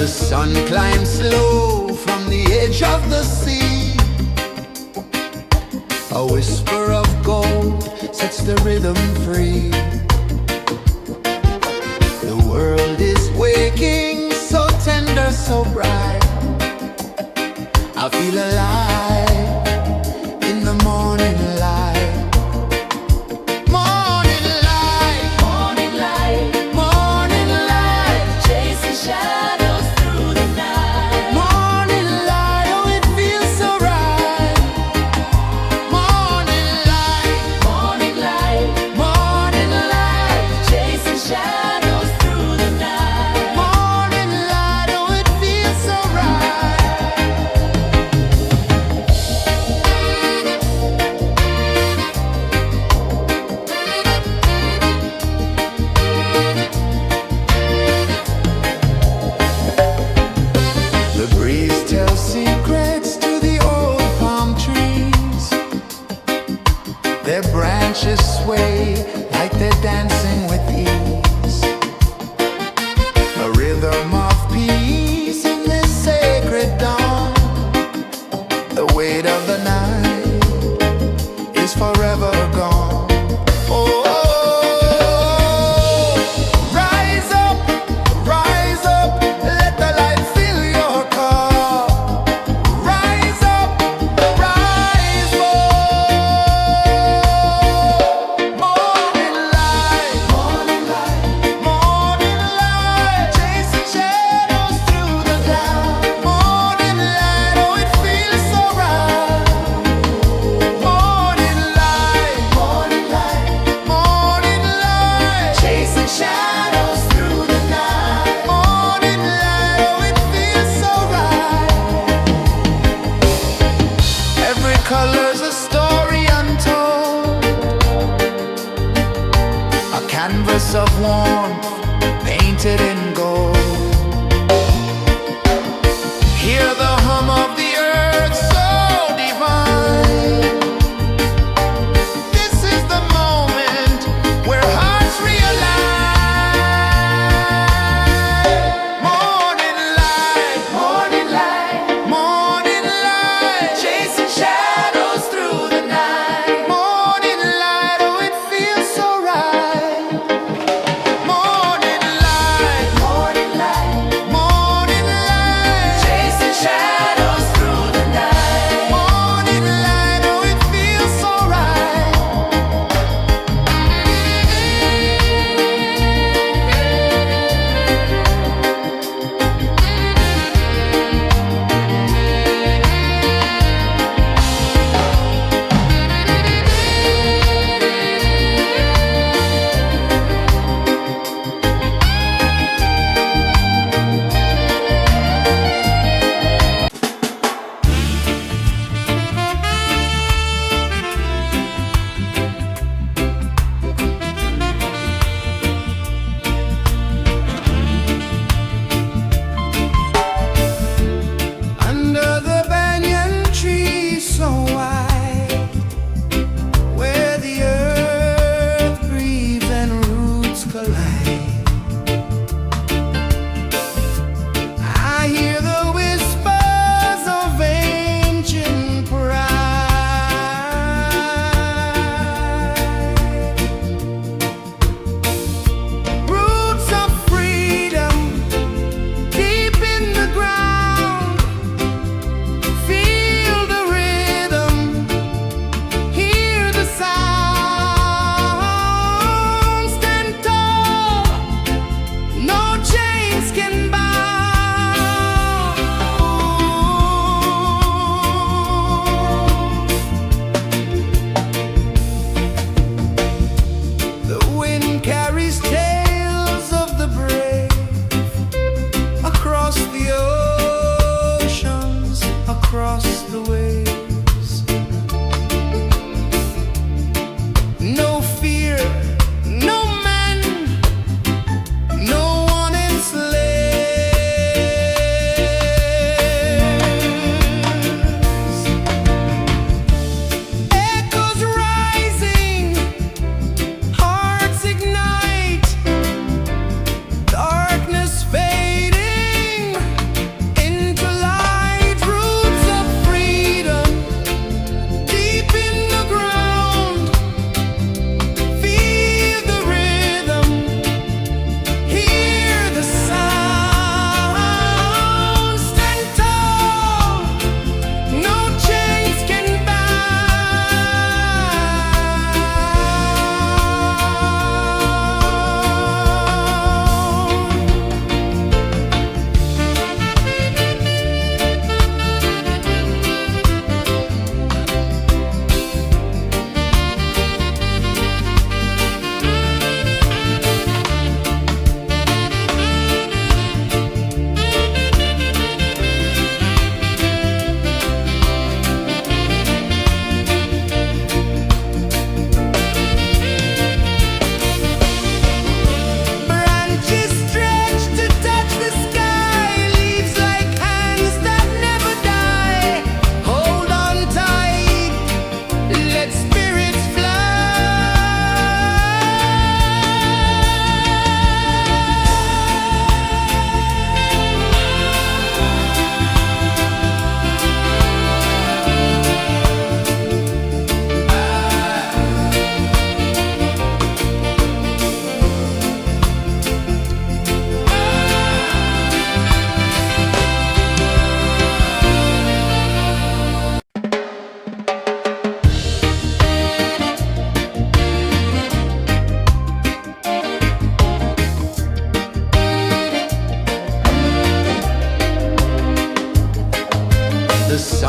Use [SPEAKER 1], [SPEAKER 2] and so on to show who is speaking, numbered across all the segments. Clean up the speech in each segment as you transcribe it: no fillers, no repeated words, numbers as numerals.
[SPEAKER 1] The sun climbs slow from the edge of the sea. A whisper of gold sets the rhythm free. The world is waking, so tender, so bright. I feel alive in the morning light. Morning light, morning light, morning light, chasing shadows through the night. Morning light, oh it feels so right. Morning light, morning light, morning light, chasing shadows through the night. Morning light, oh it feels so right. The breeze tells secrets to the old palm trees. Their branches sway like they're dancing with ease. A rhythm of peace in this sacred dawn. The weight of the night is forever gone. Oh, rise up, let the light fill your car. Rise up, rise up. Morning light, morning light, morning light, chasing shadows through the night. Morning light, oh it feels so right. Morning light, morning light, morning light, chasing shadows through the night. Morning light, oh it feels so right. Every color's a story untold, a canvas of warmth painted in gold. Hear the hum of the earth so divine. This is the moment where hearts realign. Morning light, morning light, morning light, chasing shadows through the night. Morning light, oh it feels so right. Morning light, morning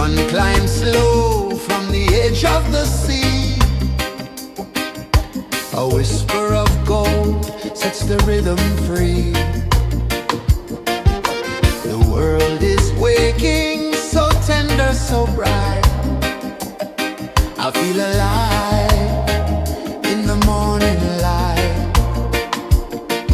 [SPEAKER 1] sun climbs slow from the edge of the sea. A whisper of gold sets the rhythm free. The world is waking, so tender, so bright. I feel alive in the morning light.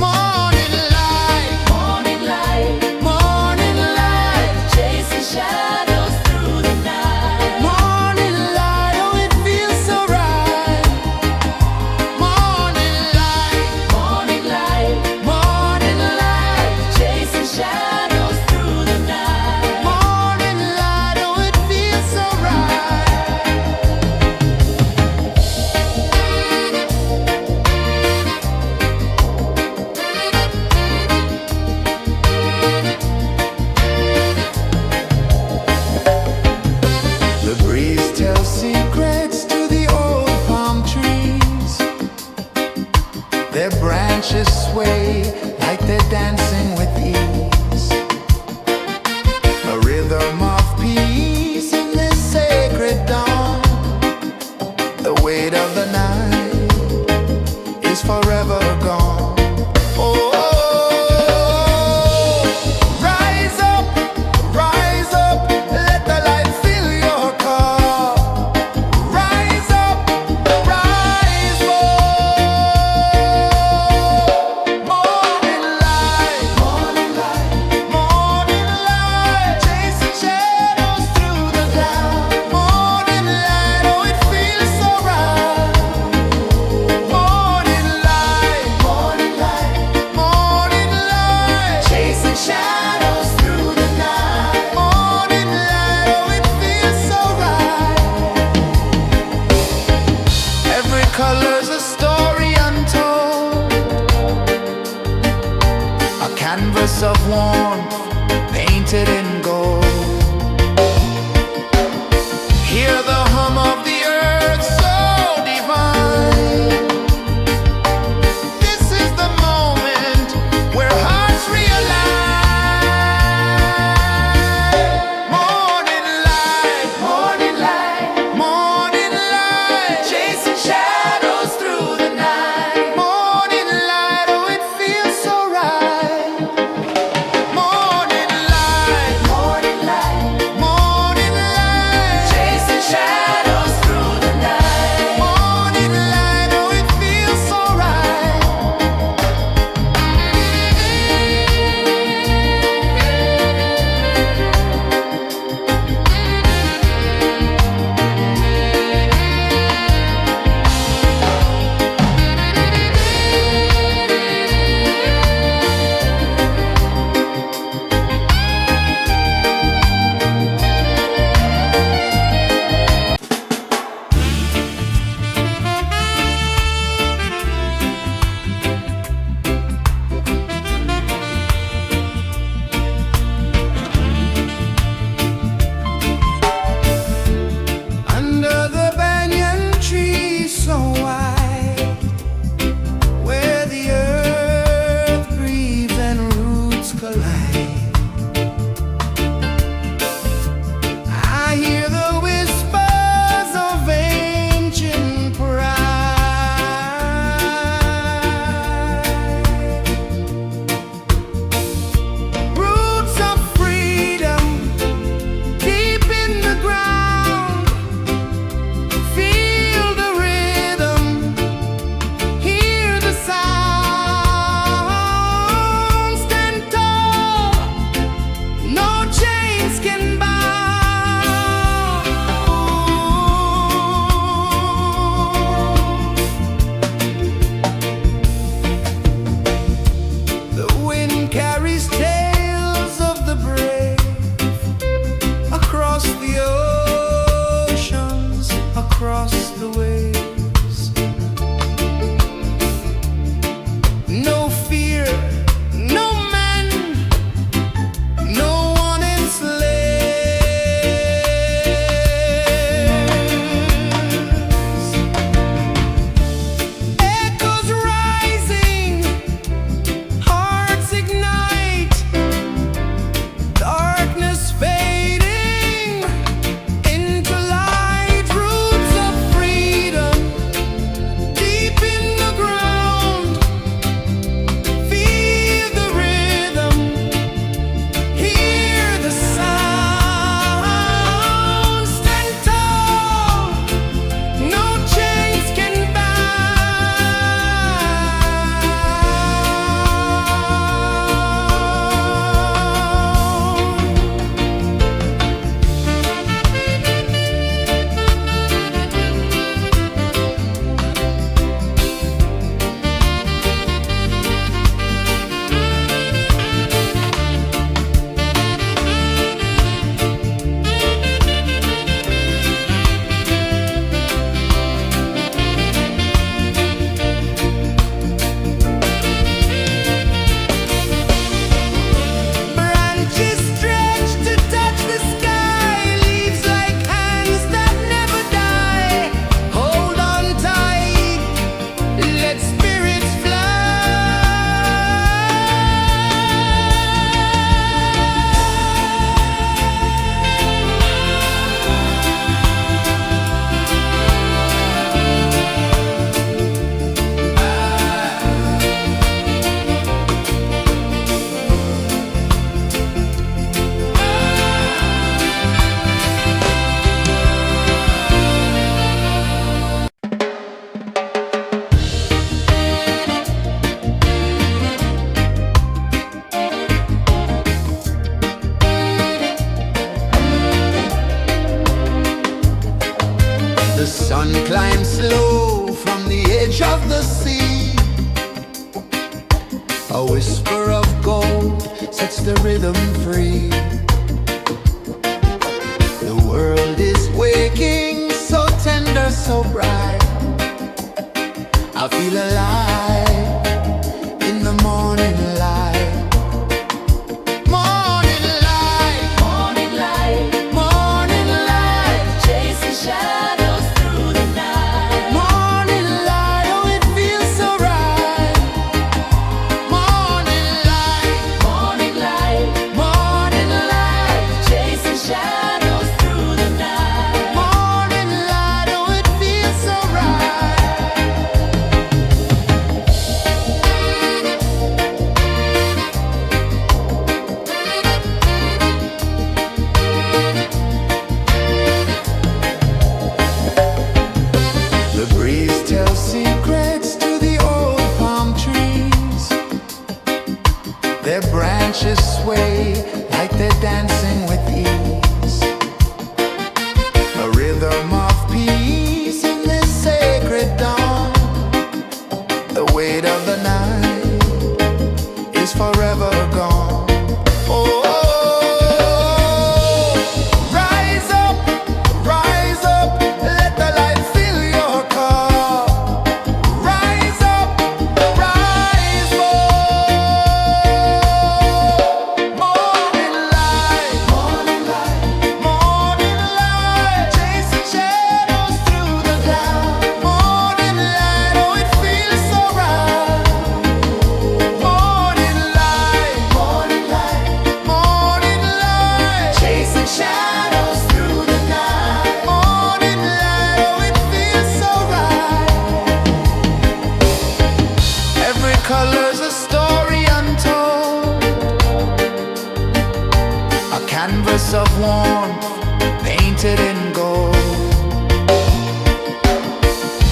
[SPEAKER 1] Morning light,
[SPEAKER 2] Morning light,
[SPEAKER 1] morning light,
[SPEAKER 2] chasing shadows through the night.
[SPEAKER 1] morning light, oh it feels so right. Morning light,
[SPEAKER 2] Morning light,
[SPEAKER 1] morning light,
[SPEAKER 2] chasing shadows through the night.
[SPEAKER 1] morning light, oh it feels so right. The breeze tells secrets to the old palm trees. Their branches sway like they're dancing with ease. A rhythm of peace in this sacred dawn. The weight of the night is forever gone. Oh, rise up, let the light fill your cup. Rise up, rise up. Morning light, morning light, morning light, chasing shadows through the cloud. Morning light, oh it feels so right. Morning light, morning light, morning light, chasing shadows through the night. Morning light, oh it feels so right. Every color's a story untold, a canvas of warmth painted in gold. Hear the hum of the earth so divine. This is the moment where hearts realign. Morning light, morning light, morning light, chasing shadows through the night. Morning light, oh it feels so right. Morning light, morning sets the rhythm free. The world is waking, so tender, so bright. I feel alive in the morning light. Morning light,
[SPEAKER 2] Morning light,
[SPEAKER 1] morning light,
[SPEAKER 2] chasing shadows through the night.
[SPEAKER 1] morning light, oh it feels so right. Morning light,
[SPEAKER 2] Morning light,
[SPEAKER 1] morning light,
[SPEAKER 2] chasing shadows through the night.
[SPEAKER 1] morning light, oh it feels so right. The breeze tells secrets to the old palm trees. Their branches sway like they're dancing with ease. A rhythm of peace in this sacred dawn. The weight of the night is forever gone. Oh, rise up, let the light fill your cup. Rise up, rise up. Morning light, morning light, morning light, chasing shadows through the cloud. Morning light, oh it feels so right. Morning light, morning light, morning light, chasing shadows through the night. Morning light, oh it feels so right. Every color's a story untold, a canvas of warmth painted in gold.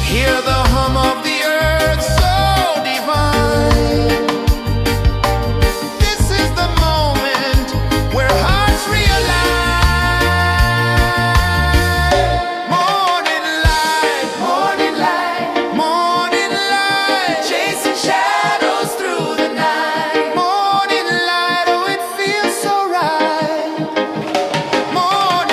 [SPEAKER 1] Hear the hum of the earth so divine. This is the moment where hearts realign. Morning light, morning light, morning light, chasing shadows through the night. Morning light, oh it feels so right. Morning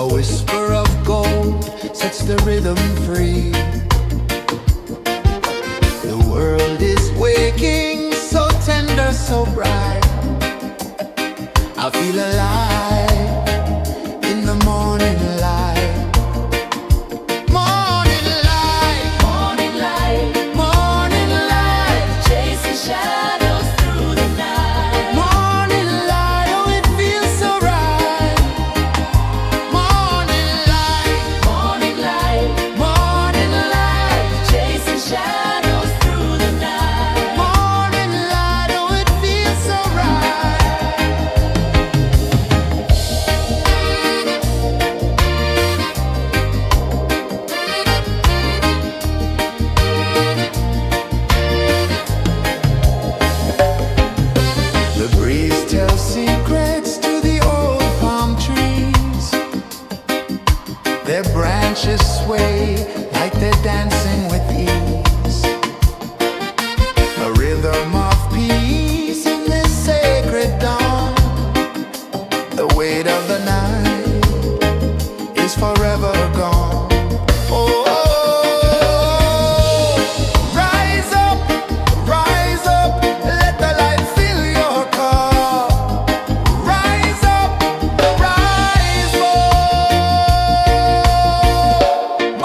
[SPEAKER 1] A whisper of gold sets the rhythm free. The world is waking, so tender, so bright. I feel alive in the morning light. Morning light,
[SPEAKER 2] Morning light,
[SPEAKER 1] morning light,
[SPEAKER 2] chasing shadows through the night.
[SPEAKER 1] morning light, oh it feels so right. Morning light,
[SPEAKER 2] Morning light,
[SPEAKER 1] morning light,
[SPEAKER 2] chasing shadows through the night.
[SPEAKER 1] morning light, oh it feels so right. The breeze tells secrets to the old palm trees. Their branches sway like they're dancing with ease. A rhythm of peace in this sacred dawn. The weight of the night is forever gone. Oh, rise up, let the light fill your cup. Rise up, rise more.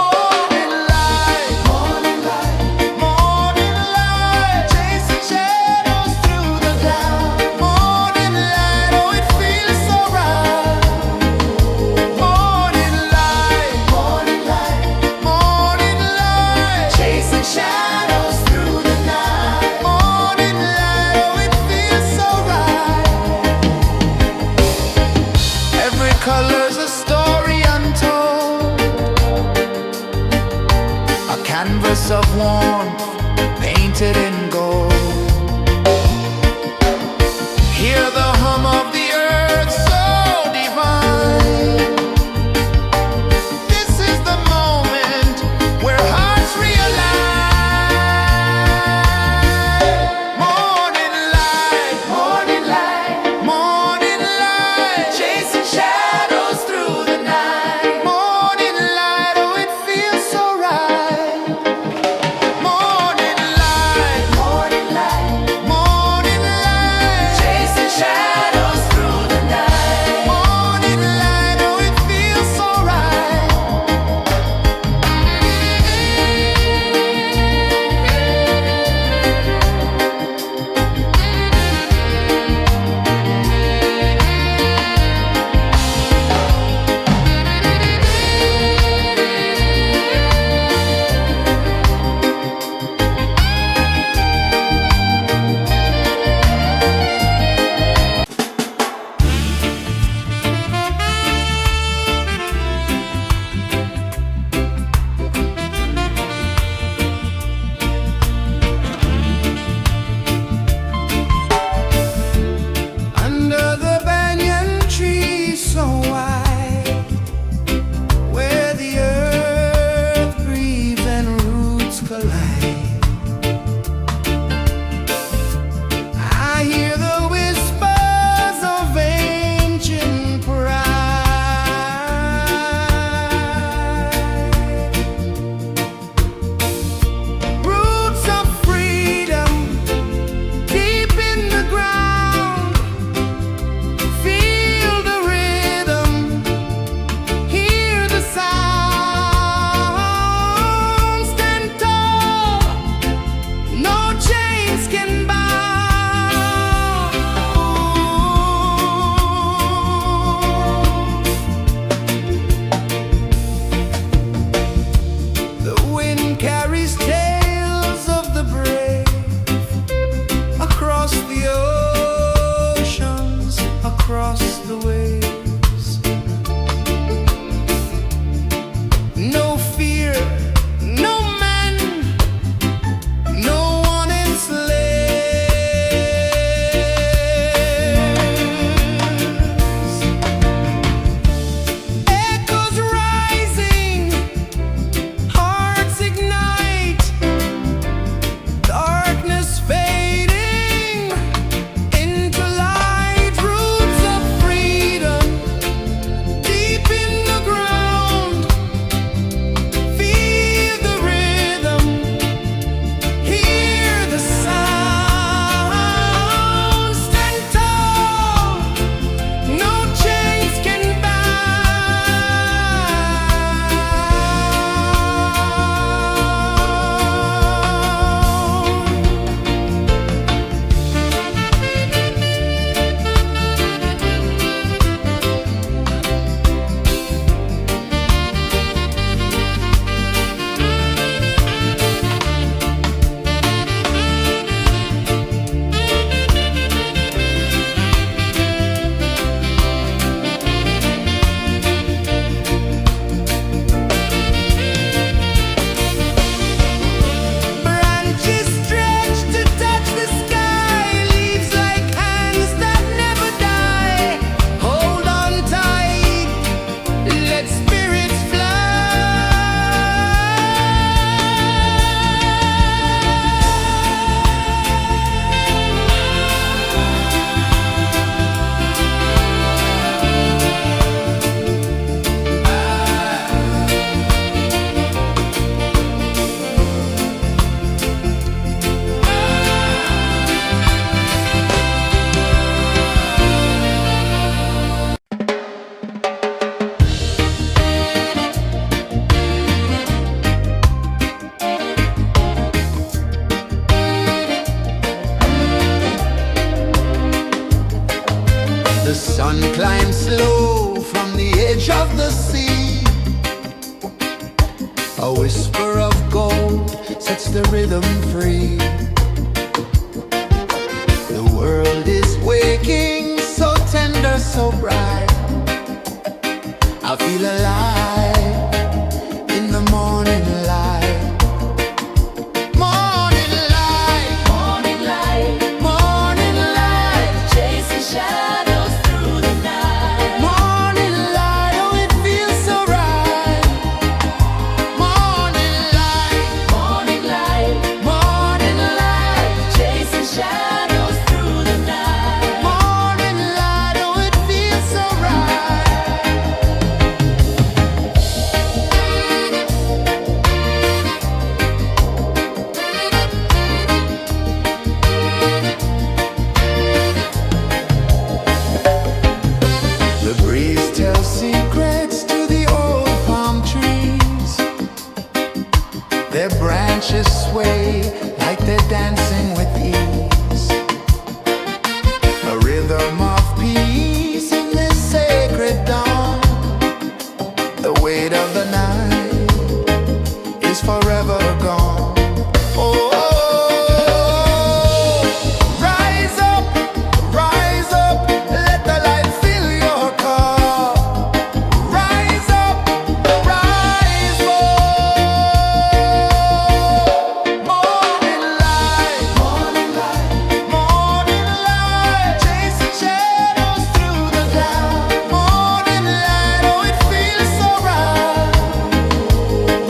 [SPEAKER 1] Morning light, morning light, morning light, chasing shadows through the cloud. Morning light, oh it feels so right. Morning light, morning light, morning light, chasing shadows through the night. Morning light, oh it feels so right. Every color's a story untold, a canvas of warmth painted in gold. Hear the hum of the earth so divine. This is the moment where hearts realign. Morning light, morning light, morning light, chasing shadows through the night. Morning light, oh it feels so right. Morning light, morning light, A whisper of gold sets the rhythm free. The world is waking, so tender, so bright. I feel alive in the morning light. Morning light,
[SPEAKER 2] Morning light,
[SPEAKER 1] morning light,
[SPEAKER 2] chasing shadows through the night.
[SPEAKER 1] morning light. Oh, it feels so right. Morning light,
[SPEAKER 2] Morning light,
[SPEAKER 1] morning light,
[SPEAKER 2] chasing shadows through the night.
[SPEAKER 1] morning light. Oh, it feels so right. The breeze tells secrets to the old palm trees. Their branches sway like they're dancing with ease. A rhythm of peace in this sacred dawn. The weight of the night is forever gone. Oh, rise up, let the light fill your cup. Rise up, rise more. Morning light, morning light, morning light, chasing shadows through the cloud. Morning light, oh, it feels so right.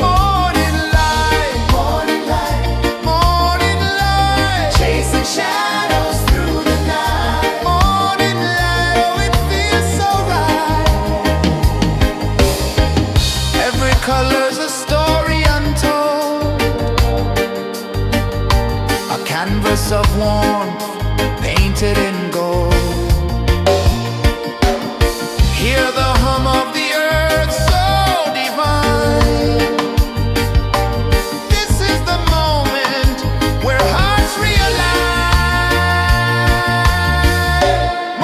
[SPEAKER 1] Morning light, morning light, morning light, chasing shadows through the night. Morning light, oh, it feels so right. Every color's a story untold, a canvas of warmth painted in gold. Hear the hum of the earth so divine. This is the moment where hearts realign.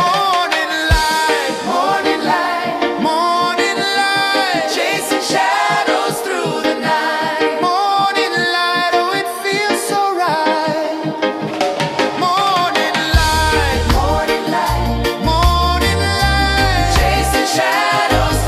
[SPEAKER 1] Morning light, morning light, morning light, chasing shadows through the night. Morning light, oh, it feels so right. Morning light,
[SPEAKER 2] Morning light,
[SPEAKER 1] morning light,
[SPEAKER 2] chasing shadows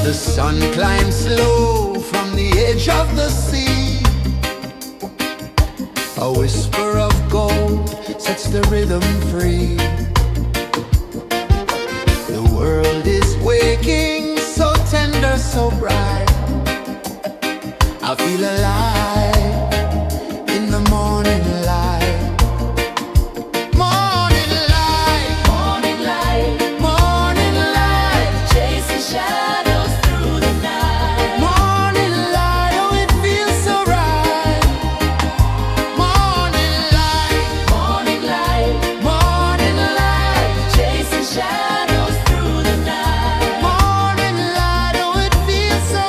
[SPEAKER 1] The sun climbs slow from the edge of the sea. A whisper of gold sets the rhythm free. The world is waking, so tender, so bright. I feel alive in the morning light. Morning light,
[SPEAKER 2] Morning light,
[SPEAKER 1] morning light,
[SPEAKER 2] chasing shadows through the night.
[SPEAKER 1] morning light, oh it feels so right. Morning light,
[SPEAKER 2] Morning light,
[SPEAKER 1] morning light,
[SPEAKER 2] chasing shadows through the night.
[SPEAKER 1] morning light, oh it feels so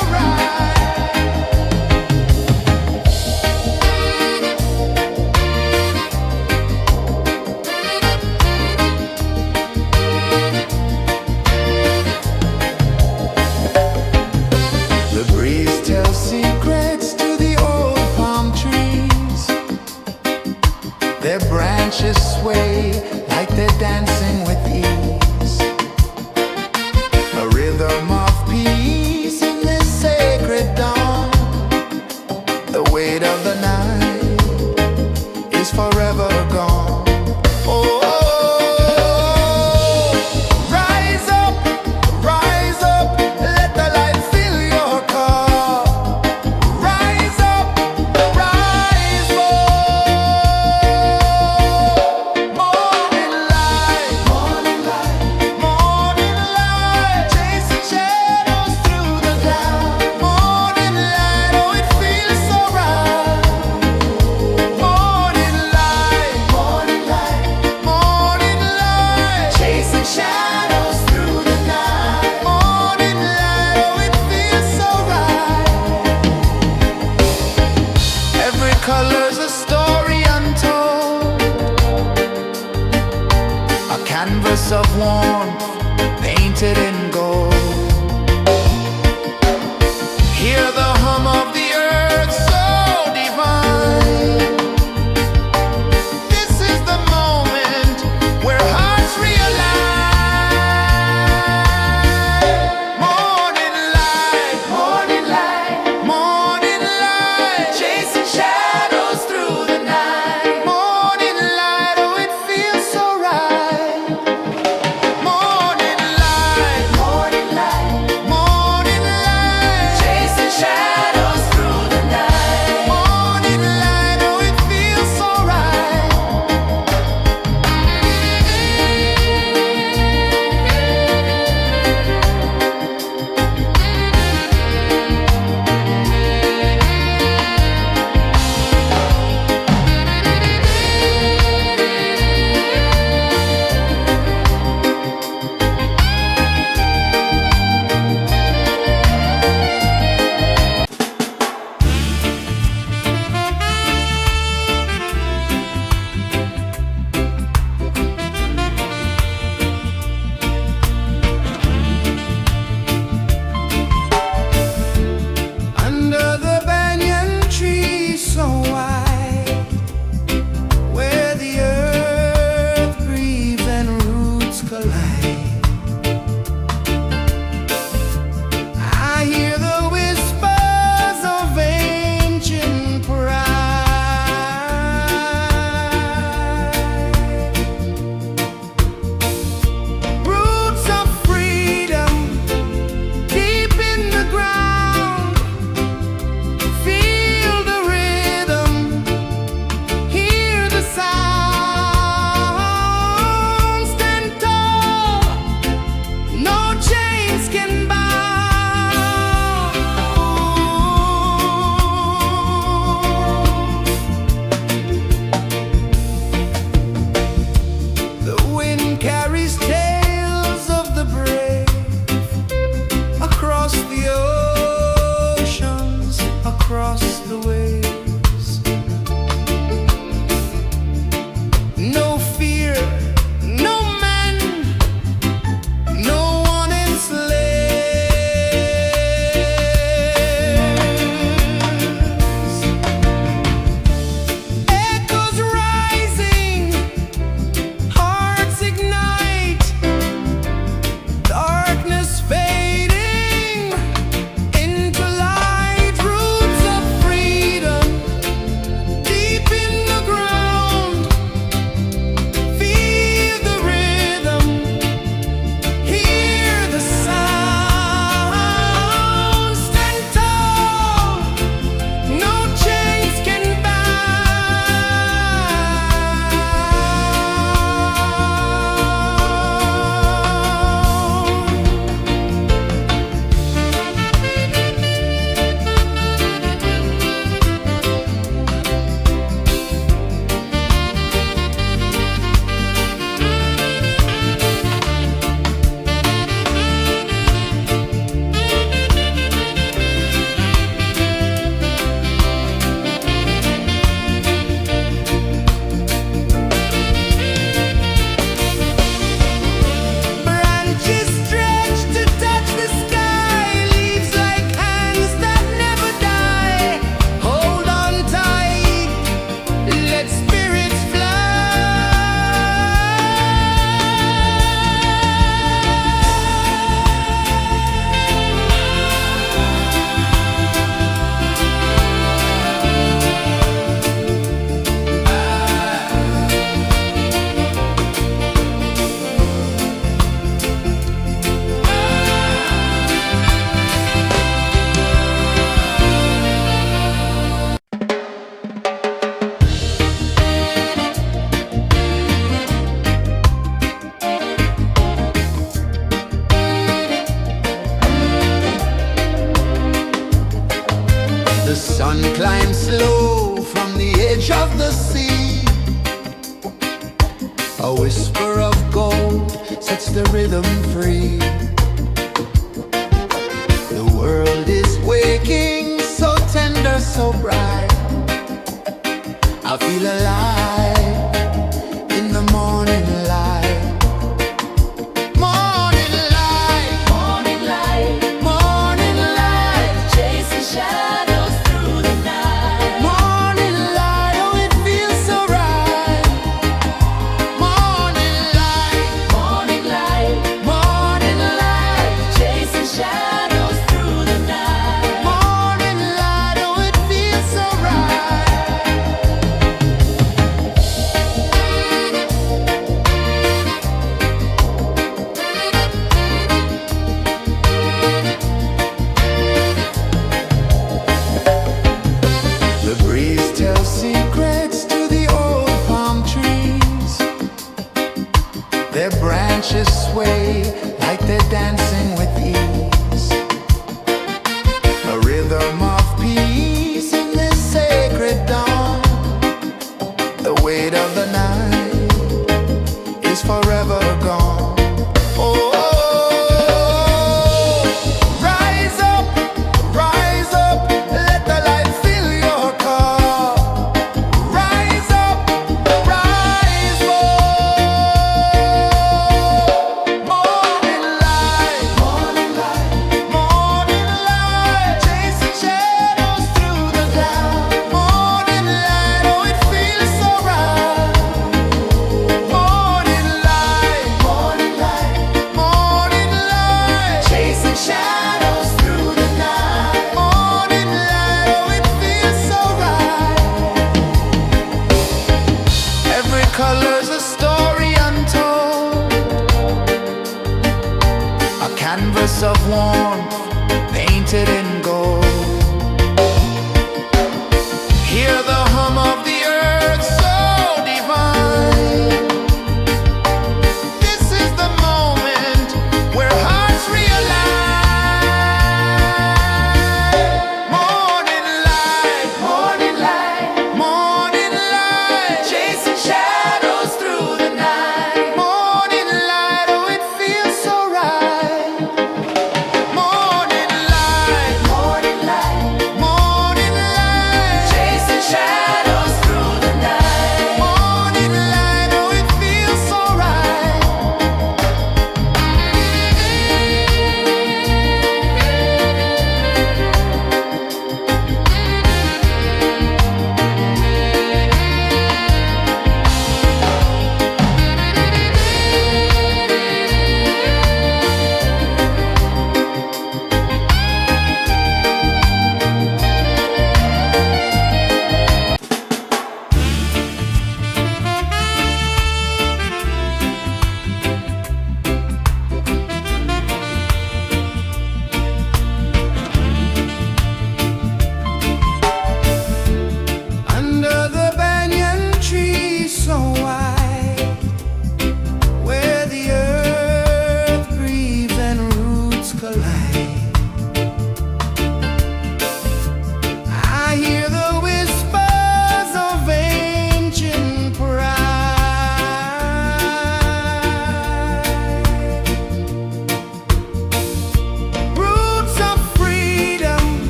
[SPEAKER 1] The sun climbs slow from the edge of the sea. A whisper of gold sets the rhythm free. The world is waking, so tender, so bright. I feel alive in the morning light. Morning light,
[SPEAKER 2] Morning light,
[SPEAKER 1] morning light,
[SPEAKER 2] chasing shadows through the night.
[SPEAKER 1] morning light, oh it feels so right. Morning light,
[SPEAKER 2] Morning light,
[SPEAKER 1] morning light,
[SPEAKER 2] chasing shadows through the night.
[SPEAKER 1] morning light, oh it feels so right. The breeze tells secrets to the old palm trees. Their branches sway like they're dancing with ease. A rhythm of peace in this sacred dawn. The weight of the night is forever gone. Oh, rise up, let the light fill your cup. Rise up, rise up. Morning light, morning light, morning light, chasing shadows through the cloud. Morning light, oh it feels so right. Morning light, morning light, morning light, chasing shadows through the night. Morning light, oh it feels so right. Every color's a story untold, a canvas of warmth painted in gold. Hear the hum of the earth so divine. This is the moment where hearts realign. Morning light, morning light, morning light, chasing shadows through the night. Morning light, oh it feels so right. Morning light,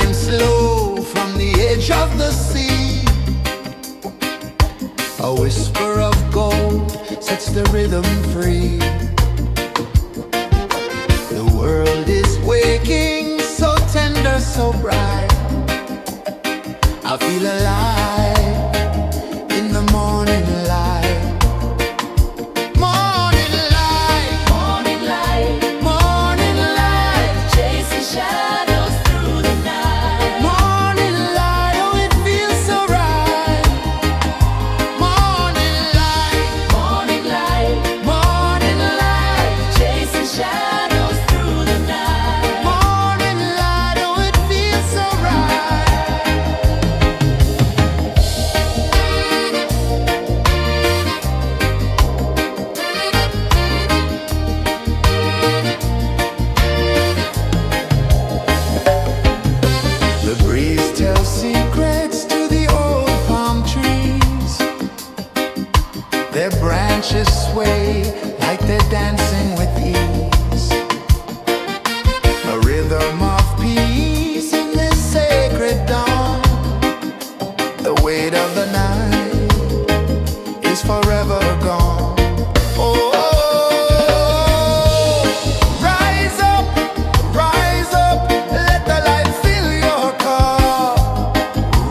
[SPEAKER 1] came slow from the edge of the sea. A whisper of gold sets the rhythm free. The world is waking, so tender, so bright. I feel alive in the morning light. Morning light,
[SPEAKER 2] Morning light,
[SPEAKER 1] morning light,
[SPEAKER 2] chasing shadows through the night.
[SPEAKER 1] morning light, oh it feels so right. Morning light,
[SPEAKER 2] Morning light,
[SPEAKER 1] morning light,
[SPEAKER 2] chasing shadows through the night.
[SPEAKER 1] morning light, oh it feels so right. The breeze tells secrets to the old palm trees. Their branches sway like they're dancing with ease. A rhythm of peace in this sacred dawn. The weight of the night is forever gone. Oh, rise up, let the light fill your cup.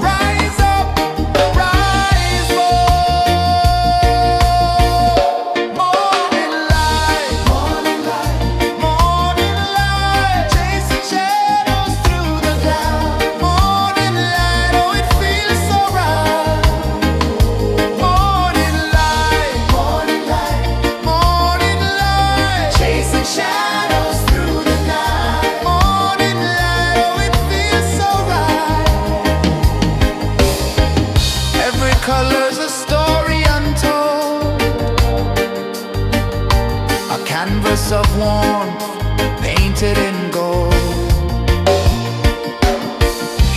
[SPEAKER 1] Rise up, rise more. Morning light, morning light, chasing shadows through the cloud. Morning light, oh it feels so right. Morning light, morning light, chasing shadows through the night. Morning light, oh it feels so right. Every color's a story untold, a canvas of warmth painted in gold.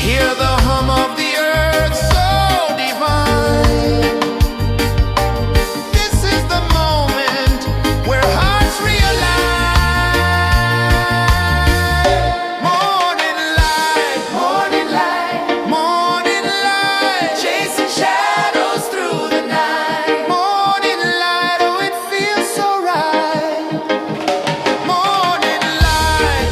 [SPEAKER 1] Hear the hum of the earth so divine. This is the moment where hearts realign. Morning light, morning light, chasing shadows through the night. Morning light, oh it feels so right. Morning light,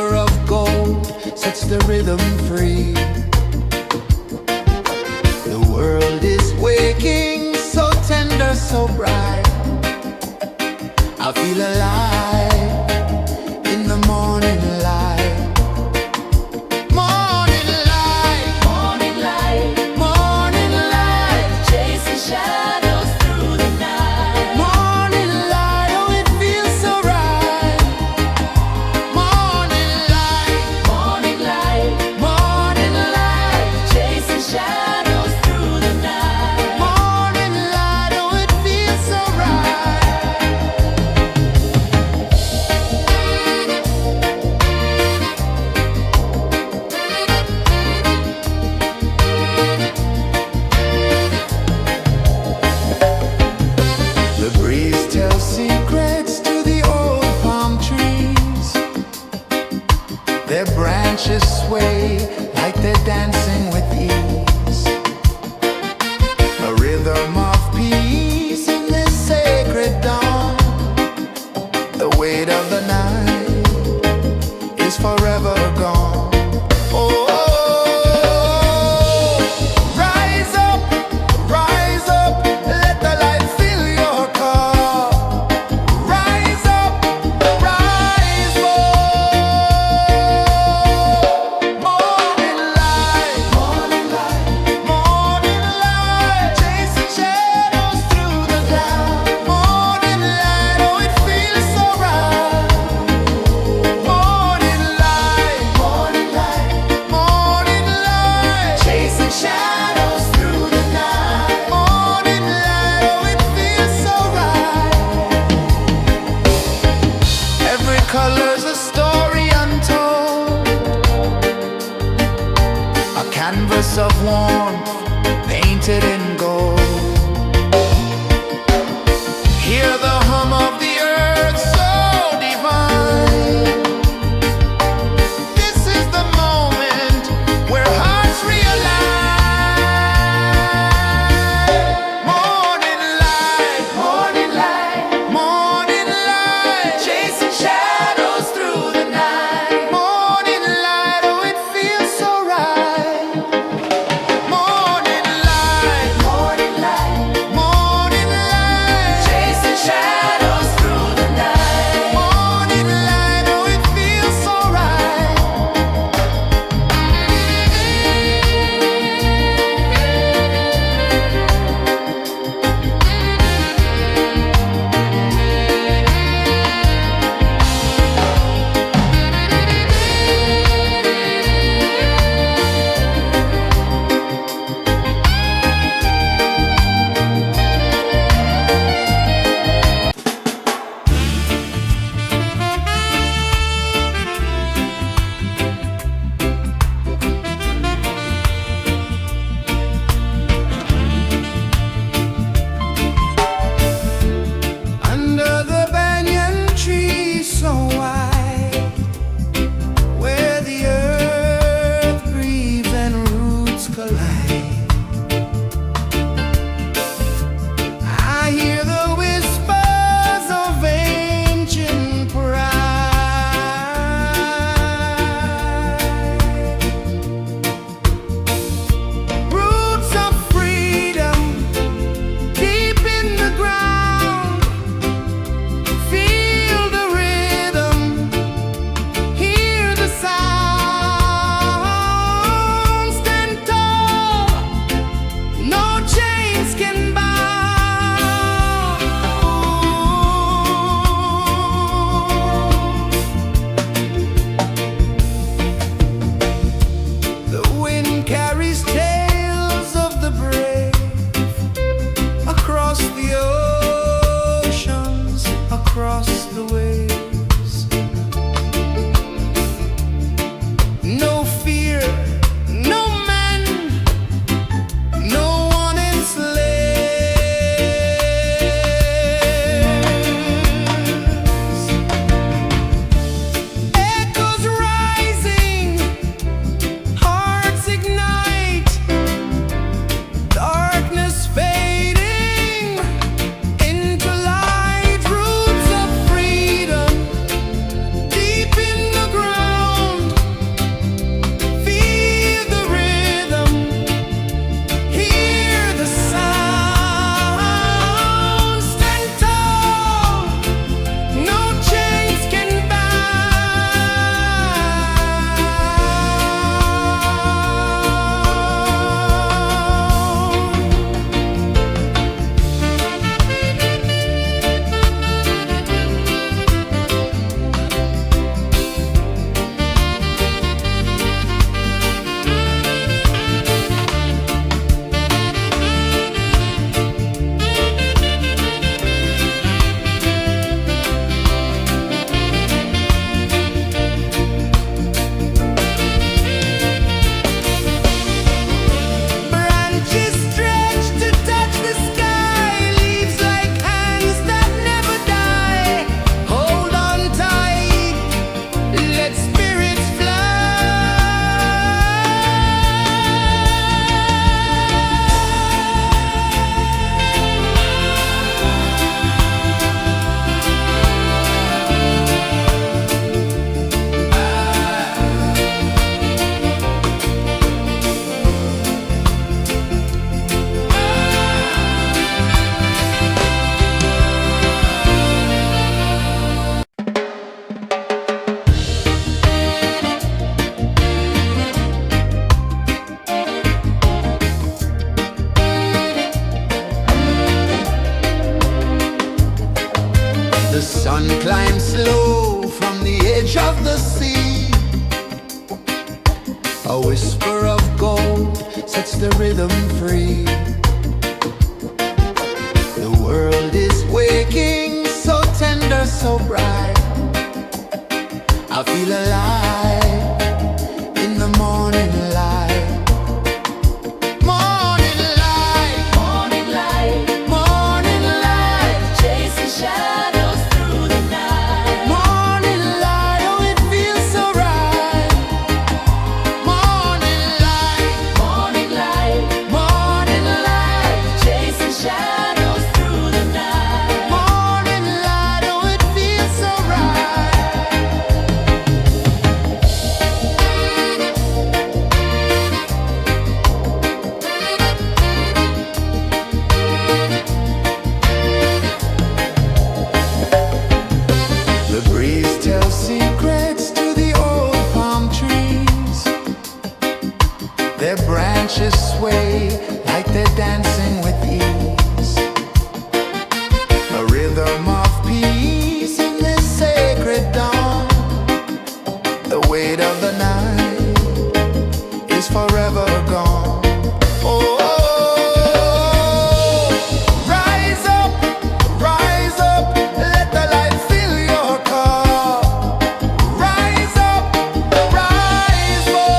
[SPEAKER 1] river of gold sets the rhythm free. The world is waking, so tender, so bright. I feel alive in the morning light. Morning light,
[SPEAKER 2] Morning light,
[SPEAKER 1] morning light,
[SPEAKER 2] chasing shadows through the night.
[SPEAKER 1] morning light, oh it feels so right. Morning light,
[SPEAKER 2] Morning light,
[SPEAKER 1] morning light,
[SPEAKER 2] chasing shadows through the night.
[SPEAKER 1] morning light, oh it feels so right. The breeze tells secrets to the old palm trees. Their branches sway like they're dancing with ease. A rhythm of peace in this sacred dawn. The weight of the night is forever gone. Oh, rise up, let the light fill your cup. Rise up, rise more. Morning light, morning light, chasing shadows through the cloud. Morning light, oh it feels so right. Morning light, morning light, chasing shadows through the night. Morning light, oh it feels so right. Every color's a story untold, a canvas of warmth painted in gold. Hear the hum of the earth so divine. This is the moment where hearts realign. Morning light, morning light, chasing shadows through the night. Morning light, oh it feels so right. Morning A whisper of gold sets the rhythm free. The world is waking, so tender, so bright. I feel alive in the morning light. Morning light,
[SPEAKER 2] Morning light,
[SPEAKER 1] morning light,
[SPEAKER 2] chasing shadows through the night.
[SPEAKER 1] morning light, oh it feels so right. Morning light,
[SPEAKER 2] Morning light,
[SPEAKER 1] morning light,
[SPEAKER 2] chasing shadows through the night.
[SPEAKER 1] morning light, oh it feels so right. The breeze tells secrets to the old palm trees. Their branches sway like they're dancing with ease. A rhythm of peace in this sacred dawn. The weight of the night is forever gone. Oh, rise up, let the light fill your cup. Rise up, rise up.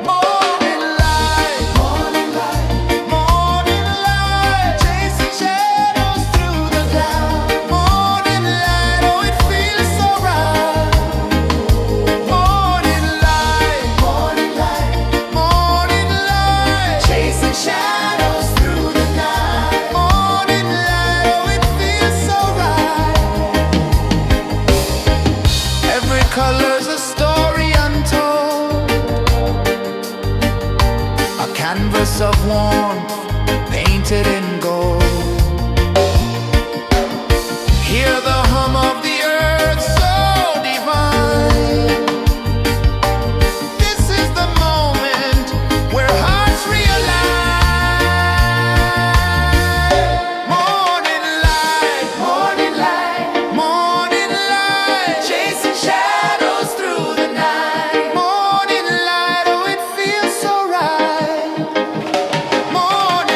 [SPEAKER 1] Morning light, morning light, morning light, chasing shadows through the cloud. Morning light, oh it feels so right. Morning light, morning light, morning light, chasing shadows through the night. Morning light, oh it feels so right. Every color's a story untold, a canvas of warmth painted in gold. Hear the hum of the earth so divine. This is the moment where hearts realign. Morning light, morning light, morning light, chasing shadows through the night. Morning light, oh it feels so right. Morning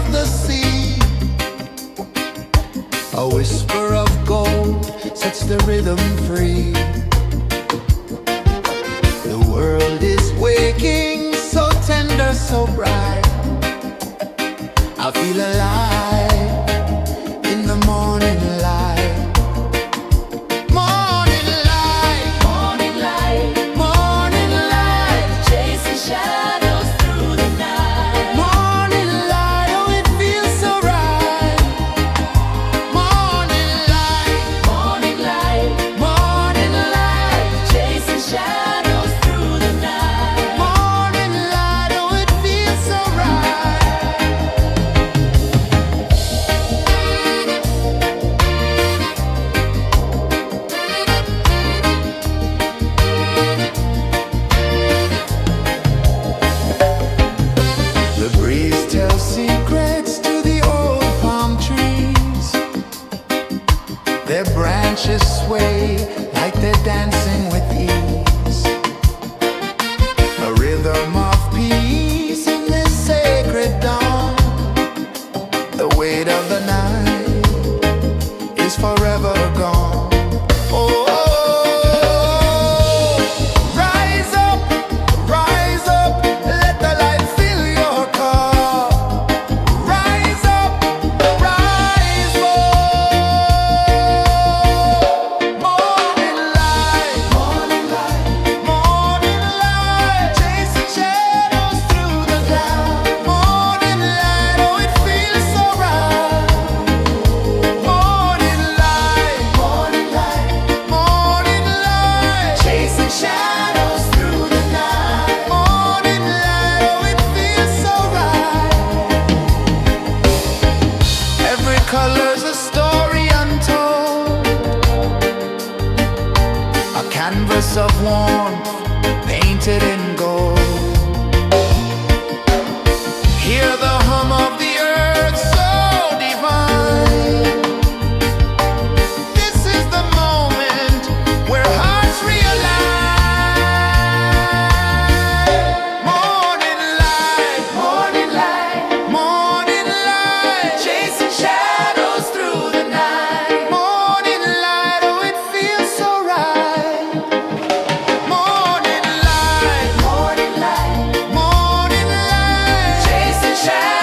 [SPEAKER 1] of the sea. A whisper of gold sets the rhythm free. The world is waking, so tender, so bright. I feel alive in the morning light. Morning light,
[SPEAKER 2] Morning light,
[SPEAKER 1] morning light,
[SPEAKER 2] chasing shadows through the night.
[SPEAKER 1] morning light, oh it feels so right. Morning light,
[SPEAKER 2] Morning light,
[SPEAKER 1] morning light,
[SPEAKER 2] chasing shadows through the night.
[SPEAKER 1] morning light, oh it feels so right. The breeze tells secrets to the old palm trees. Their branches sway like they're dancing with ease. A rhythm of peace in this sacred dawn. The weight of the night is forever gone. Oh, rise up, let the light fill your car. Rise up, rise up. Morning light, morning light, morning light, chasing shadows through the cloud. Morning light, oh it feels so right. Morning light, morning light, morning light, chasing shadows through the night. Morning light, oh it feels so right. Every color's a story untold, a canvas of warmth painted in gold. Hear the hum of the earth so divine. This is the moment where hearts realign. Morning light, morning light, morning light, chasing shadows through the night. Morning light, oh it feels so right. Morning light, morning light, morning light, chasing shadows.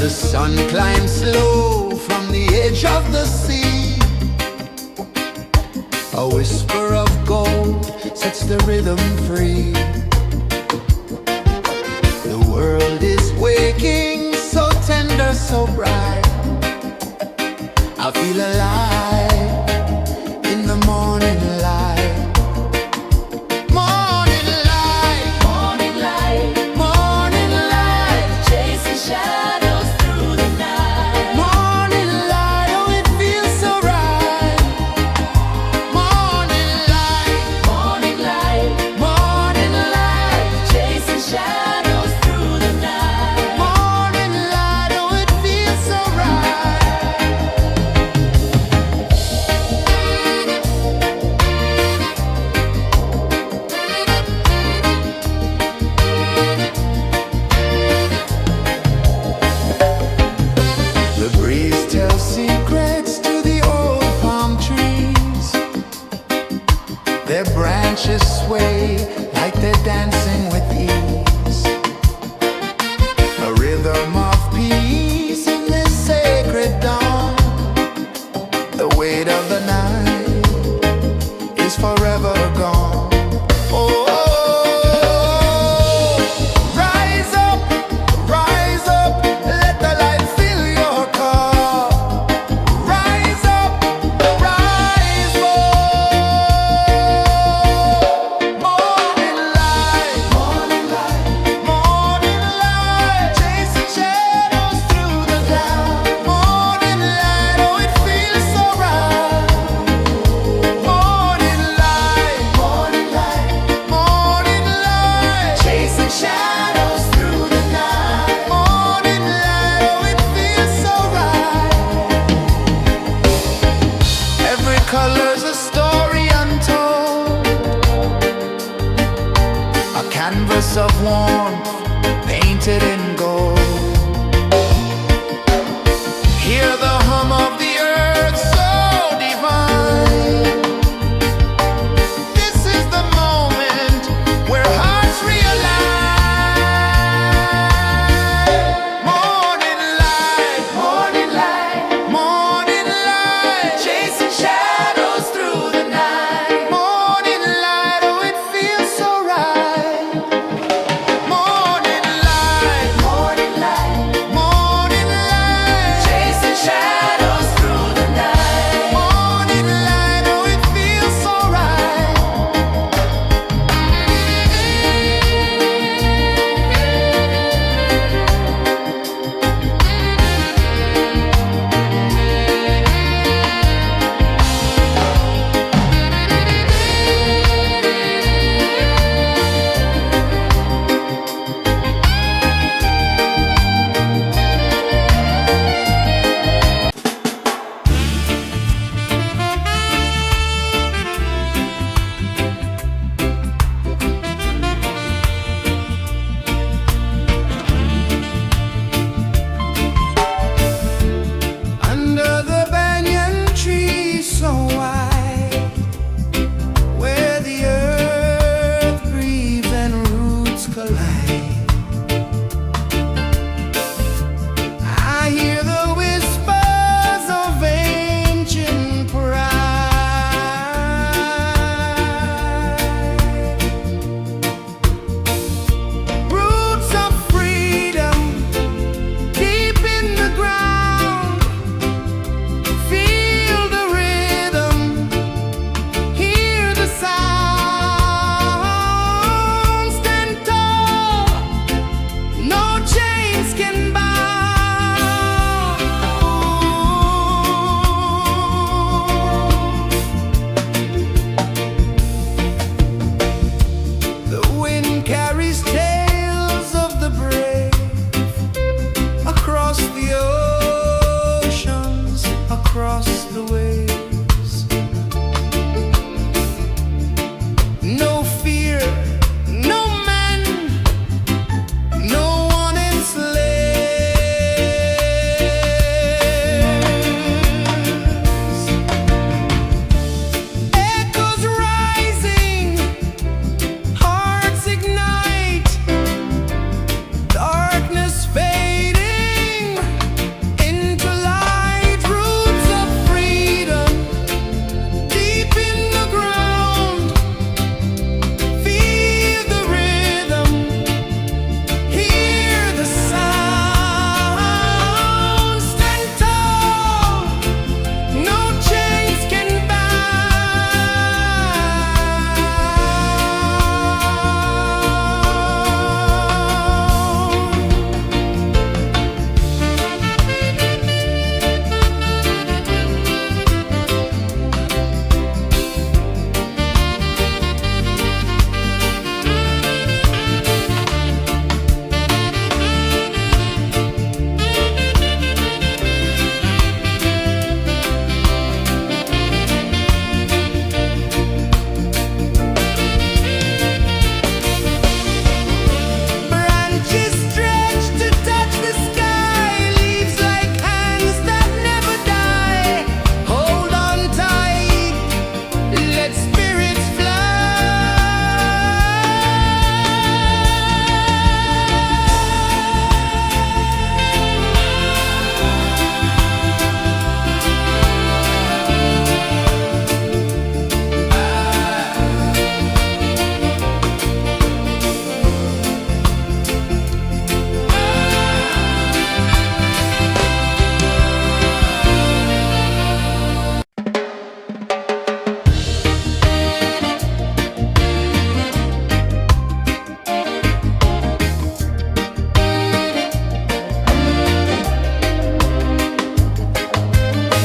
[SPEAKER 1] The sun climbs slow from the edge of the sea. A whisper of gold sets the rhythm free. The world is waking, so tender, so bright. I feel alive in the morning light. Morning light,
[SPEAKER 2] Morning light,
[SPEAKER 1] morning light,
[SPEAKER 2] chasing shadows through the night.
[SPEAKER 1] morning light, oh it feels so right. Morning light,
[SPEAKER 2] Morning light,
[SPEAKER 1] morning light,
[SPEAKER 2] chasing shadows through the night.
[SPEAKER 1] morning light, oh it feels so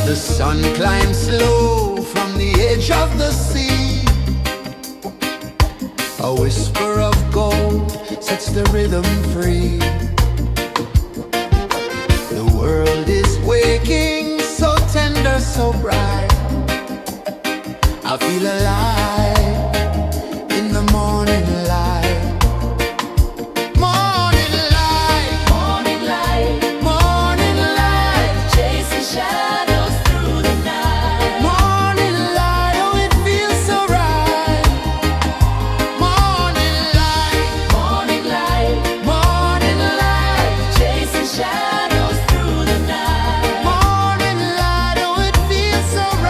[SPEAKER 1] The sun climbs slow from the edge of the sea. A whisper of gold sets the rhythm free. The world is waking, so tender, so bright. I feel alive in the morning light. Morning light,
[SPEAKER 2] Morning light,
[SPEAKER 1] morning light,
[SPEAKER 2] chasing shadows through the night.
[SPEAKER 1] morning light, oh it feels so right. Morning light,
[SPEAKER 2] Morning light,
[SPEAKER 1] morning light,
[SPEAKER 2] chasing shadows through the night.
[SPEAKER 1] morning light, oh it feels so right.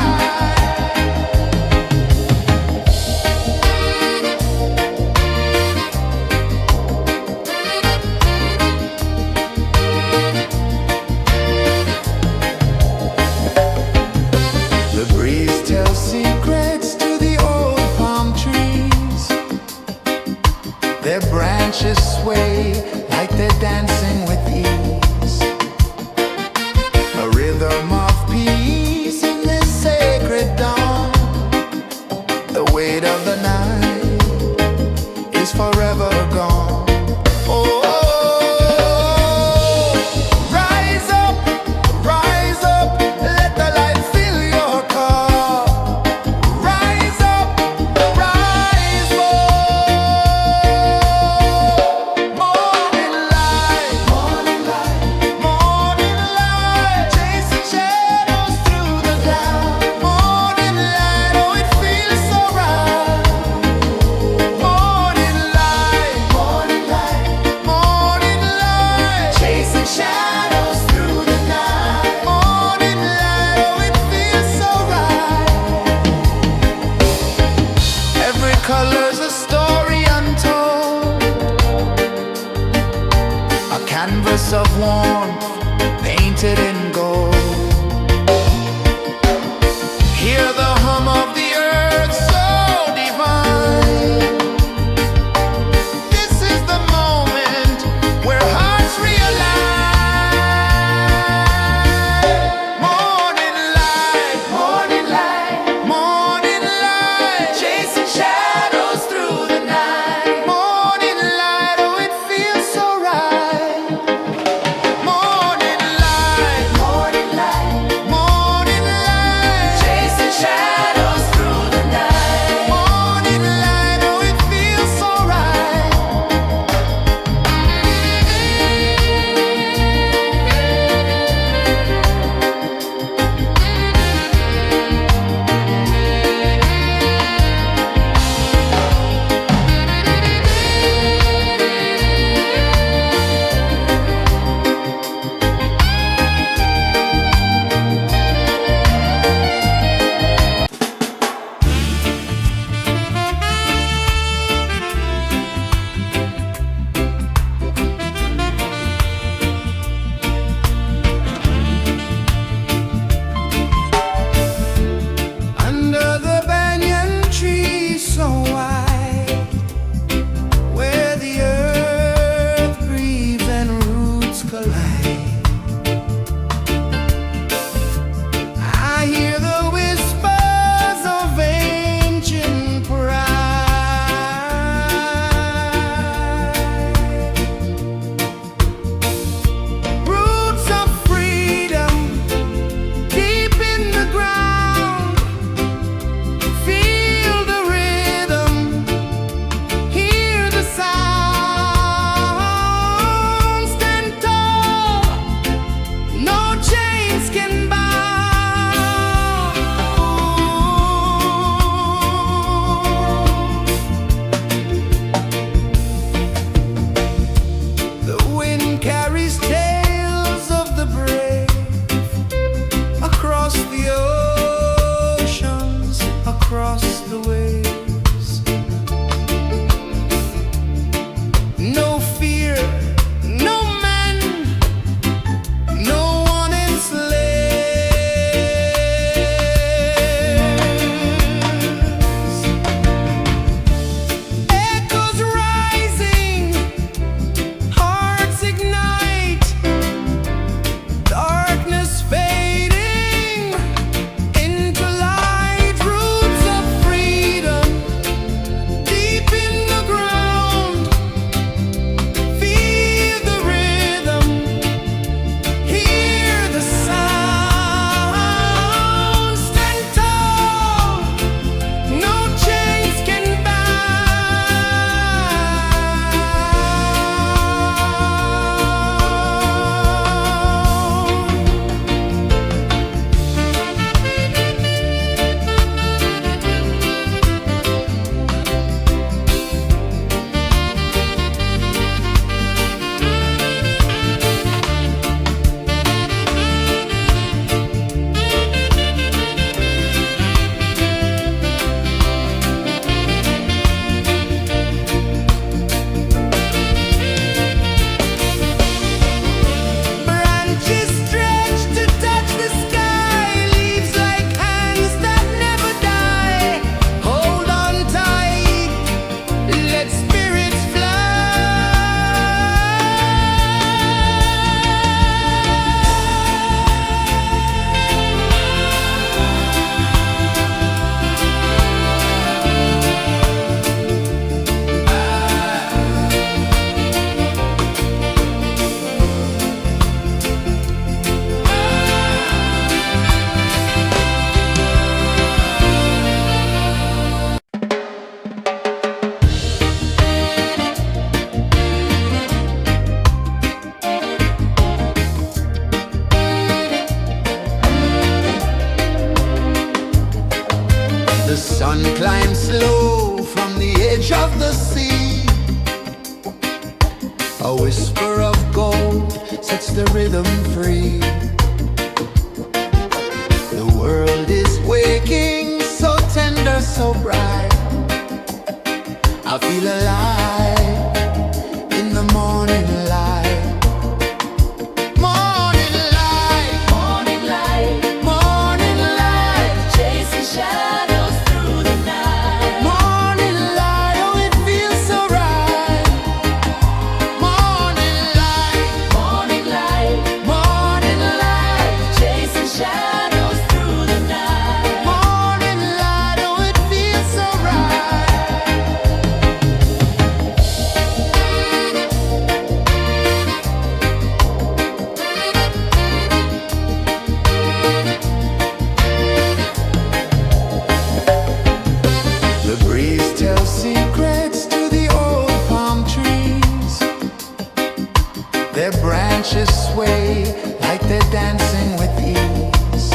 [SPEAKER 1] sun climbs slow from the edge of the sea. A whisper of gold sets the rhythm free. The world is waking, so tender, so bright. I feel alive in the morning light. Morning light,
[SPEAKER 2] Morning light,
[SPEAKER 1] morning light,
[SPEAKER 2] chasing shadows through the night.
[SPEAKER 1] morning light, oh it feels so right. Morning light,
[SPEAKER 2] Morning light,
[SPEAKER 1] morning light,
[SPEAKER 2] chasing shadows through the night.
[SPEAKER 1] morning light, oh it feels so right. The breeze tells secrets to the old palm trees. Their branches sway like they're dancing with ease.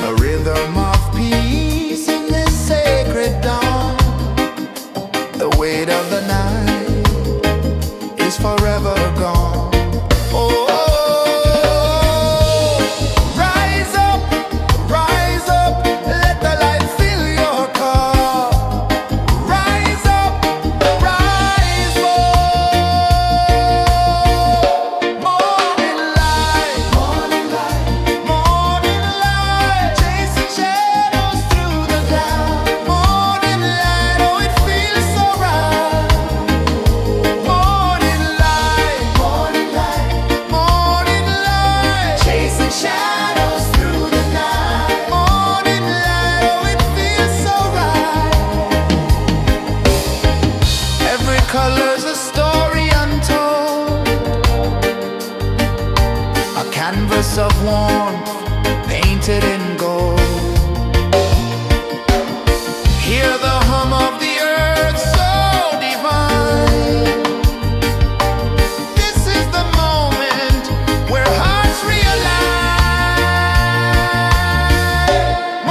[SPEAKER 1] A rhythm of peace in this sacred dawn. The weight of the night is forever gone. Oh, rise up, let the light fill your cup. Rise up, rise up. Morning light, morning light, morning light, chasing shadows through the cloud. Morning light, oh it feels so right. Morning light, morning light, morning light, chasing shadows through the night. Morning light, oh it feels so right. Every color's a story untold, a canvas of warmth painted in gold. Hear the hum of the earth so divine. This is the moment where hearts realign.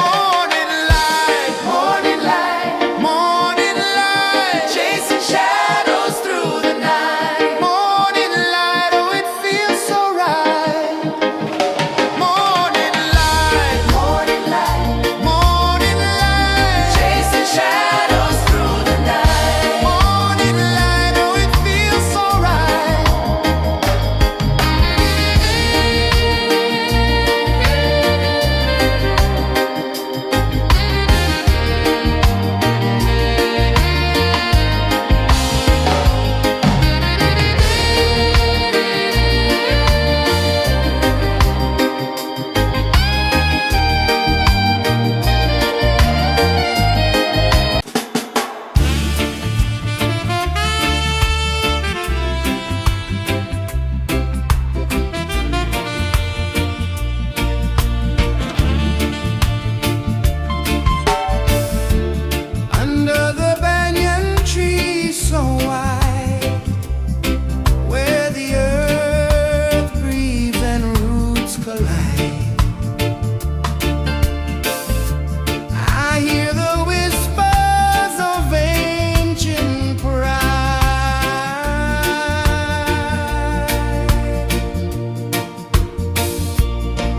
[SPEAKER 1] Morning light, morning light, morning light, chasing shadows through the night. Morning light, oh it feels so right. Morning light,
[SPEAKER 2] Morning light,
[SPEAKER 1] morning light,
[SPEAKER 2] chasing shadows through the night.
[SPEAKER 1] morning light, oh it feels so right. Under the banyan tree so wide, where the earth breathes and roots collide, I hear the whispers of ancient pride.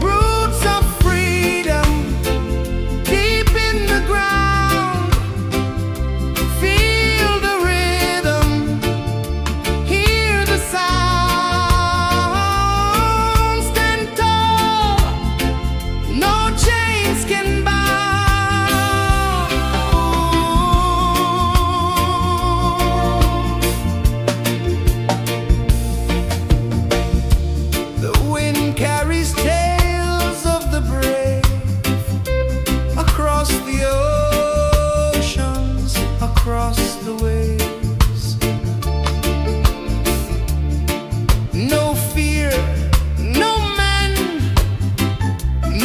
[SPEAKER 1] Roots of freedom deep in the ground. Feel the rhythm, hear the sound. Stand tall, no chains can bound. The wind carries tales of the brave across the oceans, across the waves. No fear, no man,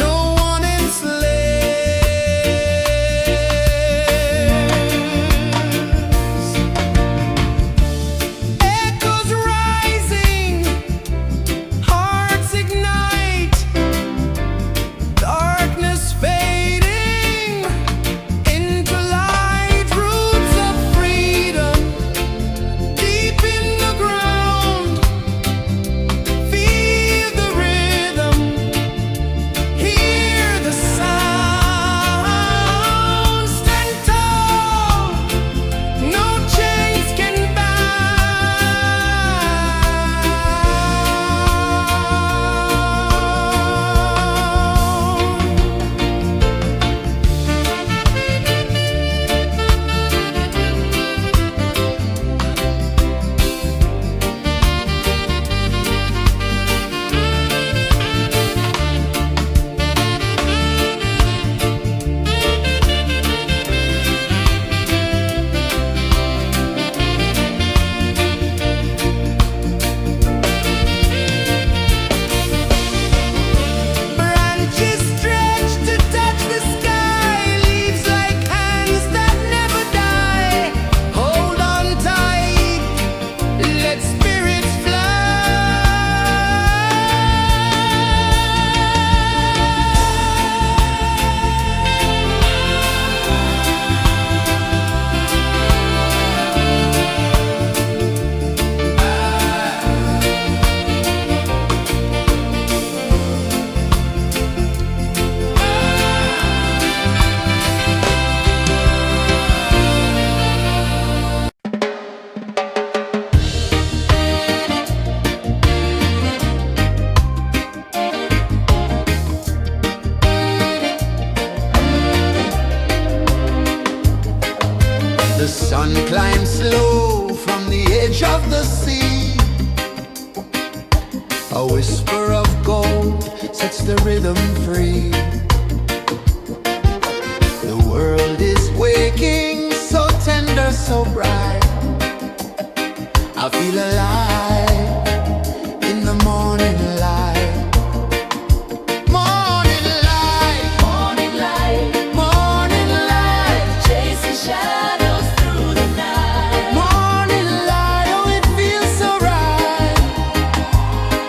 [SPEAKER 1] no one enslaves. Echoes rising, hearts ignite. whisper of gold sets the rhythm free. The world is waking, so tender, so bright. I feel alive in the morning light. Morning light,
[SPEAKER 2] Morning light,
[SPEAKER 1] morning light,
[SPEAKER 2] chasing shadows through the night.
[SPEAKER 1] morning light, oh it feels so right.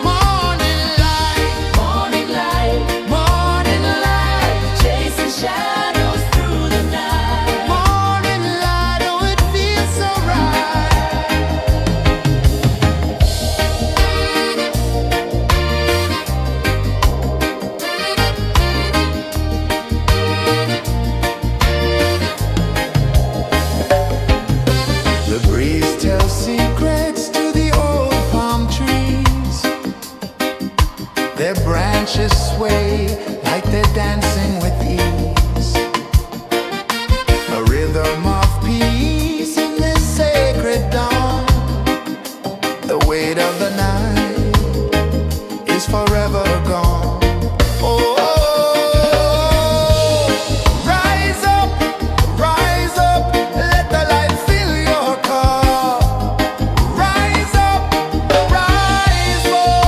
[SPEAKER 1] Morning light,
[SPEAKER 2] Morning light,
[SPEAKER 1] morning light,
[SPEAKER 2] chasing shadows through the night.
[SPEAKER 1] morning light, oh it feels so right. The breeze tells secrets to the old palm trees. Their branches sway like they're dancing with ease. A rhythm of peace in this sacred dawn. The weight of the night is forever gone. Oh, rise up, let the light fill your cup. Rise up, rise up.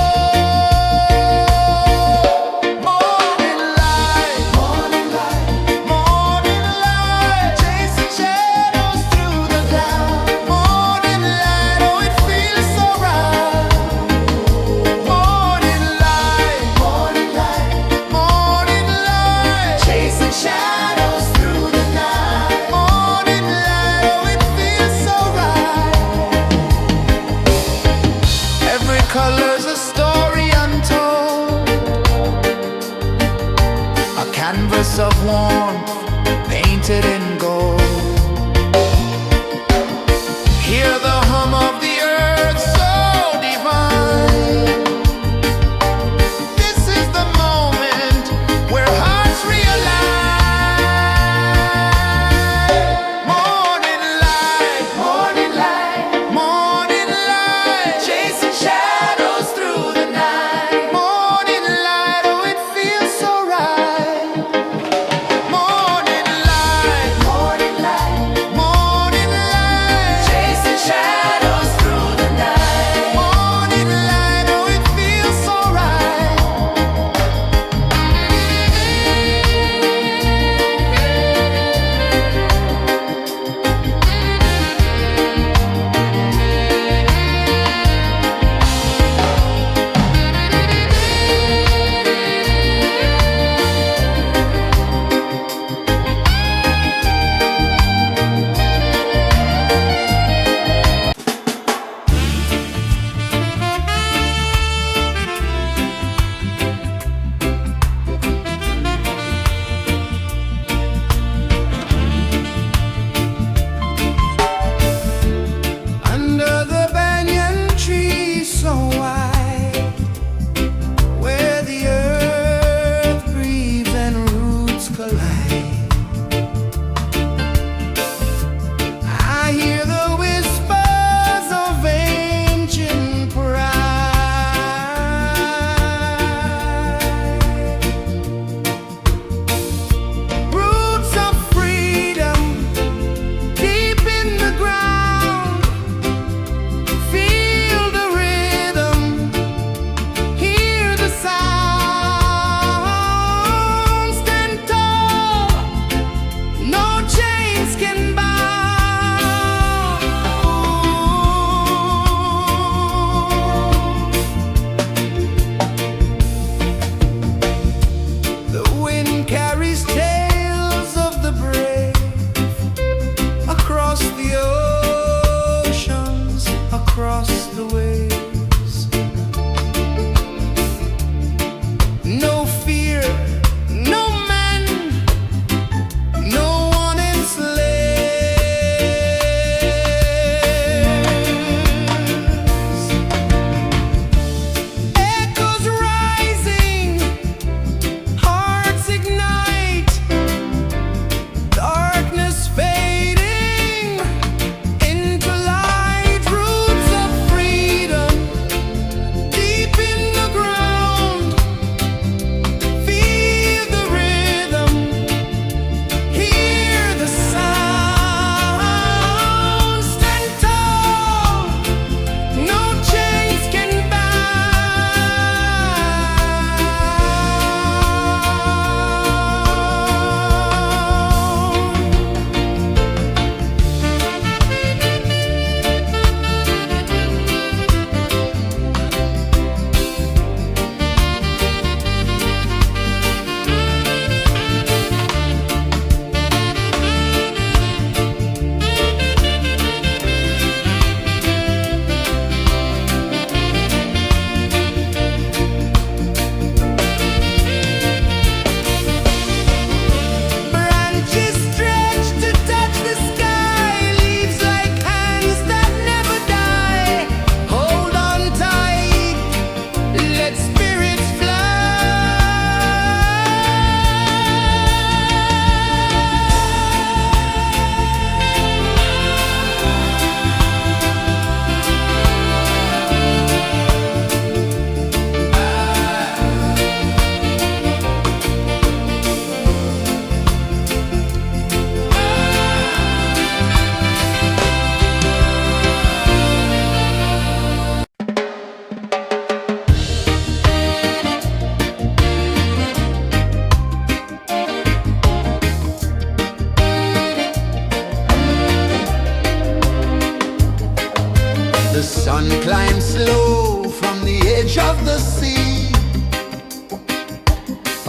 [SPEAKER 1] Morning light, morning light, morning light, chasing shadows through the cloud. Morning light, oh it feels so right. Morning light, morning light, morning light, chasing shadows through the night. Morning light, oh it feels so right. Every color's a story untold, a canvas of warmth painted in gold. Hear the hum of the earth so divine. This is the moment where hearts realign. Morning light, morning light, morning light, chasing shadows through the night. Morning light, oh it feels so right. Morning light,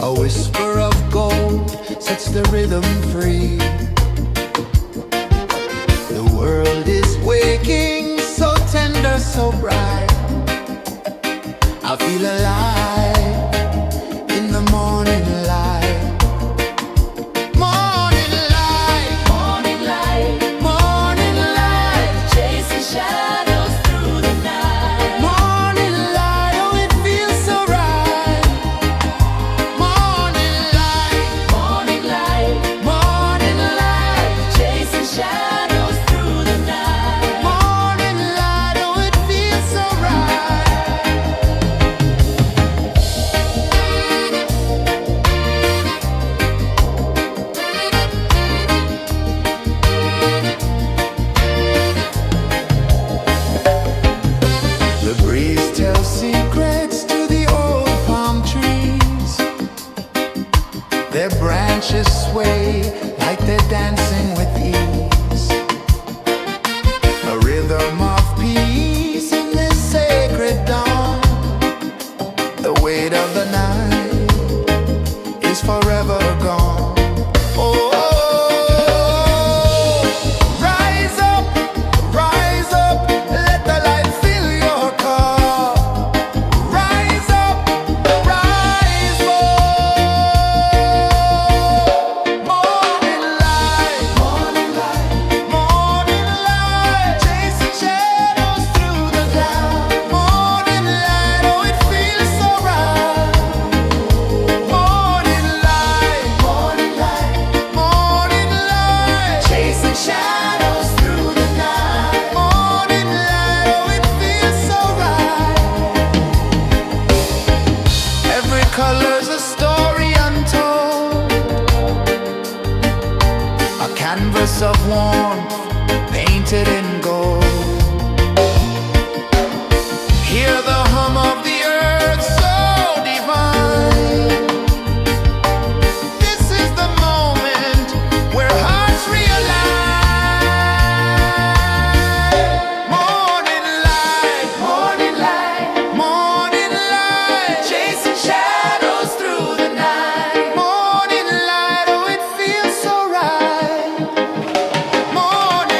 [SPEAKER 1] A whisper of gold sets the rhythm free. The world is waking, so tender, so bright. I feel alive in the morning light. Morning light,
[SPEAKER 2] Morning light,
[SPEAKER 1] morning light,
[SPEAKER 2] chasing shadows through the night.
[SPEAKER 1] morning light, oh it feels so right. Morning light,
[SPEAKER 2] Morning light,
[SPEAKER 1] morning light,
[SPEAKER 2] chasing shadows through the night.
[SPEAKER 1] morning light, oh it feels so right. The breeze tells secrets to the old palm trees. Their branches sway like they're dancing with ease. A rhythm of peace in this sacred dawn. The weight of the night is forever gone. Oh, rise up, let the light fill your cup. Rise up, rise up. Morning light, morning light, morning light, chasing shadows through the cloud. Morning light, oh it feels so right. Morning light, morning light, morning light, chasing shadows through the night. Morning light, oh it feels so right. Every color's a story untold, a canvas of warmth painted in gold. Hear the hum of the earth so divine. This is the moment where hearts realign. Morning light, morning light, morning light, chasing shadows through the night. Morning light, oh it feels so right. Morning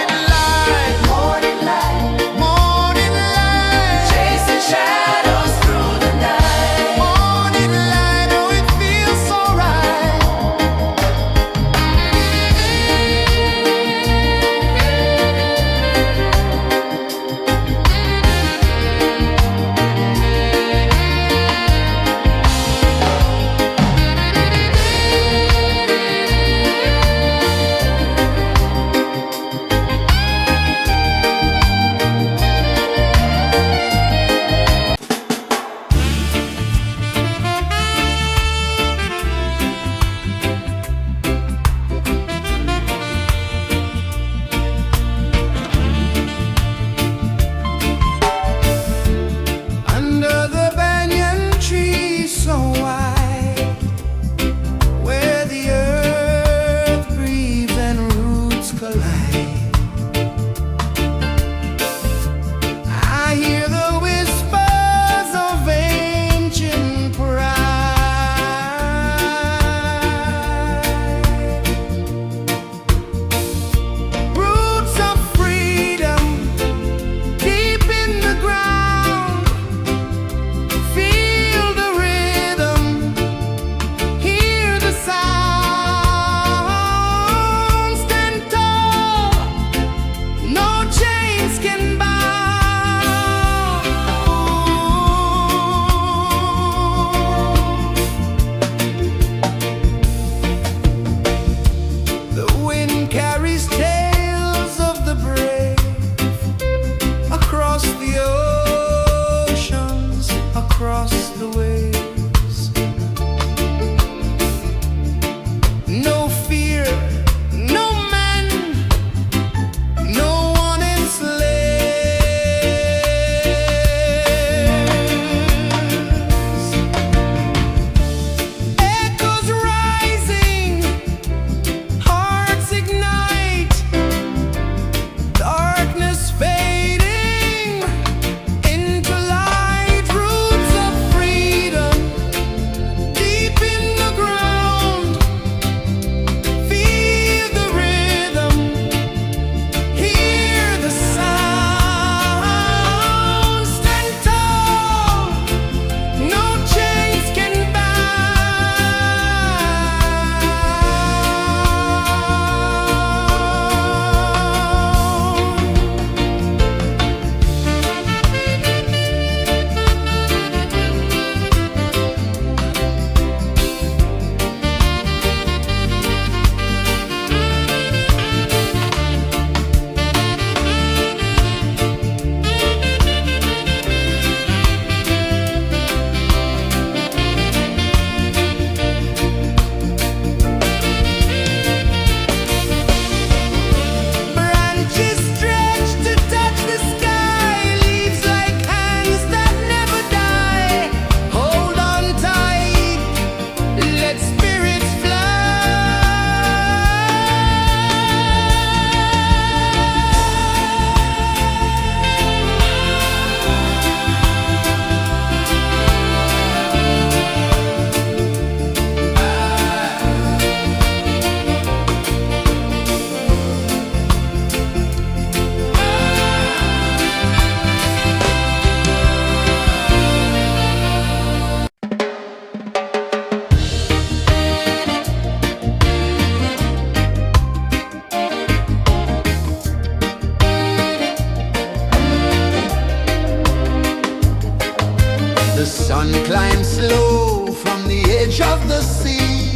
[SPEAKER 1] edge of the sea.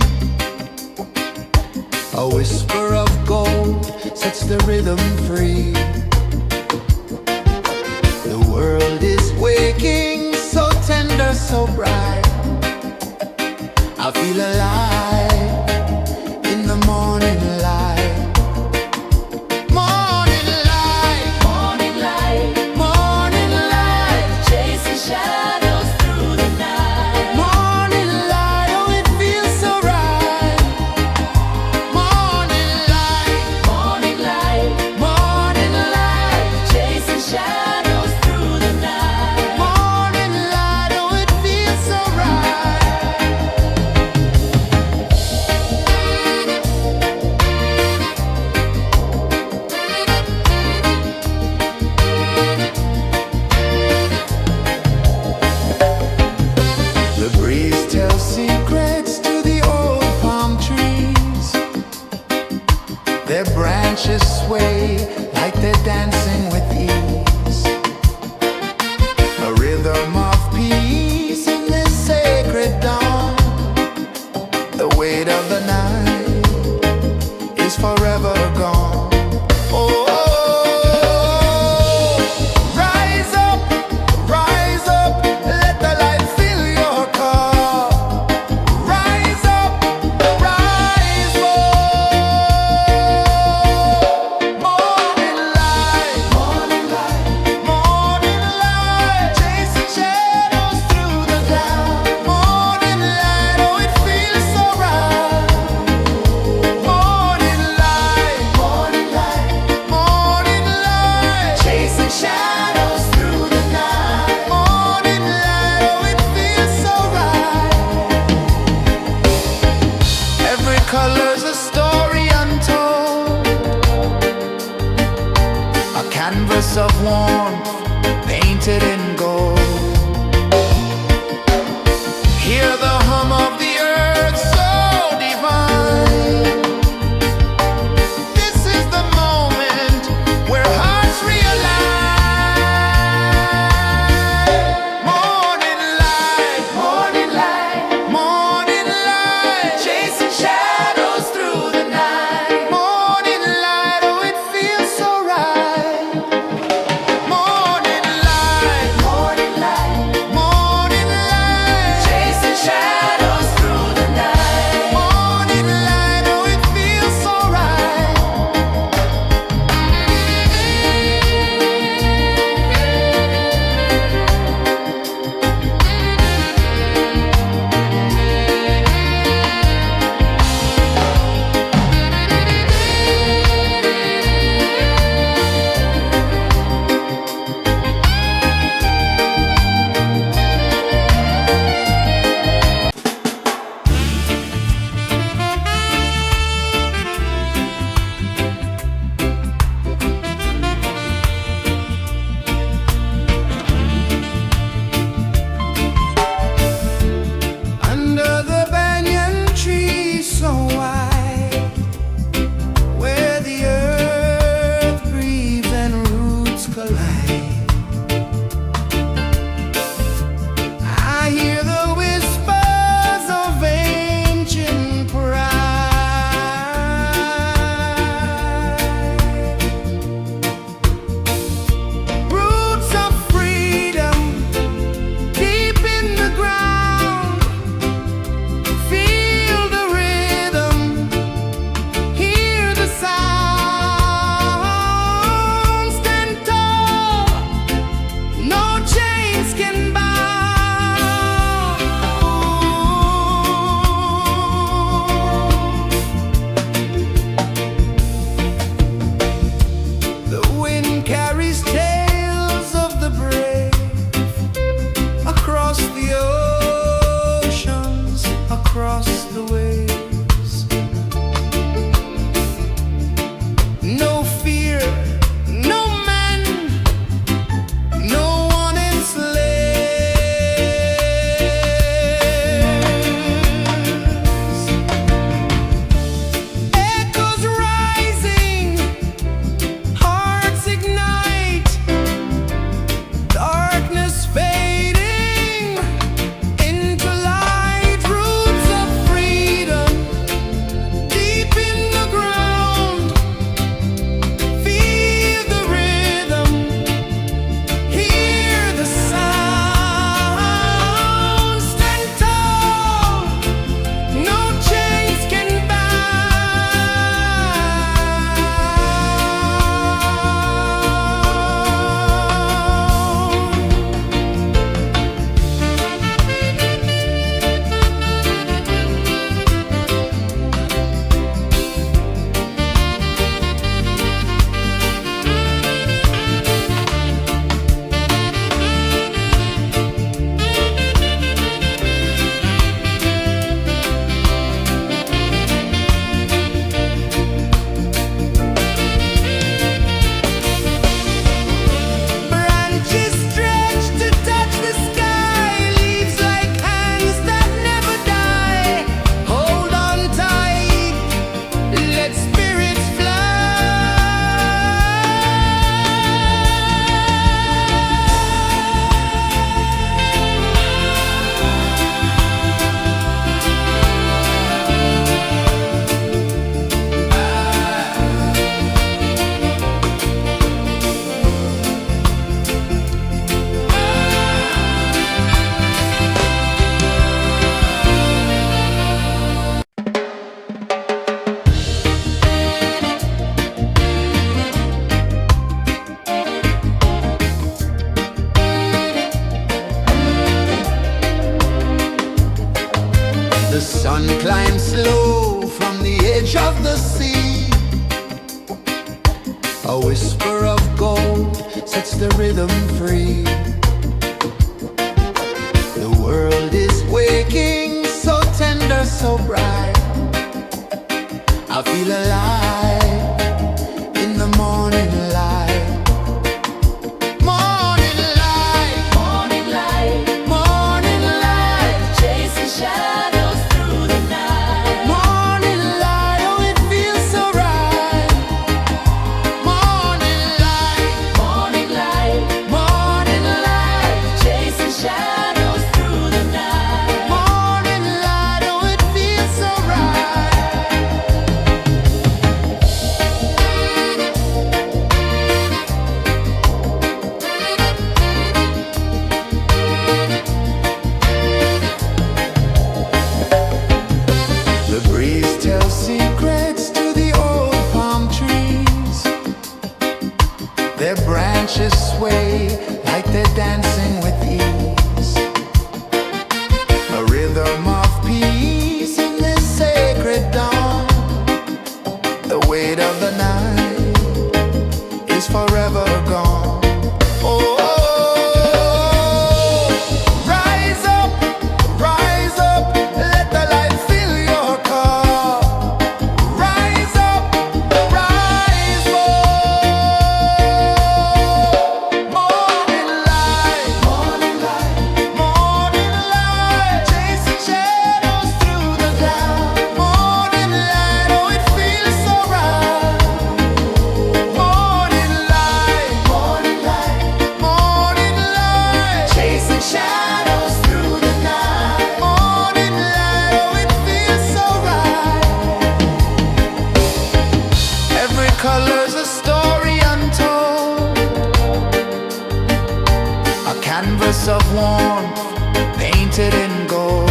[SPEAKER 1] A whisper of gold sets the rhythm free. The world is waking, so tender, so bright. I feel alive in the morning light. Morning light,
[SPEAKER 2] Morning light,
[SPEAKER 1] morning light,
[SPEAKER 2] chasing shadows through the night.
[SPEAKER 1] morning light, oh it feels so right. Morning light,
[SPEAKER 2] Morning light,
[SPEAKER 1] morning light,
[SPEAKER 2] chasing shadows through the night.
[SPEAKER 1] morning light, oh it feels so right. The breeze tells secrets to the old palm trees. Their branches sway like they're dancing with ease. A rhythm of peace in this sacred dawn. The weight of the night is forever gone. Oh, rise up, let the light fill your cup. Rise up, rise up. Morning light, morning light, morning light, chasing shadows through the cloud. Morning light, oh it feels so right. Morning light, morning light, morning light, chasing shadows through the night. Morning light, oh it feels so right. Every color's a story untold, a canvas of warmth painted in gold. Hear the hum of the earth so divine. This is the moment where hearts realign. Morning light, morning light, morning light, chasing shadows through the night. Morning light, oh it feels so right. Morning light, The sun climbs slow from the edge of the sea. A whisper of gold sets the rhythm free. The world is waking, so tender, so bright. I feel alive in the morning light. Morning light,
[SPEAKER 2] Morning light,
[SPEAKER 1] morning light,
[SPEAKER 2] chasing shadows through the night.
[SPEAKER 1] morning light, oh it feels so right. Morning light,
[SPEAKER 2] Morning light,
[SPEAKER 1] morning light,
[SPEAKER 2] chasing shadows through the night.
[SPEAKER 1] morning light, oh it feels so right. The breeze tells secrets to the old palm trees. Their branches sway like they're dancing with ease. A rhythm of peace in this sacred dawn. The weight of the night is forever gone. Oh, rise up, let the light fill your cup. Rise up, rise more. Morning light, morning light, chasing shadows through the cloud. Morning light, oh it feels so right. Morning light, morning light, chasing shadows through the night. Morning light, oh it feels so right. Every color's a story untold, a canvas of warmth painted in gold.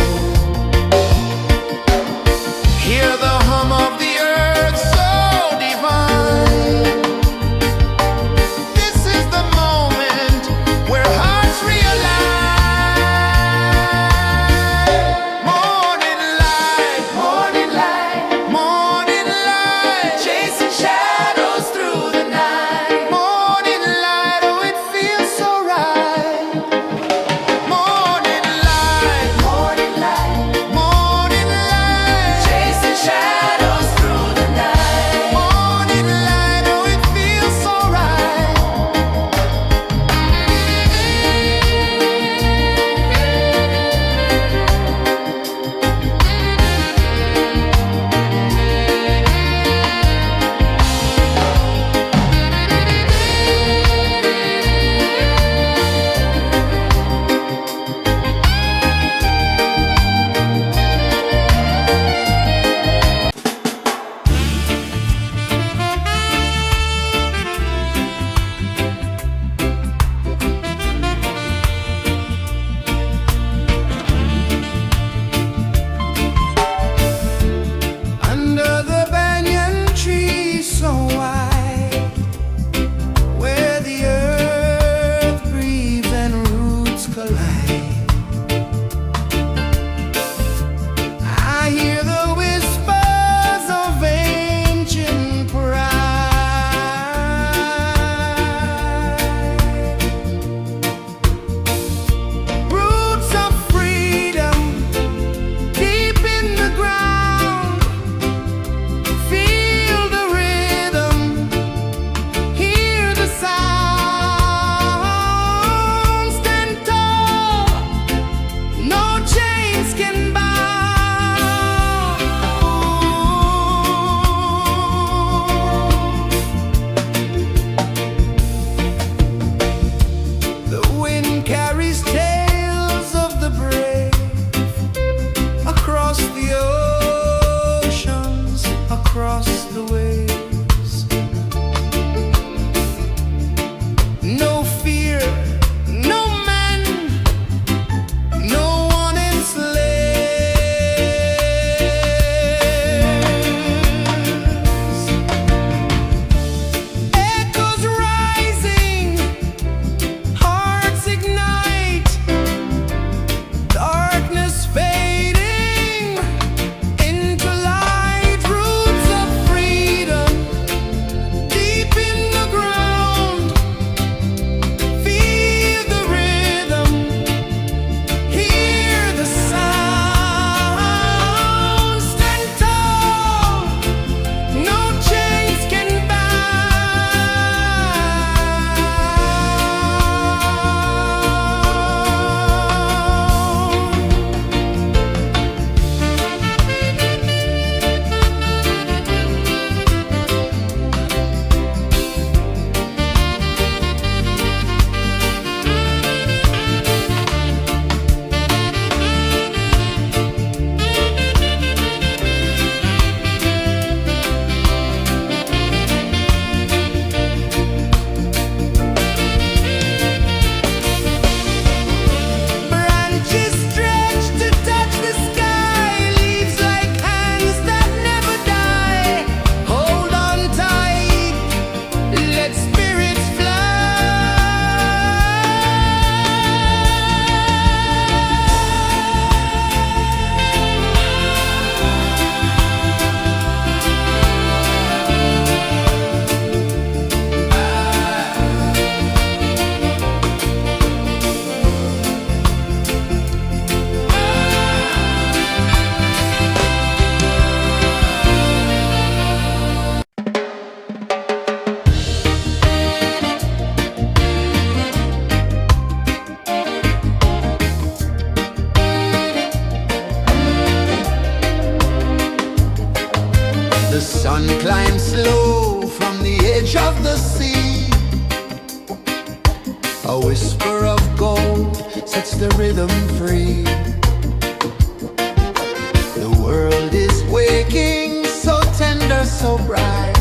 [SPEAKER 1] Hear the hum of the earth so divine. This is the moment where hearts realize. Morning light, morning light, chasing shadows through the night. Morning light, oh it feels so right. Morning light, The sun climbs slow from the edge of the sea. A whisper of gold sets the rhythm free. The world is waking, so tender, so bright.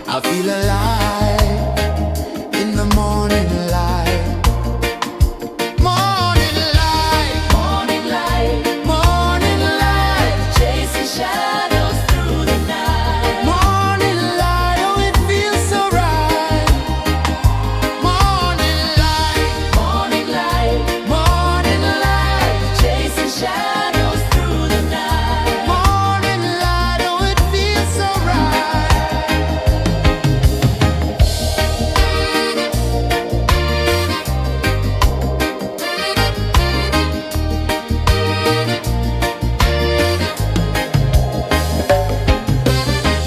[SPEAKER 1] I feel alive in the morning light. Morning light,
[SPEAKER 2] Morning light,
[SPEAKER 1] morning light,
[SPEAKER 2] chasing shadows through the night.
[SPEAKER 1] morning light, oh it feels so right. Morning light,
[SPEAKER 2] Morning light,
[SPEAKER 1] morning light,
[SPEAKER 2] chasing shadows through the night.
[SPEAKER 1] morning light, oh it feels so right.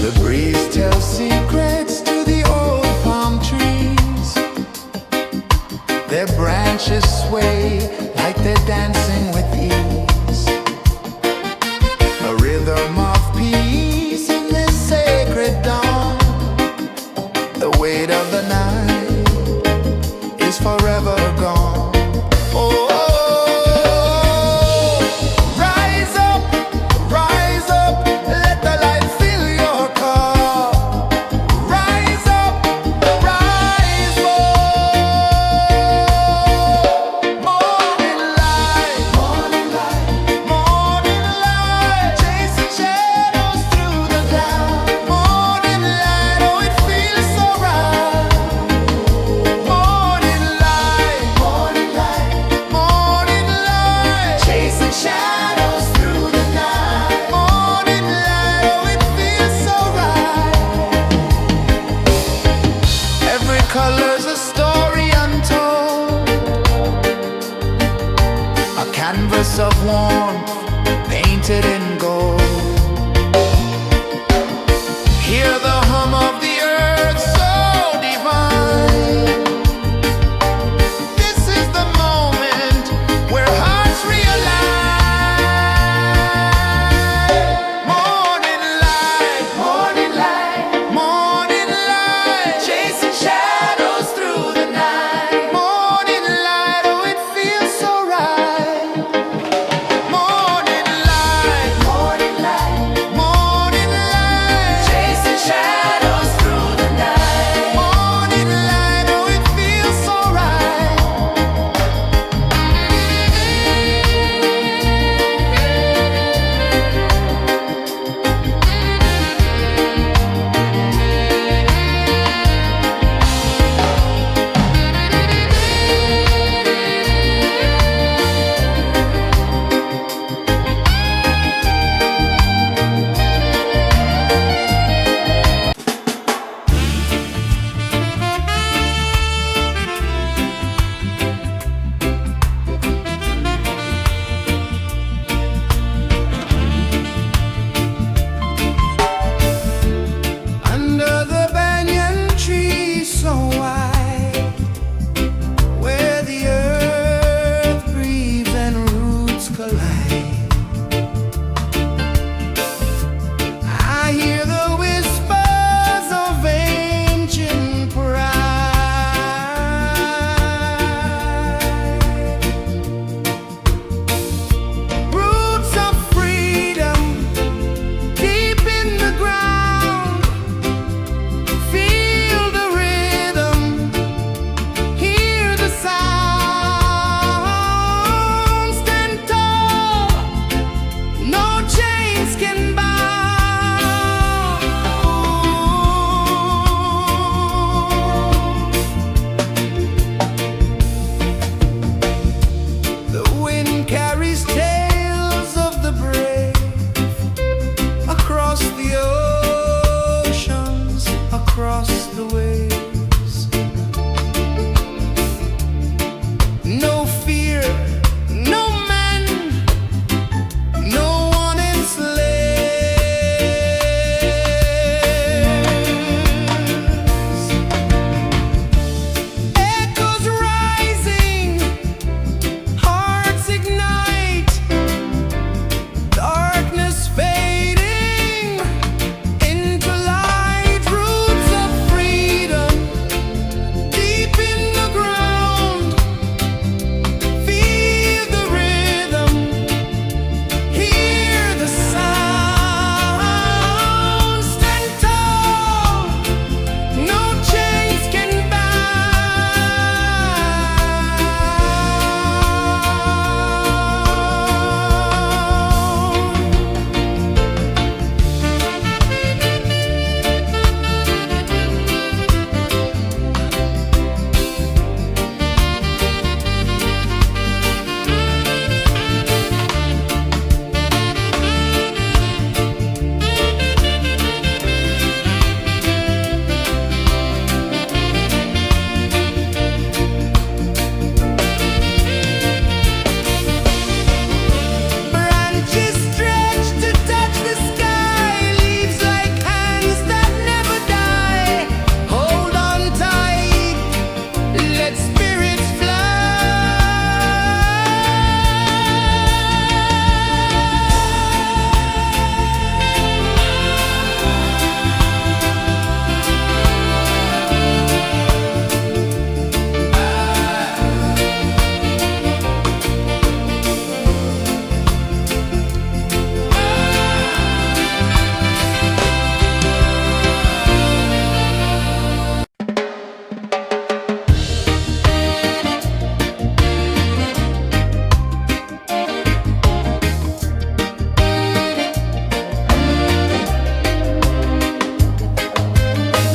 [SPEAKER 1] The breeze tells secrets to the old palm trees. Their branches sway like they're dancing with ease. A rhythm of peace in this sacred dawn. The weight of the night is forever gone. Oh, rise up, let the light fill your cup. Rise up, rise up. Morning light, morning light, chasing shadows through the cloud. Morning light, oh it feels so right. Morning light, chasing shadows through the night. Morning light, oh it feels so right. Every color's a story untold, a canvas of warmth painted in gold. Hear the hum of the earth so divine. This is the moment where hearts realign.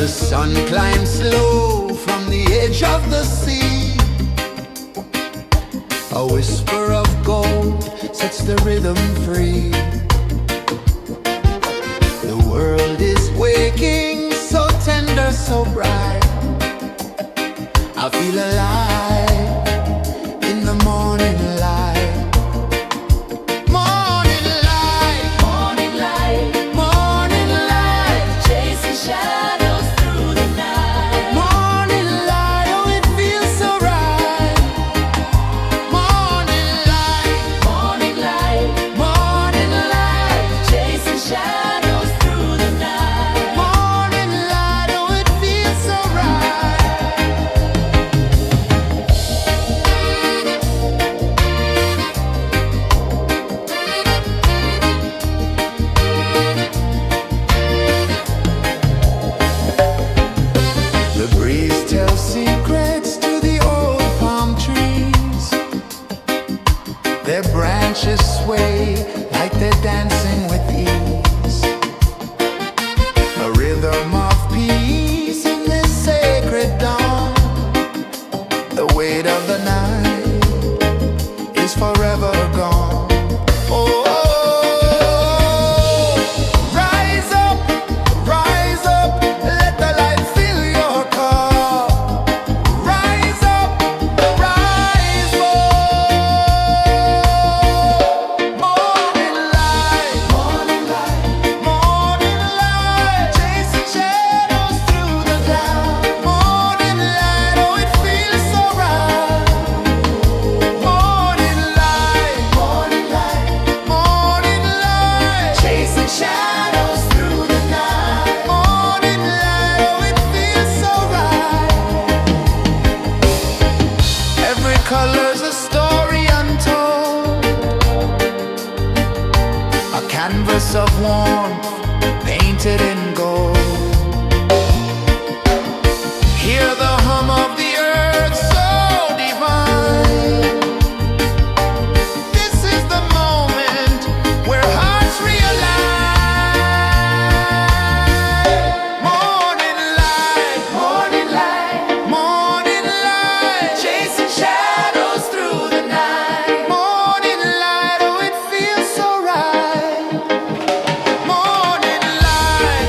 [SPEAKER 1] The sun climbs slow from the edge of the sea. A whisper of gold sets the rhythm free. The world is waking, so tender, so bright. I feel alive in the morning light. Morning light,
[SPEAKER 2] Morning light,
[SPEAKER 1] morning light,
[SPEAKER 2] chasing shadows through the night.
[SPEAKER 1] morning light, oh it feels so right. Morning light,
[SPEAKER 2] Morning light,
[SPEAKER 1] morning light,
[SPEAKER 2] chasing shadows through the night.
[SPEAKER 1] morning light, oh it feels so right. The breeze tells secrets to the old palm trees. Their branches sway like they're dancing with ease. A rhythm of peace in this sacred dawn. The weight of the night is forever gone. Oh, rise up, let the light fill your cup. Rise up, rise up. Morning light, morning light, morning light, chasing shadows through the cloud. Morning light, oh it feels so right. Morning light, morning light, morning light, chasing shadows through the night. Morning light, oh it feels so right. Every color's a story untold, a canvas of warmth painted in gold. Hear the hum of the earth so divine. This is the moment where hearts realign. Morning light, morning light, morning light, chasing shadows through the night. Morning light, oh it feels so right. Morning light,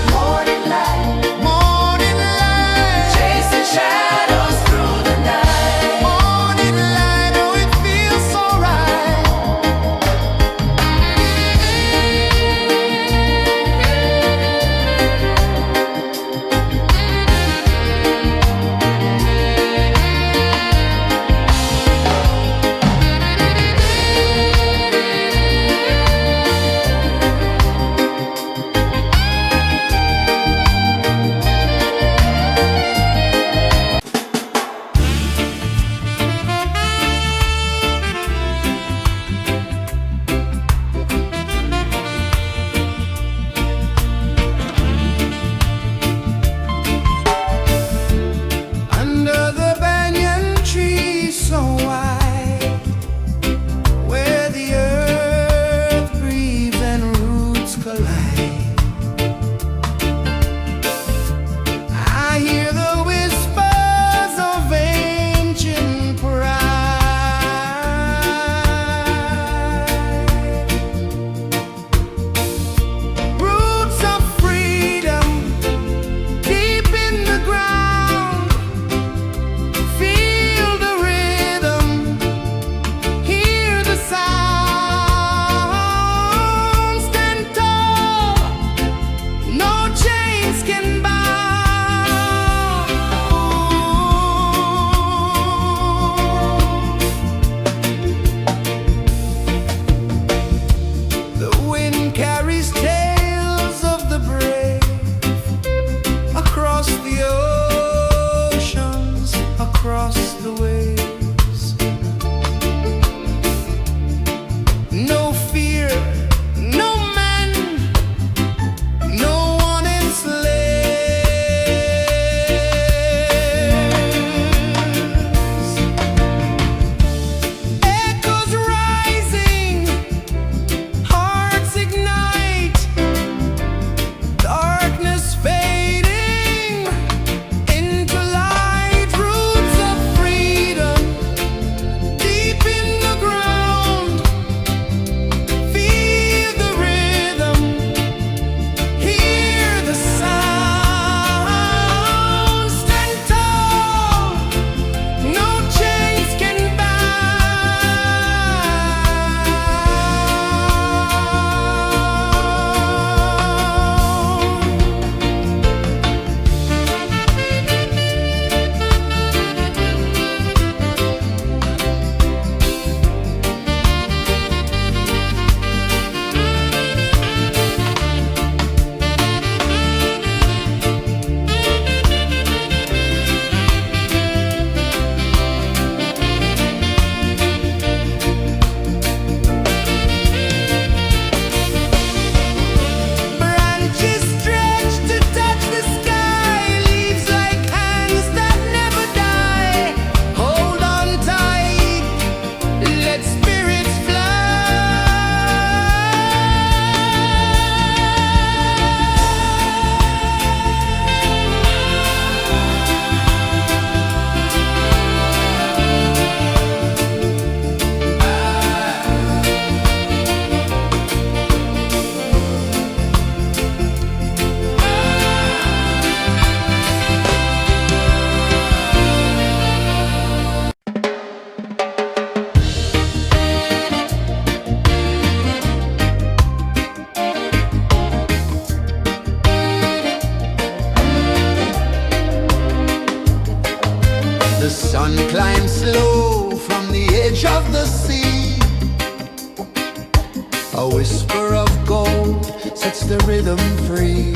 [SPEAKER 1] the rhythm free.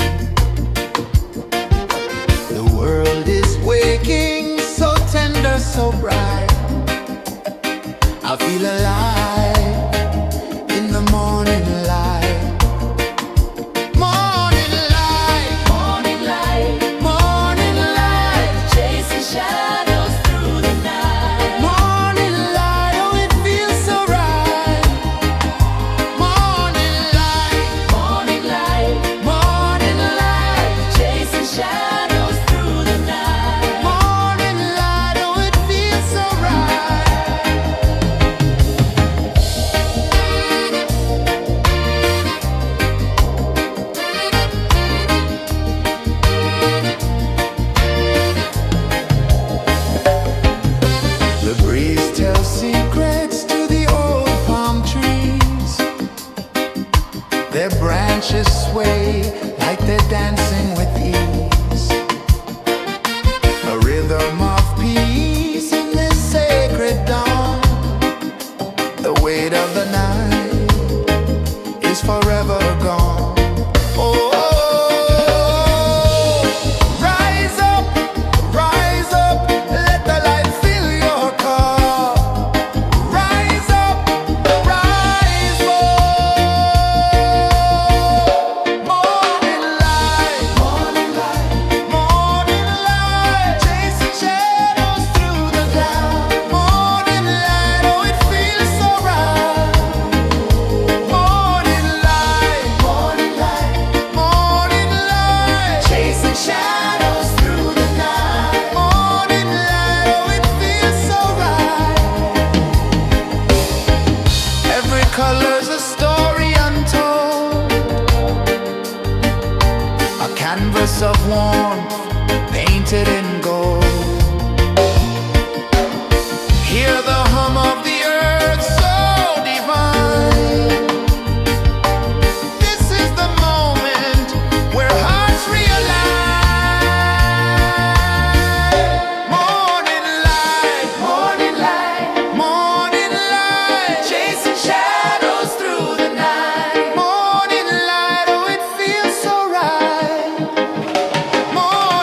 [SPEAKER 1] The world is waking, so tender, so bright. I feel alive in the morning light. Morning light,
[SPEAKER 2] Morning light,
[SPEAKER 1] morning light,
[SPEAKER 2] chasing shadows through the night.
[SPEAKER 1] morning light, oh it feels so right. Morning light,
[SPEAKER 2] Morning light,
[SPEAKER 1] morning light,
[SPEAKER 2] chasing shadows through the night.
[SPEAKER 1] morning light, oh it feels so right. The breeze tells secrets to the old palm trees. Their branches sway like they're dancing with ease. A rhythm of peace in this sacred dawn. The weight of the night is forever gone. Oh, rise up, let the light fill your cup. Rise up, rise up. Morning light, morning light, morning light, chasing shadows through the cloud. Morning light, oh it feels so right. Morning light, morning light, morning light, chasing shadows through the night. Morning light, oh it feels so right. Every color's a story untold, a canvas of warmth painted in gold. Hear the hum of the earth so divine. This is the moment where hearts realize. Morning light, morning light, morning light, chasing shadows through the night. Morning light, oh it feels so right. Morning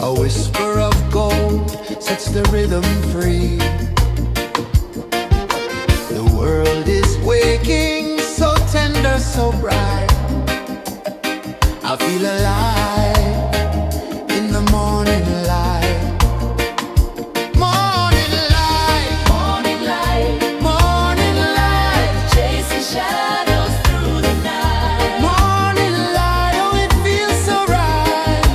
[SPEAKER 1] A whisper of gold sets the rhythm free. The world is waking, so tender, so bright. I feel alive in the morning light. Morning light,
[SPEAKER 2] Morning light,
[SPEAKER 1] morning light,
[SPEAKER 2] chasing shadows through the night.
[SPEAKER 1] morning light, oh it feels so right.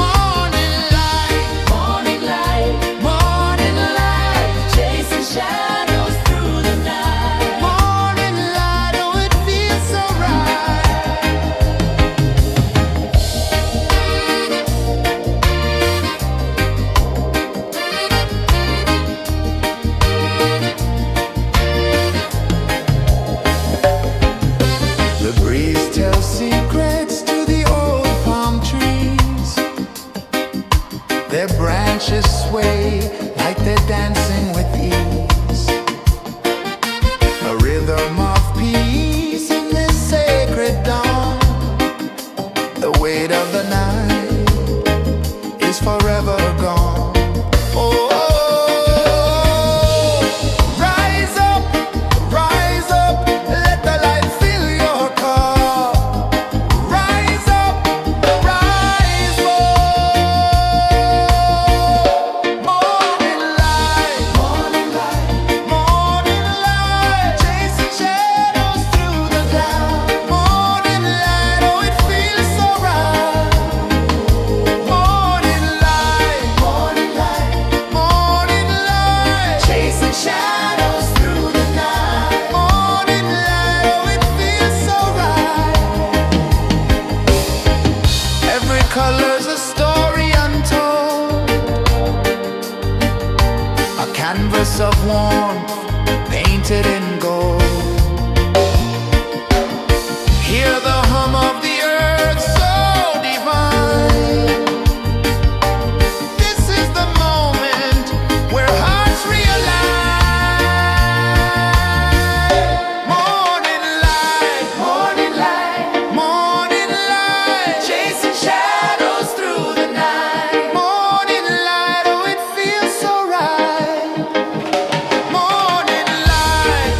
[SPEAKER 1] Morning light,
[SPEAKER 2] Morning light,
[SPEAKER 1] morning light,
[SPEAKER 2] chasing shadows through the night.
[SPEAKER 1] morning light, oh it feels so right. The breeze tells secrets to the old palm trees. Their branches sway like they're dancing with ease. A rhythm of peace in this sacred dawn. The weight of the night is forever gone. Oh, rise up, let the light fill your car. Rise up, rise up. Morning light, morning light, morning light, chasing shadows through the cloud. Morning light, oh it feels so right. Morning light, morning light, morning light, chasing shadows through the night. Morning light, oh it feels so right. Every color's a story untold, a canvas of warmth painted in gold. Hear the hum of the earth so divine. This is the moment where hearts realign. Morning light, morning light, morning light, chasing shadows through the night. Morning light, oh it feels so right. Morning light,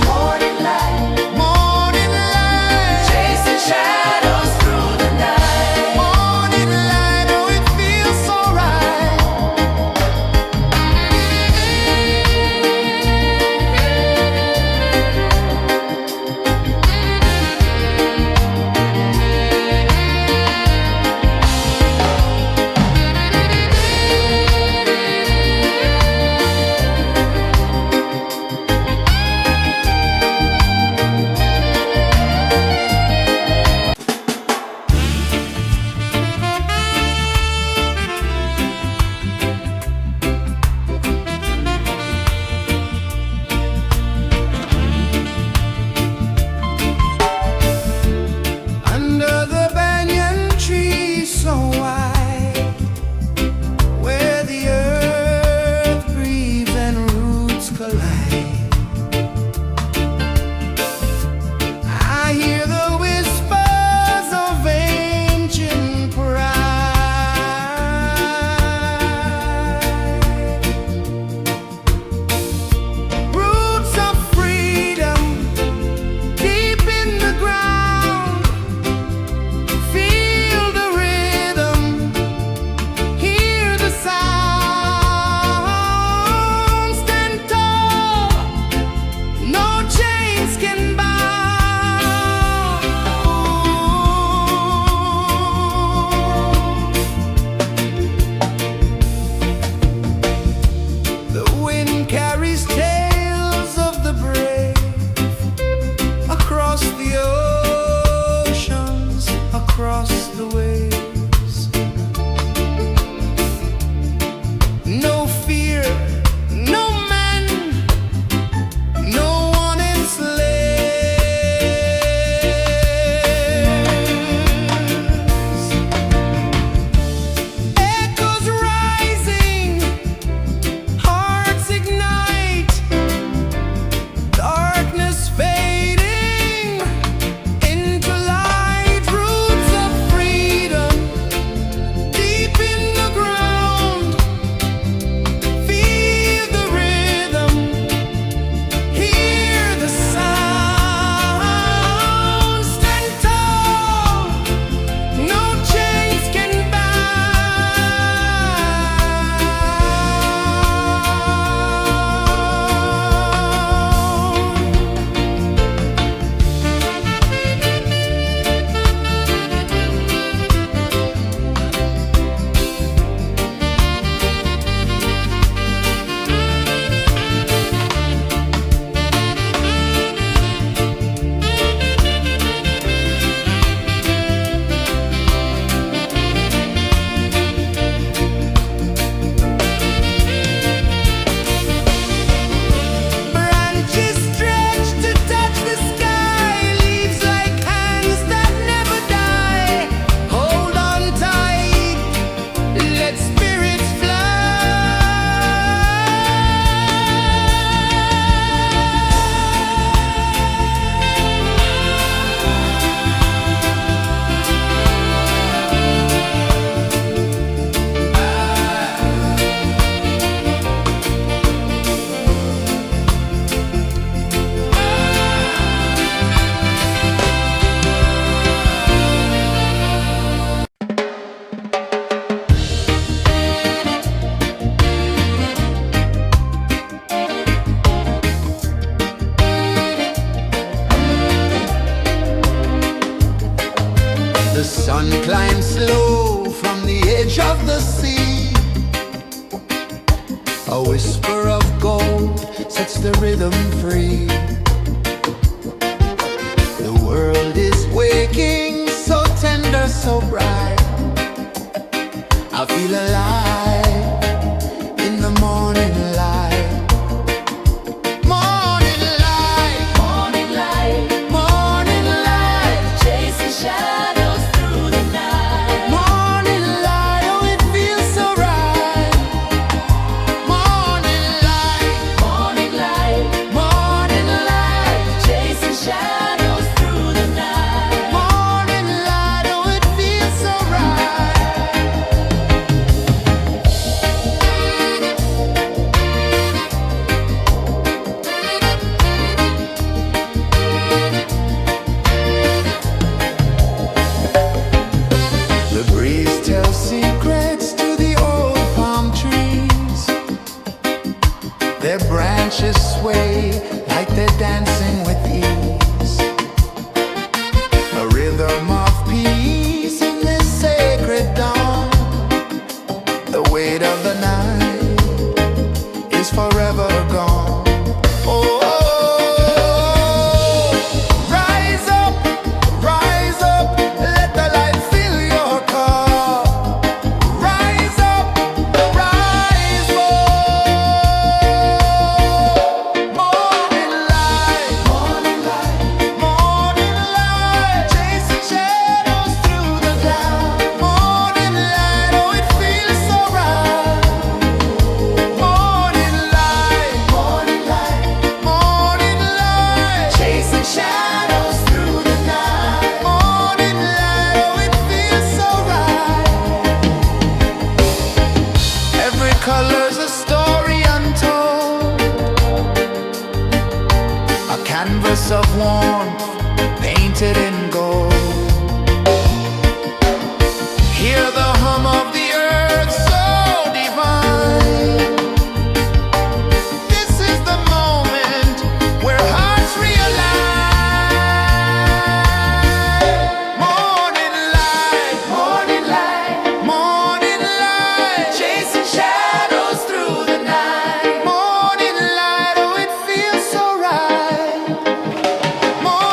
[SPEAKER 1] free. The world is waking, so tender, so bright. I feel alive in the morning light. Morning light,
[SPEAKER 2] Morning light,
[SPEAKER 1] morning light,
[SPEAKER 2] chasing shadows through the night.
[SPEAKER 1] morning light, oh it feels so right. Morning light,
[SPEAKER 2] Morning light,
[SPEAKER 1] morning light,
[SPEAKER 2] chasing shadows through the night.
[SPEAKER 1] morning light, oh it feels so right. The breeze tells secrets to the old palm trees. Their branches sway like they're dancing with ease. A rhythm of peace in this sacred dawn. The weight of the night is forever gone. Oh, rise up, let the light fill your cup. Rise up, rise more. Morning light, morning light, morning light, chasing shadows through the cloud. Morning light, oh it feels so right. Morning light, morning light, morning light, chasing shadows through the night. Morning light, oh it feels so right. Every color's a story untold, a canvas of warmth painted in gold. Hear the hum of the earth so divine. This is the moment where hearts realign. Morning light, morning light, morning light, chasing shadows through the night. Morning light, oh it feels so right. Morning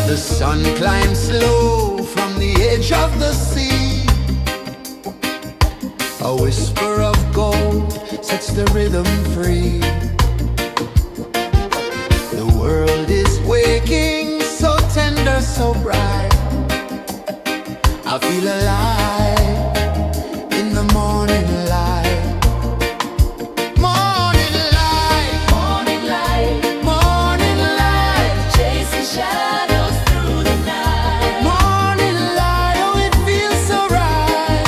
[SPEAKER 1] The sun climbs slow from the edge of the sea. A whisper of gold sets the rhythm free. The world is waking, so tender, so bright. I feel alive in the morning light. Morning light,
[SPEAKER 2] Morning light,
[SPEAKER 1] morning light,
[SPEAKER 2] chasing shadows through the night.
[SPEAKER 1] morning light, oh it feels so right.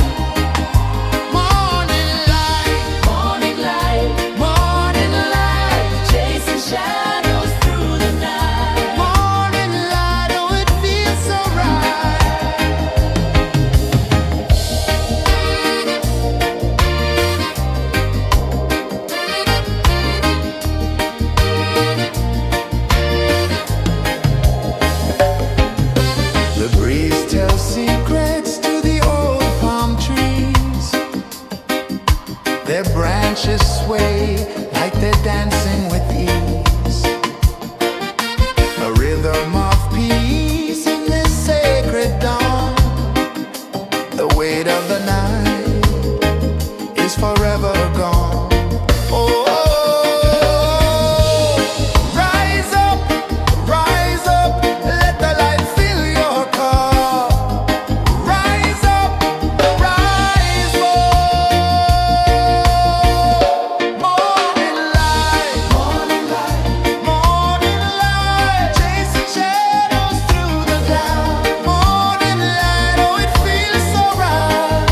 [SPEAKER 1] Morning light,
[SPEAKER 2] Morning light,
[SPEAKER 1] morning light,
[SPEAKER 2] chasing shadows through the night.
[SPEAKER 1] morning light, oh it feels so right. The breeze tells secrets to the old palm trees. Their branches sway like they're dancing with ease. A rhythm of peace in this sacred dawn. The weight of the night is forever gone. Oh, rise up, let the light fill your cup. Rise up, rise up. Morning light, morning light, morning light, chasing shadows through the cloud. Morning light, oh it feels so right.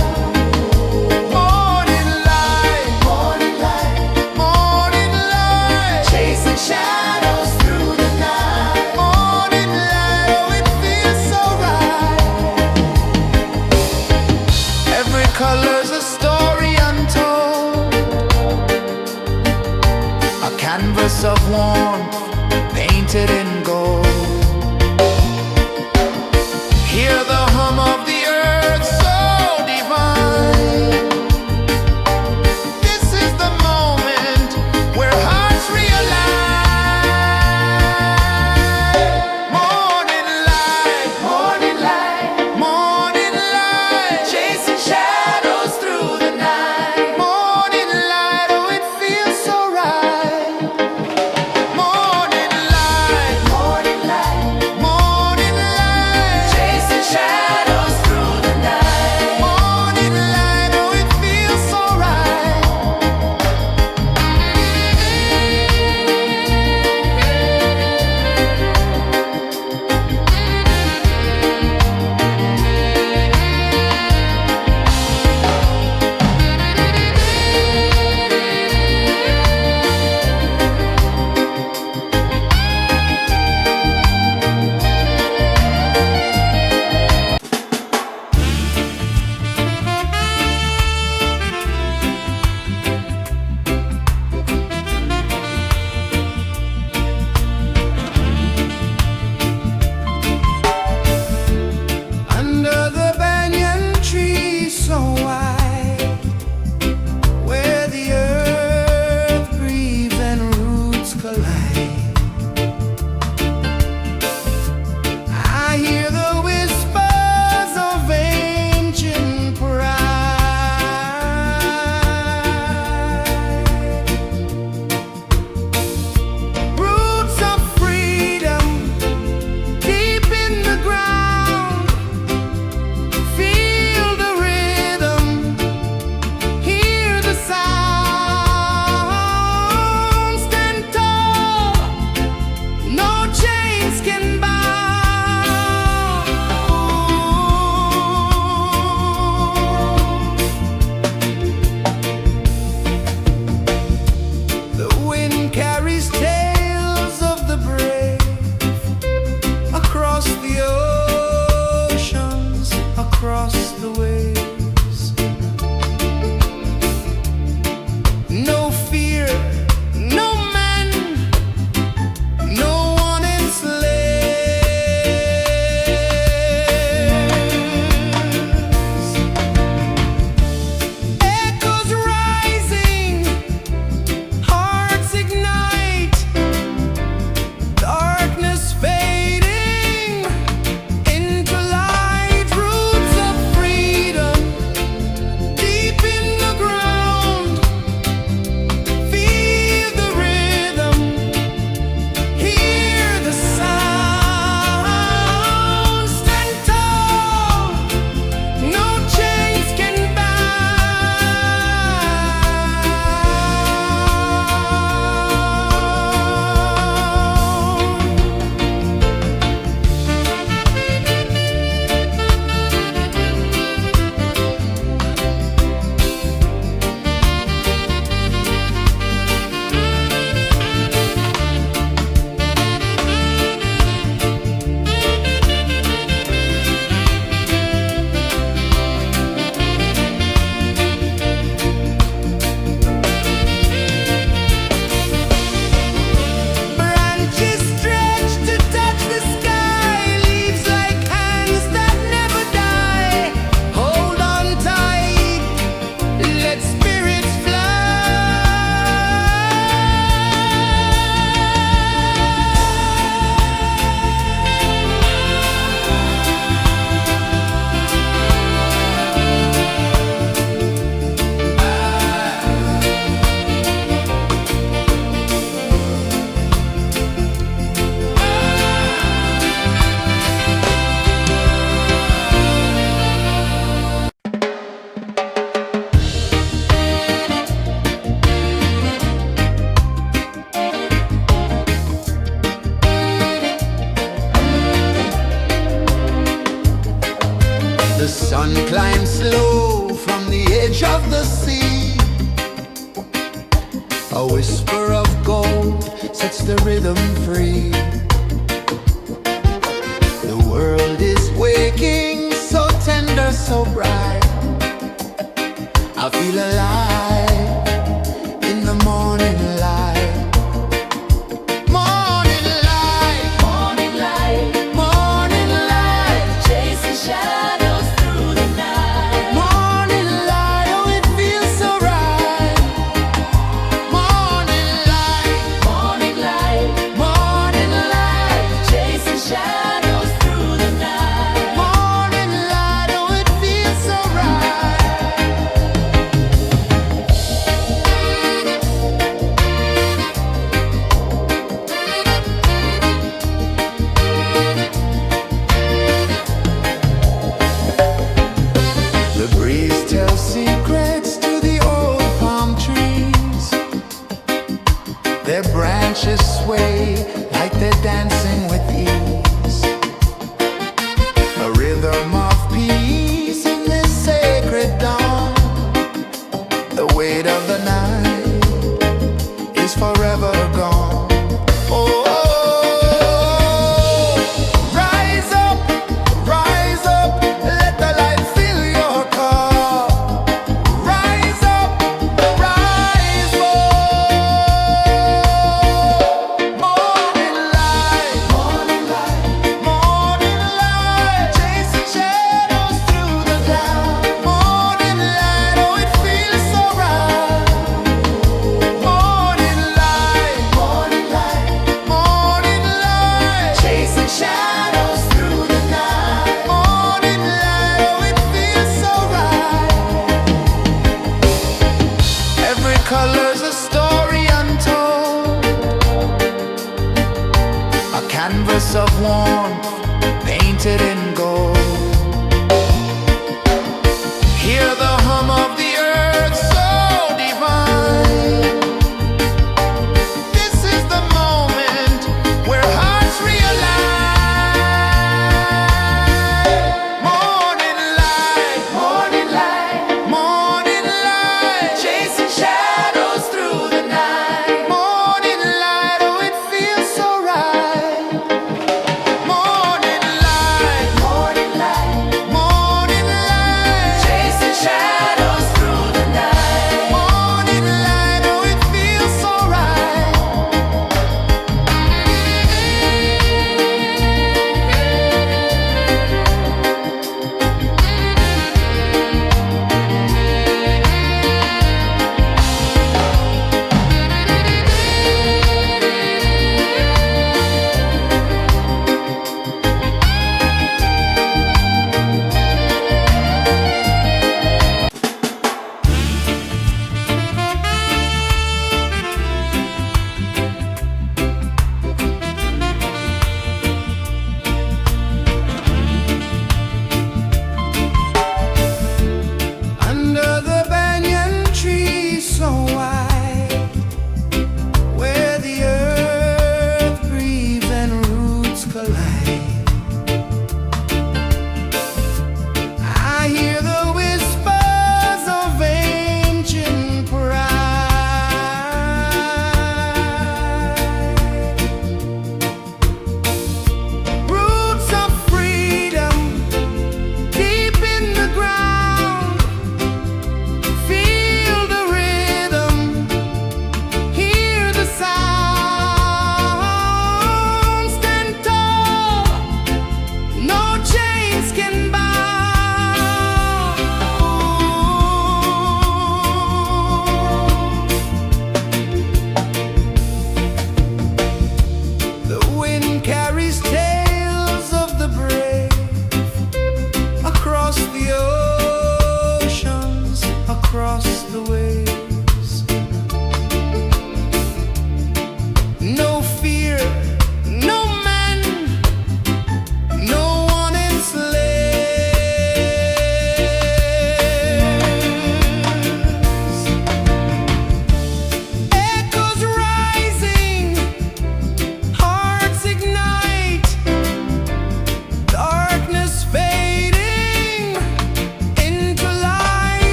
[SPEAKER 1] Morning light, morning light, morning light, chasing shadows through the night. Morning light, oh it feels so right. Every color's a story untold, a canvas of warmth painted in gold. Hear the hum of the earth so divine. This is the moment where hearts realign. Morning light, morning light, morning light, chasing shadows through the night. Morning light, oh it feels so right. Morning light, sun climbs slow from the edge of the sea. A whisper of gold sets the rhythm free. The world is waking, so tender, so bright. I feel alive in the morning light. Morning light,
[SPEAKER 2] Morning light,
[SPEAKER 1] morning light,
[SPEAKER 2] chasing shadows through the night.
[SPEAKER 1] morning light, oh it feels so right. Morning light,
[SPEAKER 2] Morning light,
[SPEAKER 1] morning light,
[SPEAKER 2] chasing shadows through the night.
[SPEAKER 1] morning light, oh it feels so right. The breeze tells secrets to the old palm trees. Their branches sway like they're dancing with ease. A rhythm of peace in this sacred dawn. The weight of the night is forever gone. Oh, rise up, let the light fill your cup. Rise up, rise up. Morning light, morning light, morning light, chasing shadows through the cloud. Morning light, oh it feels so right. Morning light, morning light, morning light, chasing shadows through the night. Morning light, oh it feels so right. Every color's a story untold, a canvas of warmth painted in gold. Hear the hum of the earth so divine. This is the moment where hearts realign. Morning light, morning light, morning light, chasing shadows through the night. Morning light, oh it feels so right. Morning light,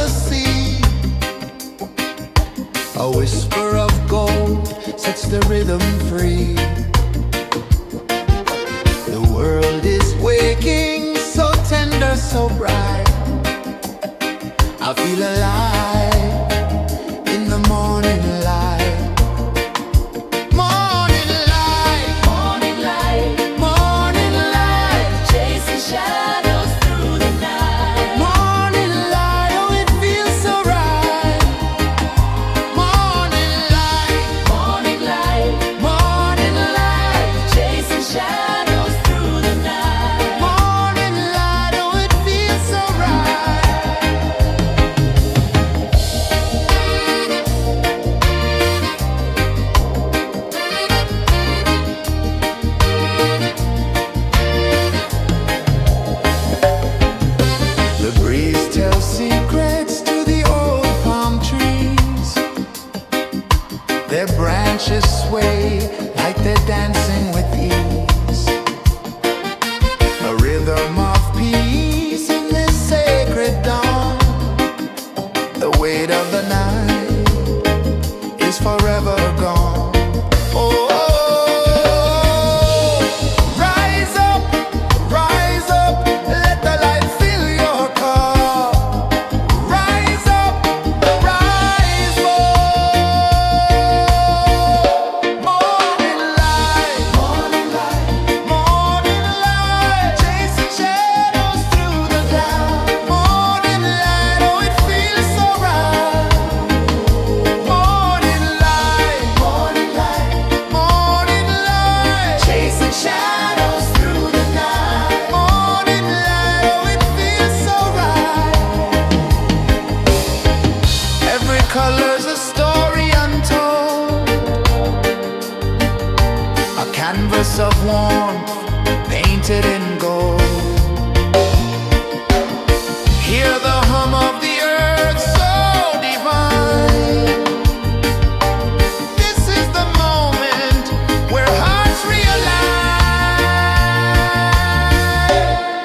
[SPEAKER 1] the sea. A whisper of gold sets the rhythm free. The world is waking, so tender, so bright. I feel alive in the morning light. Morning light,
[SPEAKER 2] Morning light,
[SPEAKER 1] morning light,
[SPEAKER 2] chasing shadows through the night.
[SPEAKER 1] morning light, oh it feels so right. Morning light,
[SPEAKER 2] Morning light,
[SPEAKER 1] morning light,
[SPEAKER 2] chasing shadows through the night.
[SPEAKER 1] morning light, oh it feels so right. The breeze tells secrets to the old palm trees. Their branches sway like they're dancing with ease. A rhythm of peace in this sacred dawn. The weight of the night is forever gone. Oh, rise up, let the light fill your cup. Rise up, rise up. Morning light, morning light, morning light, chasing shadows through the cloud. Morning light, oh it feels so right. Morning light, morning light, morning light, chasing shadows through the night. Morning light, oh it feels so right. Every color's a story untold, a canvas of warmth painted in gold. Hear the hum of the earth so divine. This is the moment where hearts realign.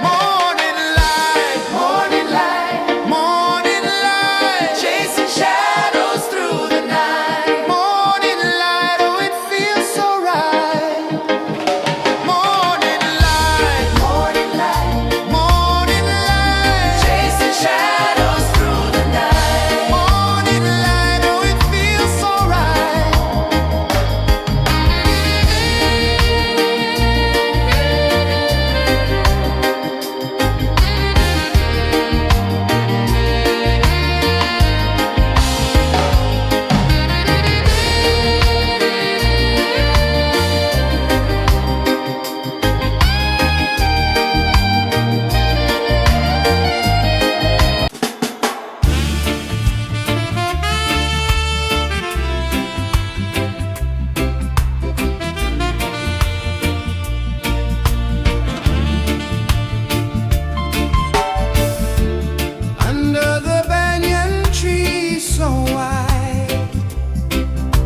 [SPEAKER 1] Morning light, morning light, morning light, chasing shadows through the night. Morning light, oh it feels so right. Morning light, morning light, morning light, chasing shadows through the night. Morning light, oh it feels so right. Under the banyan tree so wide,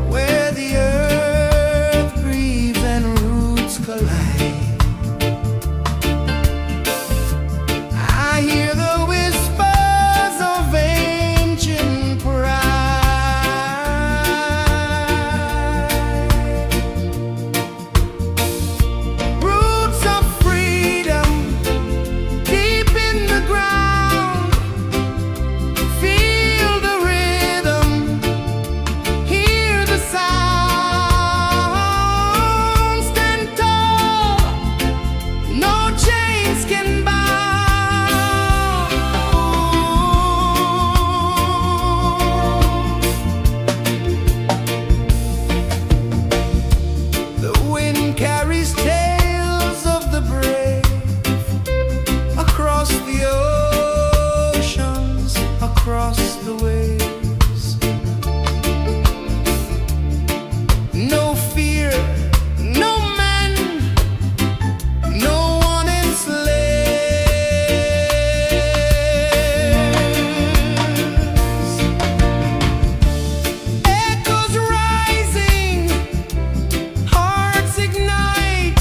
[SPEAKER 1] where the earth breathes and roots collide, I hear the whispers of ancient pride. Roots of freedom deep in the ground. Feel the rhythm, hear the sound. Stand tall, no chains can bound. The wind carries tales of the brave across the oceans, across the waves. No fear, no man, no one enslaves. Echoes rising, hearts ignite.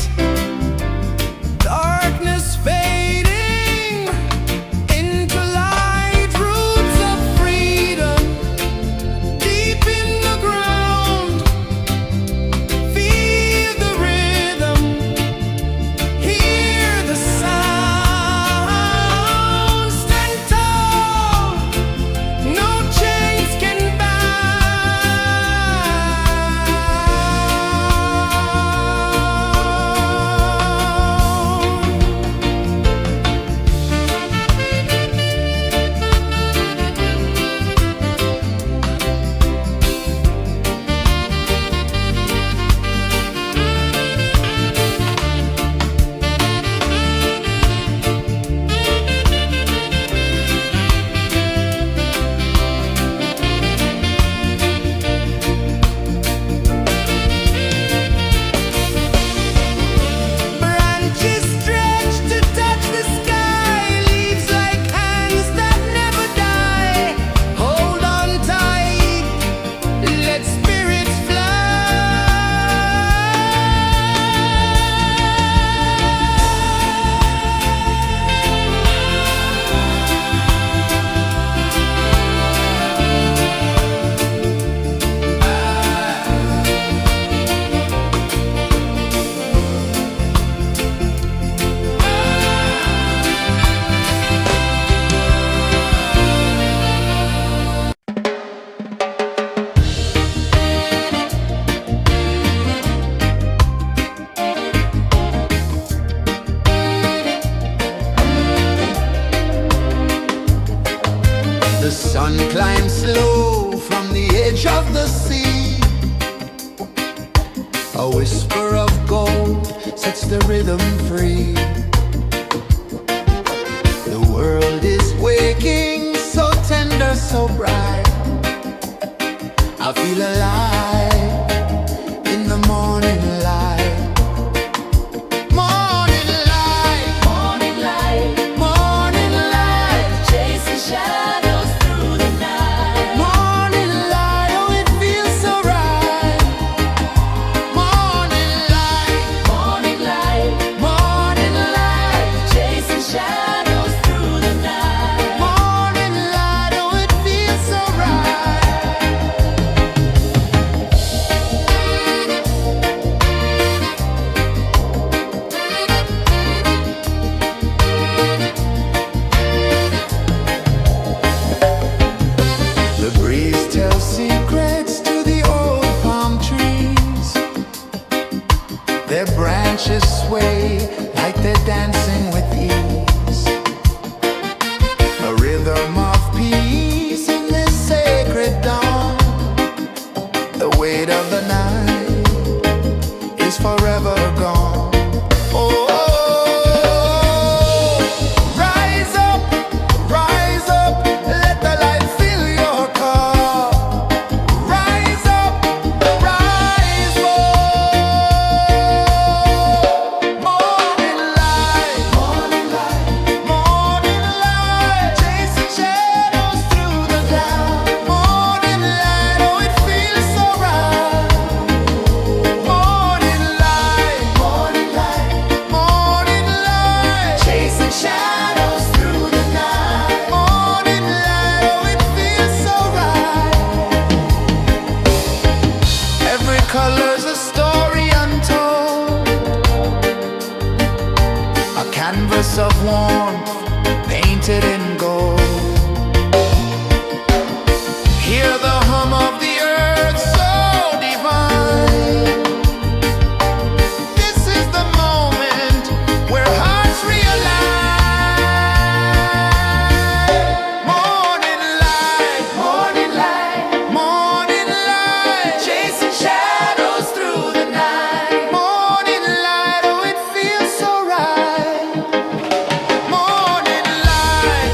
[SPEAKER 1] Sun climbs slow from the edge of the sea. A whisper of gold sets the rhythm free. The world is waking, so tender, so bright. I feel alive in the morning light. Morning light,
[SPEAKER 2] Morning light,
[SPEAKER 1] morning light,
[SPEAKER 2] chasing shadows through the night.
[SPEAKER 1] morning light, oh it feels so right. Morning light,
[SPEAKER 2] Morning light,
[SPEAKER 1] morning light,
[SPEAKER 2] chasing shadows through the night.
[SPEAKER 1] morning light, oh it feels so right. The breeze tells secrets to the old palm trees. Their branches sway like they're dancing with ease. A rhythm of peace in this sacred dawn. The weight of the night is forever gone. Oh, rise up, let the light fill your cup. Rise up, rise up. Morning light, morning light, morning light, chasing shadows through the cloud. Morning light, oh it feels so right. Morning light, morning light, morning light, chasing shadows through the night. Morning light, oh it feels so right. Every color's a story untold, a canvas of warmth painted in gold. Hear the hum of the earth so divine. This is the moment where hearts realize. Morning light, morning light, morning light, chasing shadows through the night. Morning light, oh it feels so right. Morning light,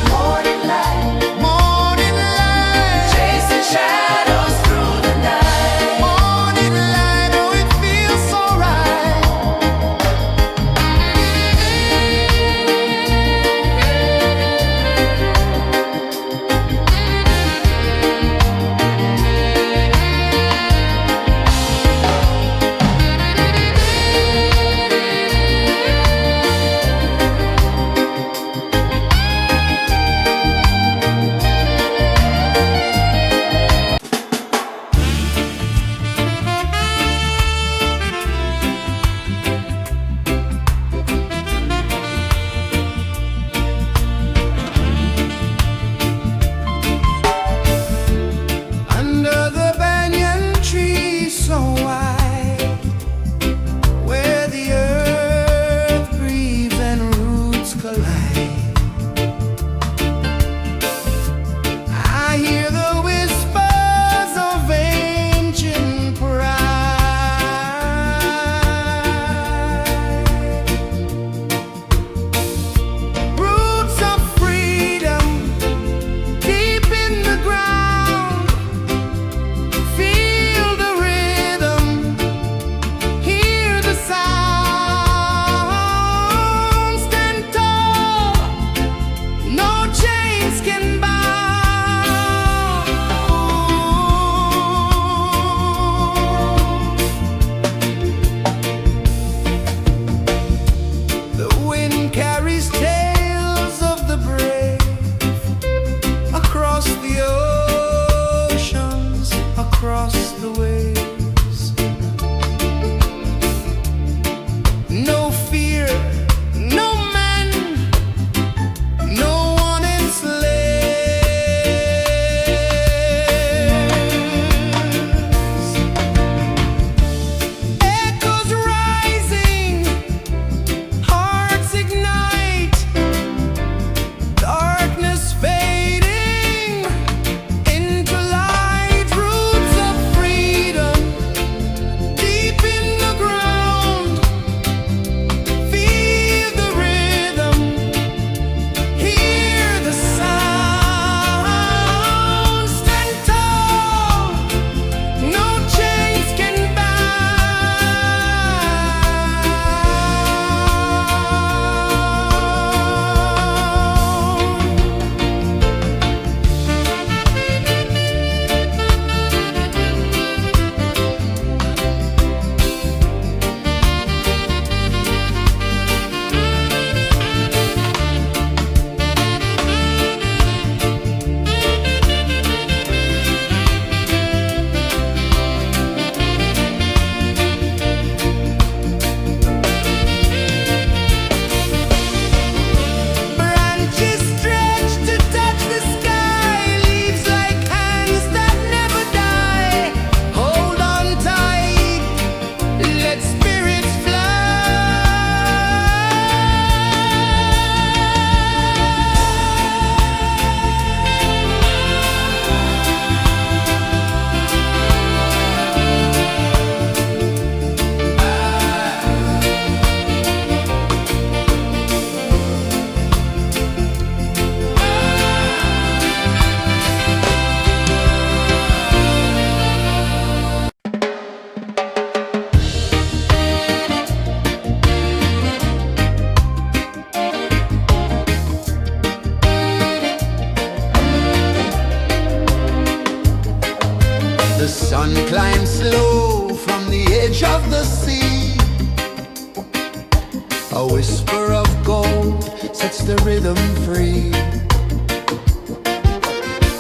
[SPEAKER 1] A whisper of gold sets the rhythm free.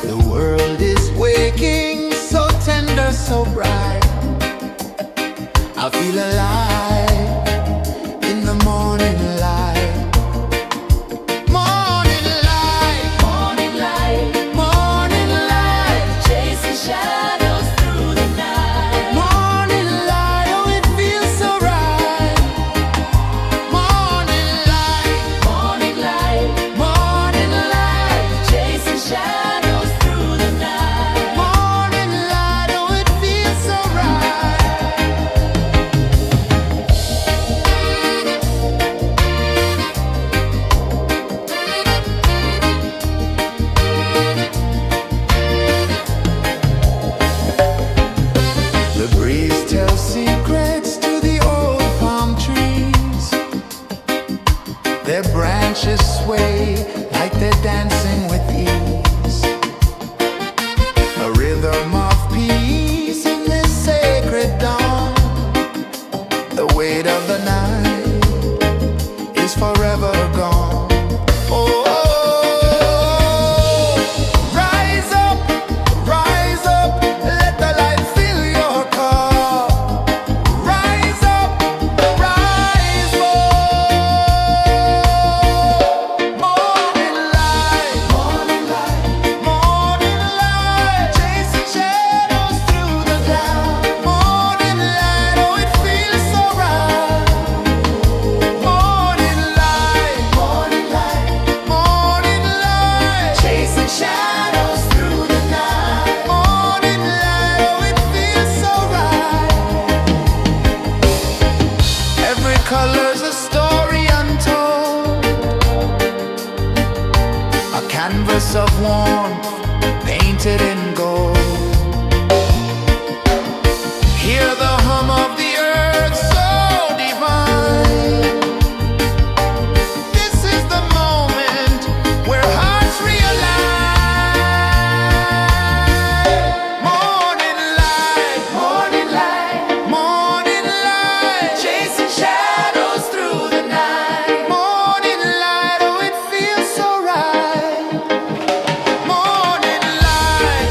[SPEAKER 1] The world is waking, so tender, so bright. I feel alive in the morning light. Morning light,
[SPEAKER 2] Morning light,
[SPEAKER 1] morning light,
[SPEAKER 2] chasing shadows through the night.
[SPEAKER 1] morning light. Oh, it feels so right. Morning light,
[SPEAKER 2] Morning light,
[SPEAKER 1] morning light,
[SPEAKER 2] chasing shadows through the night.
[SPEAKER 1] morning light. Oh, it feels so right. The breeze tells secrets to the old palm trees. Their branches sway like they're dancing with ease. A rhythm of peace in this sacred dawn. The weight of the night is forever gone. Oh, rise up, let the light fill your cup. Rise up, rise more. Morning light, morning light, chasing shadows through the cloud. Morning light, oh, it feels so right. Morning light, morning light, chasing shadows through the night. Morning light, oh, it feels so right. Every color's a story untold, a canvas of warmth painted in gold. Hear the hum of the earth so divine. This is the moment where hearts realign. Morning light, morning light, chasing shadows through the night. Morning light, oh, it feels so right. Morning light,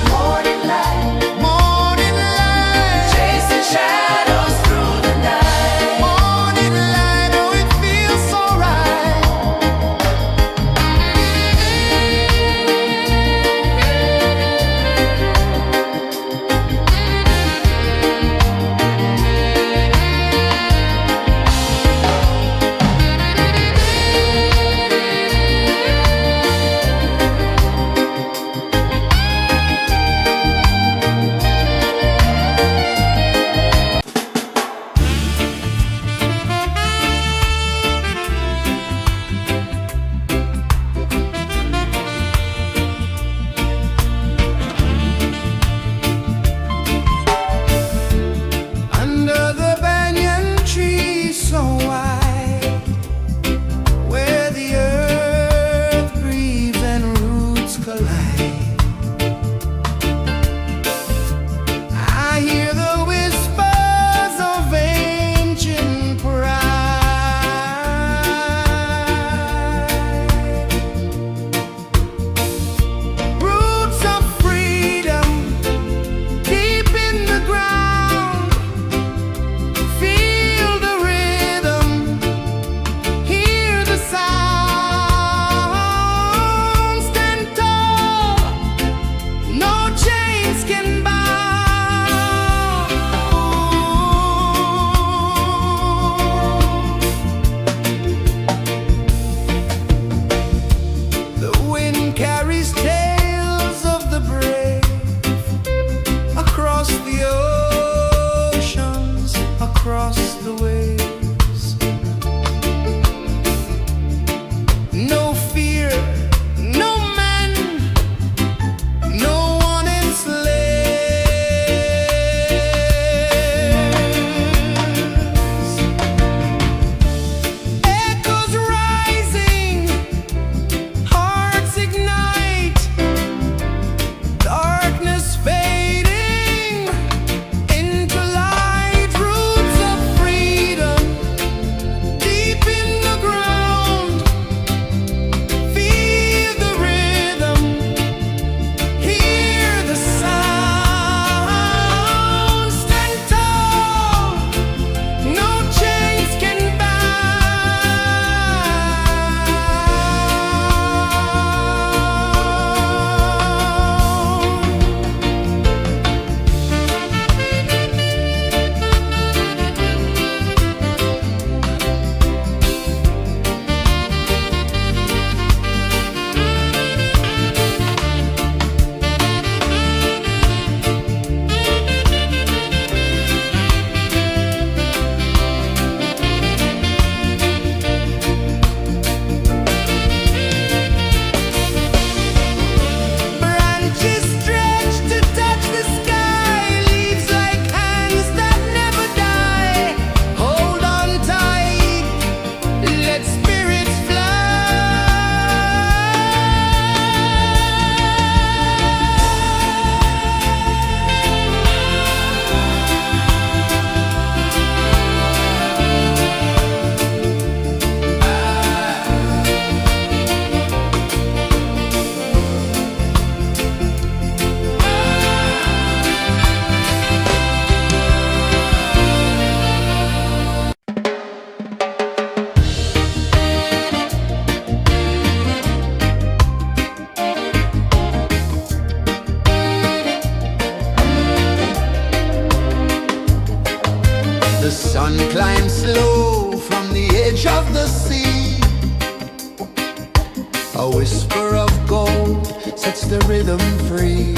[SPEAKER 1] rhythm free.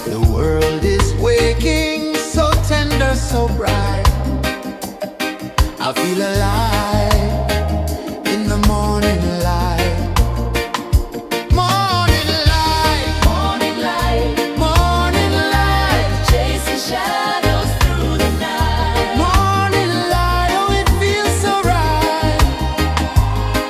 [SPEAKER 1] The world is waking, so tender, so bright. I feel alive in the morning light. Morning light,
[SPEAKER 2] Morning light,
[SPEAKER 1] morning light,
[SPEAKER 2] chasing shadows through the night.
[SPEAKER 1] morning light, oh it feels so right.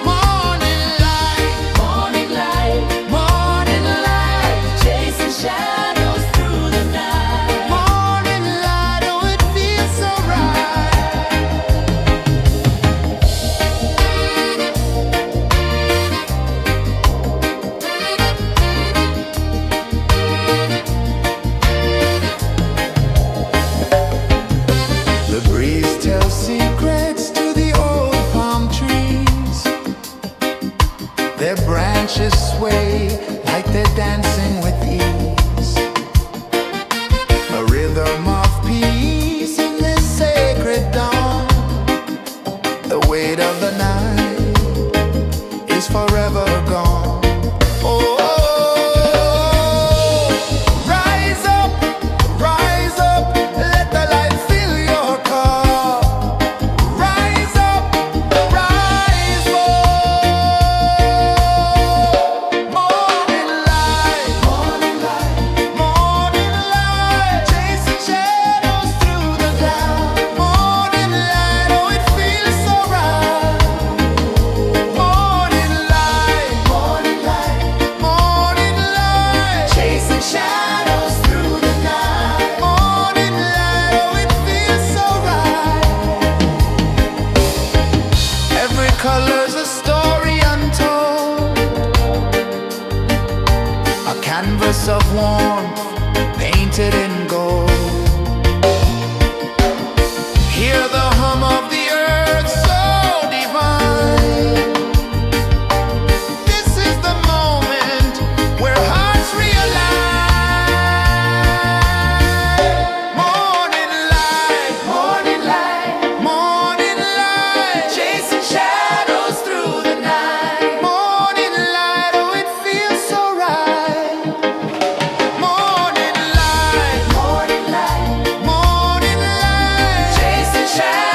[SPEAKER 1] Morning light,
[SPEAKER 2] Morning light,
[SPEAKER 1] morning light,
[SPEAKER 2] chasing shadows through the night.
[SPEAKER 1] morning light, oh it feels so right. The breeze tells secrets to the old palm trees. Their branches sway like they're dancing with ease. A rhythm of peace in this sacred dawn. The weight of the night is forever gone. Oh, rise up, let the light fill your cup. Rise up, rise up. Morning light, morning light, morning light, chasing shadows through the cloud. Morning light, oh it feels so right. Morning light, morning light, morning light, chasing shadows through the night. Morning light, oh it feels so right. Every color's a story untold, a canvas of warmth painted in gold. Hear the hum of the earth so divine. This is the moment where hearts realign. Morning light, morning light, morning light, chasing shadows through the night. Morning light, oh it feels so right. Morning light, morning light, morning light, chasing shadows.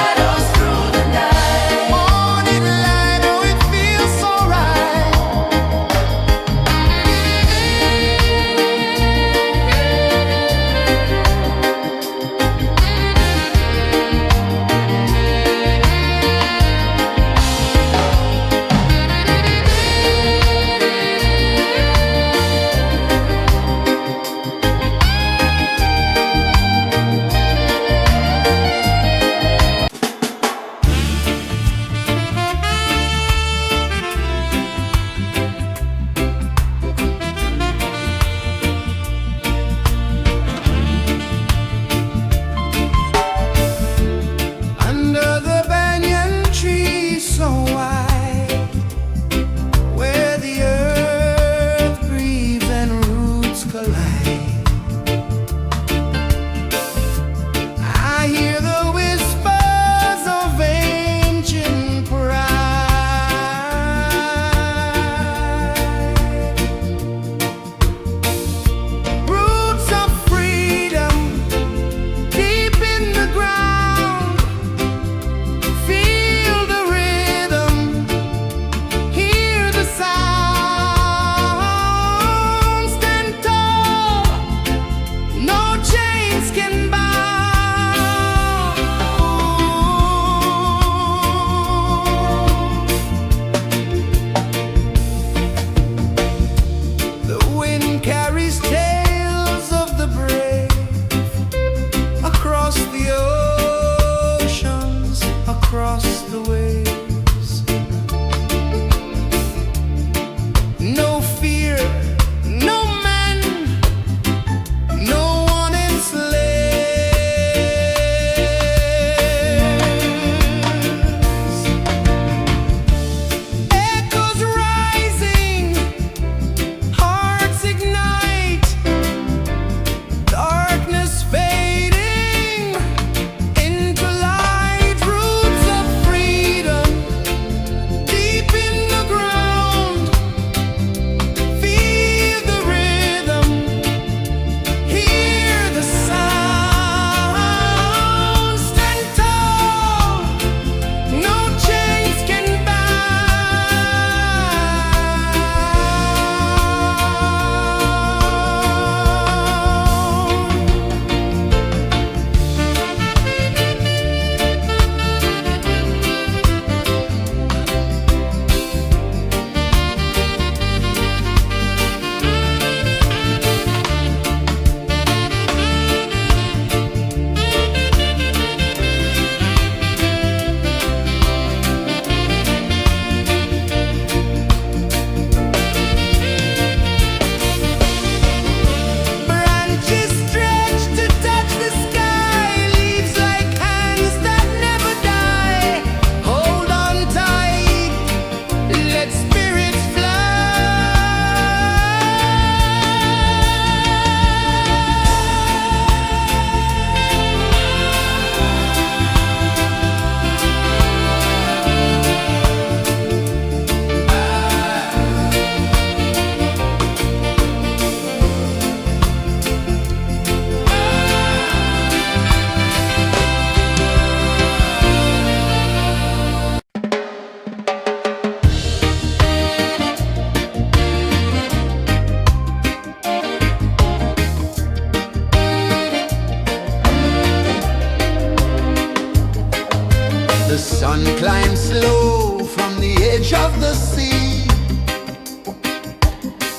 [SPEAKER 1] The sun climbs slow from the edge of the sea.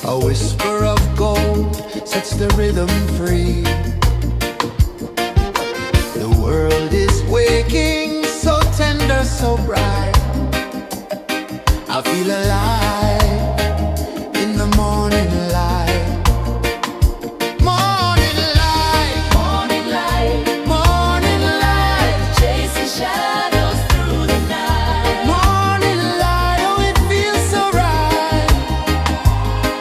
[SPEAKER 1] A whisper of gold sets the rhythm free. The world is waking, so tender, so bright. I feel alive in the morning light. Morning light,
[SPEAKER 2] Morning light,
[SPEAKER 1] morning light,
[SPEAKER 2] chasing shadows through the night.
[SPEAKER 1] morning light, oh it feels so right.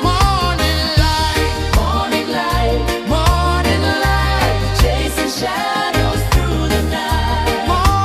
[SPEAKER 1] Morning light,
[SPEAKER 2] Morning light,
[SPEAKER 1] morning light,
[SPEAKER 2] chasing shadows through the night.
[SPEAKER 1] morning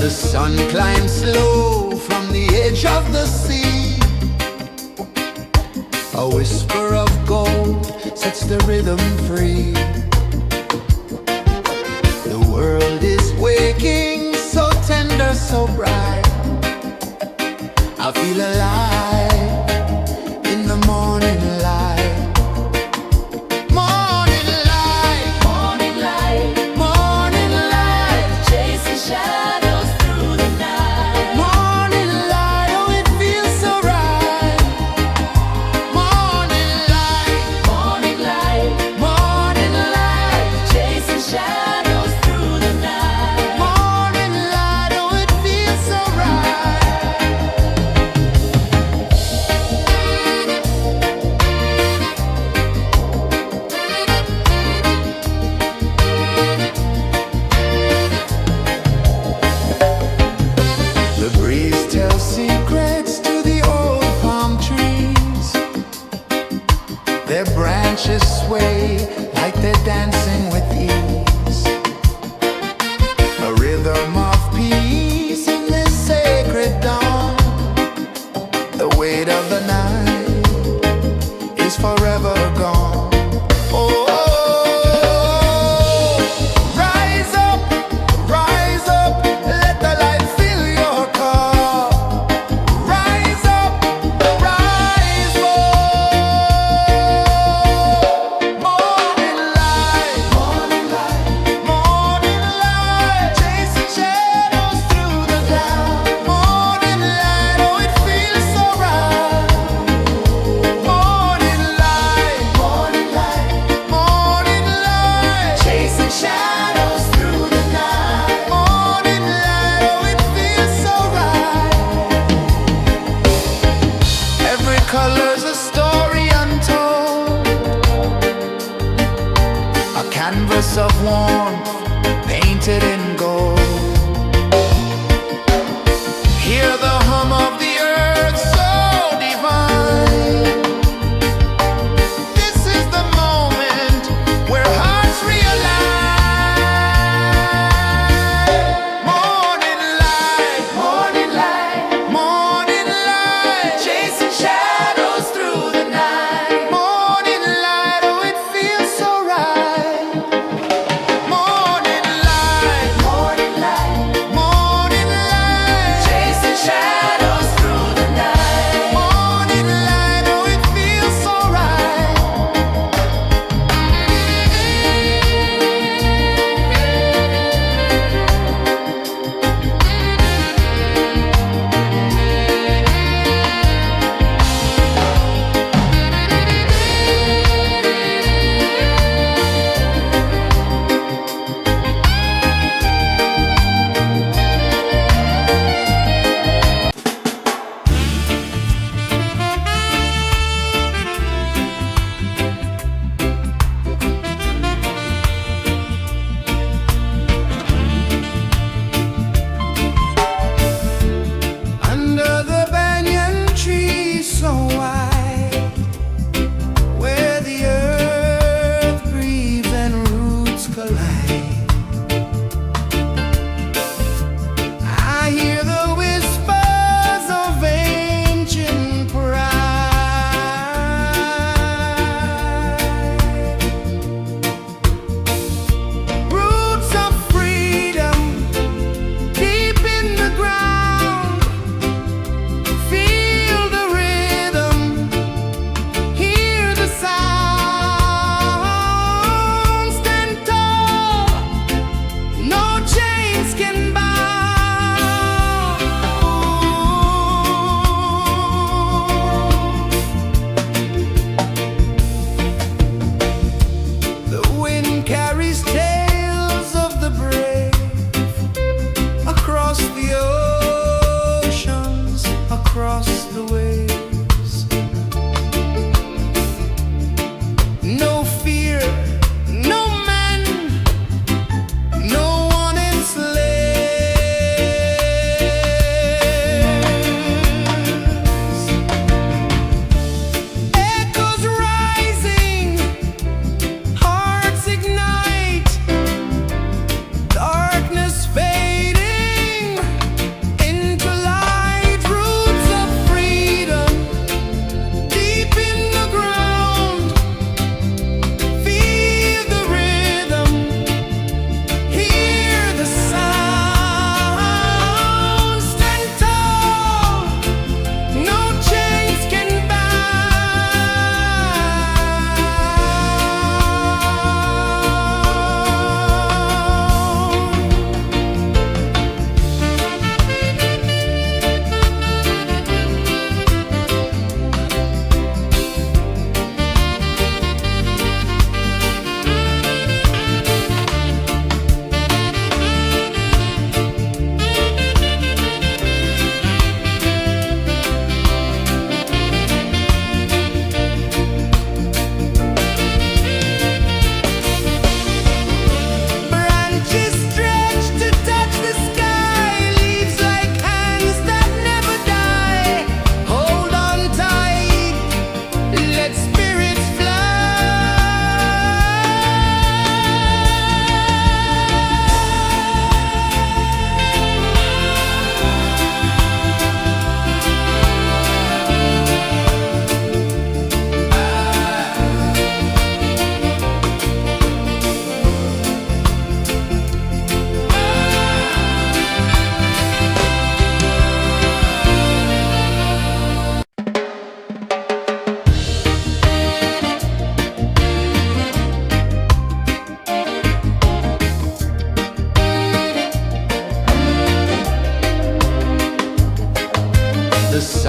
[SPEAKER 1] The sun climbs slow from the edge of the sea. A whisper of gold sets the rhythm free. The world is waking, so tender, so bright. I feel alive in the morning light. Morning light,
[SPEAKER 2] Morning light,
[SPEAKER 1] morning light,
[SPEAKER 2] chasing shadows through the night.
[SPEAKER 1] morning light, oh it feels so right. Morning light,
[SPEAKER 2] Morning light,
[SPEAKER 1] morning light.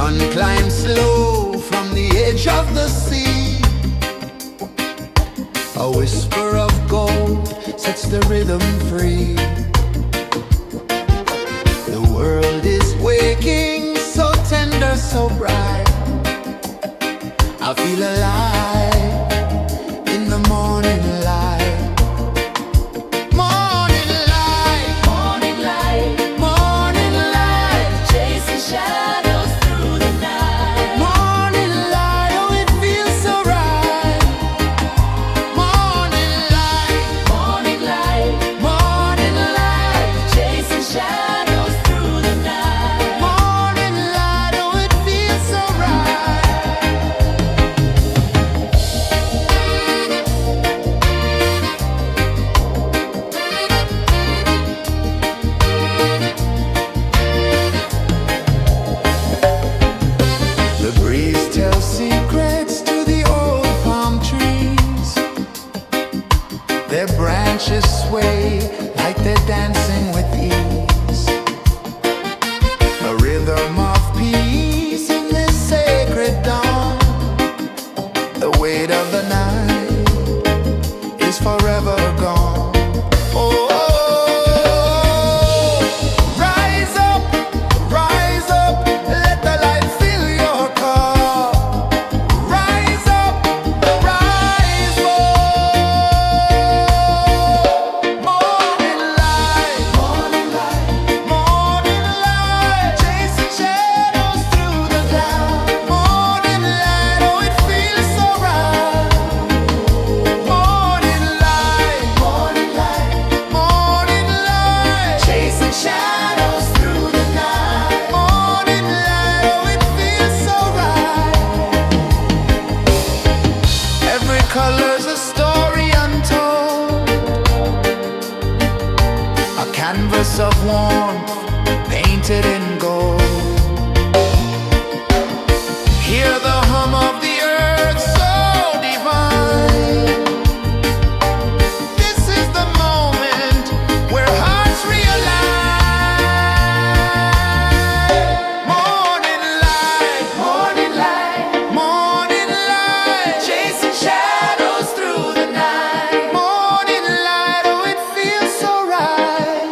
[SPEAKER 1] Sun climbs slow from the edge of the sea. A whisper of gold sets the rhythm free. The world is waking, so tender, so bright. I feel alive in the morning light. Morning light,
[SPEAKER 2] Morning light,
[SPEAKER 1] morning light,
[SPEAKER 2] chasing shadows through the night.
[SPEAKER 1] morning light, oh it feels so right. Morning light,
[SPEAKER 2] Morning light,
[SPEAKER 1] morning light,
[SPEAKER 2] chasing shadows through the night.
[SPEAKER 1] morning light, oh it feels so right. The breeze tells secrets to the old palm trees. Their branches sway like they're dancing with ease. A rhythm of peace in this sacred dawn. The weight of the night is forever gone. Oh, rise up, let the light fill your cup. Rise up, rise up. Morning light, morning light, morning light, chasing shadows through the cloud. Morning light, oh it feels so right. Morning light, morning light, morning light, chasing shadows through the night. Morning light, oh it feels so right. Every color's a story untold, a canvas of warmth painted in gold. Hear the hum of the earth so divine. This is the moment where hearts realign. Morning light, morning light, morning light, chasing shadows through the night. Morning light, oh it feels so right.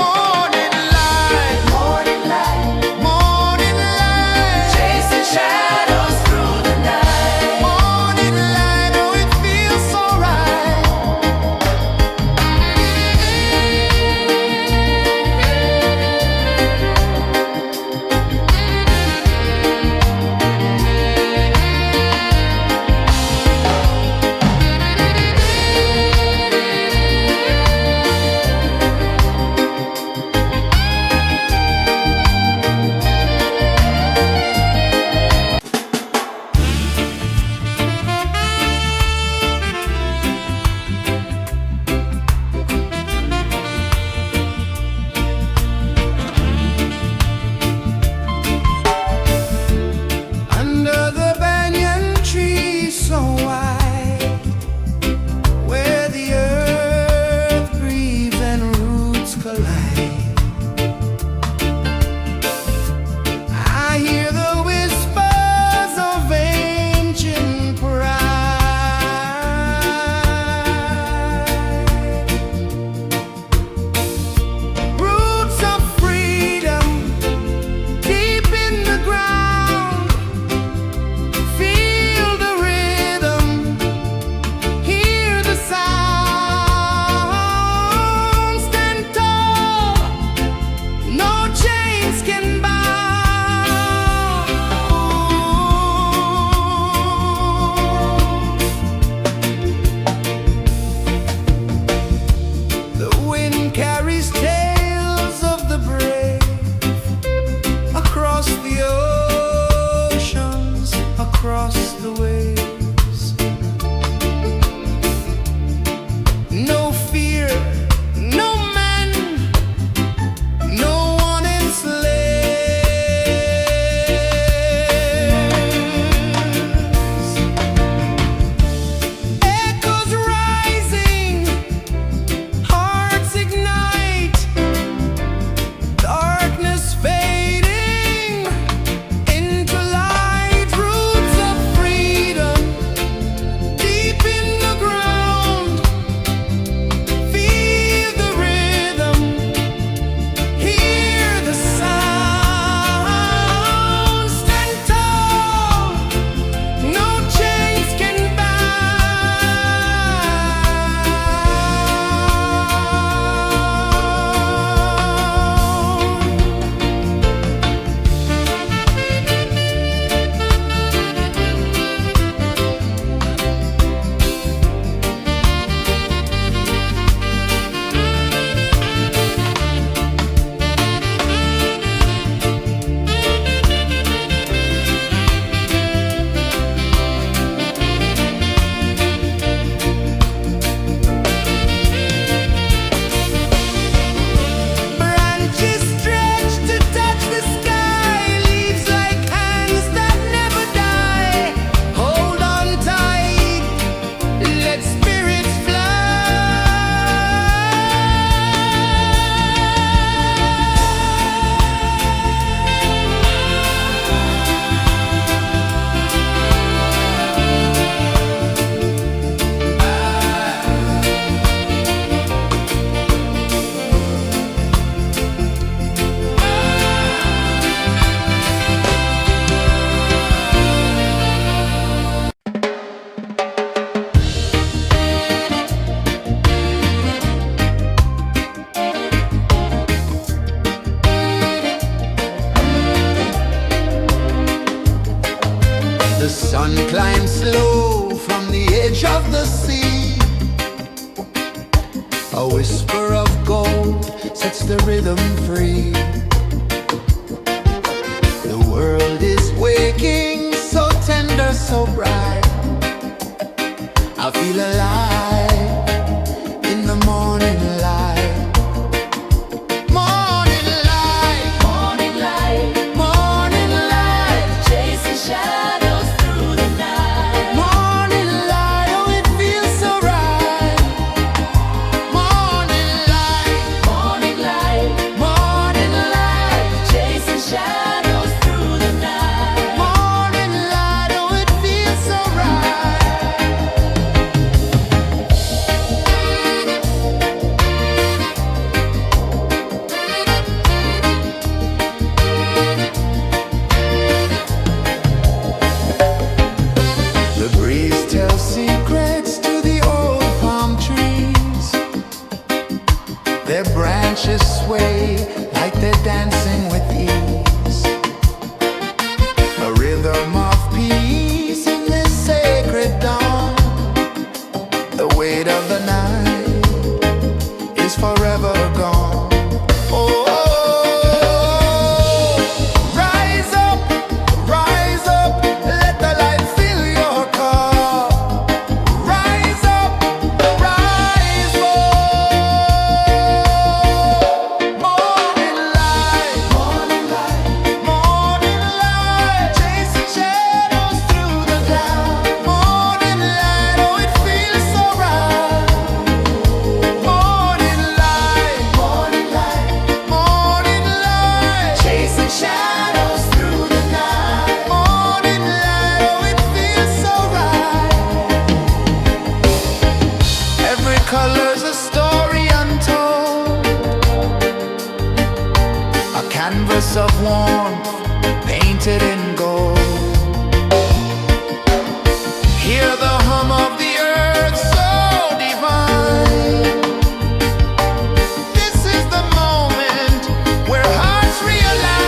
[SPEAKER 1] Morning light, morning light, morning light, chasing shadows through the night. Morning light, oh it feels so right. Under the banyan tree so wide, where the earth breathes and roots collide, I hear the whispers of ancient pride. Roots of freedom deep in the ground. Feel the rhythm, hear the sound. Stand tall, no chains can bound. The wind carries tales of the brave across the oceans, across the waves. No fear, no man, no one enslaves. Echoes rising, hearts ignite. the sea. A whisper of gold sets the rhythm free. The world is waking, so tender, so bright. I feel alive in the morning light. Morning light,
[SPEAKER 2] Morning light,
[SPEAKER 1] morning light,
[SPEAKER 2] chasing shadows through the night.
[SPEAKER 1] morning light, oh it feels so right. Morning light,
[SPEAKER 2] Morning light,
[SPEAKER 1] morning light,
[SPEAKER 2] chasing shadows through the night.
[SPEAKER 1] morning light, oh it feels so right. The breeze tells secrets to the old palm trees. Their branches sway like they're dancing with ease. A rhythm of peace in this sacred dawn. The weight of the night is forever gone. Oh, rise up, let the light fill your cup. Rise up, rise up. Morning light, morning light, morning light, chasing shadows through the cloud. Morning light, oh it feels so right. Morning light, morning light, morning light, chasing shadows through the night. Morning light, oh it feels so right. Every color's a story untold, a canvas of warmth painted in gold. Hear the hum of the earth so divine. This is the moment where hearts realign.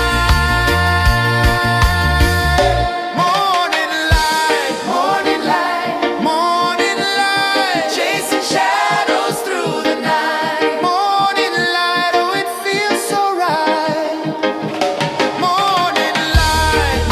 [SPEAKER 1] Morning light, morning light, morning light, chasing shadows through the night. Morning light, oh it feels so right. Morning light,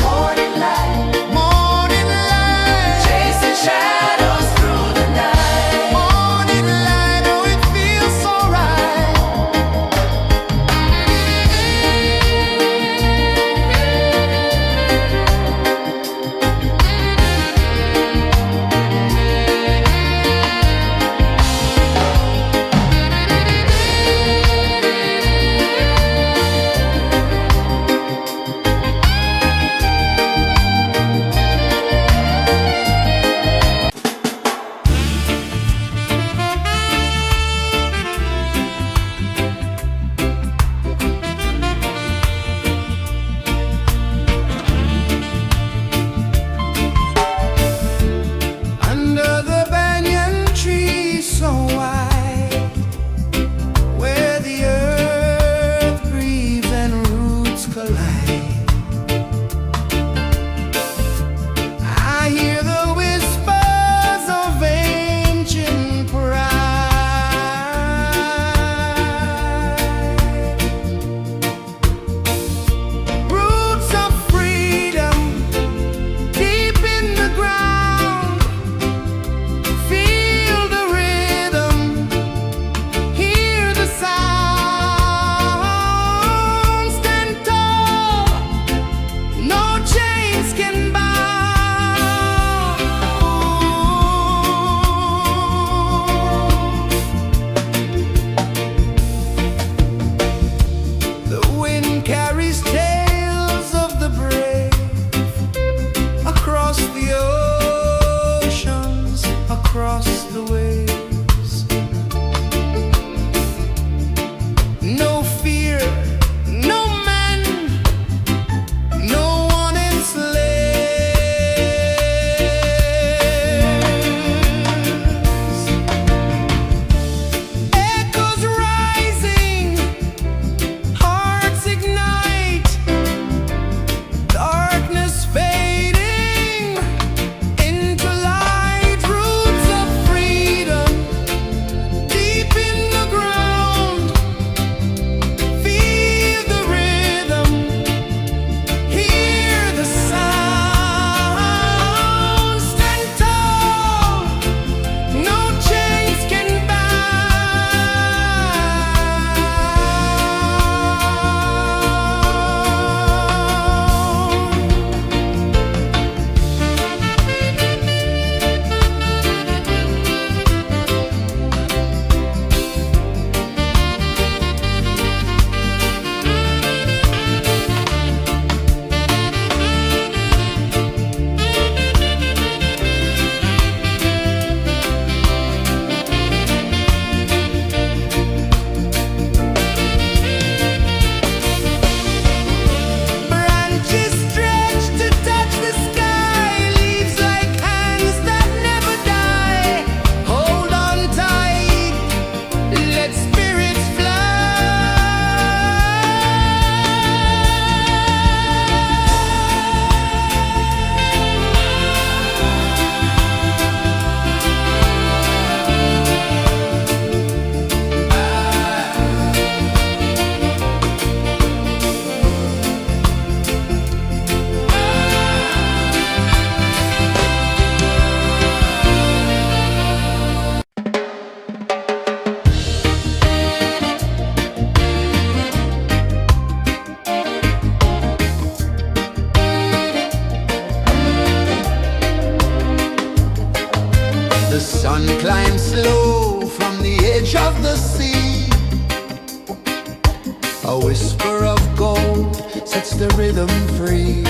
[SPEAKER 1] A whisper of gold sets the rhythm free.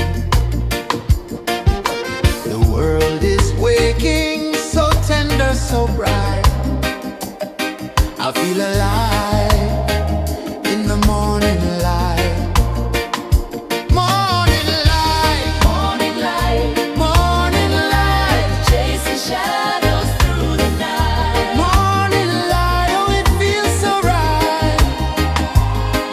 [SPEAKER 1] The world is waking, so tender, so bright. I feel alive in the morning light. Morning light,
[SPEAKER 2] Morning light,
[SPEAKER 1] morning light,
[SPEAKER 2] chasing shadows through the night.
[SPEAKER 1] morning light. Oh, it feels so right.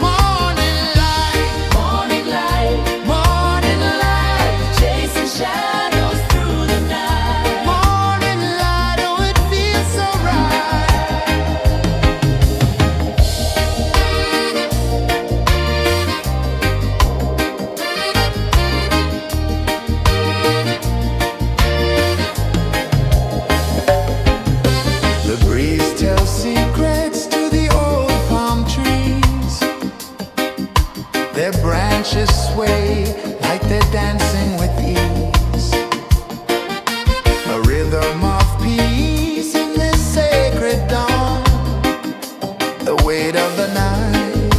[SPEAKER 1] Morning light,
[SPEAKER 2] Morning light,
[SPEAKER 1] morning light,
[SPEAKER 2] chasing shadows through the night.
[SPEAKER 1] morning light. Oh, it feels so right. The breeze tells secrets to the old palm trees. Their branches sway like they're dancing with ease. A rhythm of peace in this sacred dawn. The weight of the night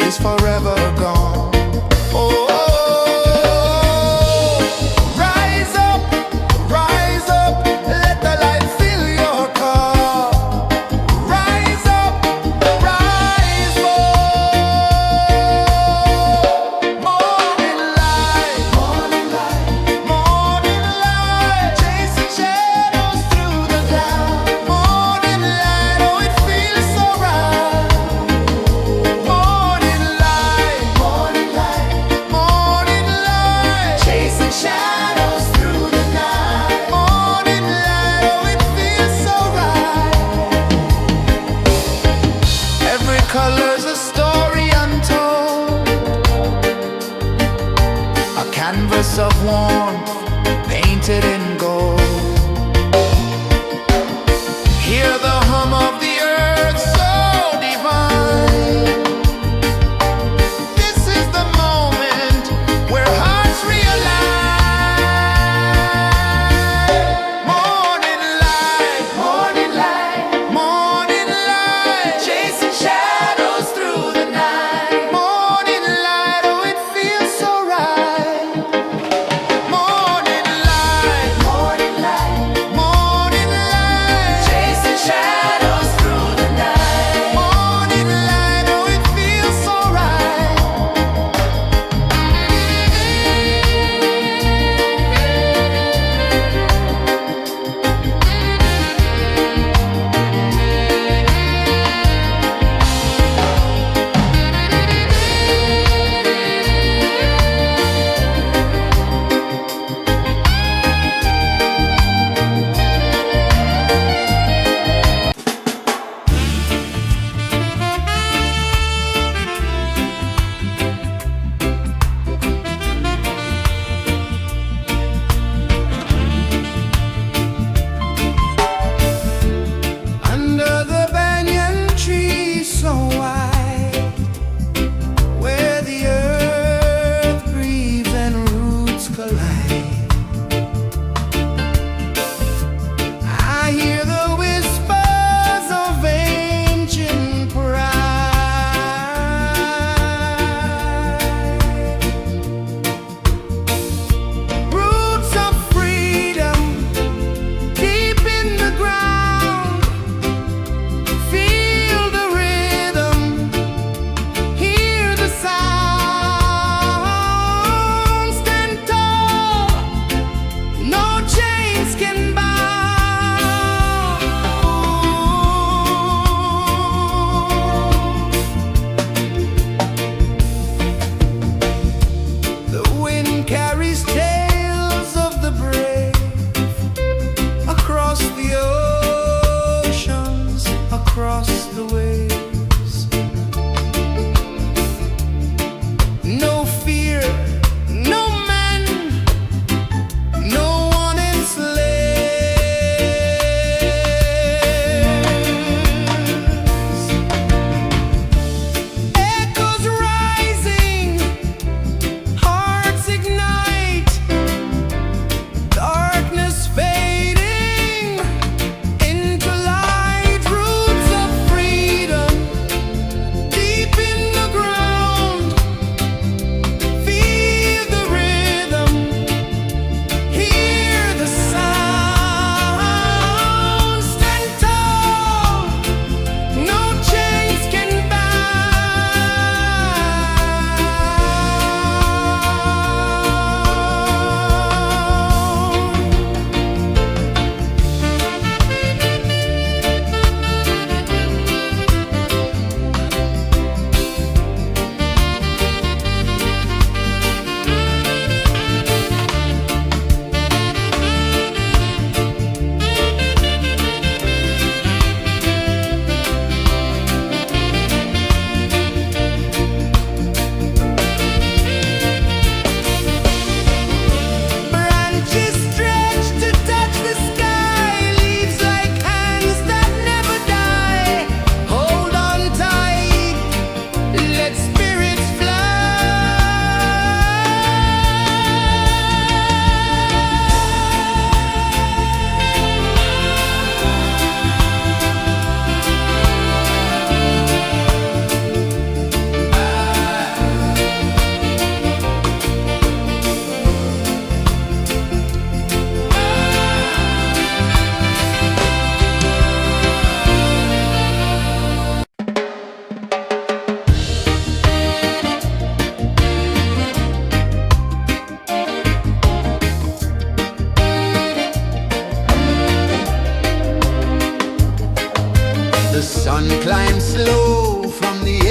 [SPEAKER 1] is forever gone. Oh, rise up, let the light fill your cup. Rise up, rise up. Morning light, morning light, morning light, chasing shadows through the cloud. Morning light, oh, it feels so right. Morning light, morning light, morning light, chasing shadows through the night. Morning light, oh, it feels so right. Every color's a story untold, a canvas of warmth painted in gold. Hear the hum of the earth so divine. This is the moment where hearts realign. Morning light, morning light, morning light, chasing shadows through the night. Morning light, oh, it feels so right. Morning light,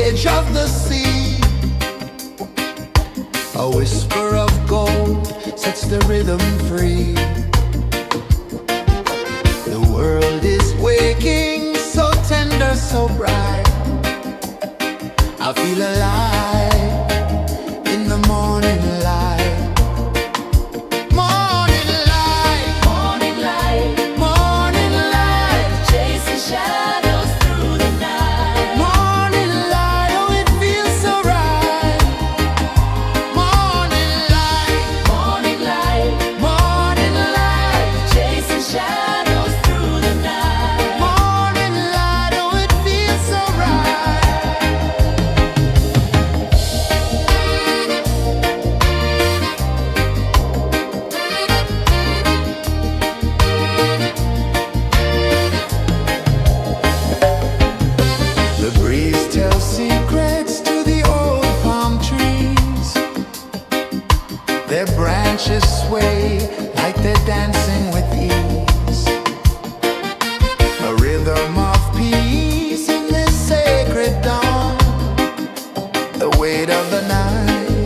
[SPEAKER 1] edge of the sea. A whisper of gold sets the rhythm free. The world is waking, so tender, so bright. I feel alive in the morning light. Morning light,
[SPEAKER 2] Morning light,
[SPEAKER 1] morning light,
[SPEAKER 2] chasing shadows through the night.
[SPEAKER 1] morning light, oh it feels so right. Morning light,
[SPEAKER 2] Morning light,
[SPEAKER 1] morning light,
[SPEAKER 2] chasing shadows through the night.
[SPEAKER 1] morning light, oh it feels so right. The breeze tells secrets to the old palm trees. Their branches sway like they're dancing with ease. A rhythm of peace in this sacred dawn. The weight of the night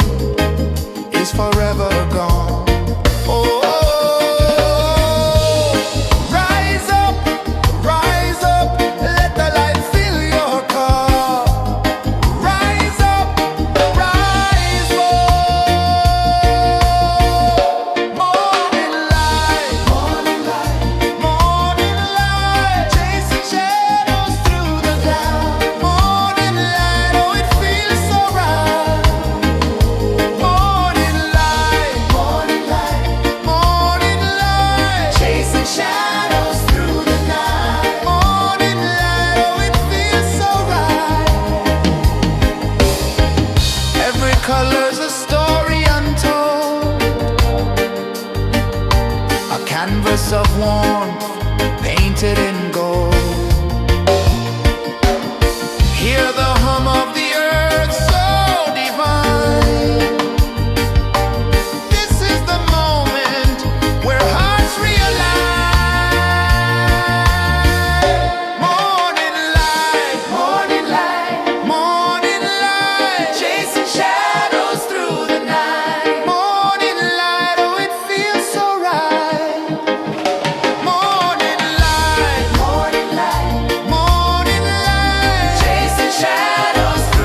[SPEAKER 1] is forever gone. Oh, rise up, let the light fill your cup. Rise up, rise up. Morning light, morning light, chasing shadows through the cloud. Morning light, oh it feels so right. Morning light, morning light, chasing shadows through the night. Morning light, oh it feels so right. Every color's a story untold, a canvas of warmth painted in gold. Hear the hum of the earth so divine. This is the moment where hearts realign. Morning light, morning light, chasing shadows through the night. Morning light, oh it feels so right. Morning light, chasing shadows through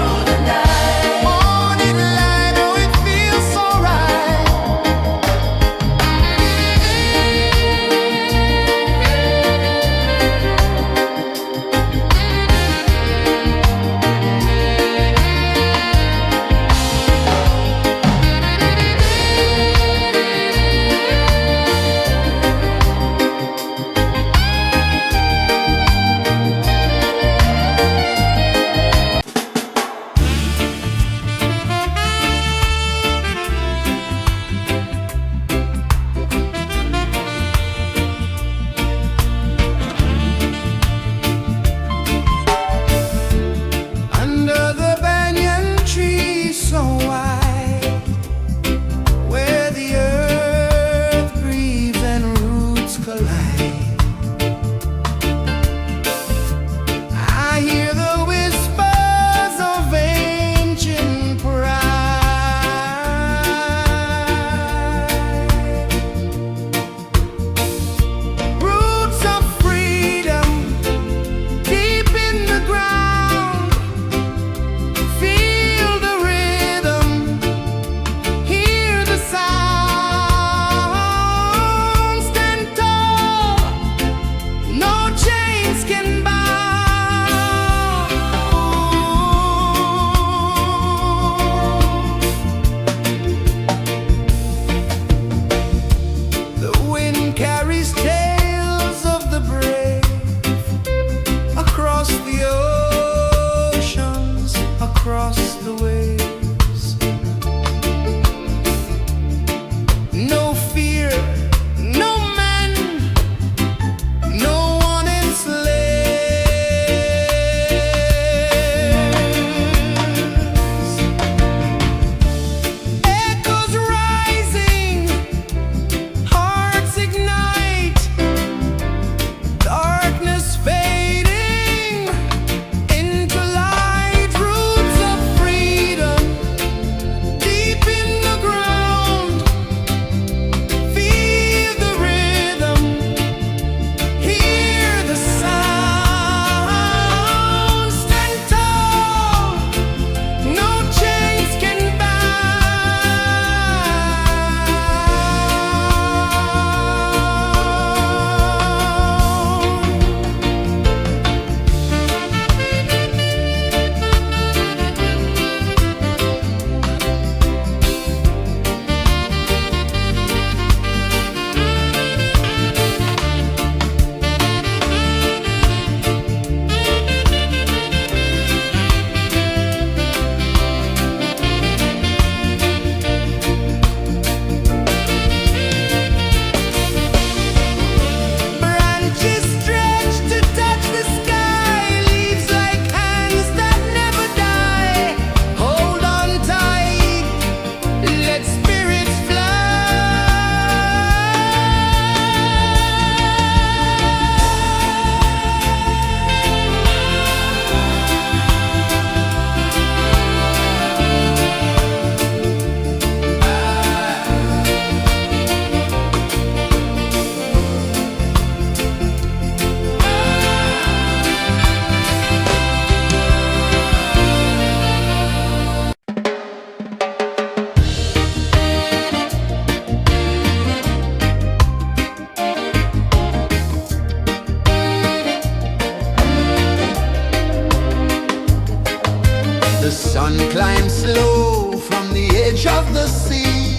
[SPEAKER 1] The sun climbs slow from the edge of the sea.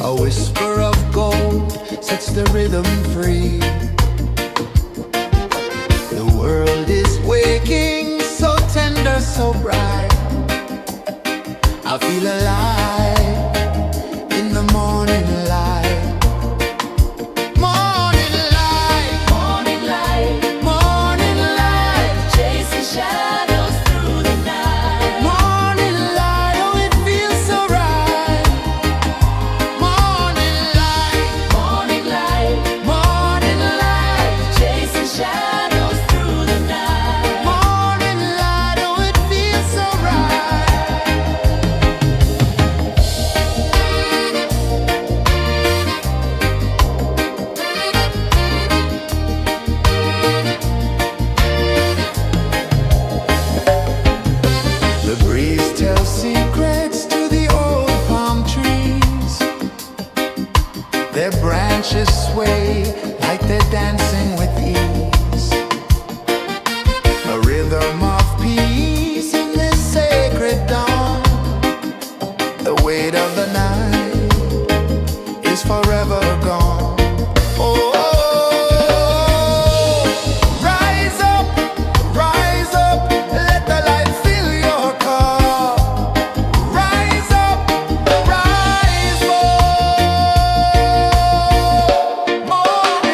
[SPEAKER 1] A whisper of gold sets the rhythm free. The world is waking, so tender, so bright. I feel alive in the morning light. Morning light,
[SPEAKER 2] Morning light,
[SPEAKER 1] morning light,
[SPEAKER 2] chasing shadows through the night.
[SPEAKER 1] morning light, oh it feels so right. Morning light,
[SPEAKER 2] Morning light,
[SPEAKER 1] morning light,
[SPEAKER 2] chasing shadows through the night.
[SPEAKER 1] morning light, oh it feels so right. The breeze tells secrets to the old palm trees. Their branches sway like they're dancing with ease. A rhythm of peace in this sacred dawn. The weight of the night is forever gone. Oh, rise up, let the light fill your cup. Rise up, rise more. Morning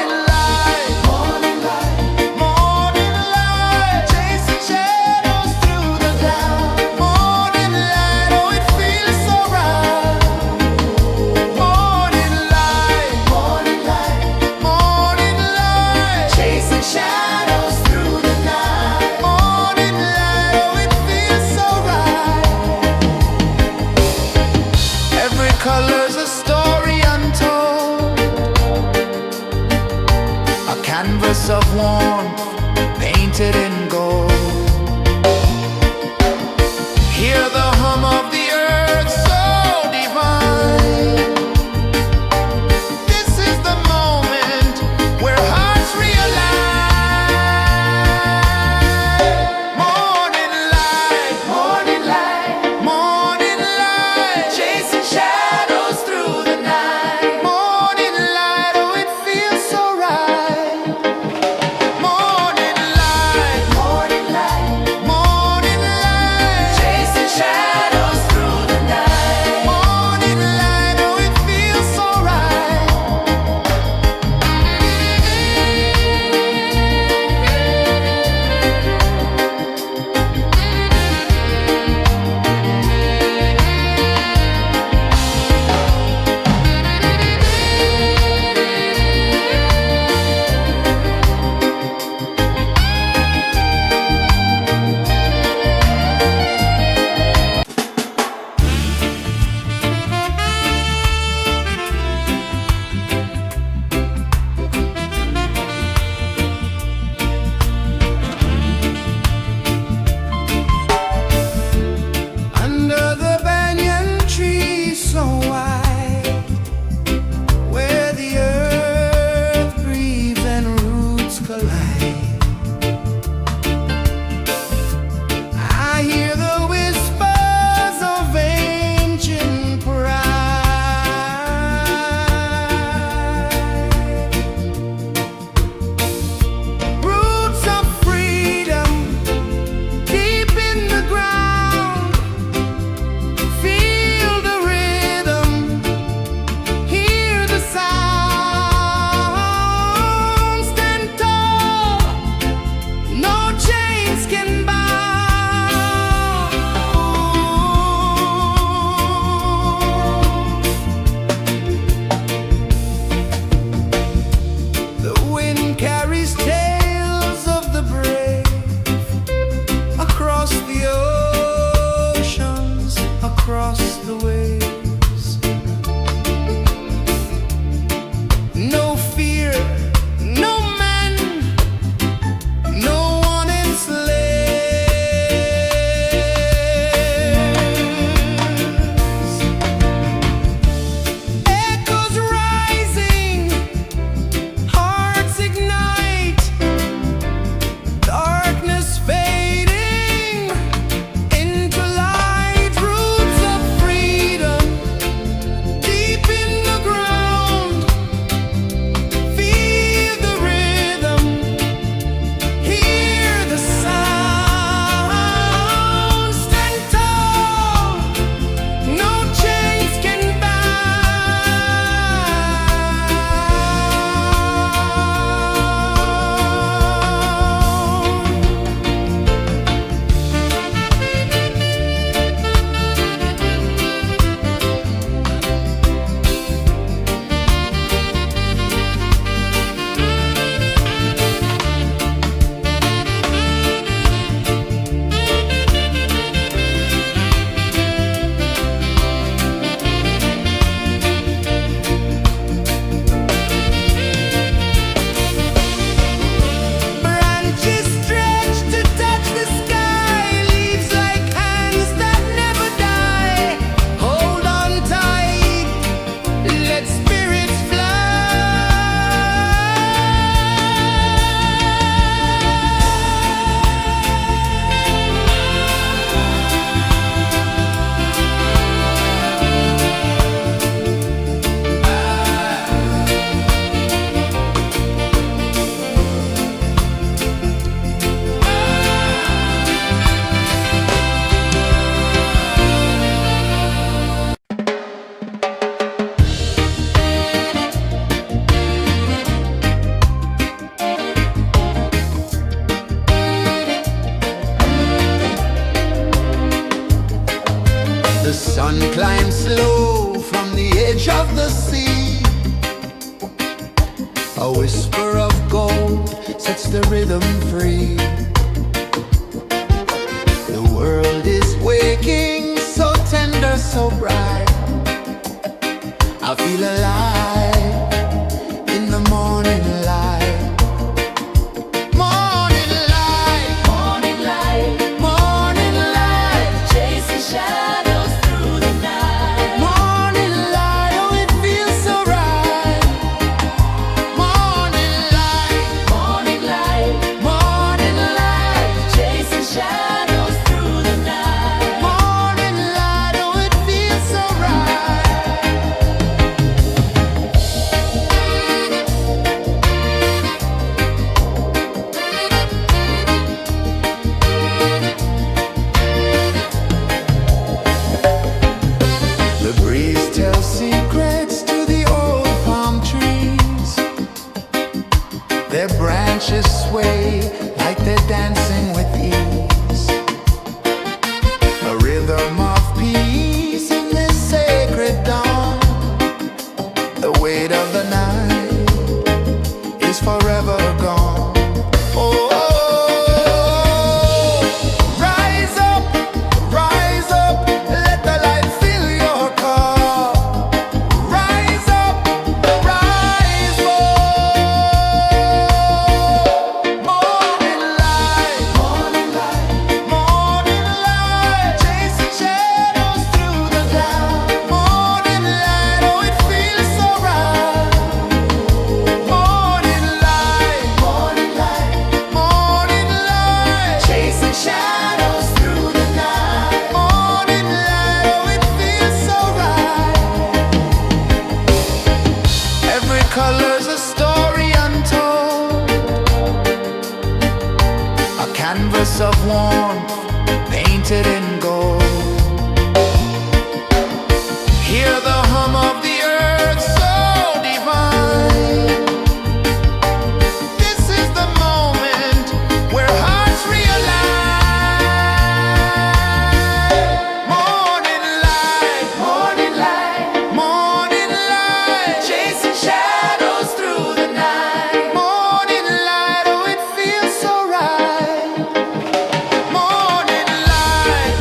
[SPEAKER 1] The sun climbs slow from the edge of the sea. A whisper of gold sets the rhythm free. The world is waking, so tender, so bright. I feel alive in the morning light. Morning light,
[SPEAKER 2] Morning light,
[SPEAKER 1] morning light,
[SPEAKER 2] chasing shadows through the night.
[SPEAKER 1] morning light, oh it feels so right. Morning light,
[SPEAKER 2] Morning light,
[SPEAKER 1] morning light,
[SPEAKER 2] chasing shadows through the night.
[SPEAKER 1] morning light, oh it feels so right. The breeze tells secrets to the old palm trees. Their branches sway like they're dancing with ease. A rhythm of peace in this sacred dawn. The weight of the night is forever gone. Oh, rise up, let the light fill your car. Rise up, rise more. Morning light, morning light, morning light, chasing shadows through the cloud. Morning light, oh it feels so right. Morning light, morning light, morning light, chasing shadows through the night. Morning light, oh it feels so right. Every color's a story untold, a canvas of warmth painted in gold. Hear the hum of the earth so divine. This is the moment where hearts realign. Morning light, morning light, morning light, chasing shadows through the night. Morning light, oh it feels so right. Morning light,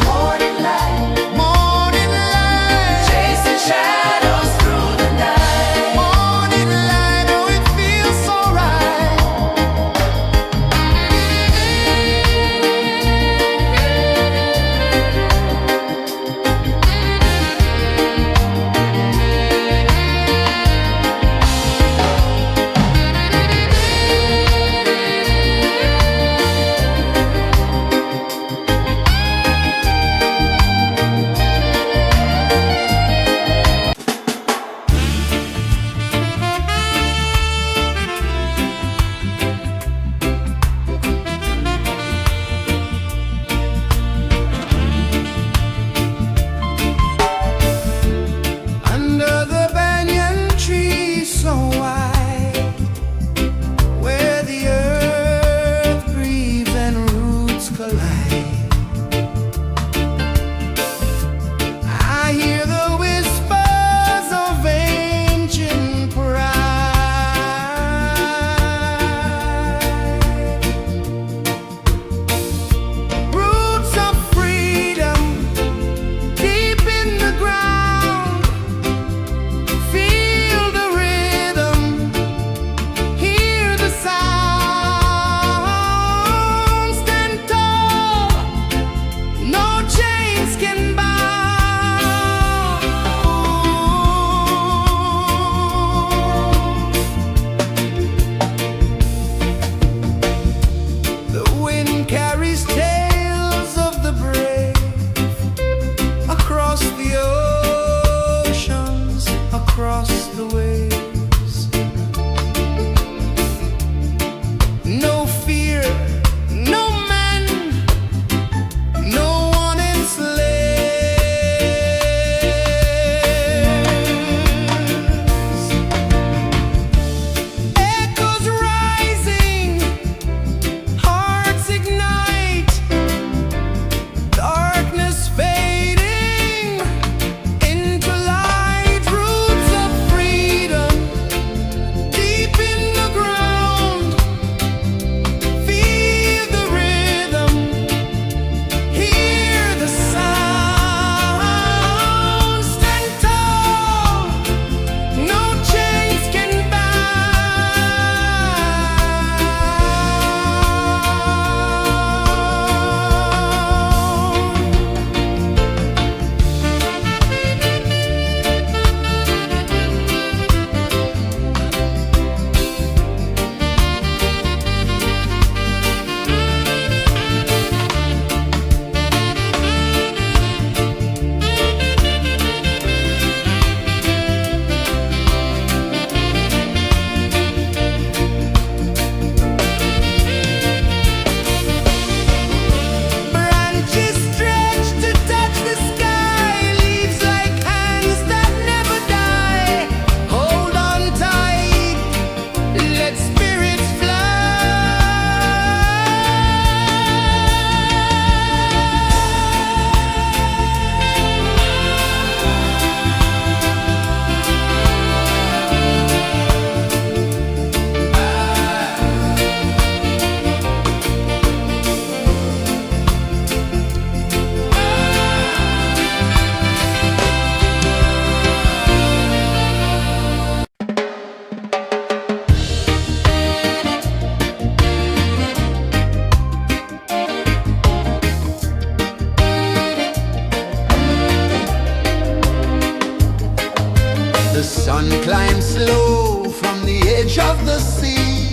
[SPEAKER 1] sun climbs slow from the edge of the sea.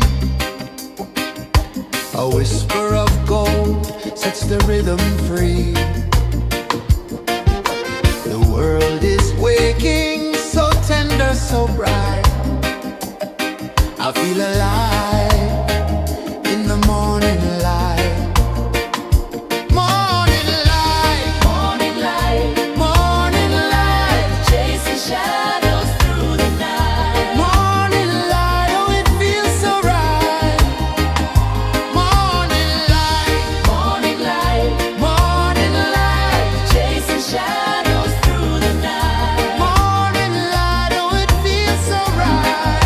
[SPEAKER 1] A whisper of gold sets the rhythm free. The world is waking, so tender, so bright. I feel alive in the morning light. Morning light,
[SPEAKER 2] Morning light,
[SPEAKER 1] morning light,
[SPEAKER 2] chasing shadows through the night.
[SPEAKER 1] morning light, oh it feels so right. Morning light,
[SPEAKER 2] Morning light,
[SPEAKER 1] morning light,
[SPEAKER 2] chasing shadows through the night.
[SPEAKER 1] morning light, oh it feels so right.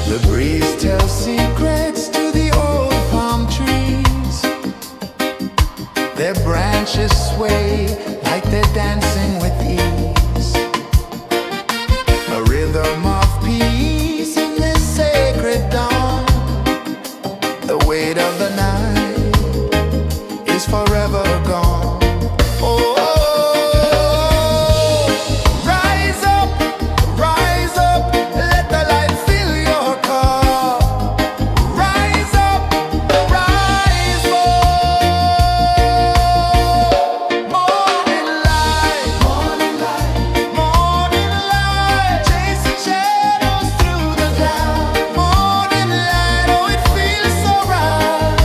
[SPEAKER 1] The breeze tells secrets to the old palm trees. Their branches sway like they're dancing with ease. A rhythm of peace in this sacred dawn. The weight of the night is forever gone. Oh, rise up, let the light fill your cup. Rise up, rise up. Morning light, morning light, morning light, chasing shadows through the cloud. Morning light, oh it feels so right.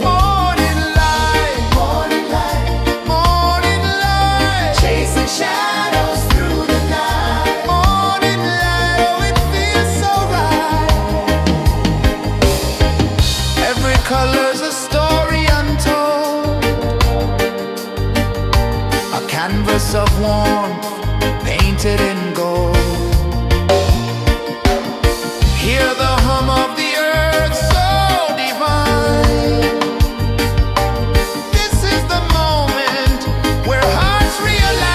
[SPEAKER 1] Morning light, morning light, morning light, chasing shadows through the night. Morning light, oh it feels so right. Every color's a story untold, a canvas of warmth painted in gold. Hear the hum of the earth so divine. This is the moment where hearts realign.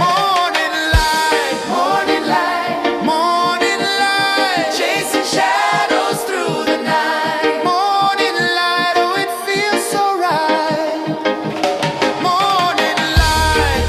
[SPEAKER 1] Morning light, morning light, morning light, chasing shadows through the night. Morning light, oh it feels so right. Morning light,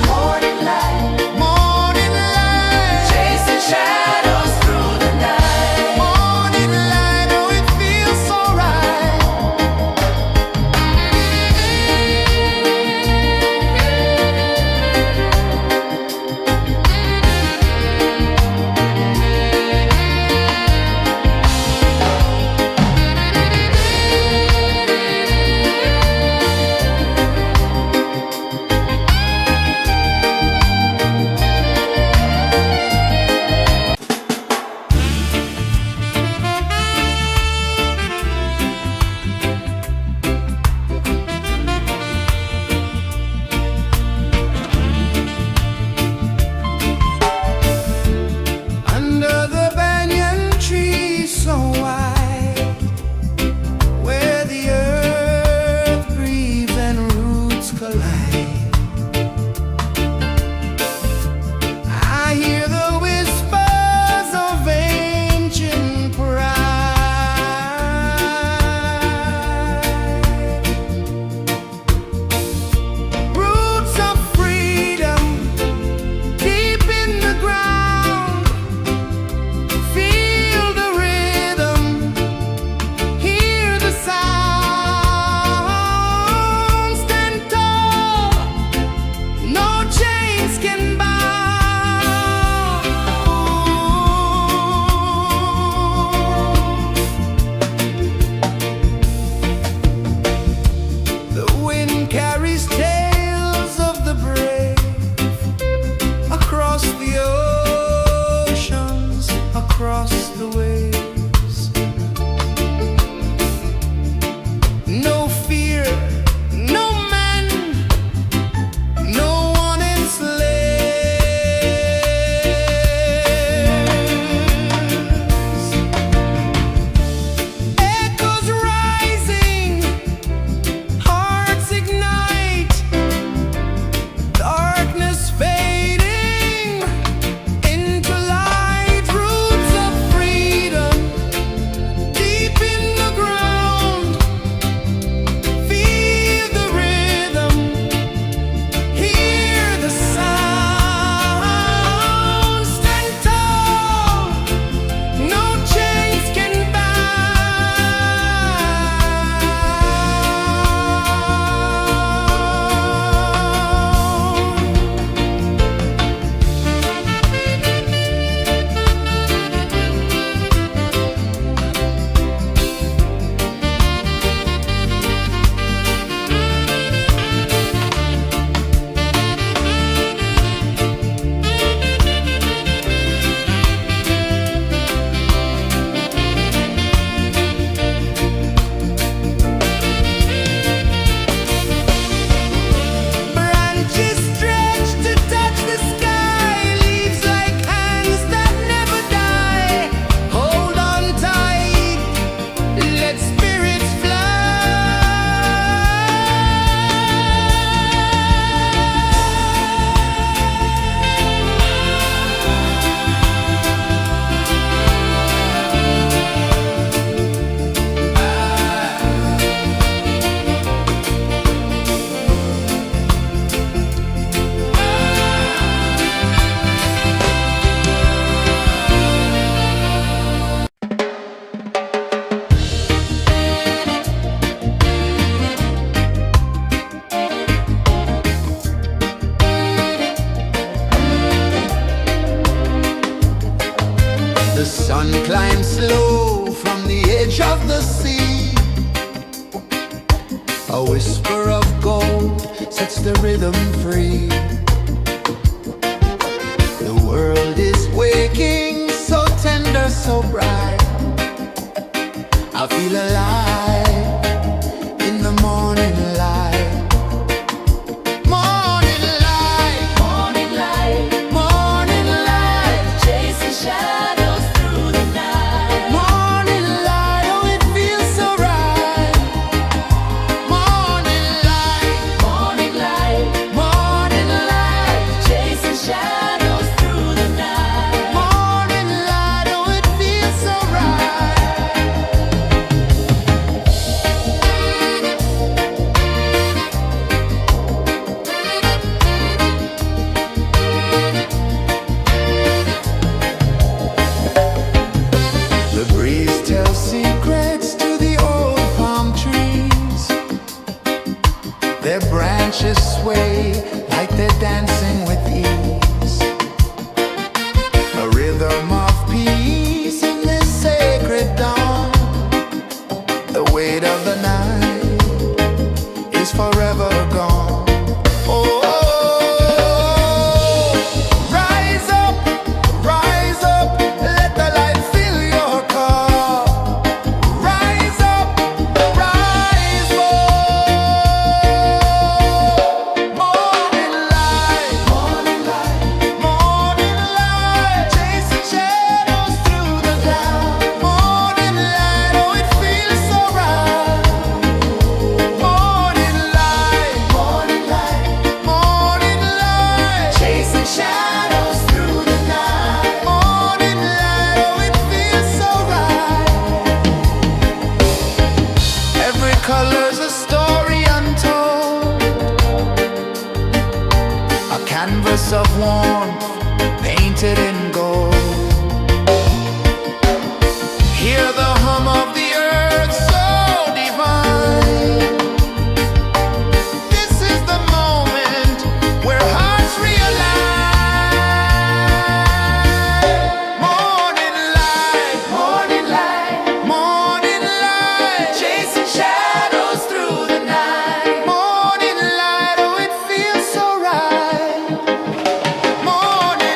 [SPEAKER 1] A whisper of gold sets the rhythm free. The world is waking, so tender, so bright. I feel alive in the morning light. Morning light,
[SPEAKER 2] Morning light,
[SPEAKER 1] morning light,
[SPEAKER 2] chasing shadows through the night.
[SPEAKER 1] morning light, oh it feels so right. Morning light,
[SPEAKER 2] Morning light,
[SPEAKER 1] morning light,
[SPEAKER 2] chasing shadows through the night.
[SPEAKER 1] morning light, oh it feels so right. The breeze tells secrets to the old palm trees. Their branches sway like they're dancing with ease. A rhythm of peace in this sacred dawn. The weight of the night is forever gone. Oh, rise up, let the light fill your cup. Rise up, rise up. Morning light, morning light, morning light, chasing shadows through the cloud. Morning light, oh it feels so right. Morning light, morning light, morning light, chasing shadows through the night. Morning light, oh it feels so right. Every color's a story untold, a canvas of warmth painted in gold. Hear the hum of the earth so divine. This is the moment where hearts realign. Morning light, morning light, morning light, chasing shadows through the night. Morning light, oh it feels so right. Morning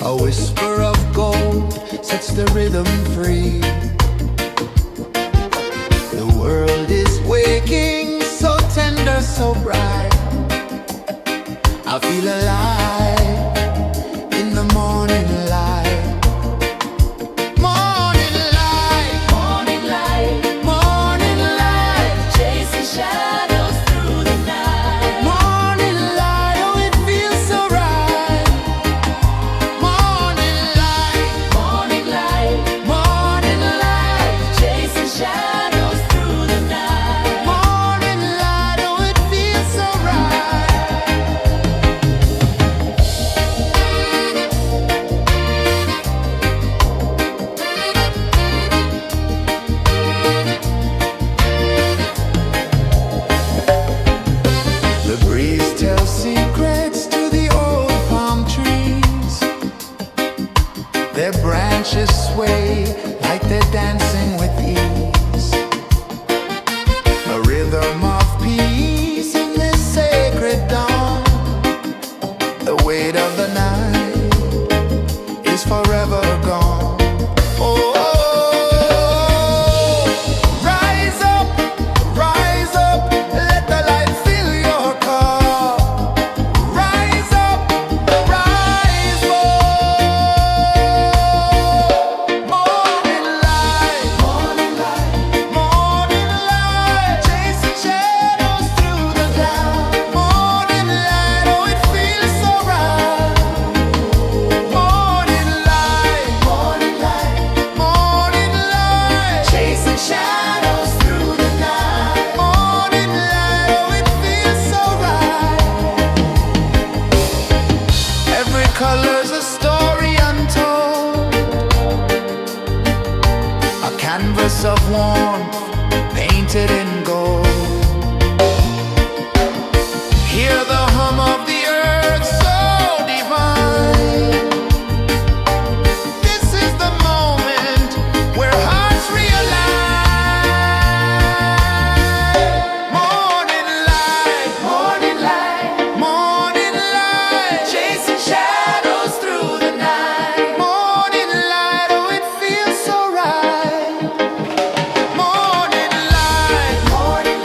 [SPEAKER 1] A whisper of gold sets the rhythm free. The world is waking, so tender, so bright. I feel alive in the morning light. Morning light,
[SPEAKER 2] Morning light,
[SPEAKER 1] morning light,
[SPEAKER 2] chasing shadows through the night.
[SPEAKER 1] morning light, oh it feels so right. Morning light,
[SPEAKER 2] Morning light,
[SPEAKER 1] morning light,
[SPEAKER 2] chasing shadows through the night.
[SPEAKER 1] morning light, oh it feels so right. The breeze tells secrets to the old palm trees. Their branches sway like they're dancing with ease. A rhythm of peace in this sacred dawn. The weight of the night is forever gone. Oh, rise up, let the light fill your cup. Rise up, rise up. Morning light, morning light, morning light, chasing shadows through the cloud. Morning light, oh it feels so right. Morning light, morning light, morning light, chasing shadows through the night. Morning light, oh it feels so right. Every color's a story untold, a canvas of warmth painted in gold. Hear the hum of the earth so divine. This is the moment where hearts realign. Morning light, morning light, morning light, chasing shadows through the night. Morning light, oh it feels so right. Morning light, morning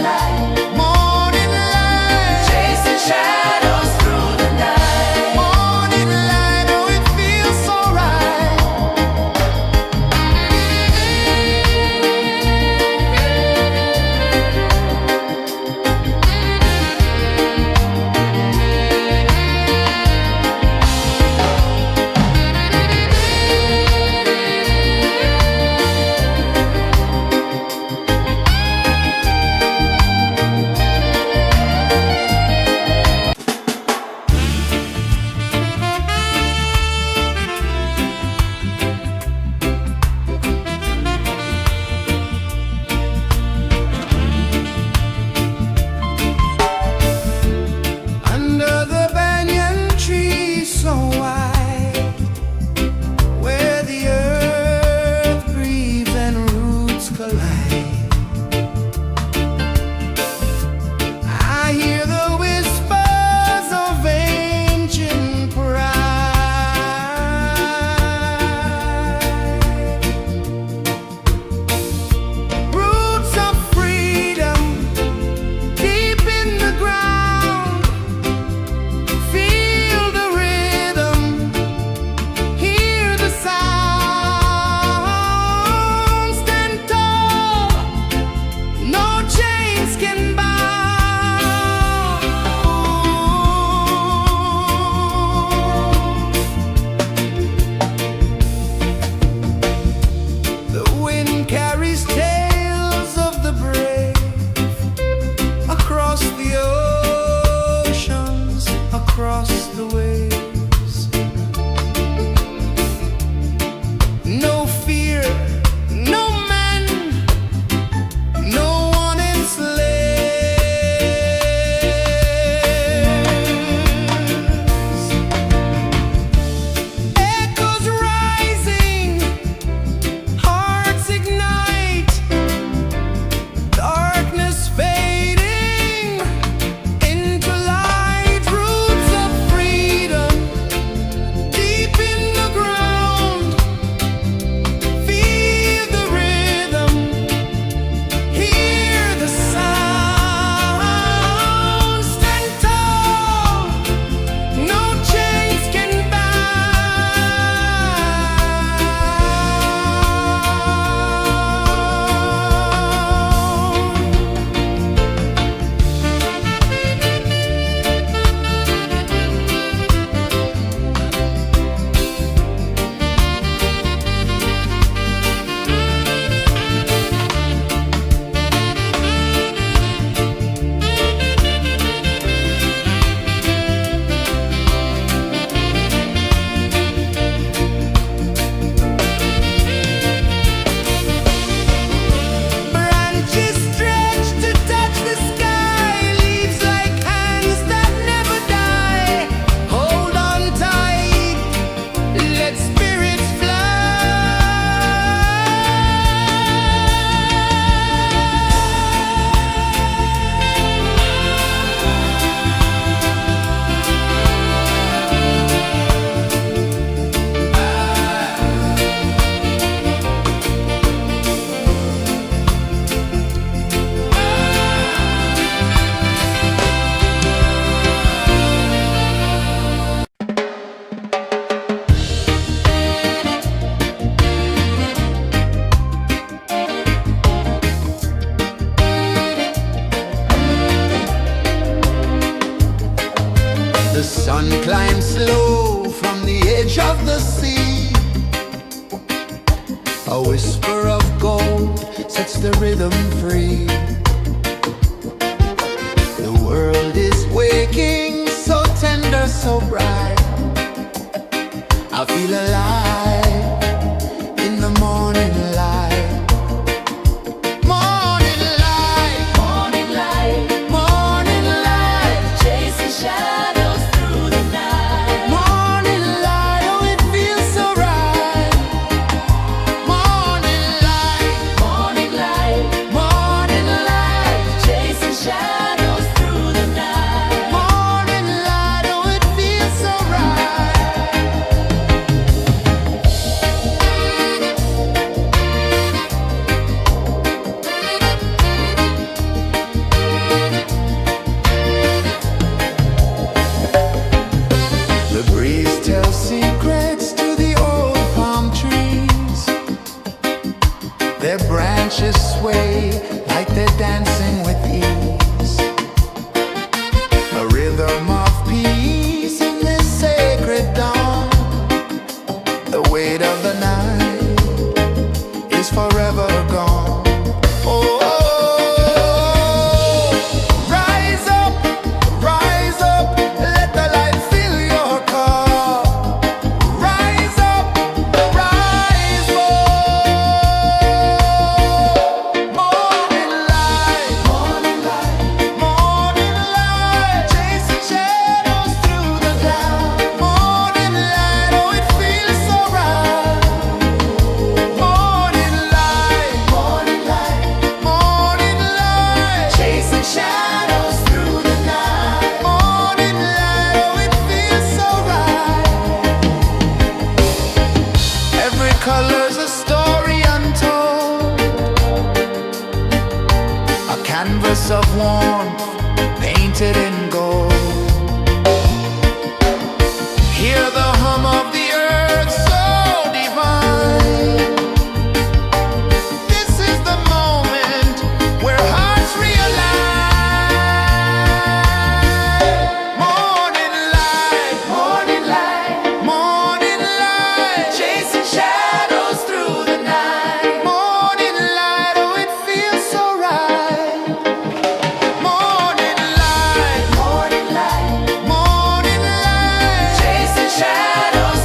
[SPEAKER 1] A whisper of gold sets the rhythm free. The world is waking, so tender, so bright. I feel alive in the morning light. Morning light,
[SPEAKER 2] Morning light,
[SPEAKER 1] morning light,
[SPEAKER 2] chasing shadows through the night.
[SPEAKER 1] morning light. Oh, it feels so right. Morning light,
[SPEAKER 2] Morning light,
[SPEAKER 1] morning light,
[SPEAKER 2] chasing shadows through the night.
[SPEAKER 1] morning light. Oh, it feels so right. The breeze tells secrets to the old palm trees. Their branches sway like they're dancing with ease. A rhythm of peace in this sacred dawn. The weight of the night is forever gone. Oh, rise up, let the light fill your cup. Rise up, rise up. Morning light, morning light, morning light, chasing shadows through the cloud. Morning light, oh, it feels so right. Morning light, morning light, morning light, chasing shadows through the night. Morning light, oh, it feels so right. Every color's a story untold, a canvas of warmth painted in gold. Hear the hum of the earth so divine. This is the moment where hearts realign. Morning light, morning light, morning light, chasing shadows through the night. Morning light, oh, it feels so right. Morning light,
[SPEAKER 2] Morning light,
[SPEAKER 1] morning light,
[SPEAKER 2] chasing shadows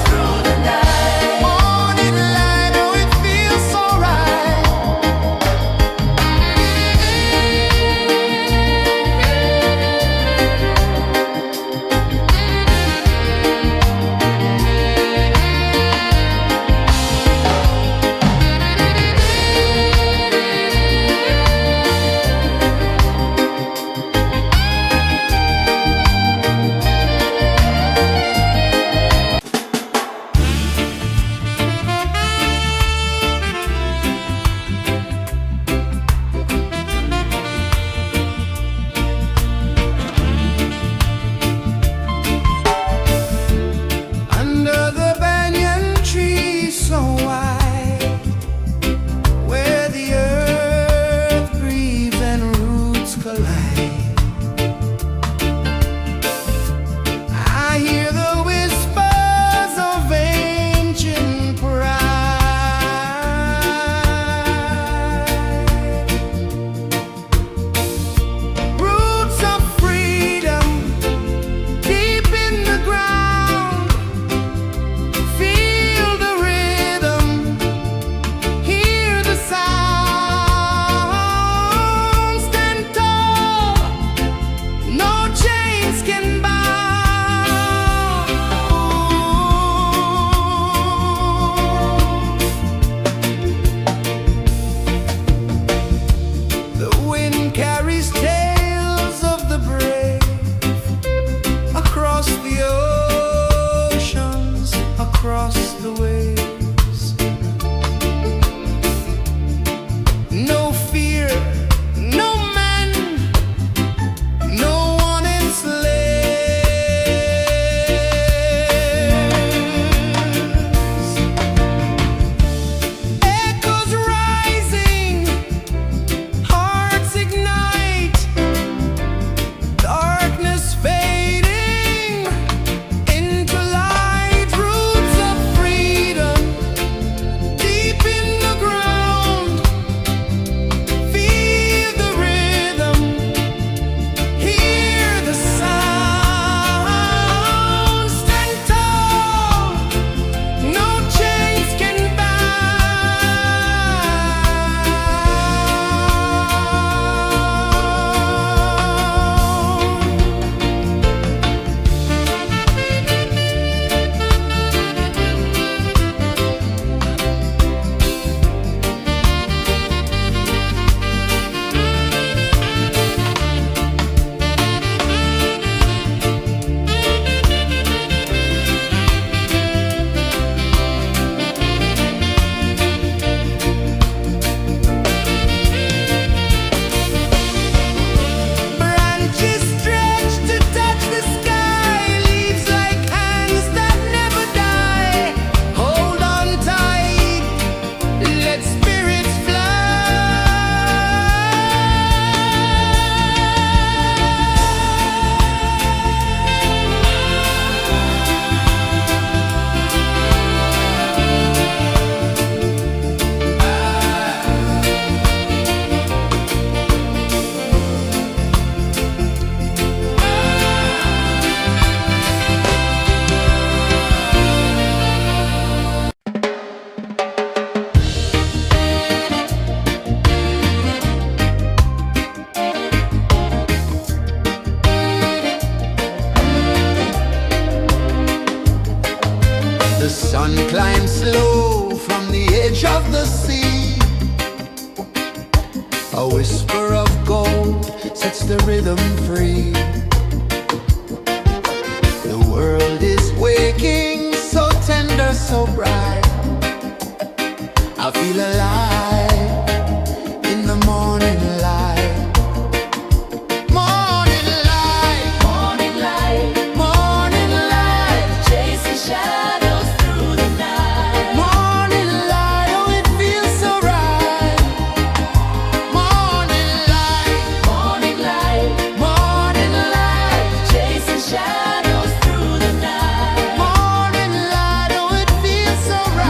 [SPEAKER 1] sun climbs slow from the edge of the sea. A whisper of gold sets the rhythm free. The world is waking, so tender, so bright. I feel alive in the morning light. Morning light,
[SPEAKER 2] Morning light,
[SPEAKER 1] morning light,
[SPEAKER 2] chasing shadows through the night.
[SPEAKER 1] morning light, oh it feels so right. Morning light,
[SPEAKER 2] Morning light,
[SPEAKER 1] morning light,
[SPEAKER 2] chasing shadows through the night.
[SPEAKER 1] morning light, oh it feels so right.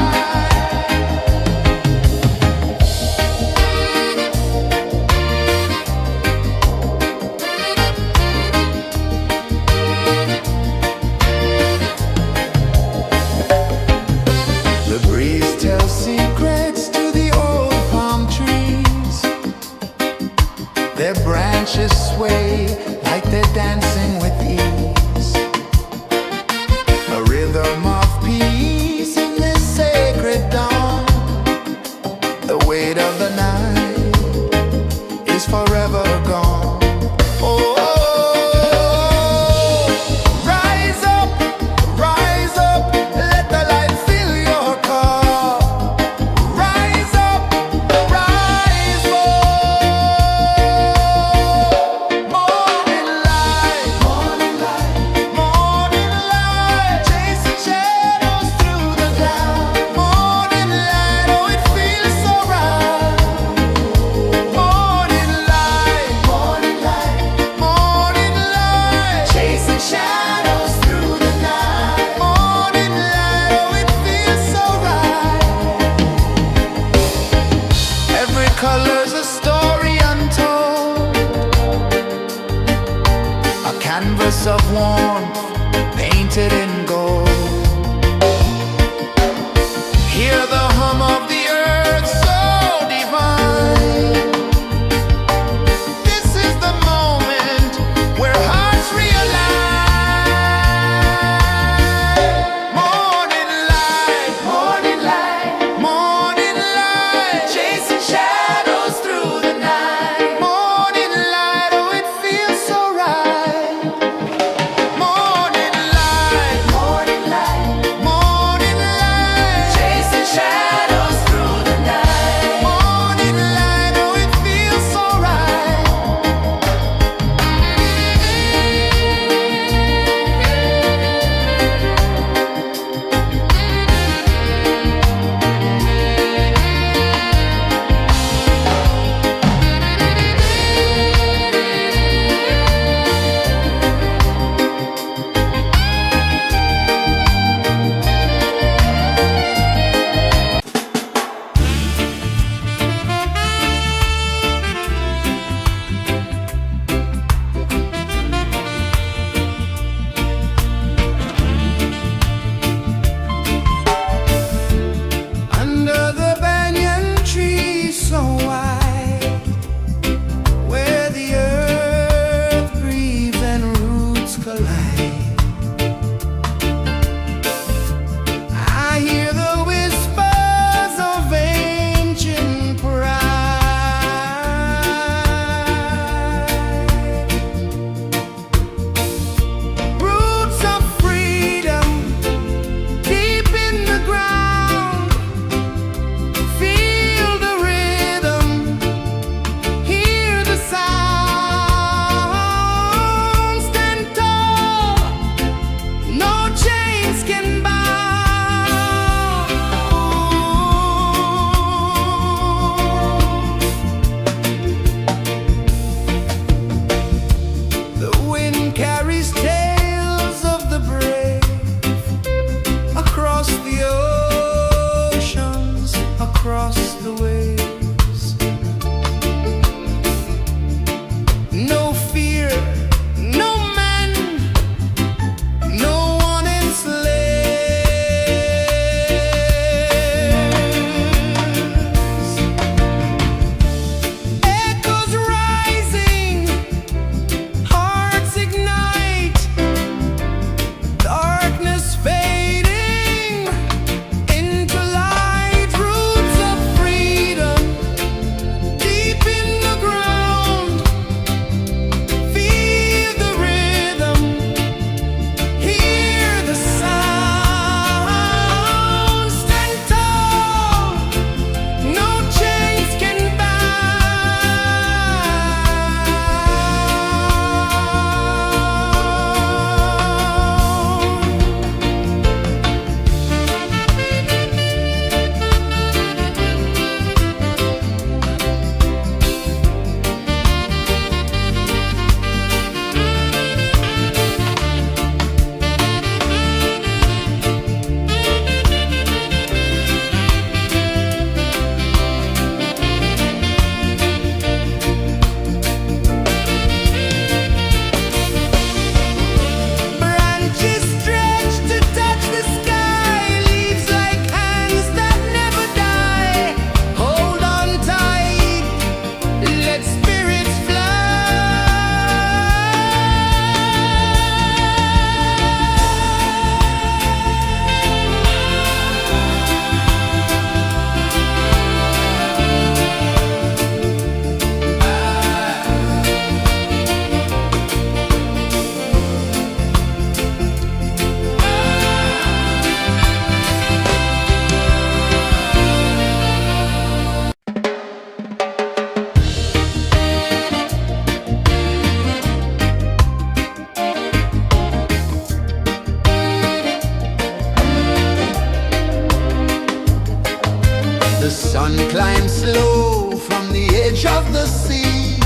[SPEAKER 1] The sun climbs slow from the edge of the sea.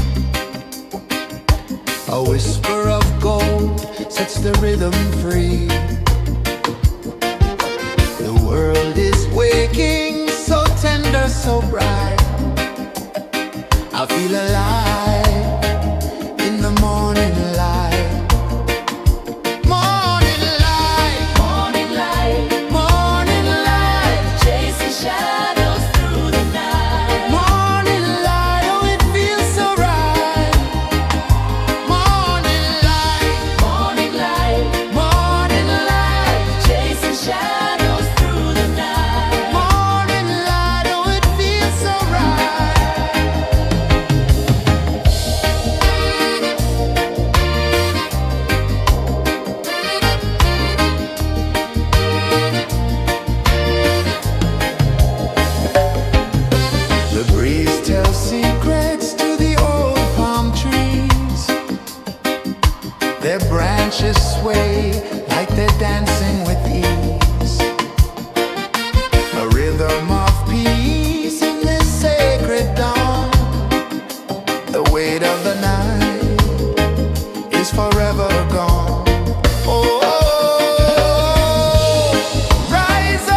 [SPEAKER 1] A whisper of gold sets the rhythm free. The world is waking, so tender, so bright. I feel alive in the morning light. Morning light,
[SPEAKER 2] Morning light,
[SPEAKER 1] morning light,
[SPEAKER 2] chasing shadows through the night.
[SPEAKER 1] morning light, oh it feels so right. Morning light,
[SPEAKER 2] Morning light,
[SPEAKER 1] morning light,
[SPEAKER 2] chasing shadows through the night.
[SPEAKER 1] morning light, oh it feels so right. The breeze tells secrets to the old palm trees. Their branches sway like they're dancing with ease. A rhythm of peace in this sacred dawn. The weight of the night is forever gone. Oh, rise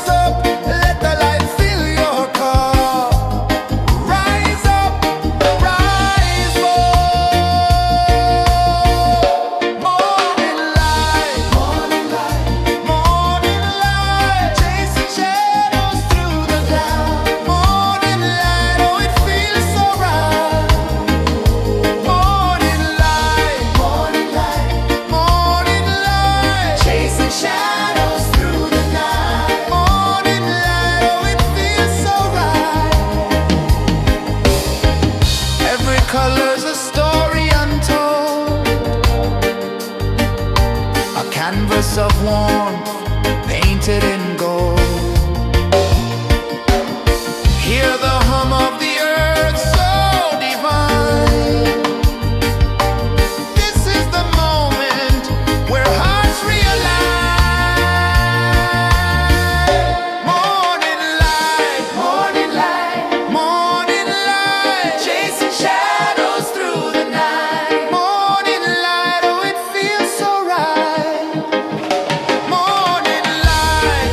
[SPEAKER 1] up, let the light fill your cup. Rise up, rise up. Morning light, morning light, chasing shadows through the cloud. Morning light, oh it feels so right. Morning light, morning light, chasing shadows through the night. Morning light, oh it feels so right. Every color's a story untold, a canvas of warmth painted in gold. Hear the hum of the earth so divine. This is the moment where hearts realign. Morning light, morning light, chasing shadows through the night. Morning light, oh it feels so right. Morning light,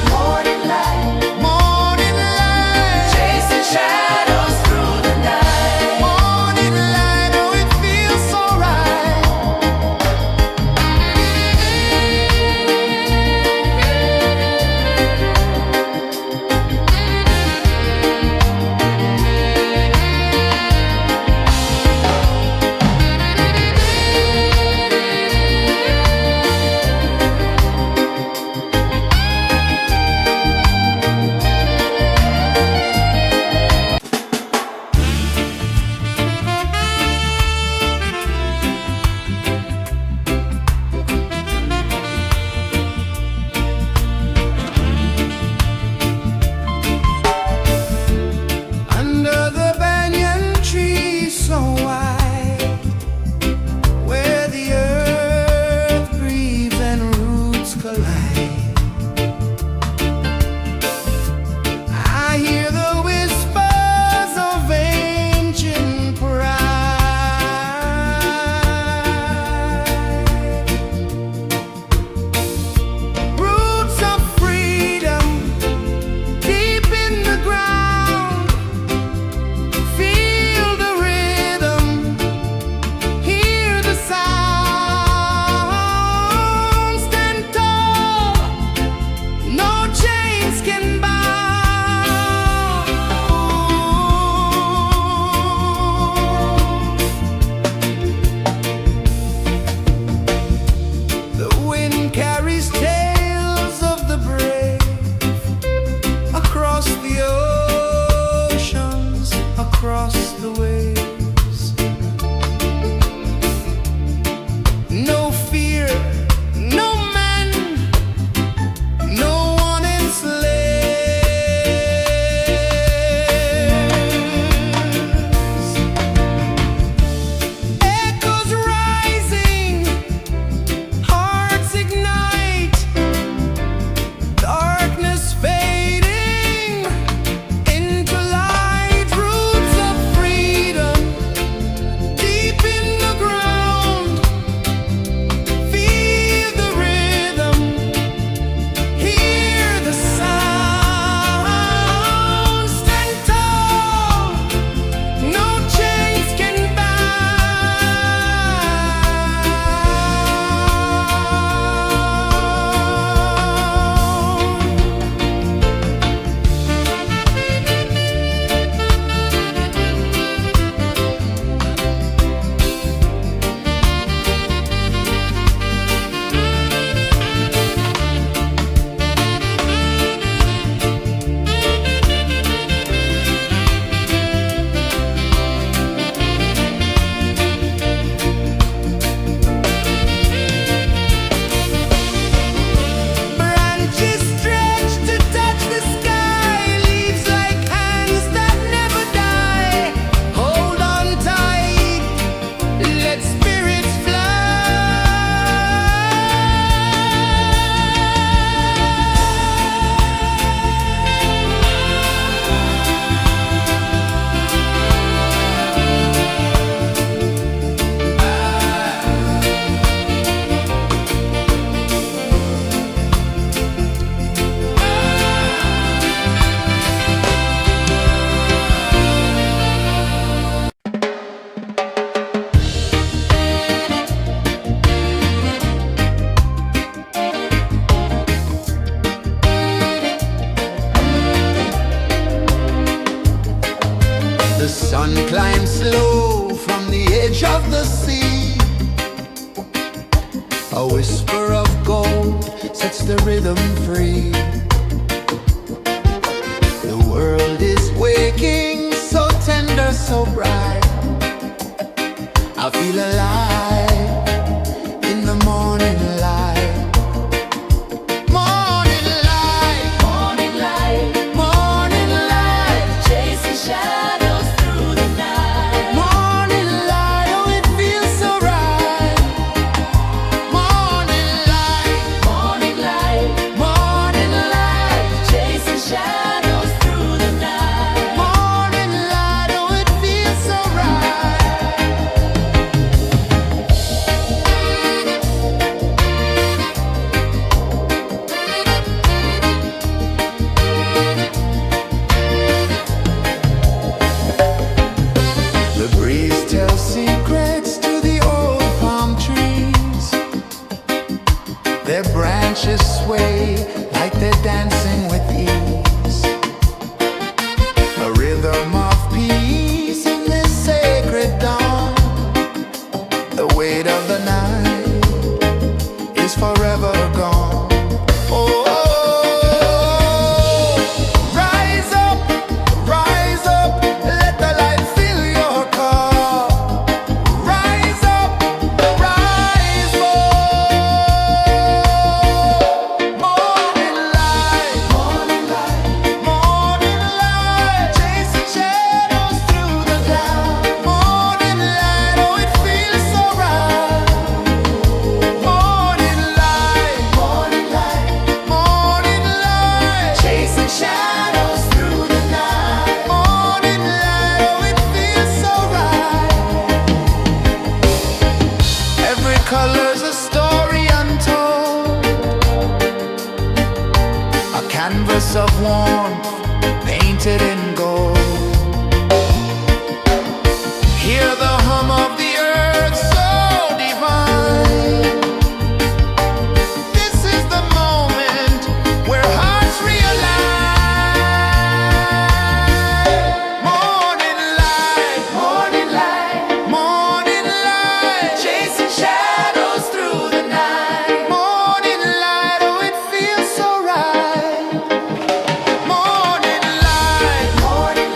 [SPEAKER 1] Sun climbs slow from the edge of the sea. A whisper of gold sets the rhythm free. The world is waking, so tender, so bright. I feel alive in the morning light. Morning light,
[SPEAKER 2] Morning light,
[SPEAKER 1] morning light,
[SPEAKER 2] chasing shadows through the night.
[SPEAKER 1] morning light, oh it feels so right. Morning light,
[SPEAKER 2] Morning light,
[SPEAKER 1] morning light,
[SPEAKER 2] chasing shadows through the night.
[SPEAKER 1] morning light, oh it feels so right. The breeze tells secrets to the old palm trees. Their branches sway like they're dancing with ease. A rhythm of peace in this sacred dawn. The weight of the night is forever gone. Oh, rise up, let the light fill your cup. Rise up, rise up. Morning light, morning light, morning light, chasing shadows through the cloud. Morning light, oh it feels so right. Morning light, morning light, morning light, chasing shadows through the night. Morning light, oh it feels so right. Every color's a story untold, a canvas of warmth painted in gold. Hear the hum of the earth so divine. This is the moment where hearts realign. Morning light, morning light, morning light, chasing shadows through the night. Morning light, oh it feels so right. Morning light, morning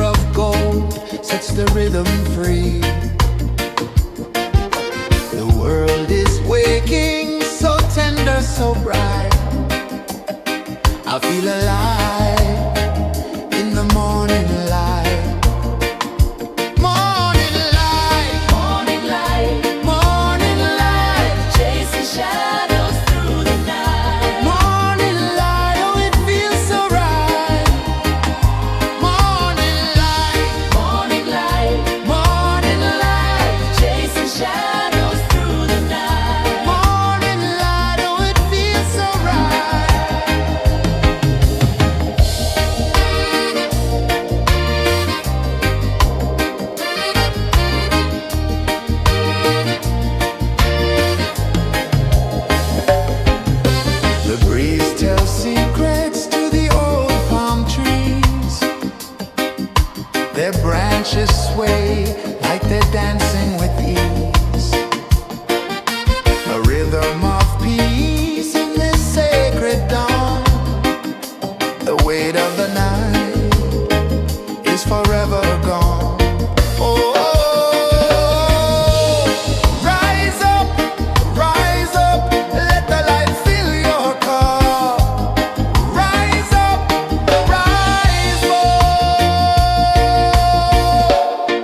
[SPEAKER 1] of gold sets the rhythm free. The world is waking, so tender, so bright. I feel alive in the morning light. Morning light,
[SPEAKER 2] Morning light,
[SPEAKER 1] morning light,
[SPEAKER 2] chasing shadows through the night.
[SPEAKER 1] morning light, oh it feels so right. Morning light,
[SPEAKER 2] Morning light,
[SPEAKER 1] morning light,
[SPEAKER 2] chasing shadows through the night.
[SPEAKER 1] morning light, oh it feels so right. The breeze tells secrets to the old palm trees. Their branches sway like they're dancing with ease. A rhythm of peace in this sacred dawn. The weight of the night is forever gone. Oh, rise up, let the light fill your cup. Rise up, rise more.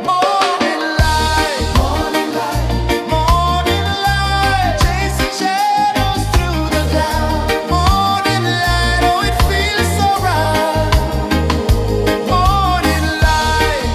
[SPEAKER 1] Morning light, morning light, chasing shadows through the cloud. Morning light, oh it feels so right. Morning light,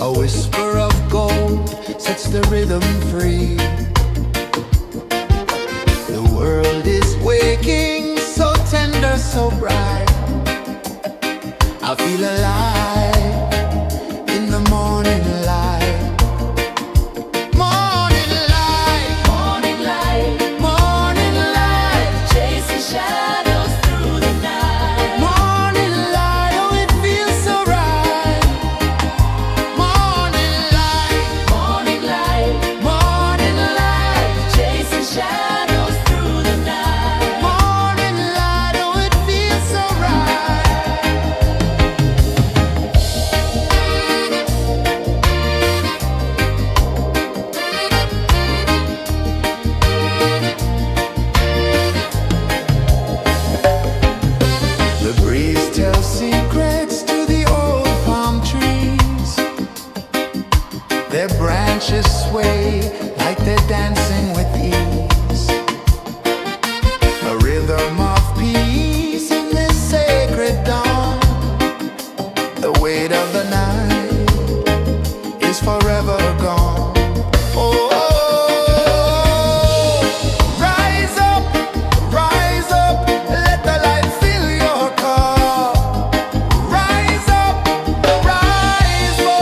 [SPEAKER 1] A whisper of gold sets the rhythm free. The world is waking, so tender, so bright. I feel alive in the morning light. Morning light,
[SPEAKER 2] Morning light,
[SPEAKER 1] morning light,
[SPEAKER 2] chasing shadows through the night.
[SPEAKER 1] morning light, oh it feels so right. Morning light,
[SPEAKER 2] Morning light,
[SPEAKER 1] morning light,
[SPEAKER 2] chasing shadows through the night.
[SPEAKER 1] morning light, oh it feels so right. The breeze tells secrets to the old palm trees. Their branches sway like they're dancing with ease. A rhythm of peace in this sacred dawn. The weight of the night is forever gone. Oh, rise up, let the light fill your cup. Rise up, rise up.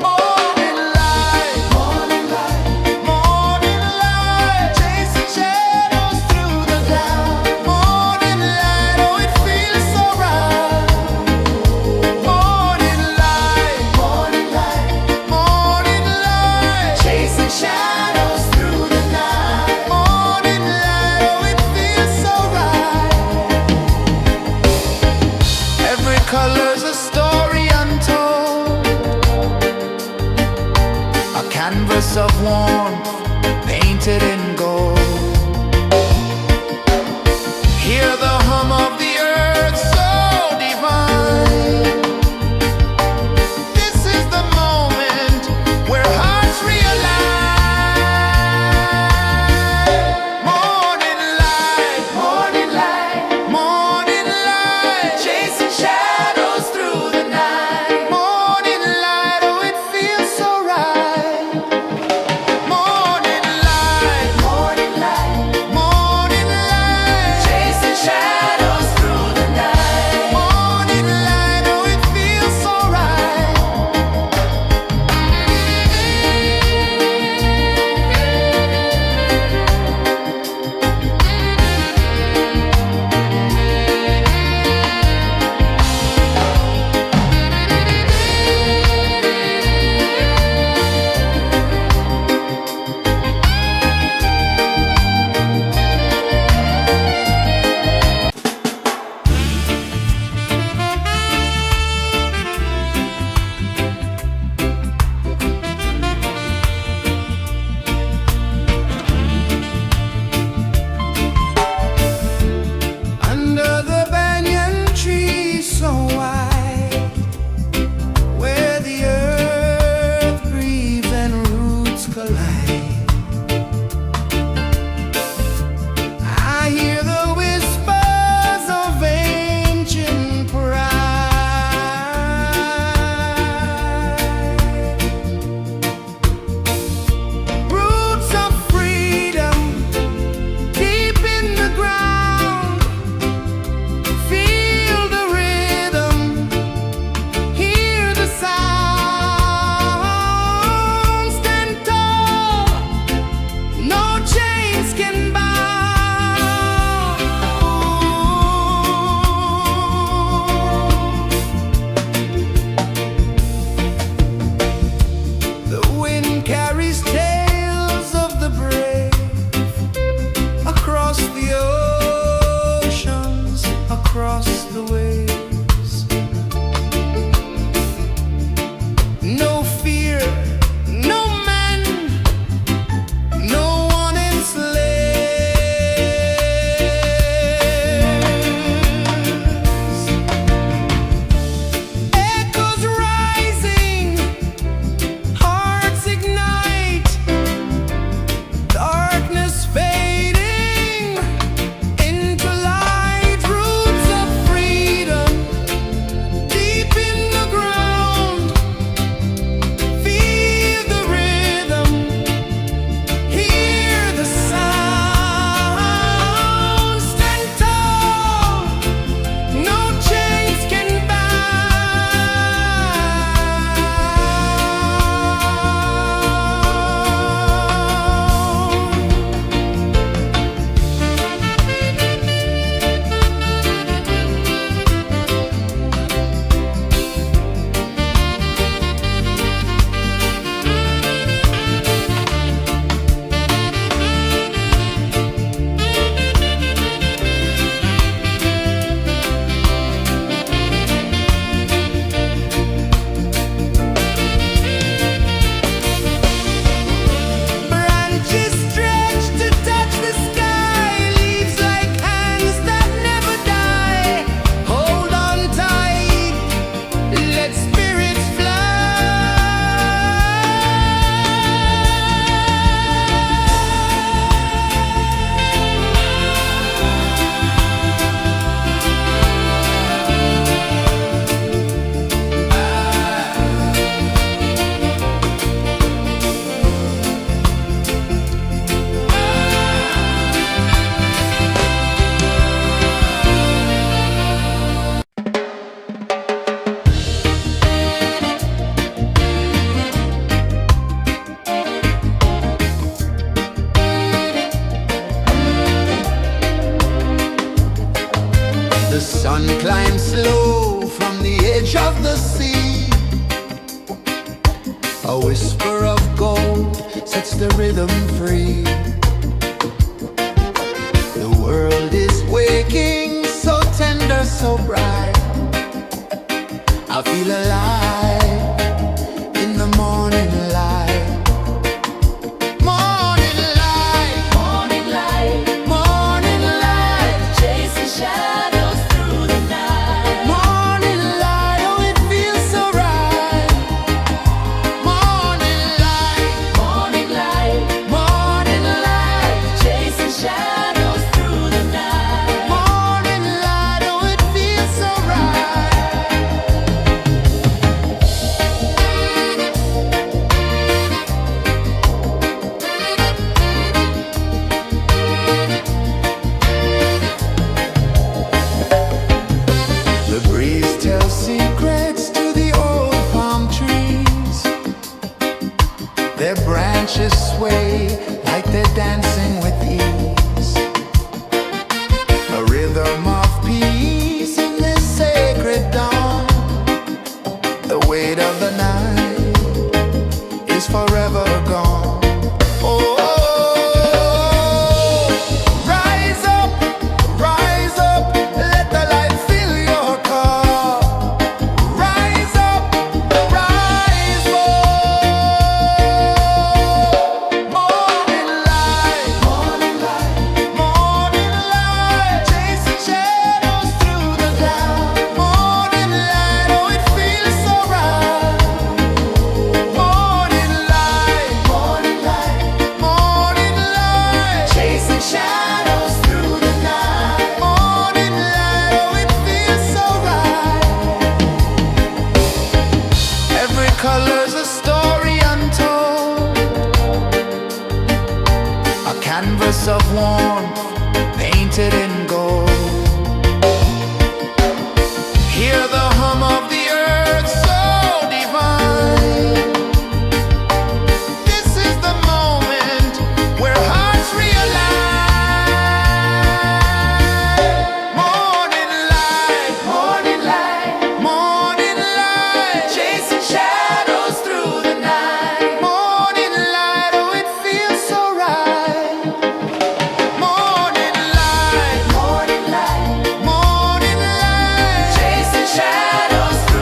[SPEAKER 1] Morning light, morning light, morning light, chasing shadows through the cloud. Morning light, oh it feels so right. Morning light, morning light, morning light, chasing shadows through the night. Morning light, oh it feels so right. Every color's a story untold, a canvas of warmth painted in gold. Hear the hum of the earth so divine. This is the moment where hearts realign. Morning light, morning light, morning light, chasing shadows through the night. Morning light, oh it feels so right. Morning light, of the sea. A whisper of gold sets the rhythm free. The world is waking, so tender, so bright. I feel alive in the morning light. Morning light,
[SPEAKER 2] Morning light,
[SPEAKER 1] morning light,
[SPEAKER 2] chasing shadows through the night.
[SPEAKER 1] morning light, oh it feels so right. Morning light,
[SPEAKER 2] Morning light,
[SPEAKER 1] morning light,
[SPEAKER 2] chasing shadows through the night.
[SPEAKER 1] morning light, oh it feels so right. The breeze tells secrets to the old palm trees. Their branches sway like they're dancing with ease. A rhythm of peace in this sacred dawn. The weight of the night is forever gone. Oh, rise up, let the light fill your car. Rise up, rise up. Morning light, morning light, morning light, chasing shadows through the cloud. Morning light, oh it feels so right. Morning light, morning light, morning light, chasing shadows through the night. Morning light, oh it feels so right. Every color's a story untold, a canvas of warmth painted in gold. Hear the hum of the earth so divine. This is the moment where hearts realign. Morning light, morning light, morning light, chasing shadows through the night. Morning light, oh it feels so right. Morning light, morning light, morning light, chasing shadows through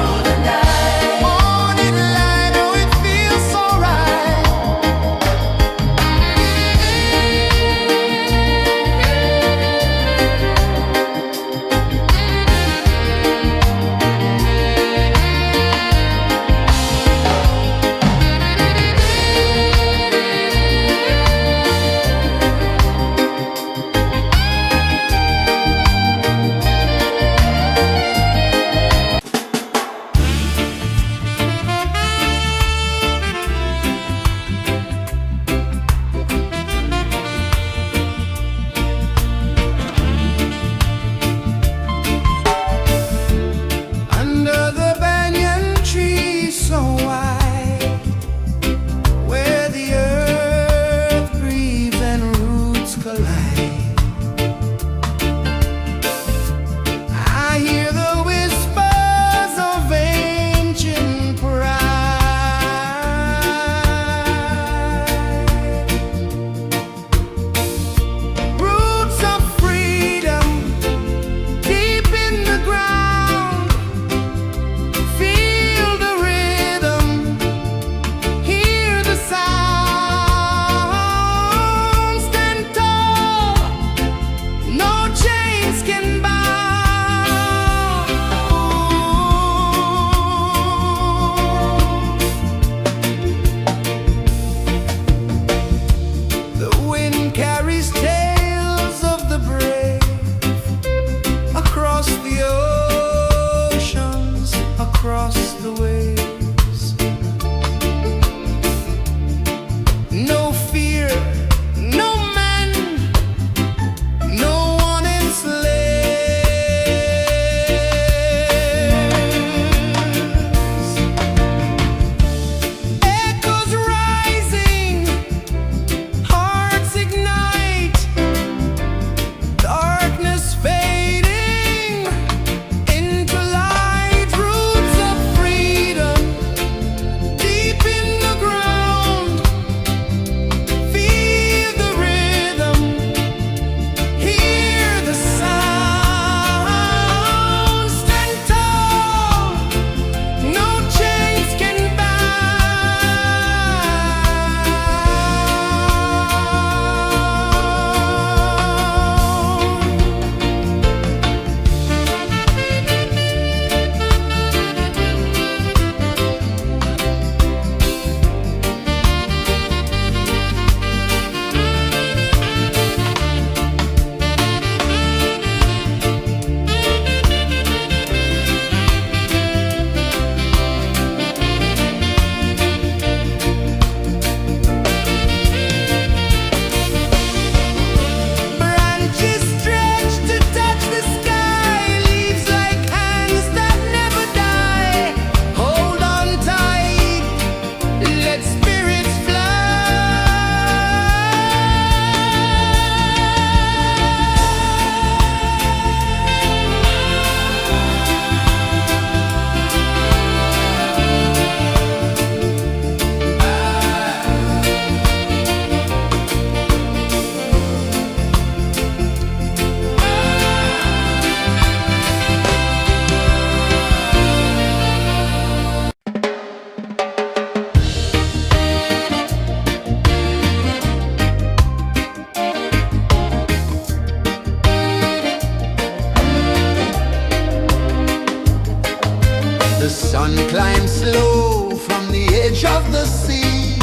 [SPEAKER 1] The sun climbs slow from the edge of the sea.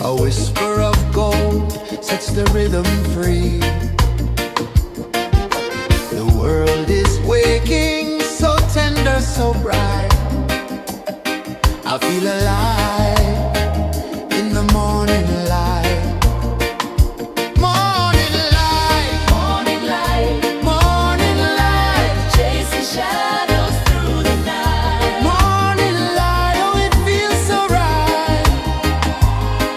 [SPEAKER 1] A whisper of gold sets the rhythm free. The world is waking, so tender, so bright. I feel alive in the morning light. Morning light,
[SPEAKER 2] Morning light,
[SPEAKER 1] morning light,
[SPEAKER 2] chasing shadows through the night.
[SPEAKER 1] morning light, oh it feels so right.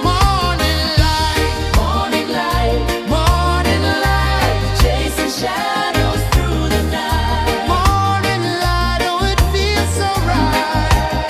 [SPEAKER 1] Morning light,
[SPEAKER 2] Morning light,
[SPEAKER 1] morning light,
[SPEAKER 2] chasing shadows through the night.
[SPEAKER 1] morning light, oh it feels so right.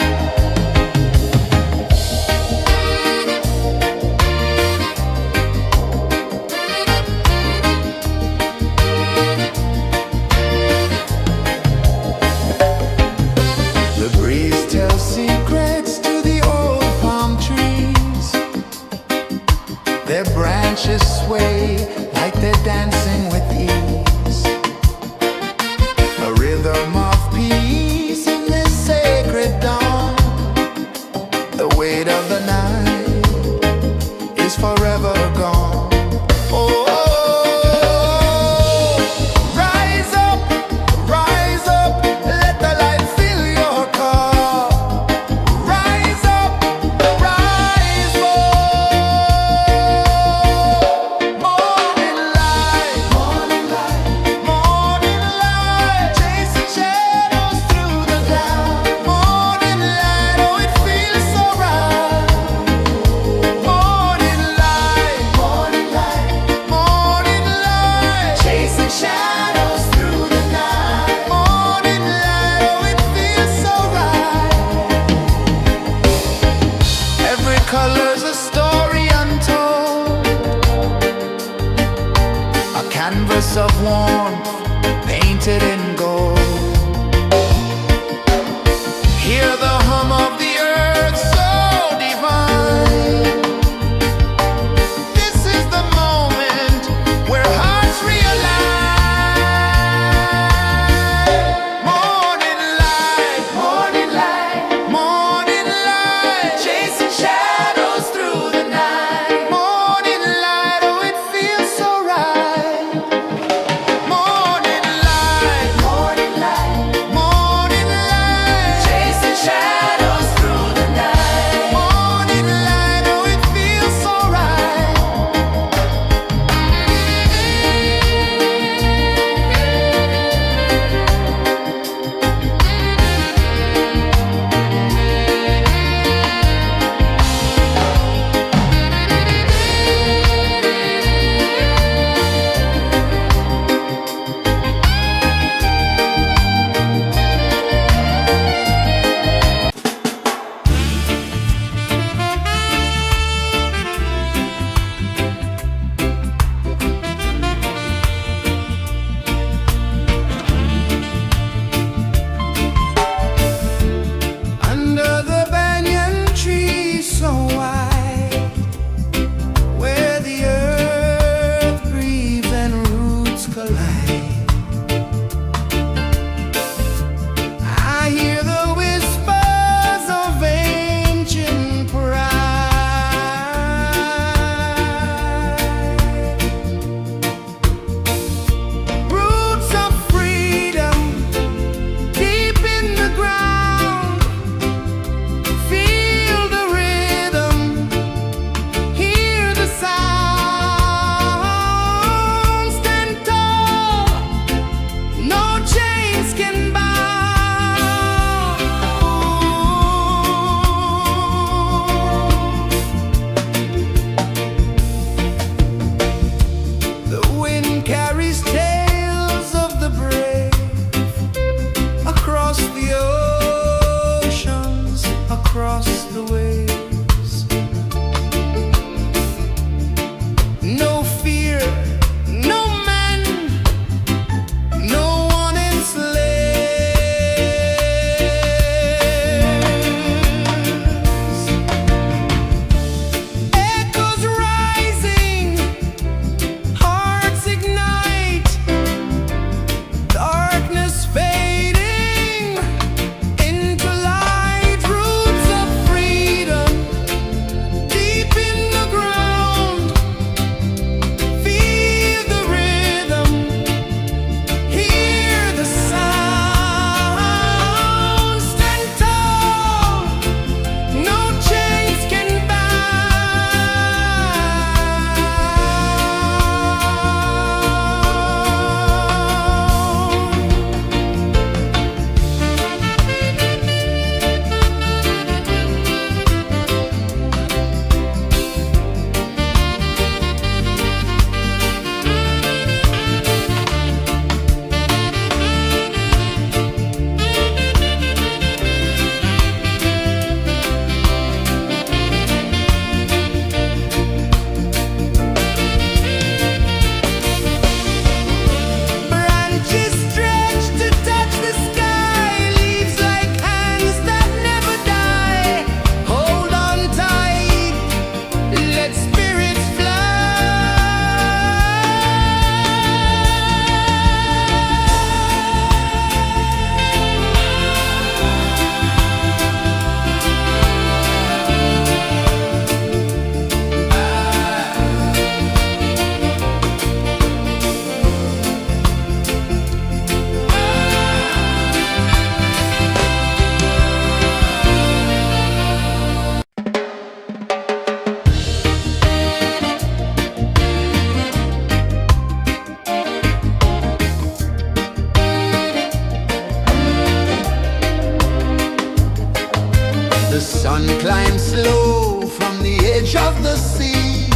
[SPEAKER 1] The sun climbs slow from the edge of the sea.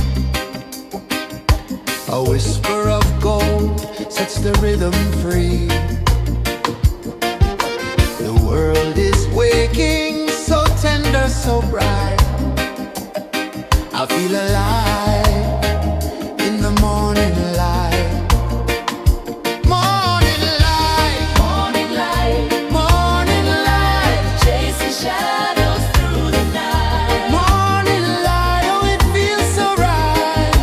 [SPEAKER 1] A whisper of gold sets the rhythm free. The world is waking, so tender, so bright. I feel alive in the morning light. Morning light,
[SPEAKER 2] Morning light,
[SPEAKER 1] morning light,
[SPEAKER 2] chasing shadows through the night.
[SPEAKER 1] morning light, oh it feels so right.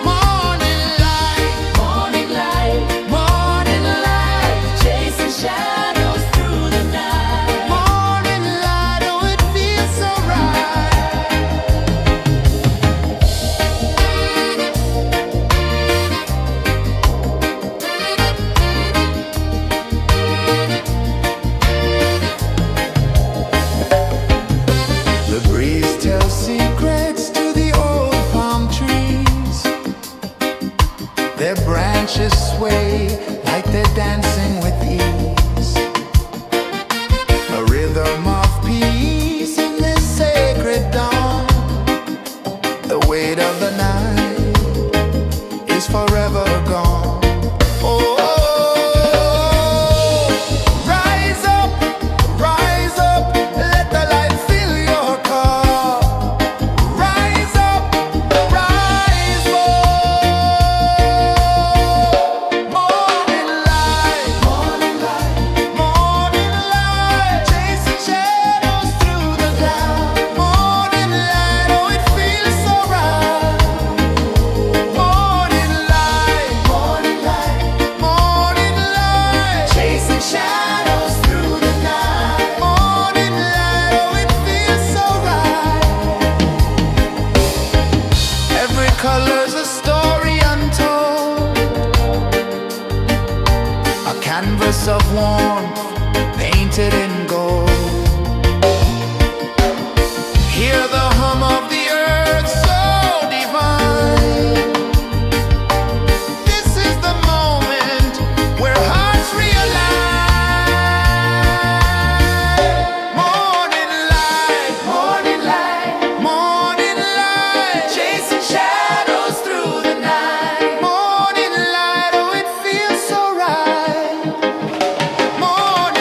[SPEAKER 1] Morning light,
[SPEAKER 2] Morning light,
[SPEAKER 1] morning light,
[SPEAKER 2] chasing shadows through the night.
[SPEAKER 1] morning light, oh it feels so right. The breeze tells secrets to the old palm trees. Their branches sway like they're dancing with ease. A rhythm of peace in this sacred dawn. The weight of the night is forever gone. Oh, rise up, let the light fill your car. Rise up, rise more. Morning light, morning light, morning light, chasing shadows through the cloud. Morning light, oh it feels so right. Morning light, morning light, morning light, chasing shadows through the night. Morning light, oh it feels so right. Every color's a story untold, a canvas of warmth painted in gold. Hear the hum of the earth so divine. This is the moment where hearts realign. Morning light, morning light, morning light, chasing shadows through the night. Morning light, oh it feels so right. Morning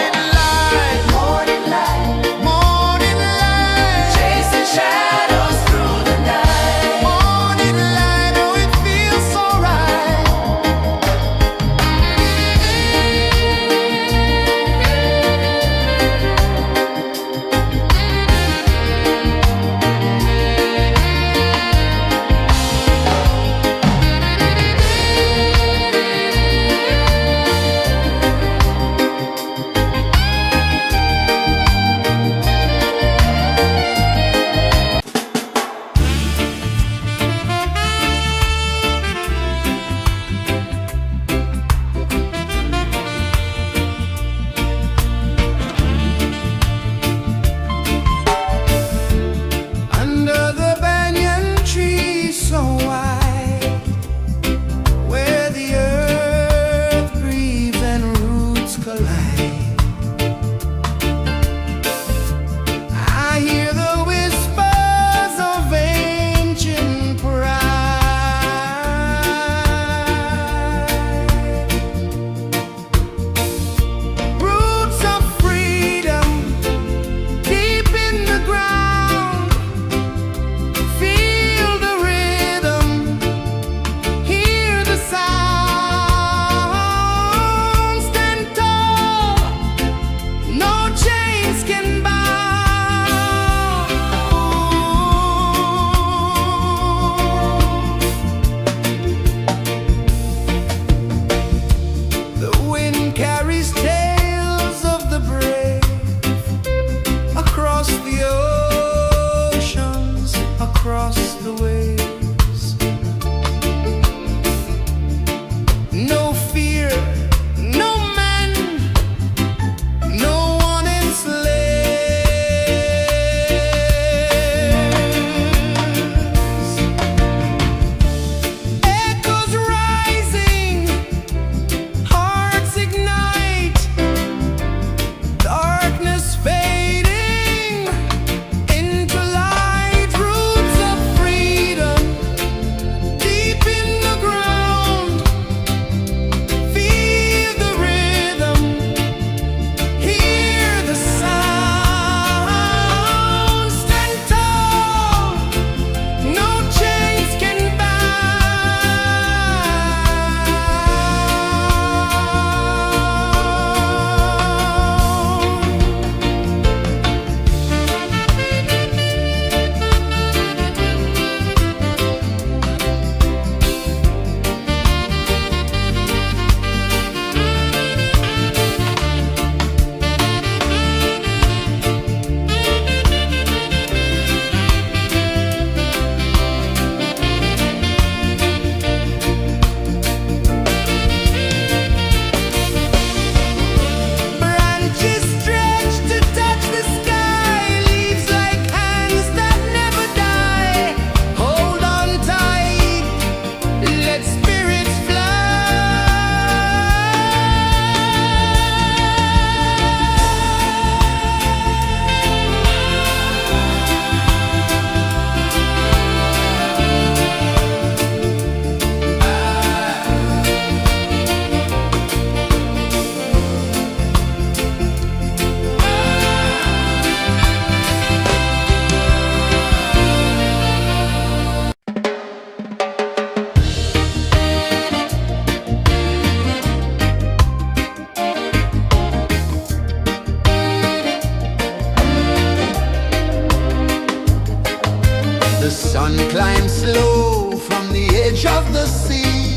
[SPEAKER 1] sun climbs slow from the edge of the sea.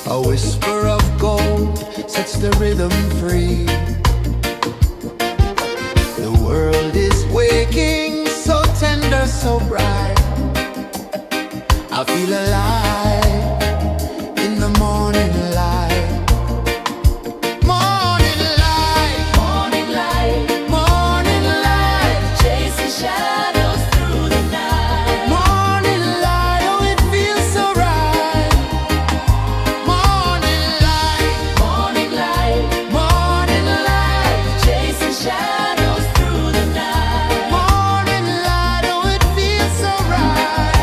[SPEAKER 1] A whisper of gold sets the rhythm free. The world is waking, so tender, so bright. I feel alive in the morning light. Morning light,
[SPEAKER 2] Morning light,
[SPEAKER 1] morning light,
[SPEAKER 2] chasing shadows through the night.
[SPEAKER 1] morning light, oh it feels so right. Morning light,
[SPEAKER 2] Morning light,
[SPEAKER 1] morning light,
[SPEAKER 2] chasing shadows through the night.
[SPEAKER 1] morning light, oh it feels so right.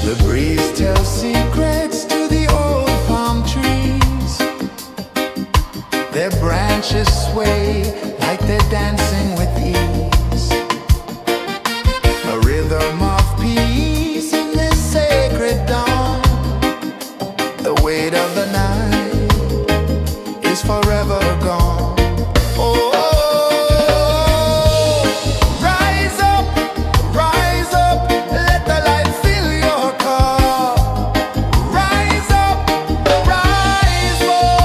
[SPEAKER 1] The breeze tells secrets to the old palm trees. Their branches sway like they're dancing with ease. A rhythm of peace in this sacred dawn. The weight of the night is forever gone. Oh, rise up, let the light fill your cup. Rise up, rise more.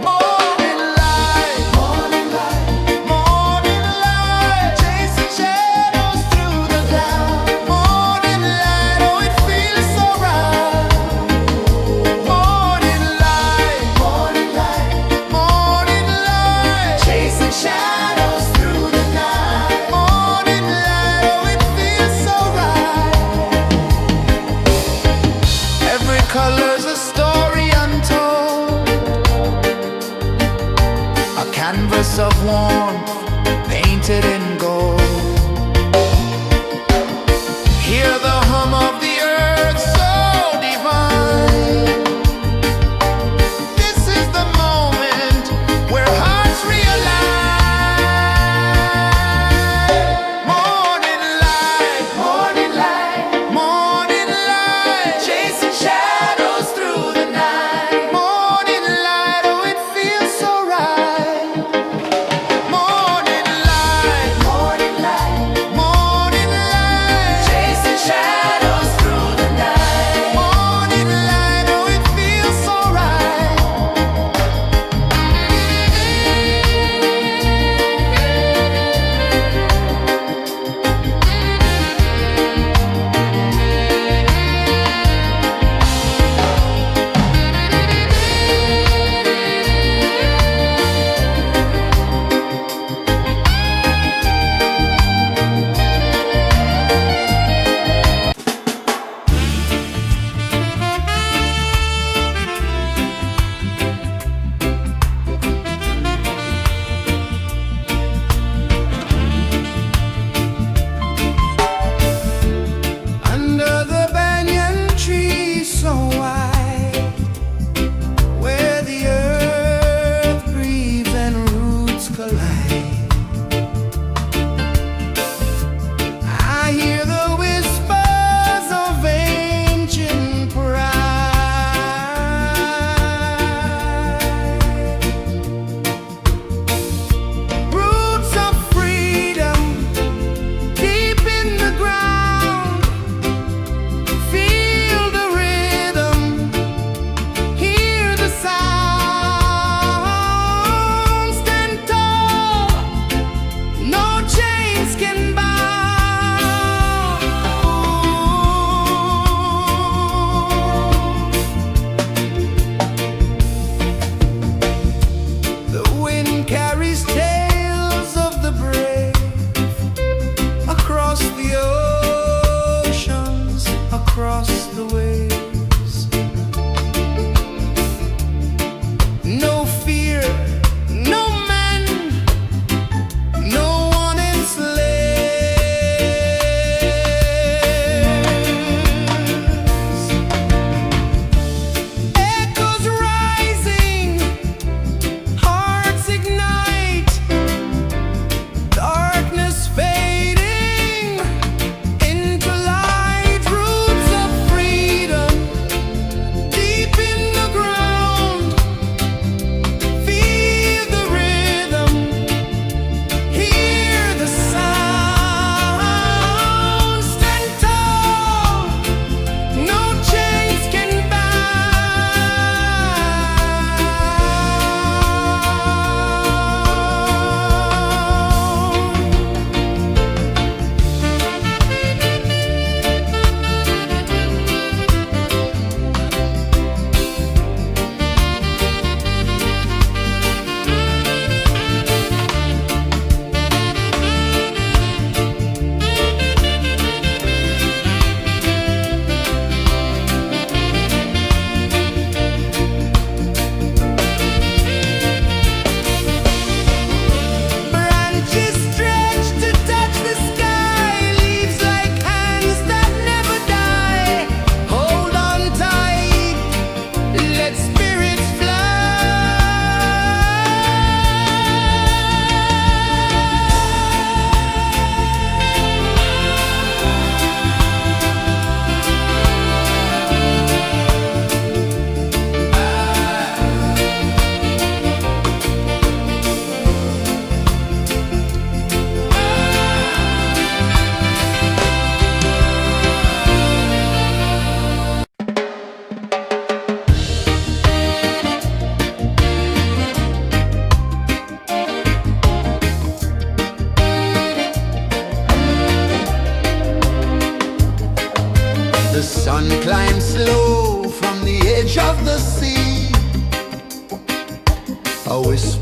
[SPEAKER 1] Morning light, morning light, morning light, chasing shadows through the cloud. Morning light, oh it feels so right. Morning light, morning light, morning light, chasing shadows through the night. Morning light, oh it feels so right. Every color's a story untold, a canvas of warmth painted in gold. Hear the hum of the earth so divine. This is the moment where hearts realign. Morning light, morning light, morning light, chasing shadows through the night. Morning light, oh it feels so right. Morning light, morning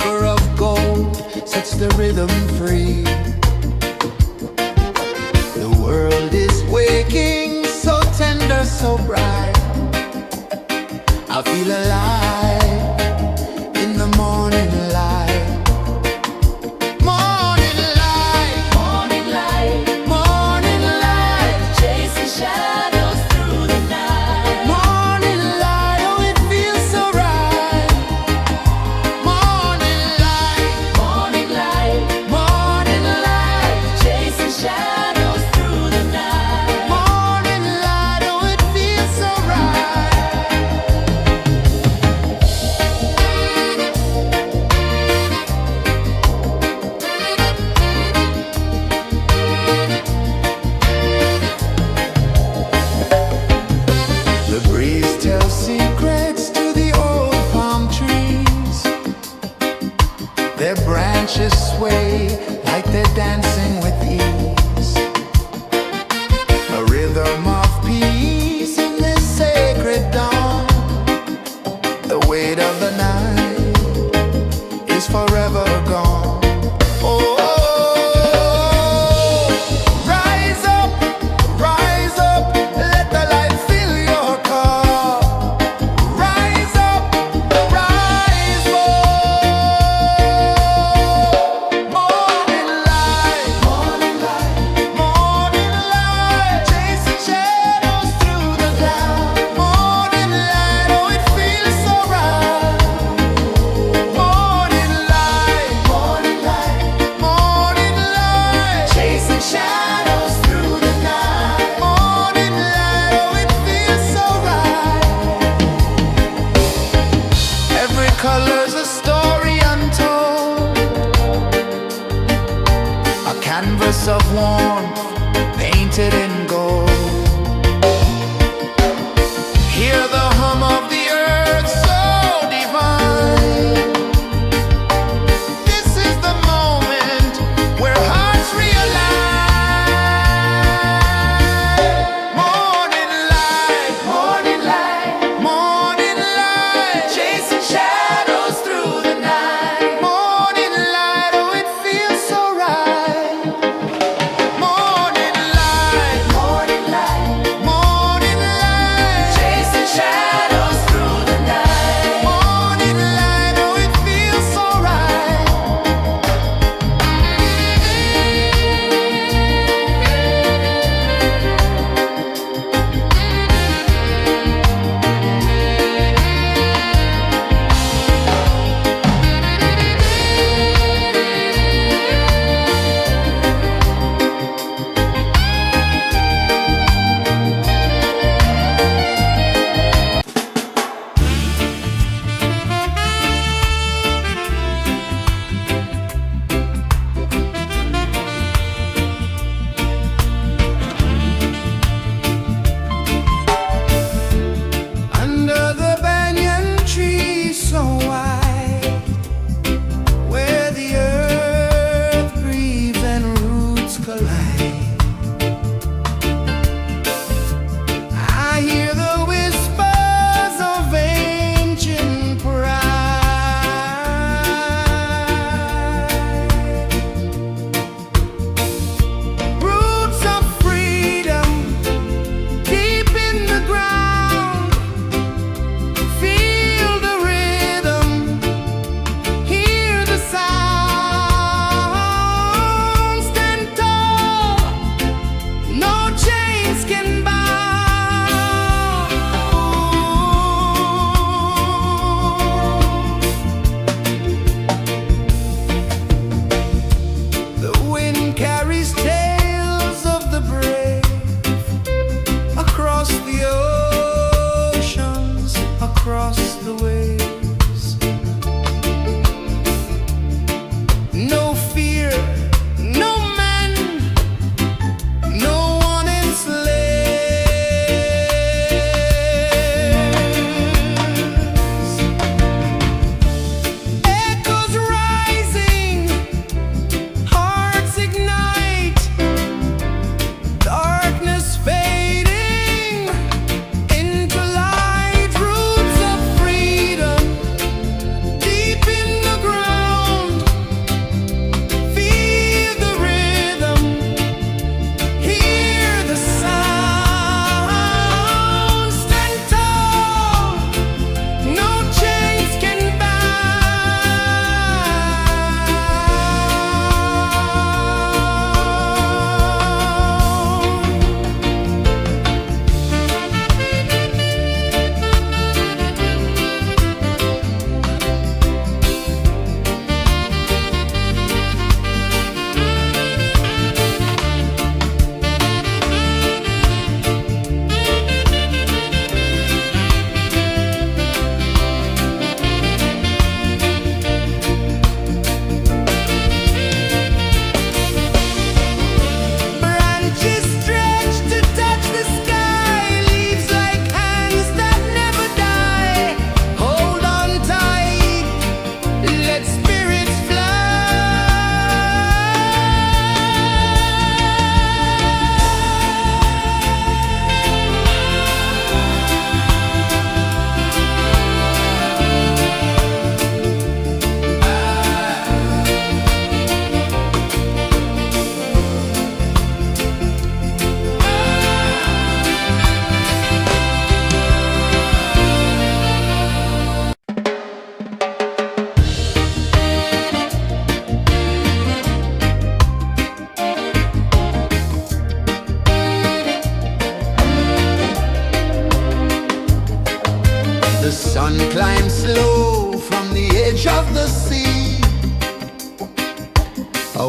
[SPEAKER 1] river of gold sets the rhythm free. The world is waking, so tender, so bright. I feel alive in the morning light. Morning light,
[SPEAKER 2] Morning light,
[SPEAKER 1] morning light,
[SPEAKER 2] chasing shadows through the night.
[SPEAKER 1] morning light, oh it feels so right. Morning light,
[SPEAKER 2] Morning light,
[SPEAKER 1] morning light,
[SPEAKER 2] chasing shadows through the night.
[SPEAKER 1] morning light, oh it feels so right. The breeze tells secrets to the old palm trees. Their branches sway like they're dancing with ease. A rhythm of peace in this sacred dawn. The weight of the night is forever gone. Oh, rise up, let the light fill your cup. Rise up, rise up. Morning light, morning light, morning light, chasing shadows through the cloud. Morning light, oh it feels so right. Morning light, morning light, morning light, chasing shadows through the night. Morning light, oh it feels so right. Every color's a story untold, a canvas of warmth painted in gold. Hear the hum of the earth so divine. This is the moment where hearts realign. Morning light, morning light, morning light, chasing shadows through the night. Morning light, oh it feels so right. Morning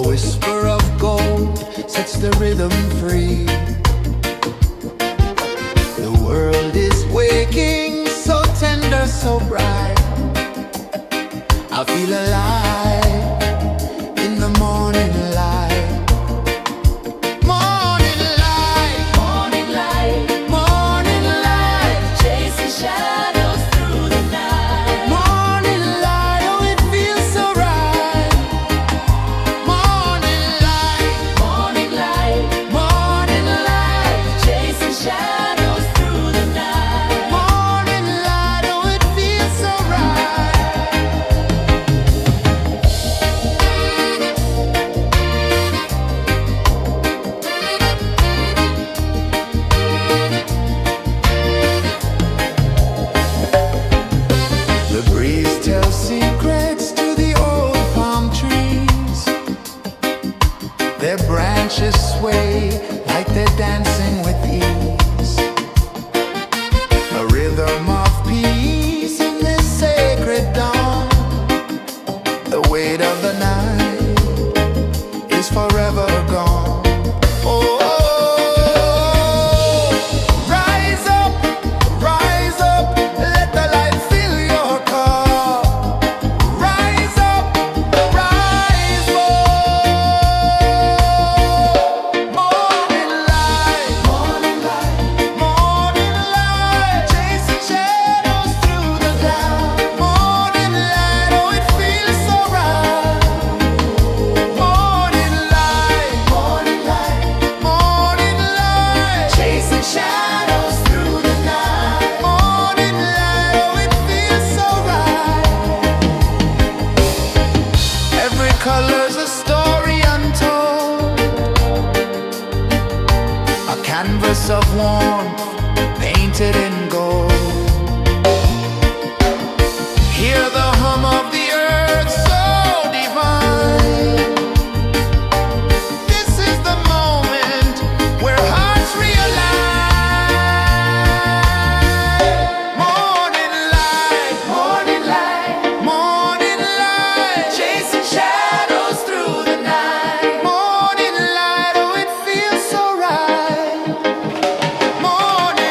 [SPEAKER 1] whisper of gold sets the rhythm free. The world is waking, so tender, so bright. I feel alive in the morning light. Morning light,
[SPEAKER 2] Morning light,
[SPEAKER 1] morning light,
[SPEAKER 2] chasing shadows through the night.
[SPEAKER 1] morning light, oh it feels so right. Morning light,
[SPEAKER 2] Morning light,
[SPEAKER 1] morning light,
[SPEAKER 2] chasing shadows through the night.
[SPEAKER 1] morning light, oh it feels so right. The breeze tells secrets to the old palm trees. Their branches sway like they're dancing with ease. A rhythm of peace in this sacred dawn. The weight of the night is forever gone. Oh, rise up, let the light fill your cup. Rise up, rise up. Morning light, morning light, morning light, chasing shadows through the cloud. Morning light, oh it feels so right. Morning light, morning light, morning light, chasing shadows through the night. Morning light, oh it feels so right. Every color's a story untold, a canvas of warmth painted in gold. Hear the hum of the earth so divine. This is the moment where hearts realign. Morning light, morning light, morning light, chasing shadows through the night. Morning light, oh it feels so right. Morning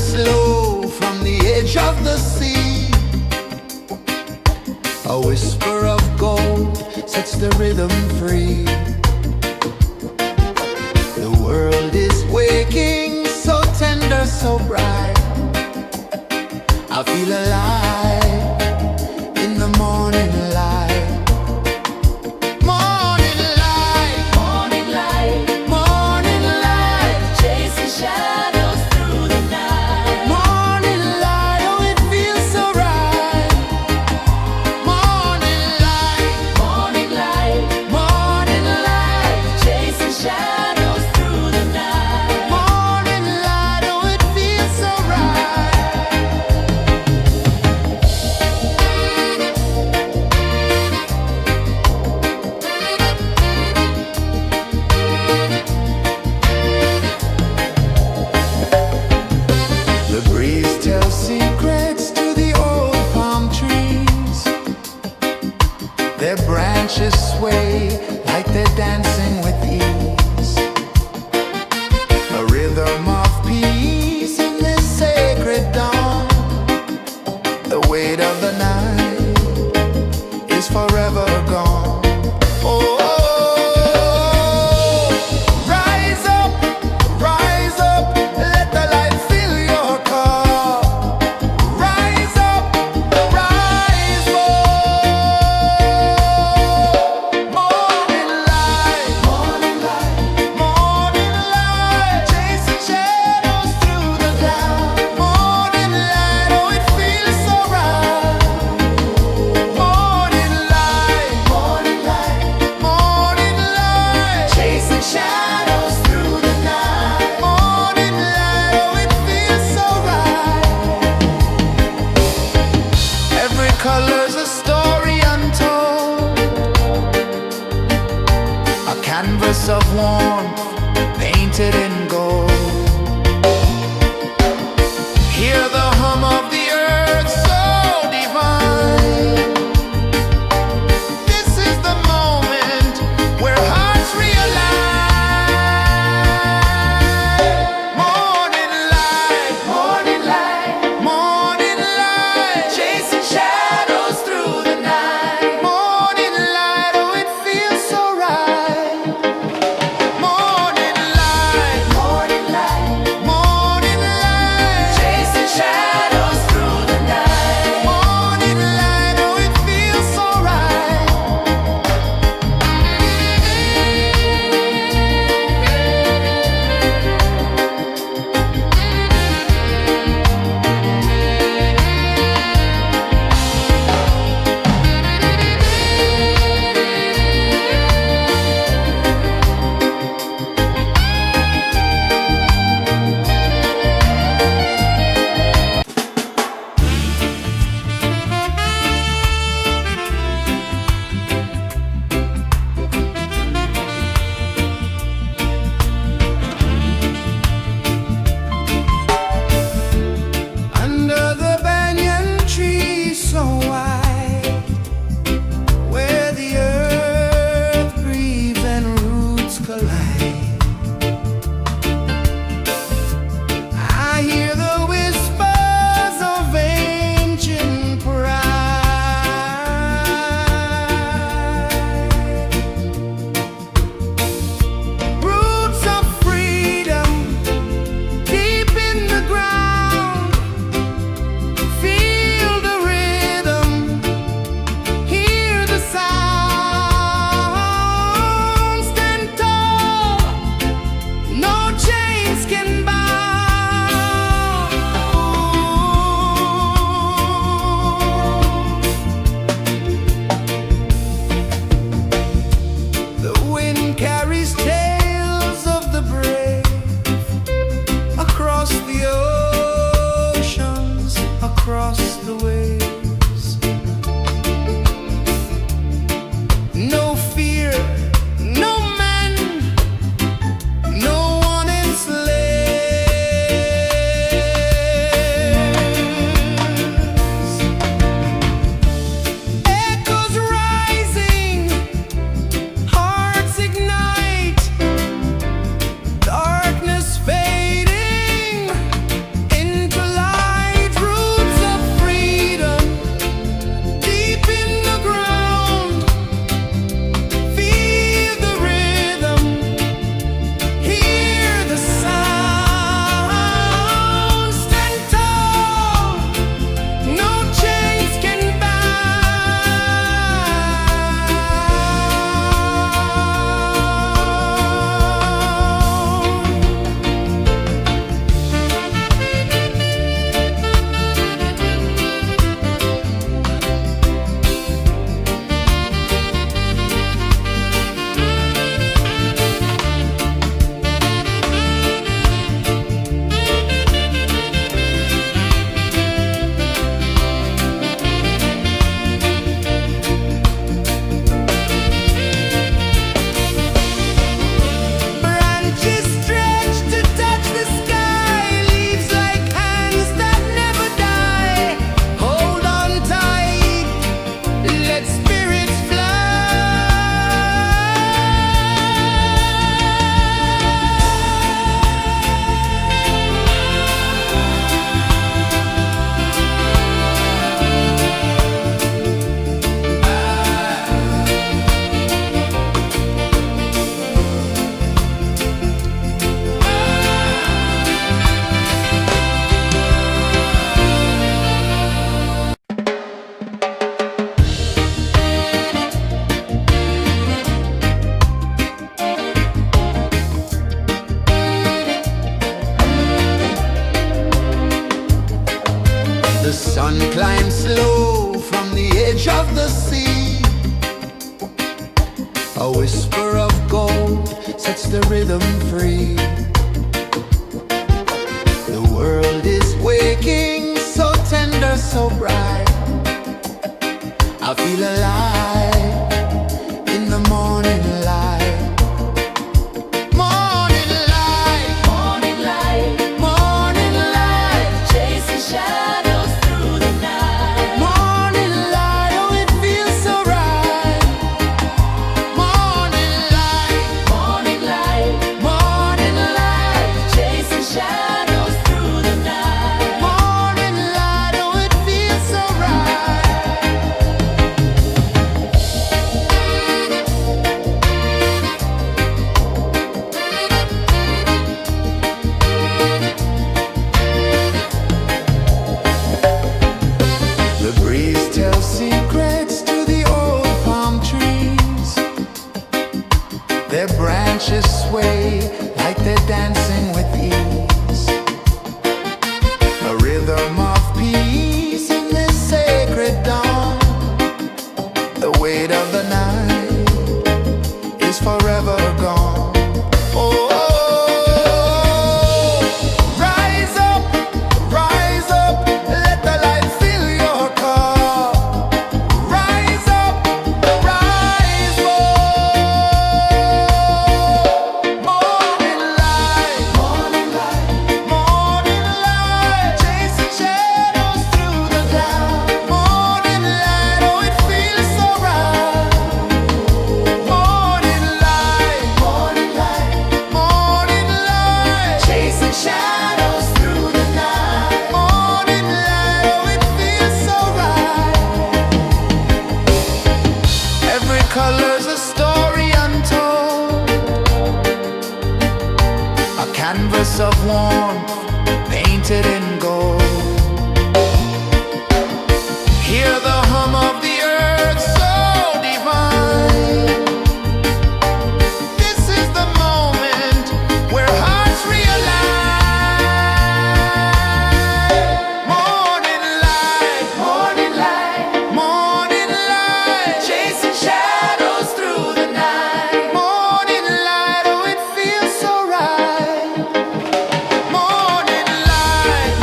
[SPEAKER 1] slow from the edge of the sea. A whisper of gold sets the rhythm free. The world is waking, so tender, so bright. I feel alive in the morning light. Morning light,
[SPEAKER 2] Morning light,
[SPEAKER 1] morning light,
[SPEAKER 2] chasing shadows through the night.
[SPEAKER 1] morning light, oh it feels so right. Morning light,
[SPEAKER 2] Morning light,
[SPEAKER 1] morning light,
[SPEAKER 2] chasing shadows through the night.
[SPEAKER 1] morning light, oh it feels so right. The breeze tells secrets to the old palm trees. Their branches sway like they're dancing with ease. A rhythm of peace in this sacred dawn. The weight of the night is forever gone. Oh, rise up, let the light fill your cup. Rise up, rise up. Morning light, morning light, morning light, chasing shadows through the cloud. Morning light, oh it feels so right. Morning light, morning light, morning light, chasing shadows through the night. Morning light, oh it feels so right. Every color's a story untold, a canvas of warmth painted in gold. Hear the hum of the earth so divine. This is the moment where hearts realign. Morning light, morning light, morning light, chasing shadows through the night. Morning light, oh it feels so right. Morning light, The sun climbs slow from the edge of the sea. A whisper of gold sets the rhythm free. The world is waking, so tender, so bright. I feel alive in the morning light. Morning light,
[SPEAKER 2] Morning light,
[SPEAKER 1] morning light,
[SPEAKER 2] chasing shadows through the night.
[SPEAKER 1] morning light, oh it feels so right. Morning light,
[SPEAKER 2] Morning light,
[SPEAKER 1] morning light,
[SPEAKER 2] chasing shadows through the night.
[SPEAKER 1] morning light, oh it feels so right. The breeze tells secrets to the old palm trees. Their branches sway like they're dancing with ease. A rhythm of peace in this sacred dawn. The weight of the night is forever gone. Oh, rise up, let the light fill your cup. Rise up, rise more. Morning light, morning light, chasing shadows through the cloud. Morning light, oh it feels so right. Morning light, morning light, chasing shadows through the night. Morning light, oh it feels so right. Every color's a story untold, a canvas of warmth painted in gold. Hear the hum of the earth so divine. This is the moment where hearts realign. Morning light, morning light, chasing shadows through the night. Morning light, oh it feels so right. Morning light,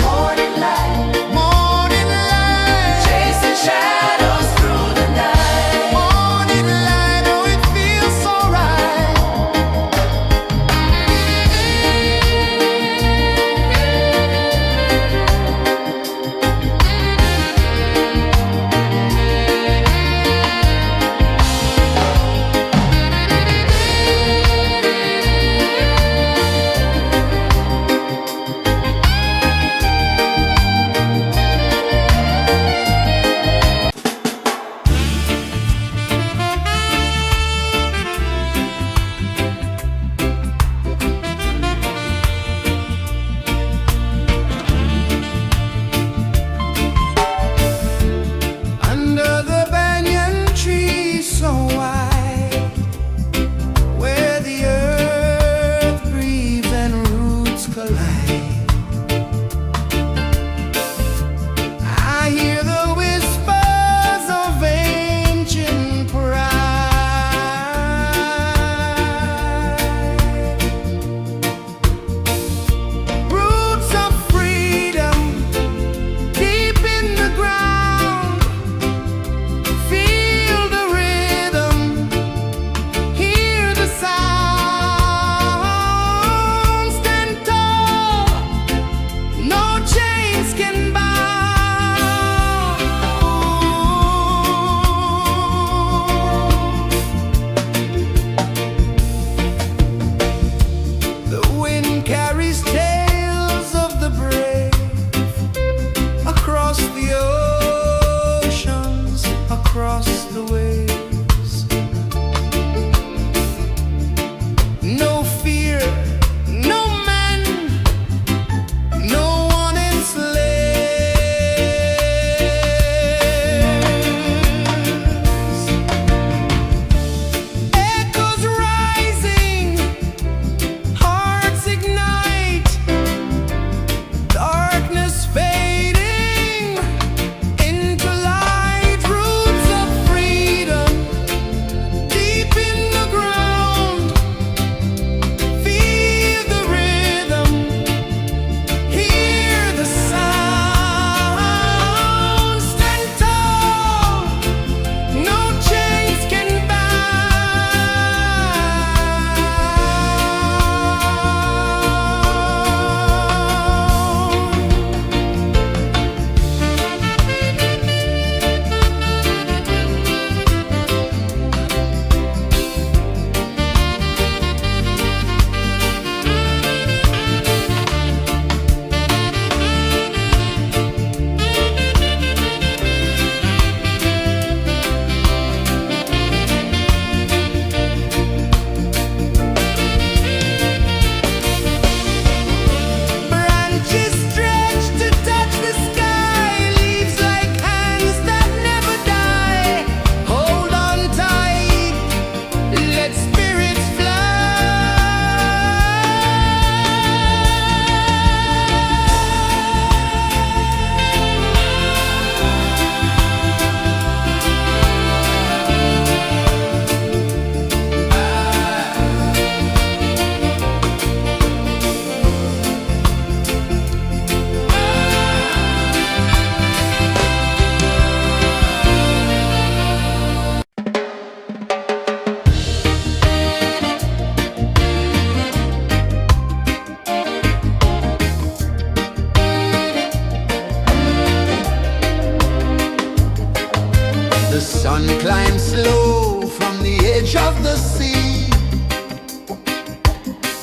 [SPEAKER 1] sun climbs slow from the edge of the sea.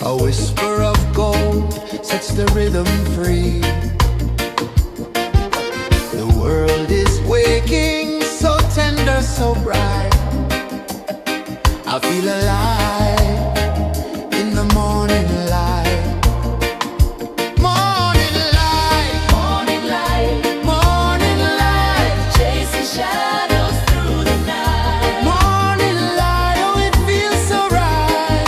[SPEAKER 1] A whisper of gold sets the rhythm free. The world is waking, so tender, so bright. I feel alive in the morning light. Morning light,
[SPEAKER 2] Morning light,
[SPEAKER 1] morning light,
[SPEAKER 2] chasing shadows through the night.
[SPEAKER 1] morning light, oh it feels so right.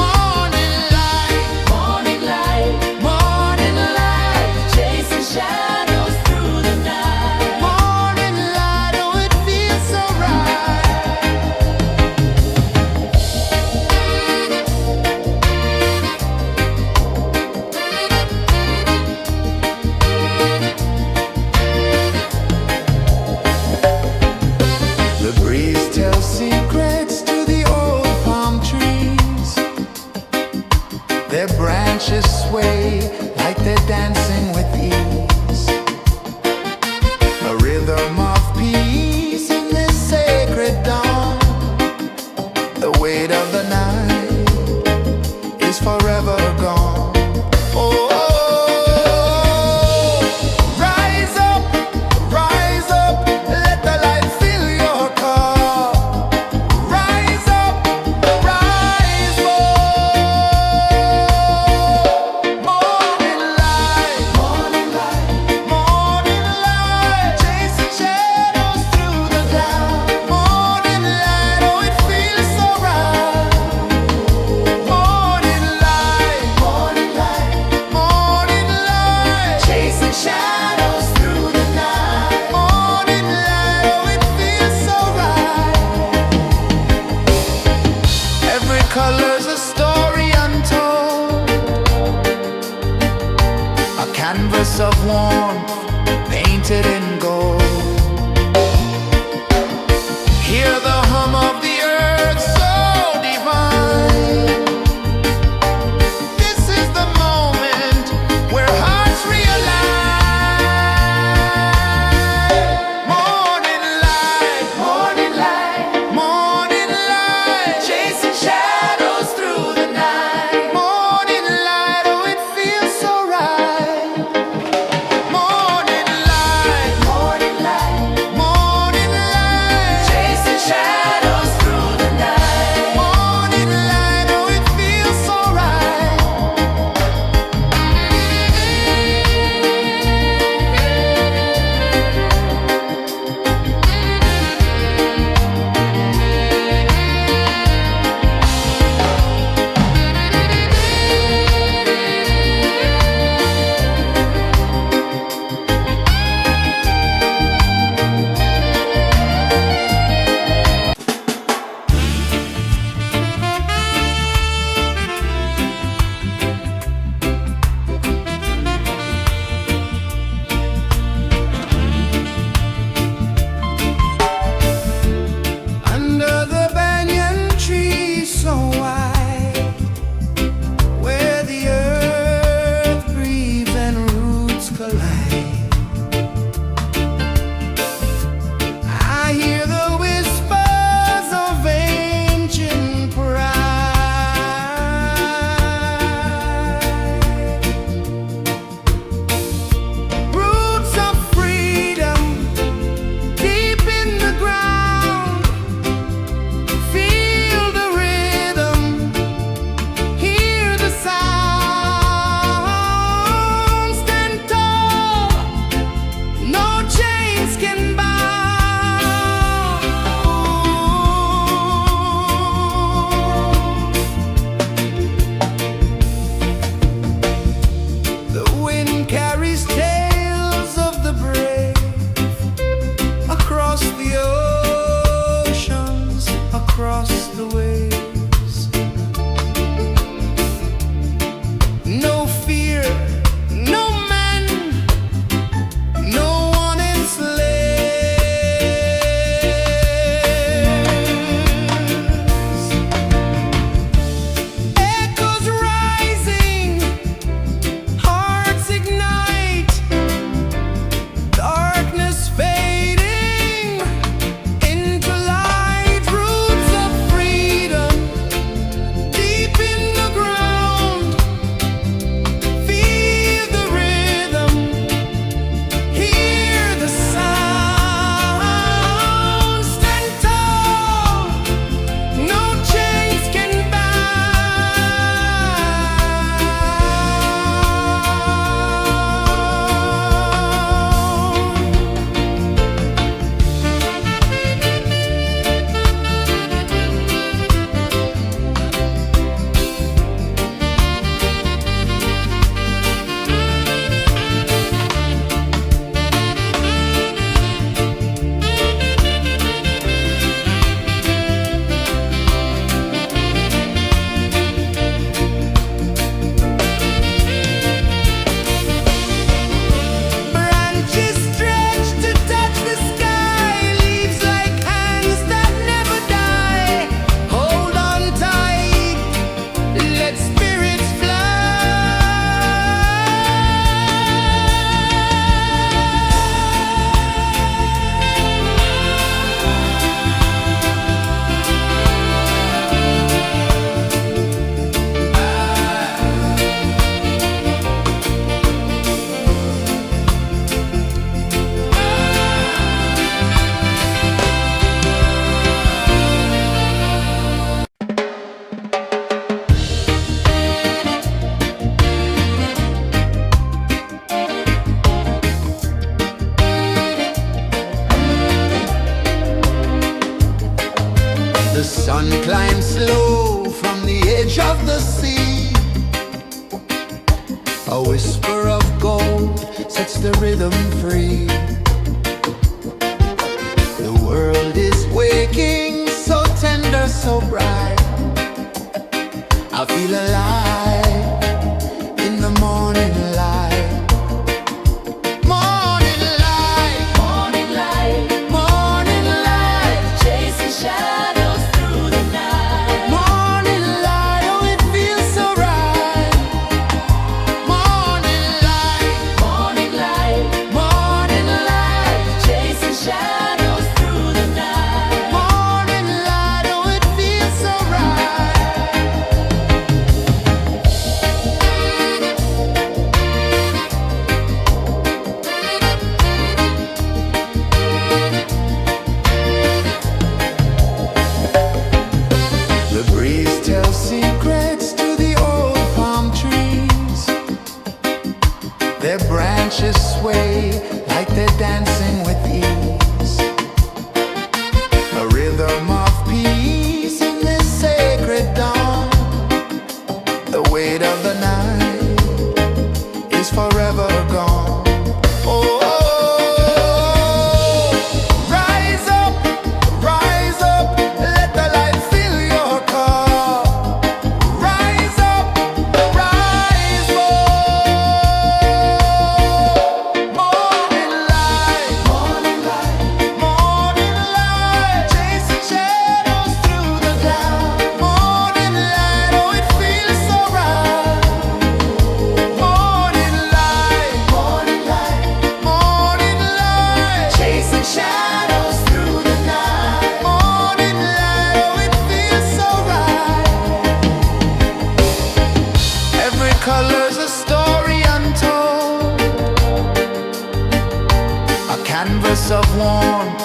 [SPEAKER 1] Morning light,
[SPEAKER 2] Morning light,
[SPEAKER 1] morning light,
[SPEAKER 2] chasing shadows through the night.
[SPEAKER 1] morning light, oh it feels so right. sun climbs slow from the edge of the sea. A whisper of gold sets the rhythm free. The world is waking, so tender, so bright. I feel alive in the morning light. Morning light,
[SPEAKER 2] Morning light,
[SPEAKER 1] morning light,
[SPEAKER 2] chasing shadows through the night.
[SPEAKER 1] morning light, oh it feels so right. Morning light,
[SPEAKER 2] Morning light,
[SPEAKER 1] morning light,
[SPEAKER 2] chasing shadows through the night.
[SPEAKER 1] morning light, oh it feels so right. The breeze tells secrets to the old palm trees. Their branches sway like they're dancing with ease. A rhythm of peace in this sacred dawn. The weight of the night is forever gone. Oh, rise up, let the light fill your cup. Rise up, rise up. Morning light, morning light, morning light, chasing shadows through the cloud. Morning light, oh it feels so right. Morning light, morning light, morning light, chasing shadows through the night. Morning light, oh it feels so right. Every color's a story untold, a canvas of warmth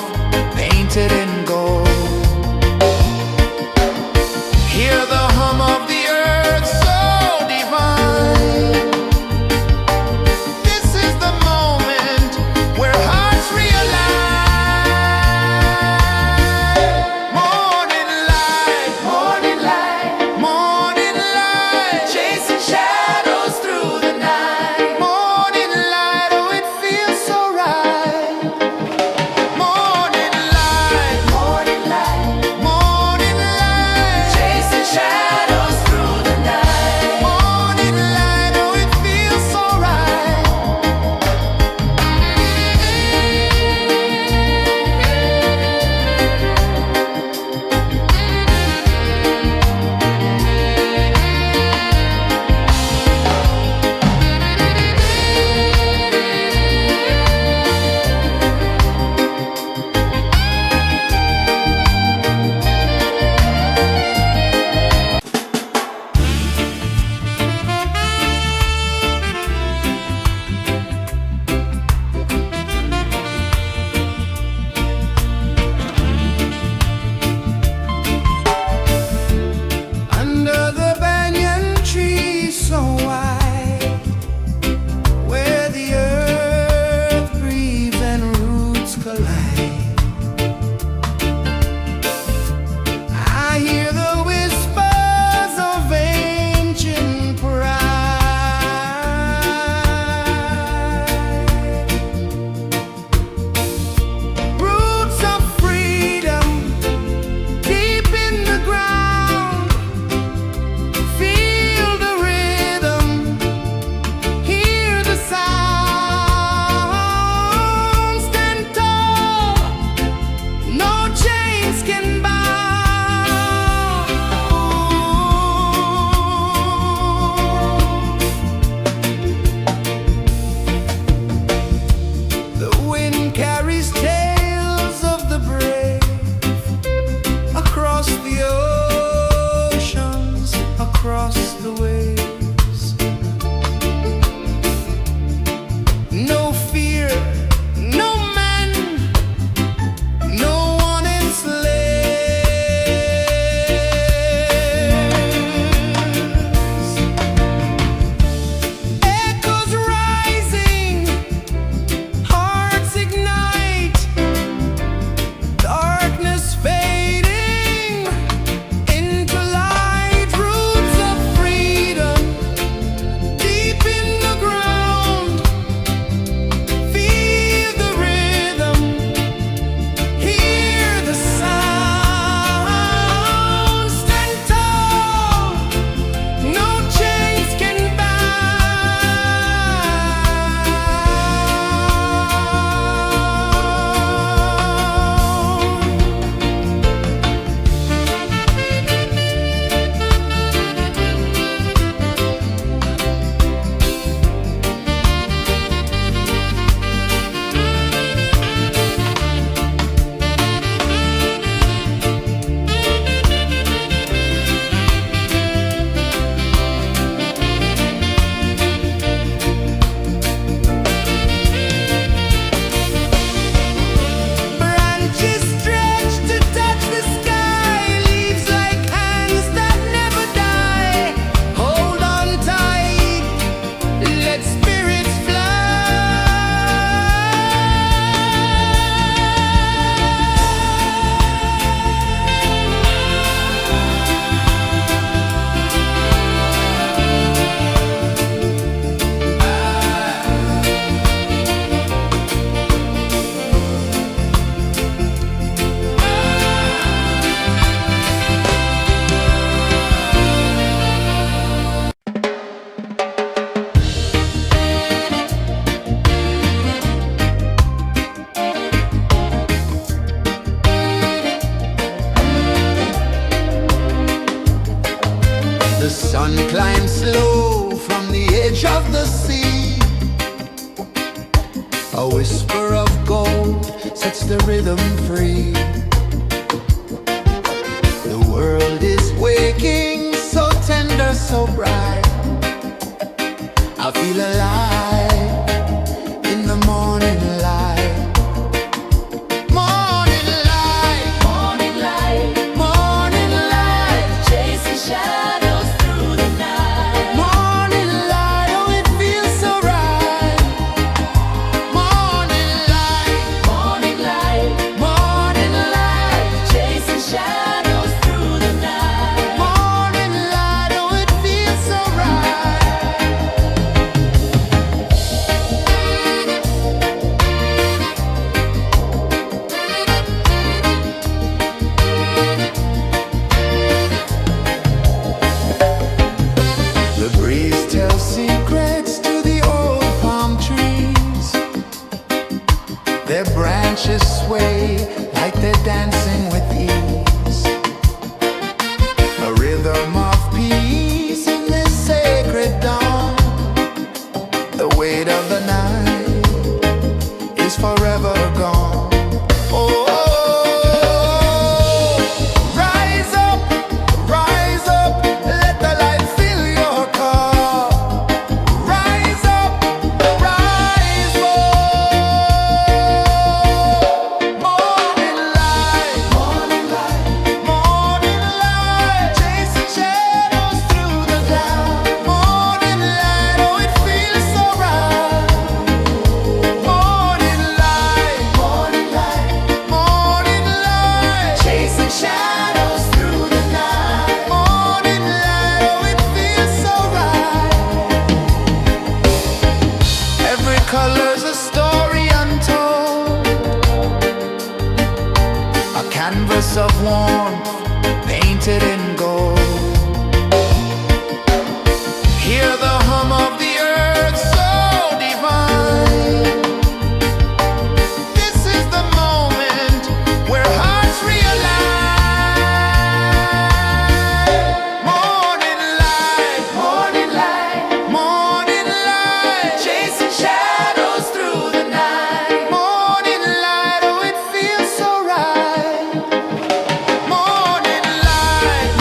[SPEAKER 1] painted in gold. Hear the hum of the earth so divine. This is the moment where hearts realign. Morning light, morning light, morning light, chasing shadows through the night. Morning light, oh it feels so right. Morning light, whisper of gold sets the rhythm free. The world is waking, so tender, so bright. I feel alive in the morning light. Morning light,
[SPEAKER 2] Morning light,
[SPEAKER 1] morning light,
[SPEAKER 2] chasing shadows through the night.
[SPEAKER 1] morning light, oh it feels so right. Morning light,
[SPEAKER 2] Morning light,
[SPEAKER 1] morning light,
[SPEAKER 2] chasing shadows through the night.
[SPEAKER 1] morning light, oh it feels so right. The breeze tells secrets to the old palm trees. Their branches sway like they're dancing with ease. A rhythm of peace in this sacred dawn. The weight of the night is forever gone. Oh, rise up, let the light fill your car. Rise up, rise up. Morning light, morning light, morning light, chasing shadows through the cloud. Morning light, oh it feels so right. Morning light, morning light, morning light, chasing shadows through the night. Morning light, oh it feels so right. Every color's a story untold, a canvas of warmth painted in gold. Hear the hum of the earth so divine. This is the moment where hearts realign. Morning light, morning light, morning light, chasing shadows through the night. Morning light, oh it feels so right. Morning light,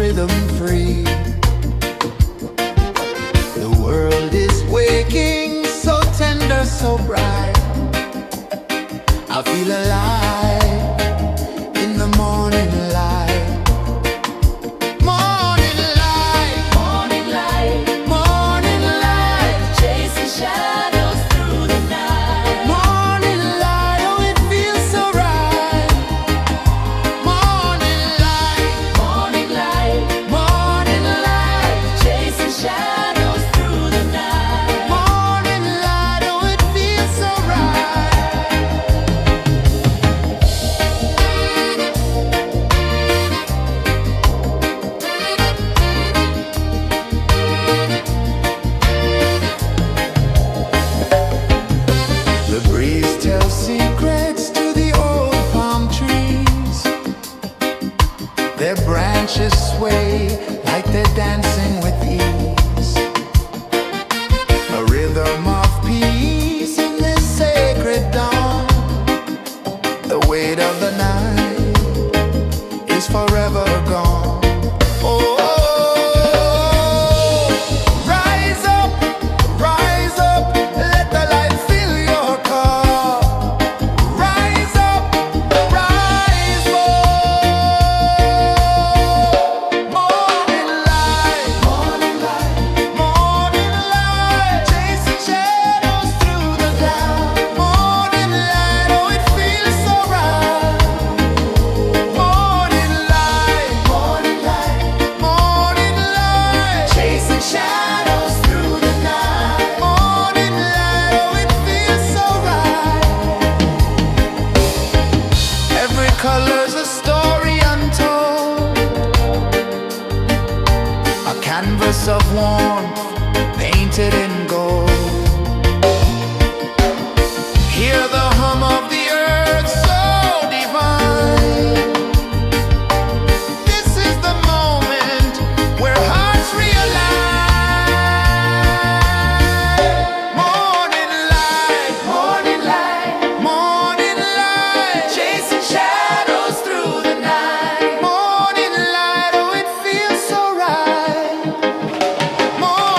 [SPEAKER 1] rhythm free. The world is waking, so tender, so bright. I feel alive in the morning light. Morning light,
[SPEAKER 2] Morning light,
[SPEAKER 1] morning light,
[SPEAKER 2] chasing shadows through the night.
[SPEAKER 1] morning light, oh it feels so right. Morning light,
[SPEAKER 2] Morning light,
[SPEAKER 1] morning light,
[SPEAKER 2] chasing shadows through the night.
[SPEAKER 1] morning light, oh it feels so right. The breeze tells secrets to the old palm trees. Their branches sway like they're dancing with ease. A rhythm of peace in this sacred dawn. The weight of the night is forever gone. Oh, rise up, let the light fill your car. Rise up, rise up. Morning light, morning light, morning light, chasing shadows through the cloud. Morning light, oh it feels so right. Morning light, morning light, morning light, chasing shadows through the night. Morning light, oh it feels so right. Every color's a story untold, a canvas of warmth painted in gold. Hear the hum of the earth so divine. This is the moment where hearts realign. Morning light, morning light, morning light, chasing shadows through the night. Morning light, oh it feels so right. Morning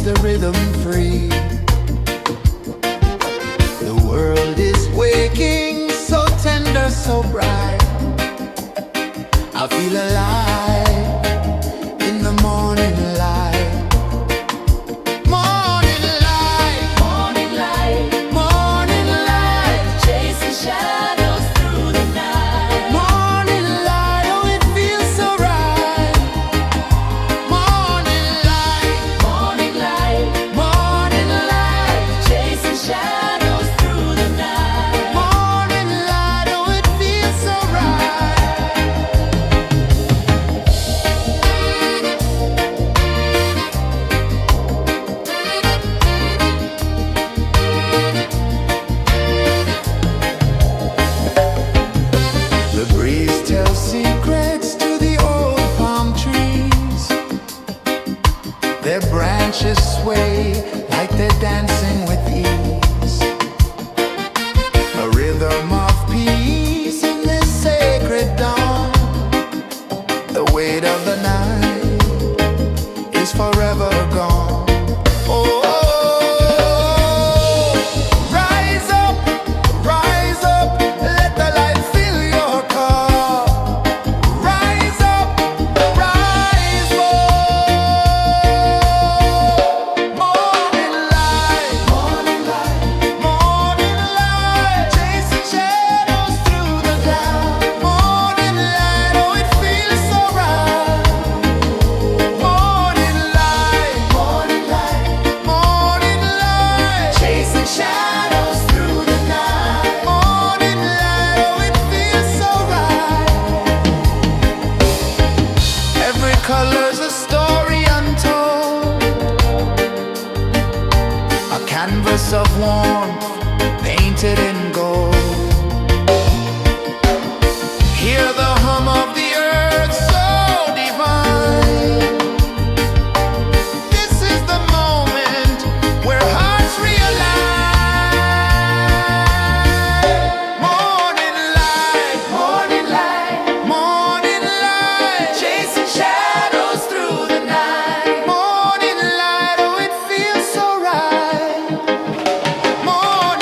[SPEAKER 1] the rhythm free. The world is waking, so tender, so bright. I feel alive in the morning light. Morning light,
[SPEAKER 2] Morning light,
[SPEAKER 1] morning light,
[SPEAKER 2] chasing shadows through the night.
[SPEAKER 1] morning light, oh it feels so right. Morning light,
[SPEAKER 2] Morning light,
[SPEAKER 1] morning light,
[SPEAKER 2] chasing shadows through the night.
[SPEAKER 1] morning light, oh it feels so right. The breeze tells secrets to the old palm trees. Their branches sway like they're dancing with ease. A rhythm of peace in this sacred dawn. The weight of the night is forever gone. Oh, rise up, let the light fill your cup. Rise up, rise more. Morning light, morning light, morning light, chasing shadows through the cloud. Morning light, oh it feels so right. Morning light, morning light, morning light, chasing shadows through the night. Morning light, oh it feels so right. Every color's a story untold, a canvas of warmth painted in gold. Hear the hum of the earth so divine. This is the moment where hearts realign. Morning light, morning light, morning light, chasing shadows through the night. Morning light, oh it feels so right. Morning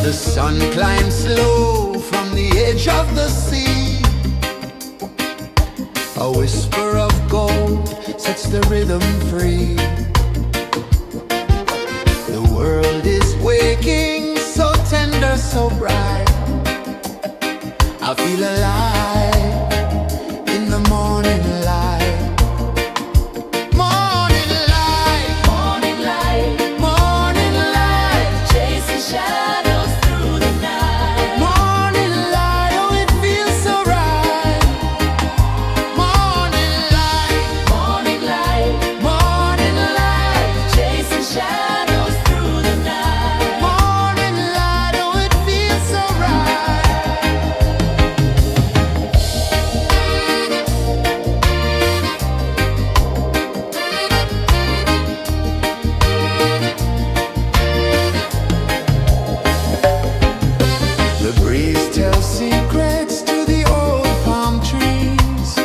[SPEAKER 1] The sun climbs slow from the edge of the sea. A whisper of gold sets the rhythm free. The world is waking, so tender, so bright. I feel alive in the morning light. Morning light,
[SPEAKER 2] Morning light,
[SPEAKER 1] morning light,
[SPEAKER 2] chasing shadows through the night.
[SPEAKER 1] morning light, oh it feels so right. Morning light,
[SPEAKER 2] Morning light,
[SPEAKER 1] morning light,
[SPEAKER 2] chasing shadows through the night.
[SPEAKER 1] morning light, oh it feels so right. The breeze tells secrets to the old palm trees.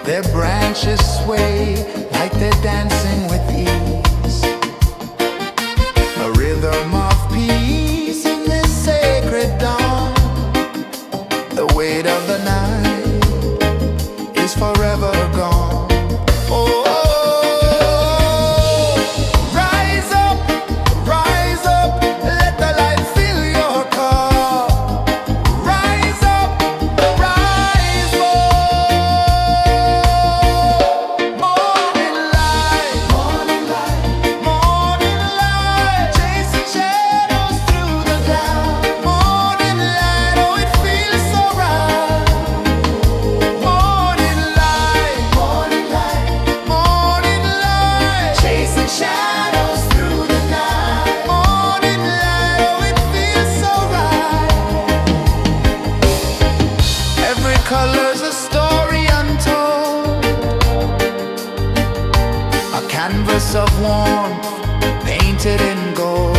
[SPEAKER 1] Their branches sway like they're dancing with ease. A rhythm of peace in this sacred dawn. The weight of the night is forever gone. Oh, rise up, let the light fill your cup. Rise up, rise up. Morning light, morning light, morning light, chasing shadows through the cloud. Morning light, oh it feels so right. Morning light, morning light, morning light, chasing shadows through the night. Morning light, oh it feels so right. Every color's a story untold, a canvas of warmth painted in gold.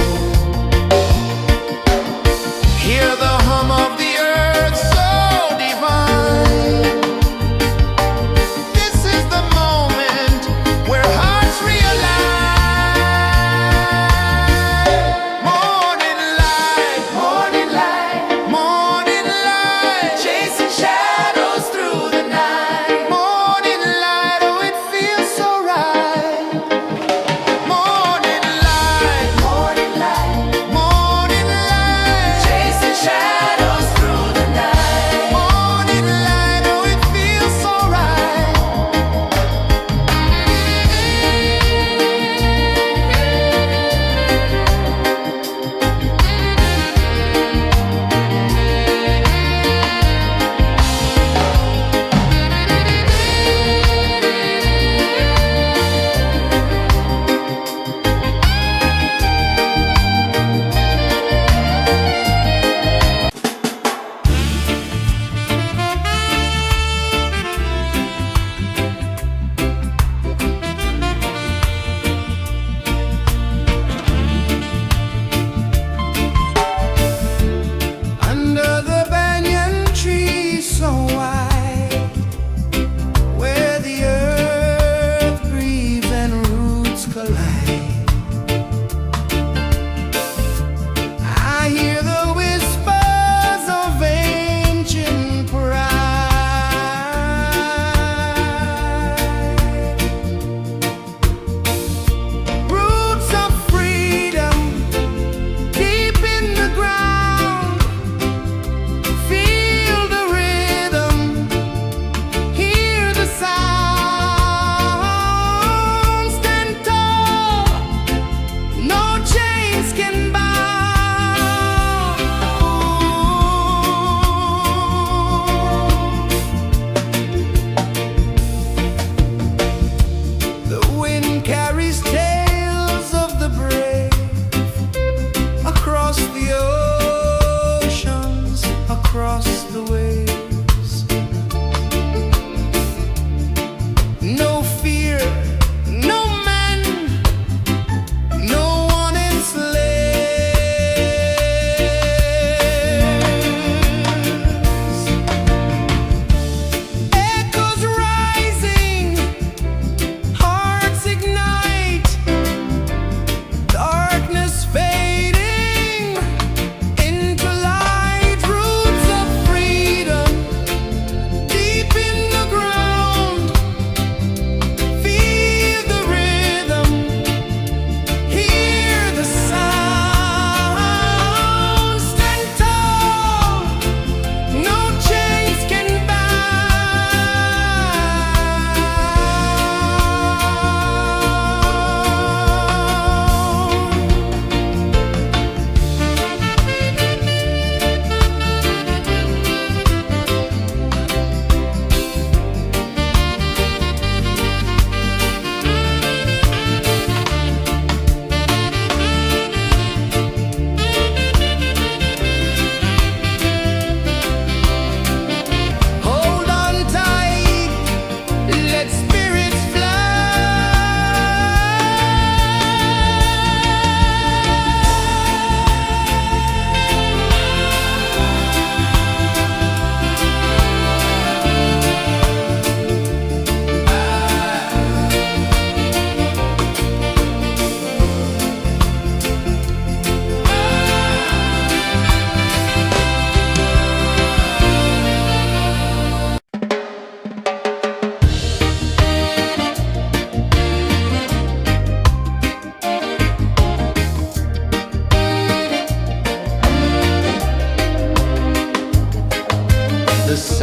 [SPEAKER 1] Hear the hum of the earth so divine. This is the moment where hearts realign. Morning light, morning light, morning light, chasing shadows through the night. Morning light, oh it feels so right. Morning light,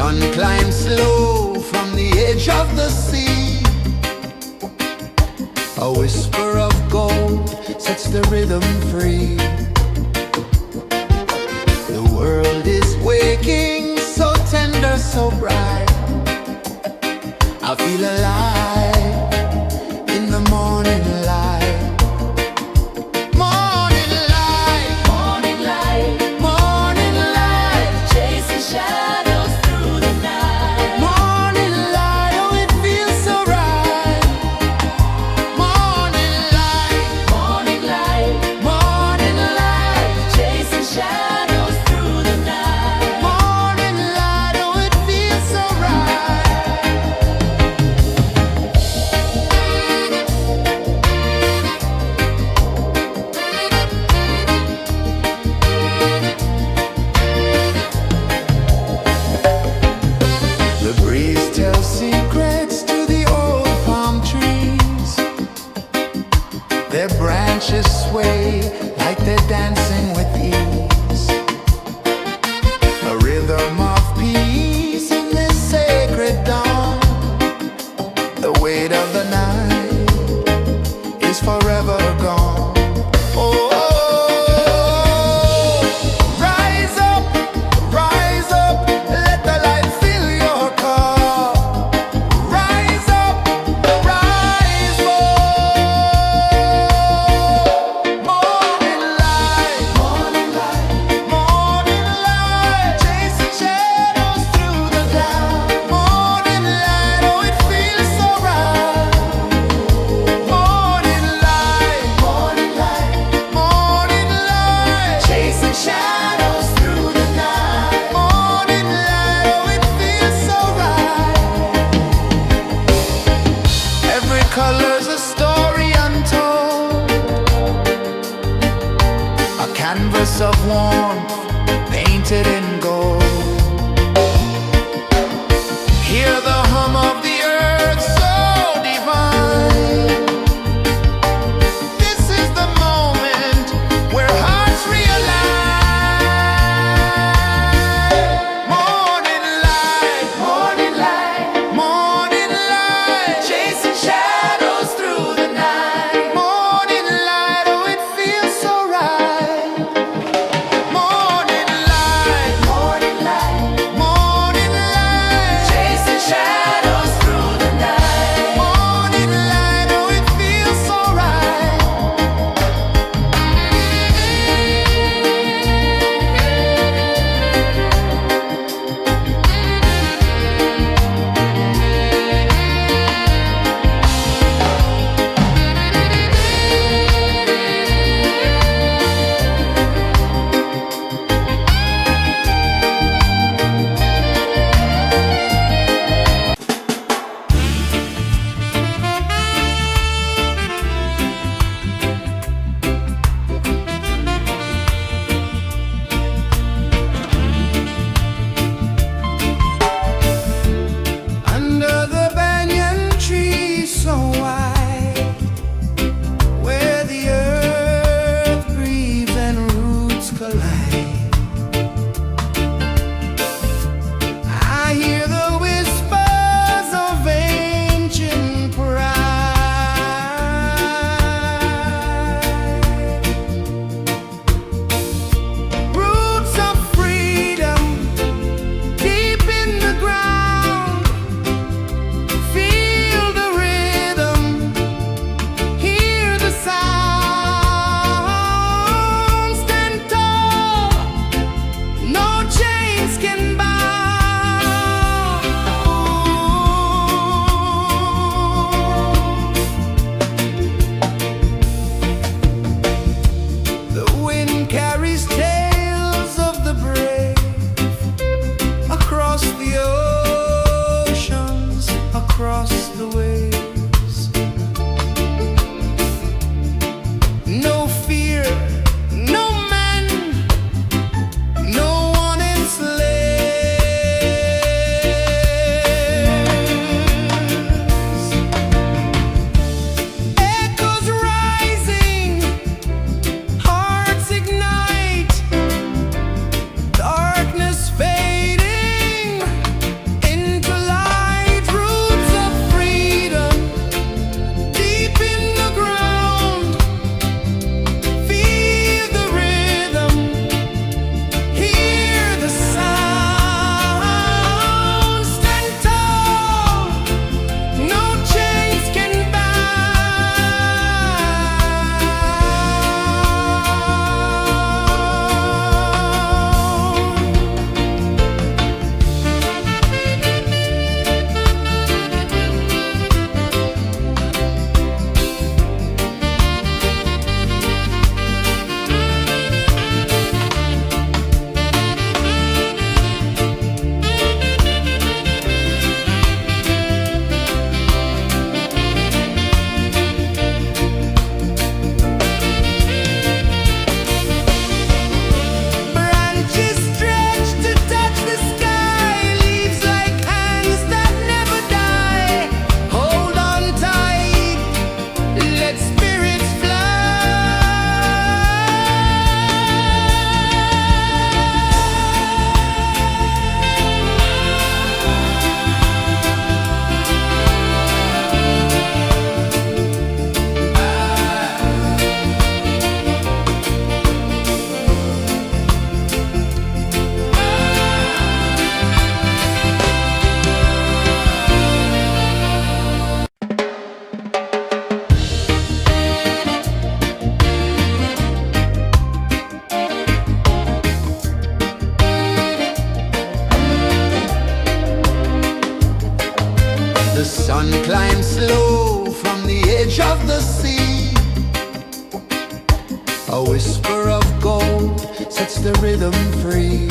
[SPEAKER 1] sun climbs slow from the edge of the sea. A whisper of gold sets the rhythm free. The world is waking, so tender, so bright. I feel alive in the morning light. Morning light,
[SPEAKER 2] Morning light,
[SPEAKER 1] morning light,
[SPEAKER 2] chasing shadows through the night.
[SPEAKER 1] morning light, oh it feels so right. Morning light,
[SPEAKER 2] Morning light,
[SPEAKER 1] morning light,
[SPEAKER 2] chasing shadows through the night.
[SPEAKER 1] morning light, oh it feels so right. The breeze tells secrets to the old palm trees. Their branches sway like they're dancing with ease. A rhythm of peace in this sacred dawn. The weight of the night is forever gone. Oh, rise up, let the light fill your cup. Rise up, rise up. Morning light, morning light, morning light, chasing shadows through the cloud. Morning light, oh it feels so right. Morning light, morning light, morning light, chasing shadows through the night. Morning light, oh it feels so right. Every color's a story untold, a canvas of warmth painted in gold. Hear the hum of the earth so divine. This is the moment where hearts realign. Morning light, morning light, morning light, chasing shadows through the night. Morning light, oh it feels so right. Morning light, the rhythm free.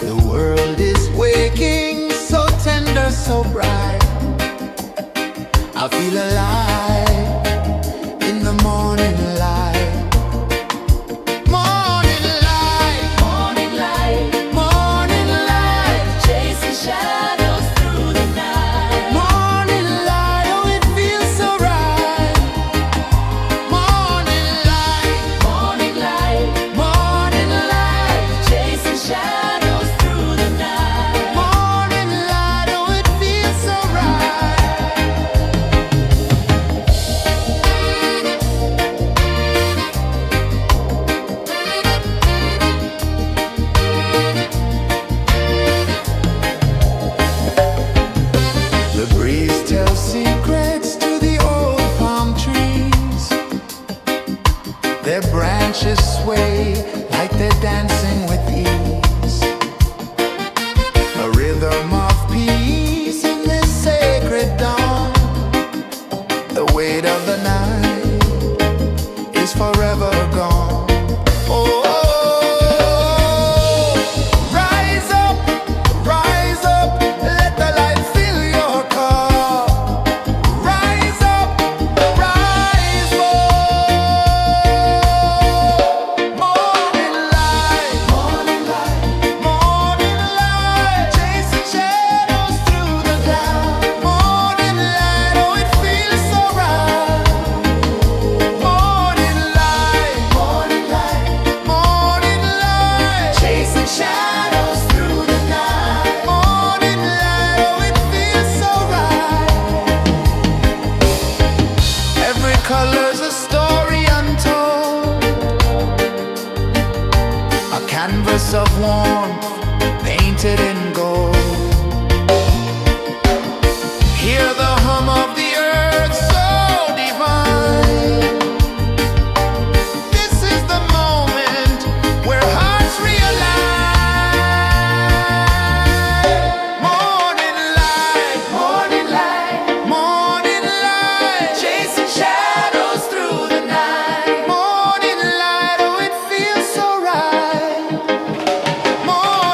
[SPEAKER 1] The world is waking, so tender, so bright. I feel alive in the morning light. Morning light,
[SPEAKER 2] Morning light,
[SPEAKER 1] morning light,
[SPEAKER 2] chasing shadows through the night.
[SPEAKER 1] morning light, oh it feels so right. Morning light,
[SPEAKER 2] Morning light,
[SPEAKER 1] morning light,
[SPEAKER 2] chasing shadows through the night.
[SPEAKER 1] morning light, oh it feels so right. The breeze tells secrets to the old palm trees. Their branches sway like they're dancing with ease. A rhythm of peace in this sacred dawn. The weight of the night is forever gone. Oh, rise up, let the light fill your cup. Rise up, rise more. Morning light, morning light, morning light, chasing shadows through the cloud. Morning light, oh it feels so right. Morning light, morning light, morning light, chasing shadows through the night. Morning light, oh it feels so right. Every color's a story untold, a canvas of warmth painted in gold. Hear the hum of the earth so divine. This is the moment where hearts realign. Morning light, morning light, morning light, chasing shadows through the night. Morning light, oh it feels so right. Morning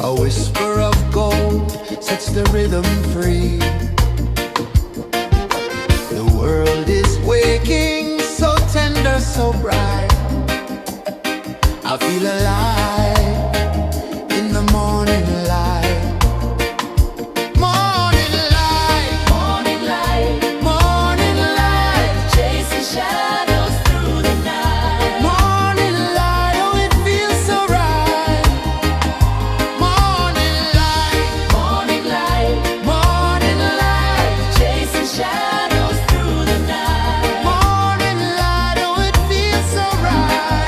[SPEAKER 1] A whisper of gold sets the rhythm free. The world is waking, so tender, so bright. I feel alive in the morning light. Morning light,
[SPEAKER 2] Morning light,
[SPEAKER 1] morning light,
[SPEAKER 2] chasing shadows through the night.
[SPEAKER 1] morning light, oh it feels so right. Morning light,
[SPEAKER 2] Morning light,
[SPEAKER 1] morning light,
[SPEAKER 2] chasing shadows through the night.
[SPEAKER 1] morning light, oh it feels so right.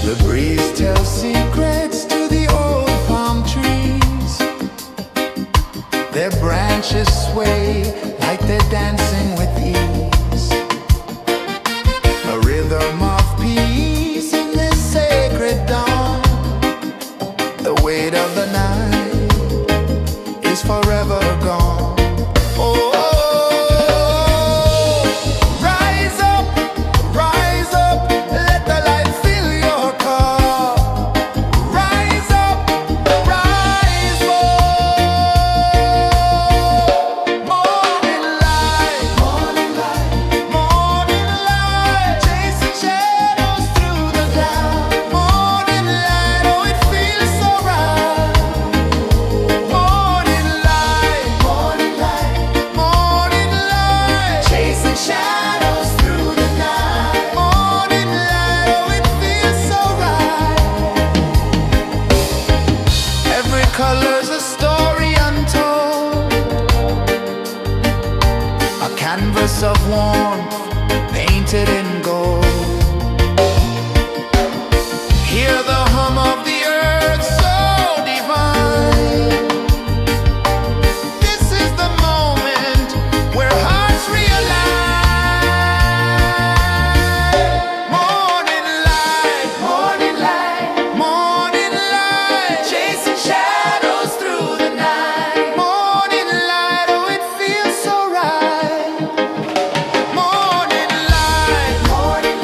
[SPEAKER 1] The breeze tells secrets to the old palm trees. Their branches sway like they're dancing with ease. A rhythm of peace in this sacred dawn. The weight of the night is forever gone. Oh, rise up, let the light fill your cup. Rise up, rise up. Morning light, morning light, morning light, chasing shadows through the cloud. Morning light, oh it feels so right. Morning light, morning light, morning light, chasing shadows through the night. Morning light, oh it feels so right. Every color's a story untold, a canvas of warmth painted in gold. Hear the hum of the earth so divine. This is the moment where hearts realign. Morning light, morning light, morning light, chasing shadows through the night. Morning light, oh it feels so right. Morning light, morning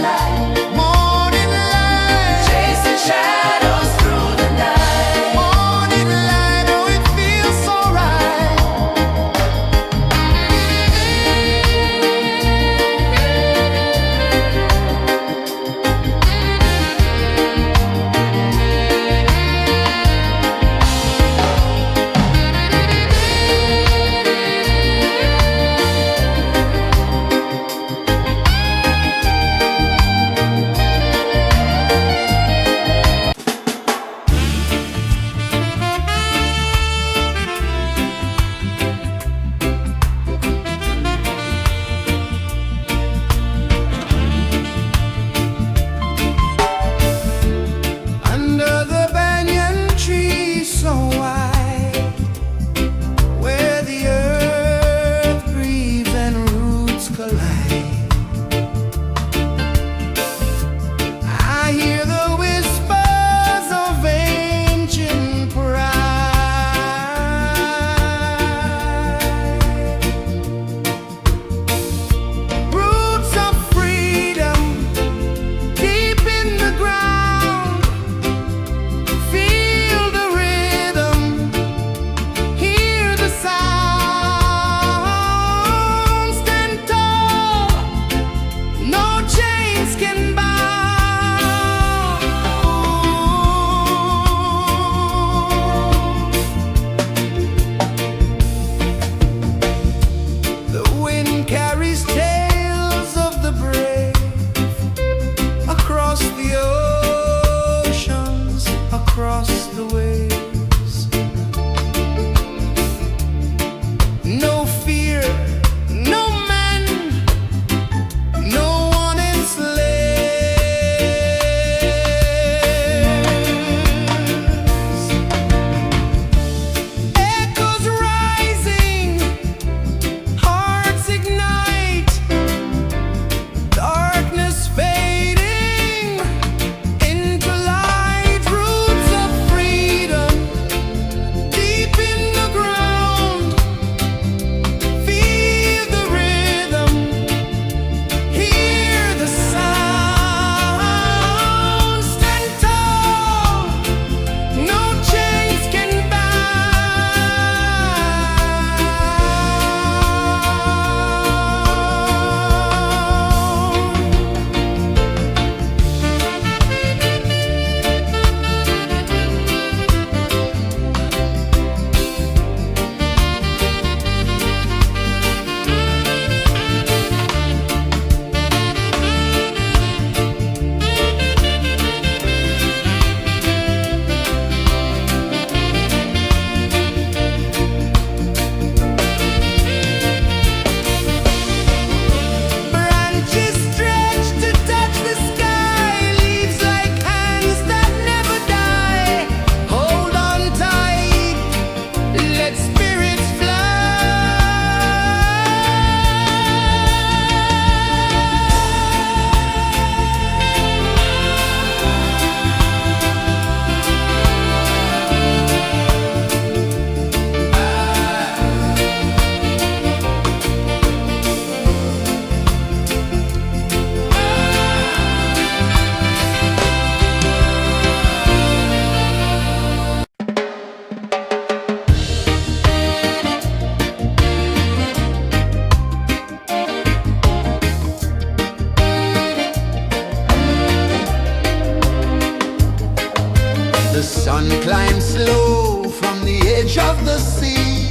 [SPEAKER 1] edge of the sea.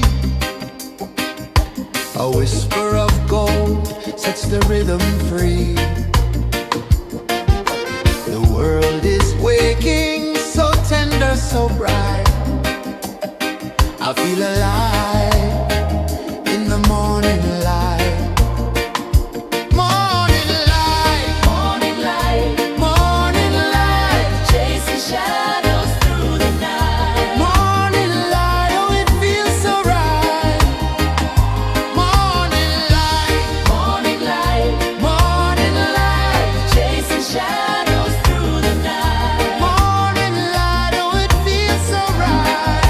[SPEAKER 1] A whisper of gold sets the rhythm free. The world is waking, so tender, so bright. I feel alive in the morning light. Morning light,
[SPEAKER 2] Morning light,
[SPEAKER 1] morning light,
[SPEAKER 2] chasing shadows through the night.
[SPEAKER 1] morning light, oh it feels so right. Morning light,
[SPEAKER 2] Morning light,
[SPEAKER 1] morning light,
[SPEAKER 2] chasing shadows through the night.
[SPEAKER 1] morning light, oh it feels so right.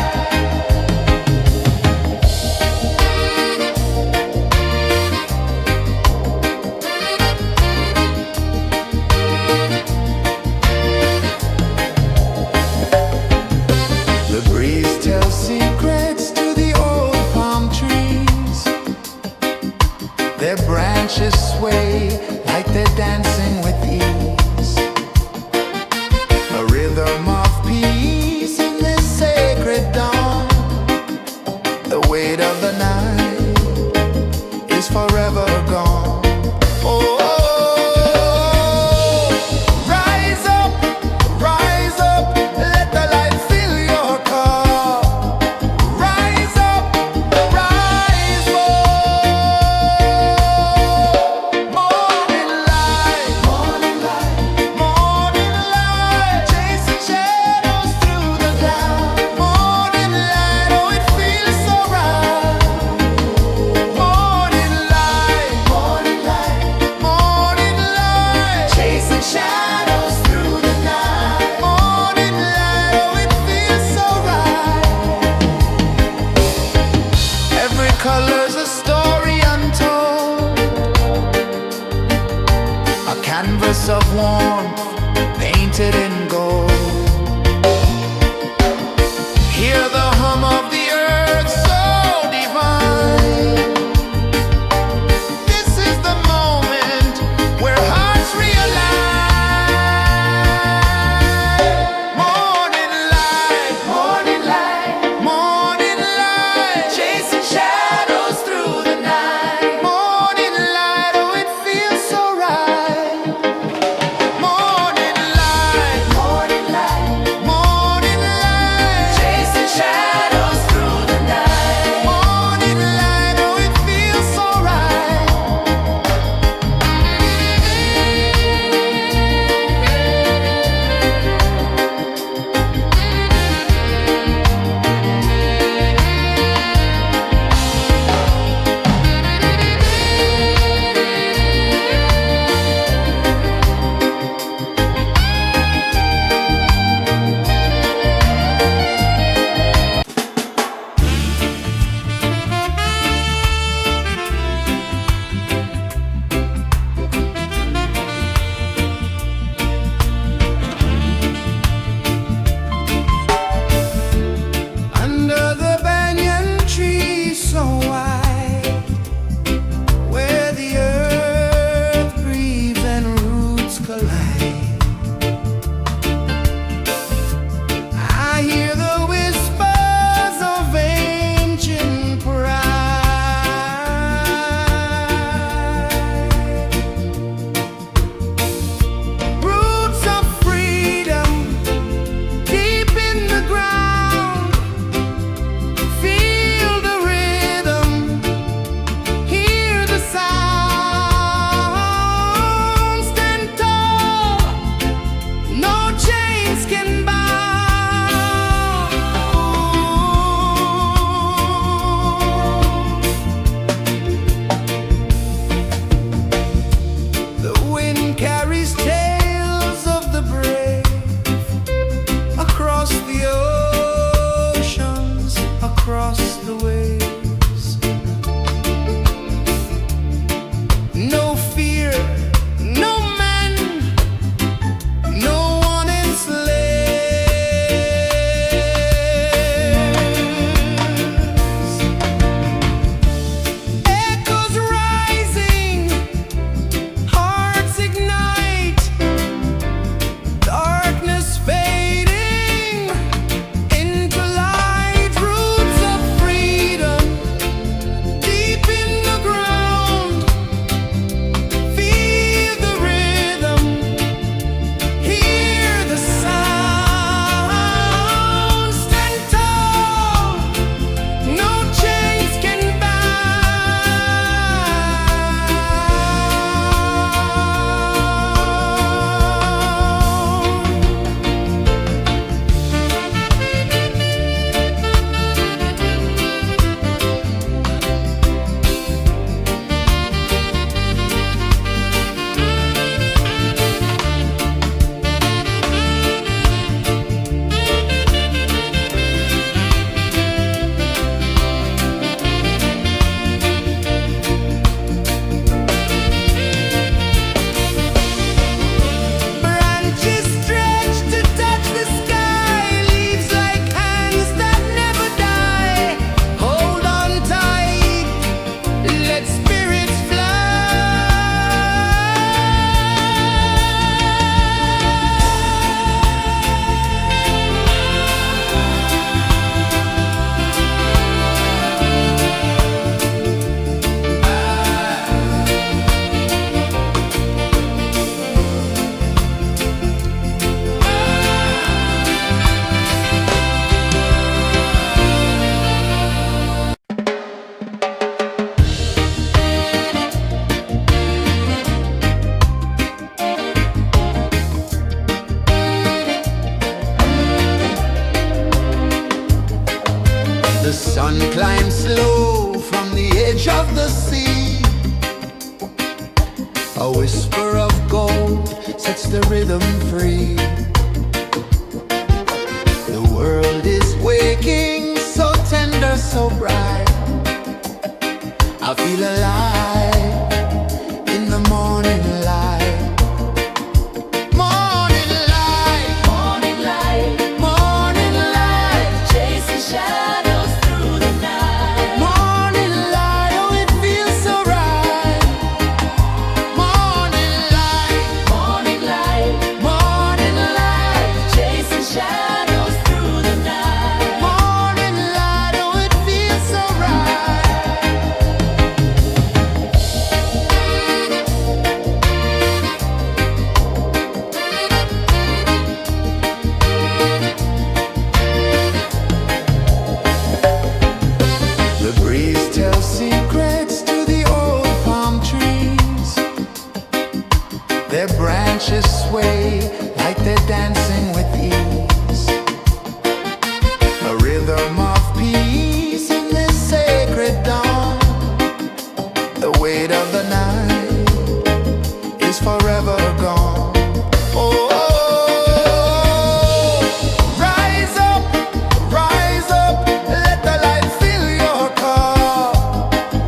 [SPEAKER 1] The breeze tells secrets to the old palm trees. Their branches sway like they're dancing with ease. A rhythm of peace in this sacred dawn. The weight of the night is forever gone. Oh, rise up, let the light fill your cup. Rise up, rise more. Morning light, morning light, morning light, chasing shadows through the cloud. Morning light, oh it feels so right. Morning light, morning light, morning light, chasing shadows through the night. Morning light, oh it feels so right. Every color's a story untold, a canvas of warmth painted in gold. Hear the hum of the earth so divine. This is the moment where hearts realign. Morning light, morning light, morning light, chasing shadows through the night. Morning light, oh it feels so right. Morning light, The sun climbs slow from the edge of the sea. A whisper of gold sets the rhythm free. The world is waking, so tender, so bright. I feel alive in the morning light. Morning light,
[SPEAKER 2] Morning light,
[SPEAKER 1] morning light,
[SPEAKER 2] chasing shadows through the night.
[SPEAKER 1] morning light, oh it feels so right. Morning light,
[SPEAKER 2] Morning light,
[SPEAKER 1] morning light,
[SPEAKER 2] chasing shadows through the night.
[SPEAKER 1] morning light, oh it feels so right. The breeze tells secrets to the old palm trees. Their branches sway like they're dancing with ease. A rhythm of peace in this sacred dawn. The weight of the night is forever gone. Oh, rise up, let the light fill your cup.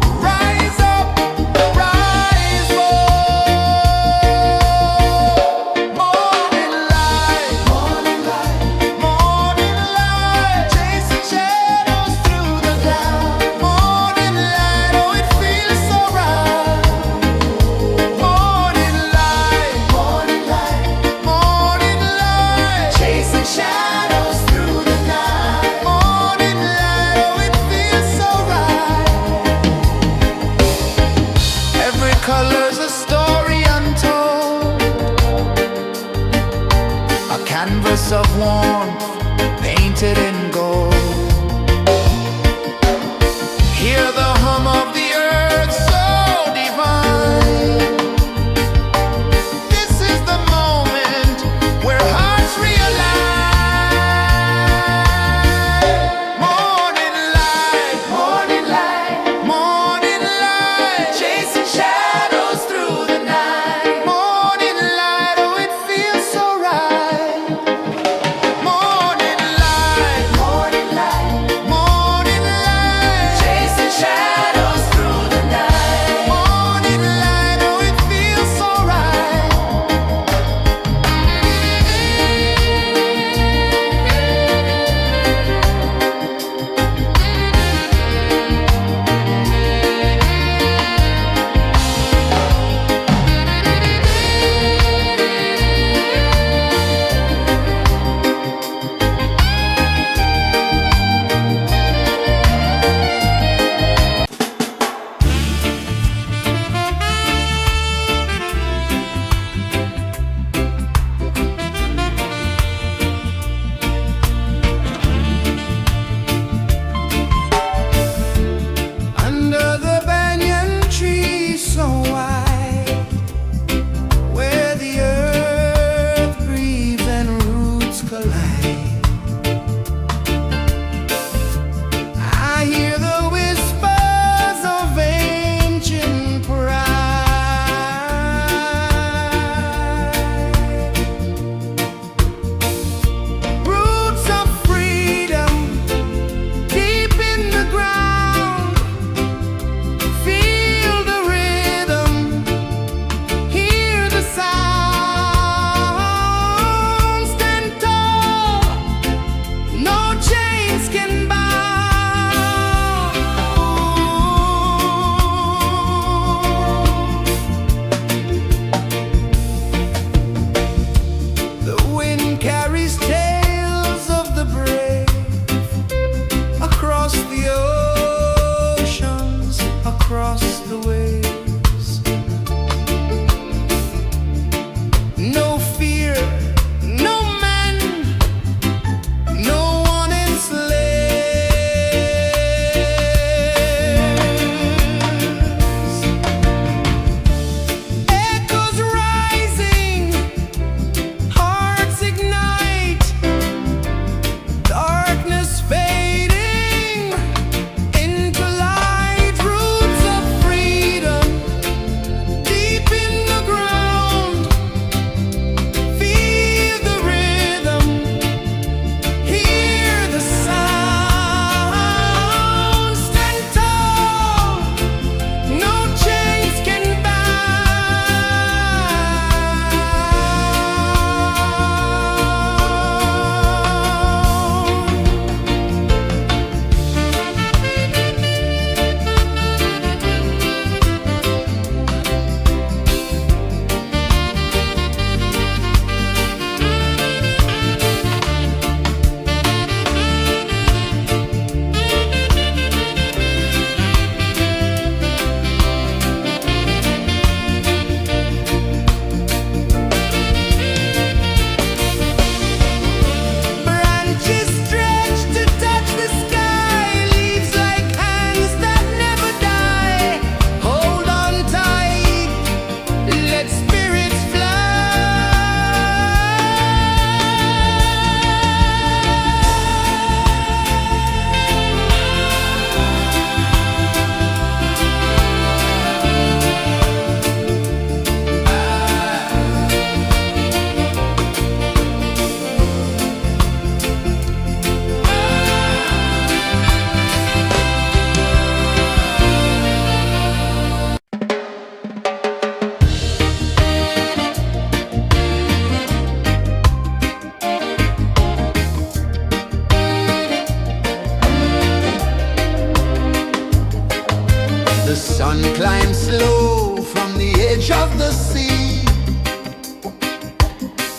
[SPEAKER 1] The sun climbs slow from the edge of the sea.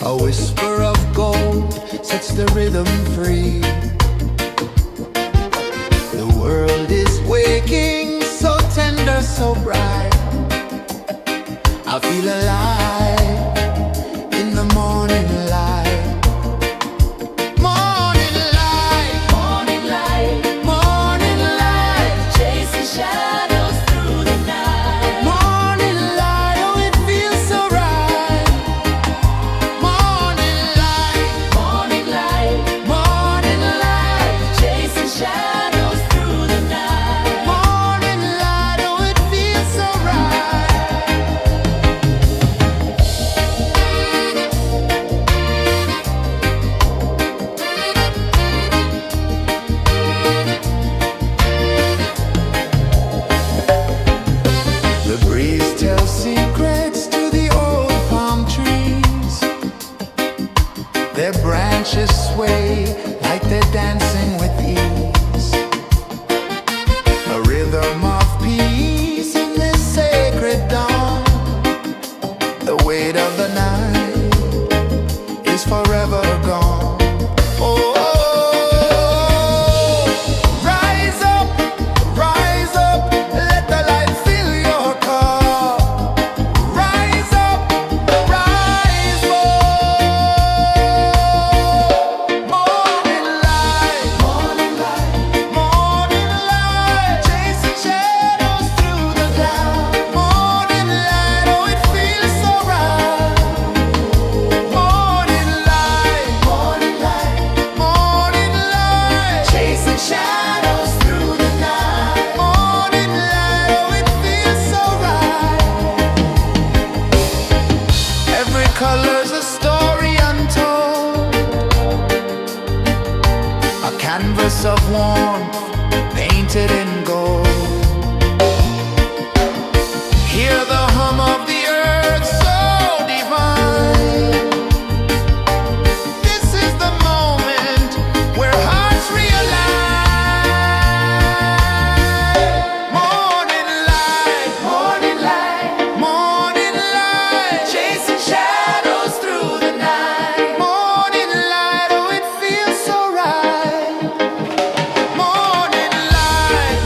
[SPEAKER 1] A whisper of gold sets the rhythm free. The world is waking, so tender, so bright. I feel alive in the morning light. Morning light,
[SPEAKER 2] Morning light,
[SPEAKER 1] morning light,
[SPEAKER 2] chasing shadows through the night.
[SPEAKER 1] morning light, oh it feels so right. Morning light,
[SPEAKER 2] Morning light,
[SPEAKER 1] morning light,
[SPEAKER 2] chasing shadows through the night.
[SPEAKER 1] morning light, oh it feels so right. The breeze tells secrets to the old palm trees. Their branches sway like they're dancing with ease. A rhythm of peace in this sacred dawn. The weight of the night is forever gone. Oh, rise up, let the light fill your cup. Rise up, rise up. Morning light, morning light, chasing shadows through the cloud. Morning light, oh it feels so right. Morning light, chasing shadows through the night. Morning light, oh it feels so right. Every color's a story untold, a canvas of warmth painted in gold. Hear the hum of the earth so divine. This is the moment where hearts realign. Morning light, chasing shadows through the night. Morning light, oh it feels so right. Morning light,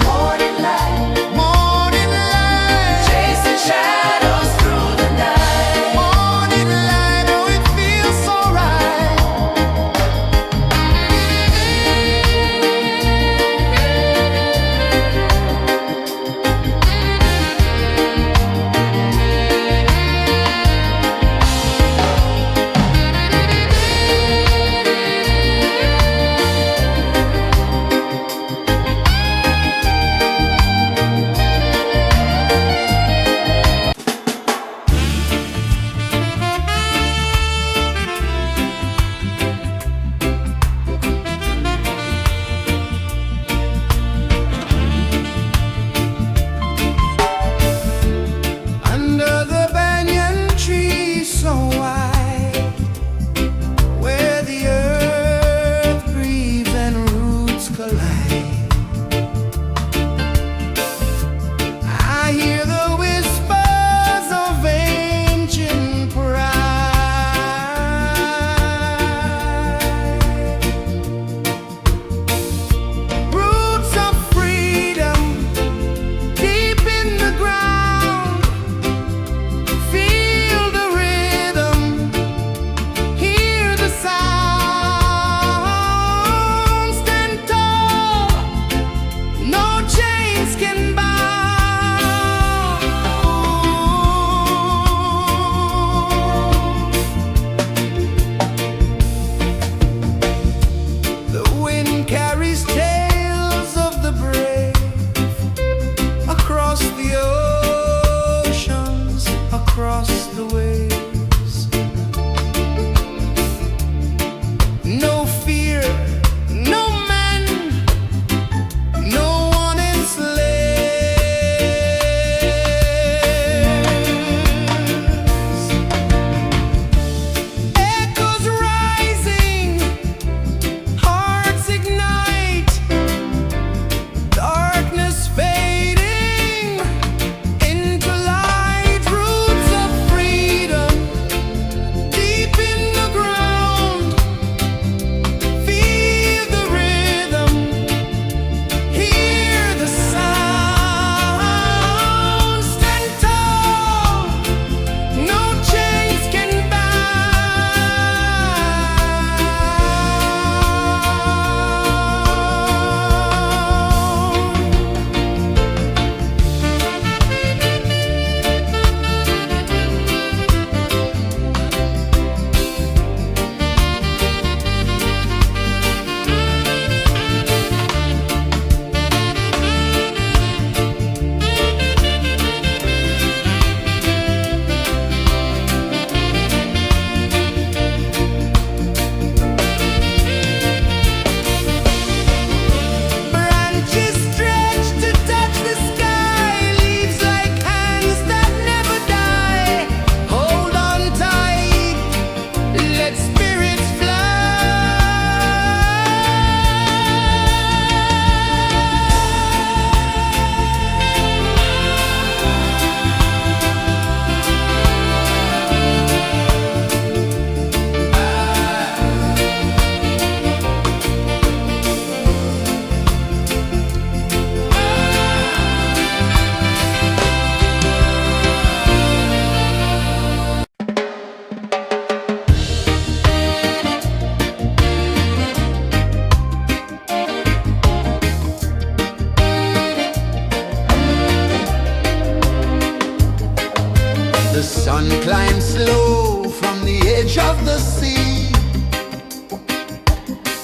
[SPEAKER 1] One climbs slow from the edge of the sea.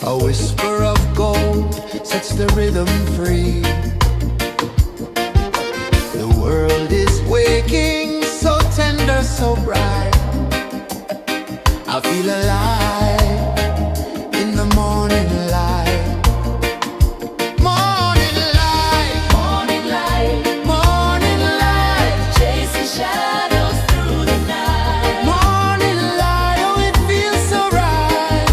[SPEAKER 1] A whisper of gold sets the rhythm free. The world is waking, so tender, so bright. I feel alive in the morning light. Morning light,
[SPEAKER 2] Morning light,
[SPEAKER 1] morning light,
[SPEAKER 2] chasing shadows through the night.
[SPEAKER 1] morning light, oh it feels so right.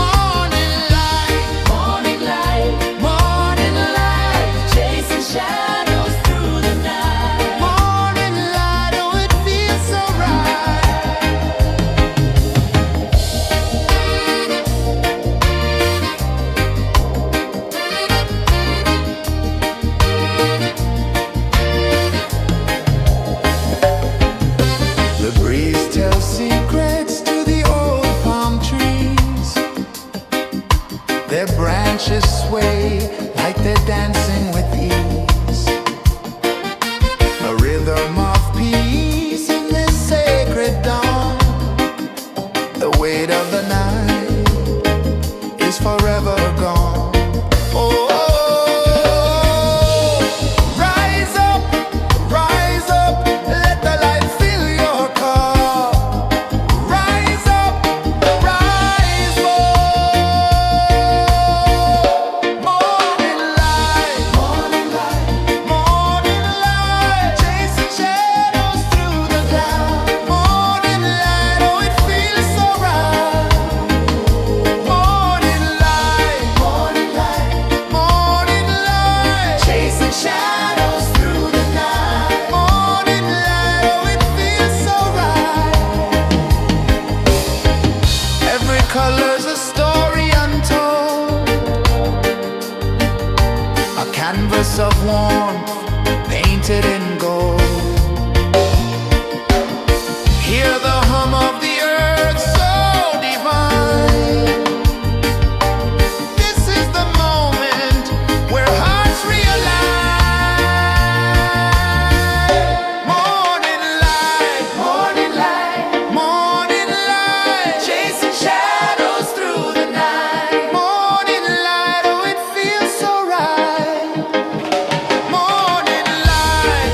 [SPEAKER 1] Morning light,
[SPEAKER 2] Morning light,
[SPEAKER 1] morning light,
[SPEAKER 2] chasing shadows through the night.
[SPEAKER 1] morning light, oh it feels so right. The breeze tells secrets to the old palm trees. Their branches sway like they're dancing with ease. A rhythm of peace in this sacred dawn. The weight of the night is forever gone. Oh, rise up, let the light fill your cup. Rise up, rise more. Morning light, morning light, chasing shadows through the cloud. Morning light, oh it feels so right. Morning light, morning light, chasing shadows through the night. Morning light, oh it feels so right. Every color's a story untold, a canvas of warmth painted in gold. Hear the hum of the earth so divine. This is the moment where hearts realign. Morning light, morning light, chasing shadows through the night. Morning light, oh it feels so right. Morning light,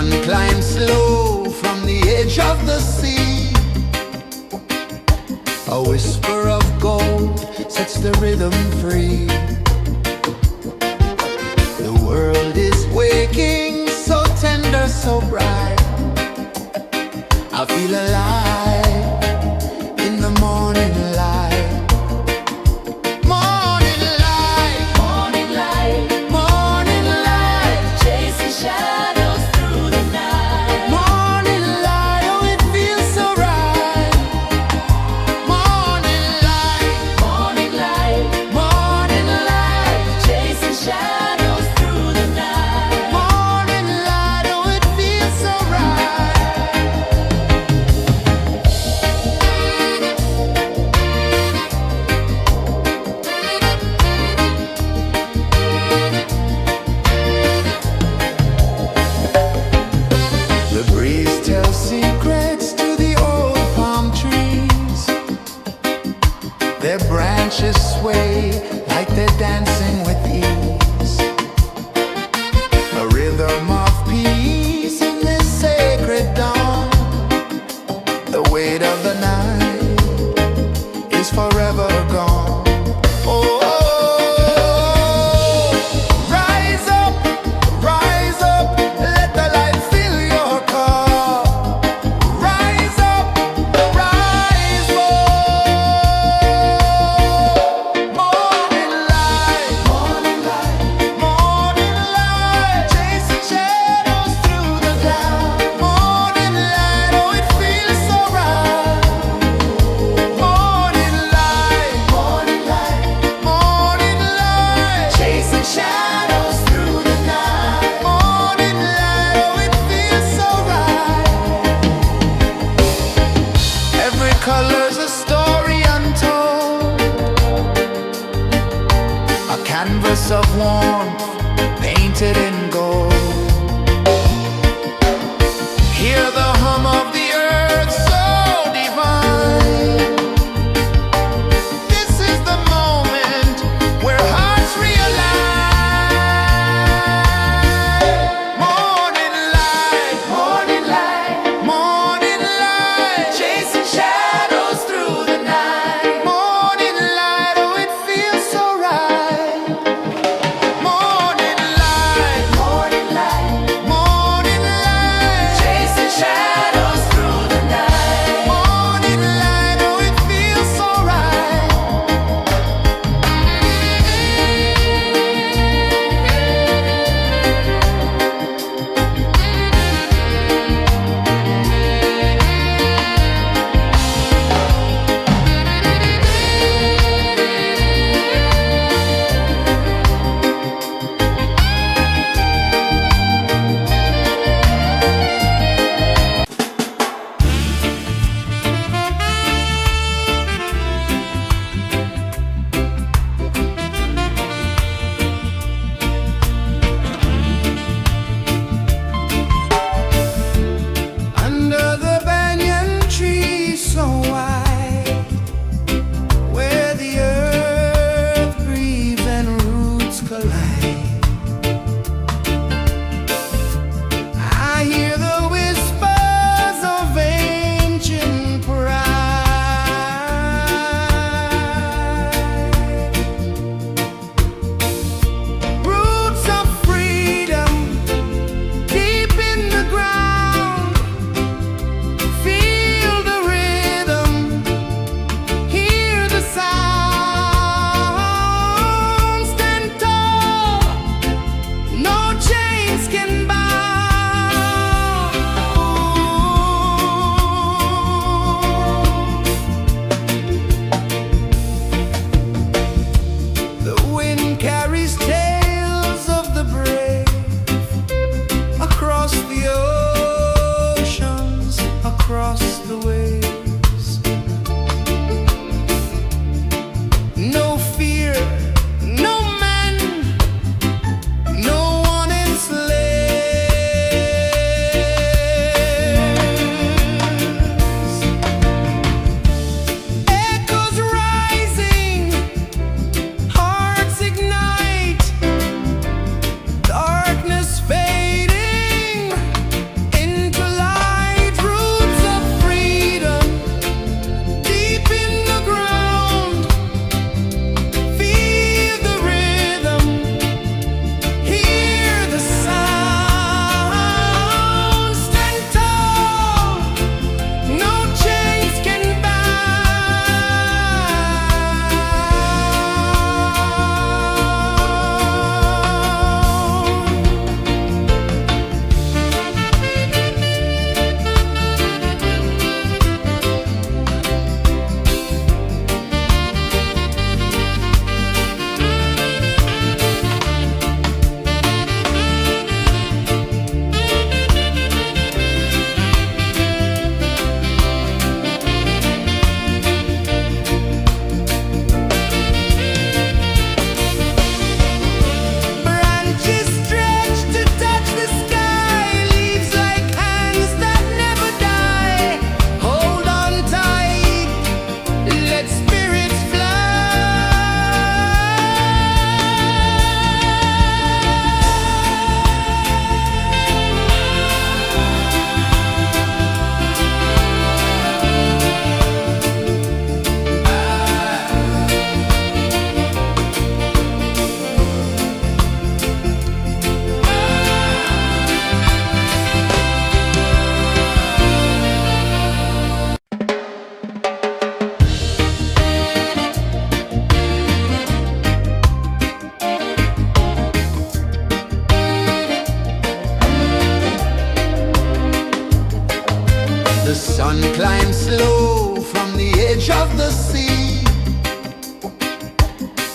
[SPEAKER 1] sun climbs slow from the edge of the sea. A whisper of gold sets the rhythm free. The world is waking, so tender, so bright. I feel alive in the morning light. Morning light,
[SPEAKER 2] Morning light,
[SPEAKER 1] morning light,
[SPEAKER 2] chasing shadows through the night.
[SPEAKER 1] morning light, oh it feels so right. Morning light,
[SPEAKER 2] Morning light,
[SPEAKER 1] morning light,
[SPEAKER 2] chasing shadows through the night.
[SPEAKER 1] morning light, oh it feels so right. The breeze tells secrets to the old palm trees. Their branches sway like they're dancing with ease. A rhythm of peace in this sacred dawn. The weight of the night is forever gone. Oh, rise up, let the light fill your cup. Rise up, rise up. Morning light, morning light, chasing shadows through the cloud. Morning light, oh it feels so right. Morning light, chasing shadows through the night. Morning light, oh it feels so right. Every color's a story untold, a canvas of warmth painted in gold. Hear the hum of the earth so divine. This is the moment where hearts realign. Morning light, morning light, chasing shadows through the night. Morning light, oh it feels so right. Morning light,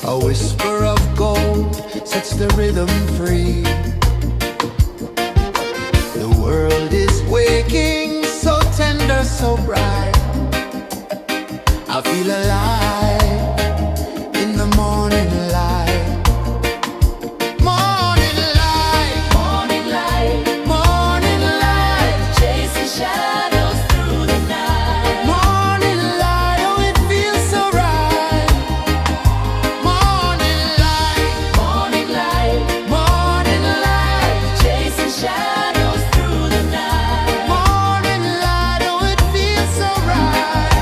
[SPEAKER 1] A whisper of gold sets the rhythm free. The world is waking, so tender, so bright. I feel alive in the morning light. Morning light,
[SPEAKER 2] Morning light,
[SPEAKER 1] morning light,
[SPEAKER 2] chasing shadows through the night.
[SPEAKER 1] morning light, oh it feels so right. Morning light,
[SPEAKER 2] Morning light,
[SPEAKER 1] morning light,
[SPEAKER 2] chasing shadows through the night.
[SPEAKER 1] morning light, oh it feels so right.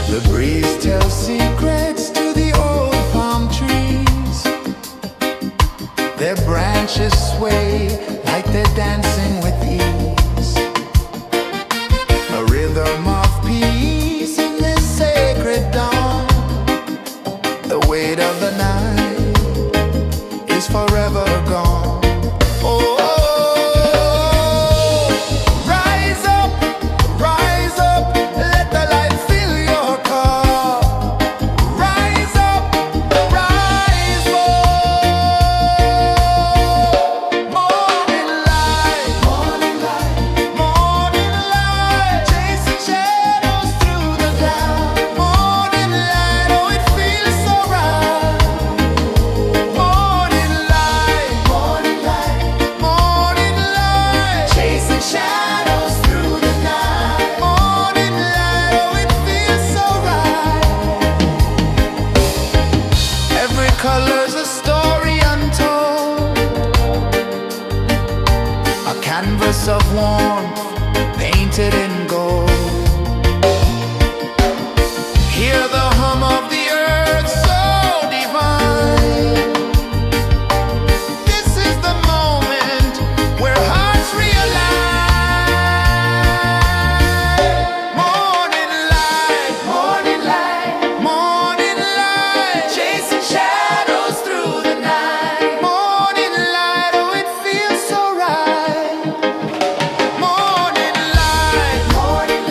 [SPEAKER 1] The breeze tells secrets to the old palm trees. Their branches sway like they're dancing with ease. A rhythm of peace in this sacred dawn. The weight of the night is forever gone. Oh, rise up, let the light fill your cup. Rise up, rise up. Morning light, morning light, morning light, chasing shadows through the cloud. Morning light, oh it feels so right. Morning light, morning light, morning light, chasing shadows through the night. Morning light, oh it feels so right. Every color's a story untold, a canvas of warmth painted in gold. Hear the hum of the earth so divine. This is the moment where hearts realign. Morning light, morning light, morning light, chasing shadows through the night. Morning light, oh it feels so right. Morning light, morning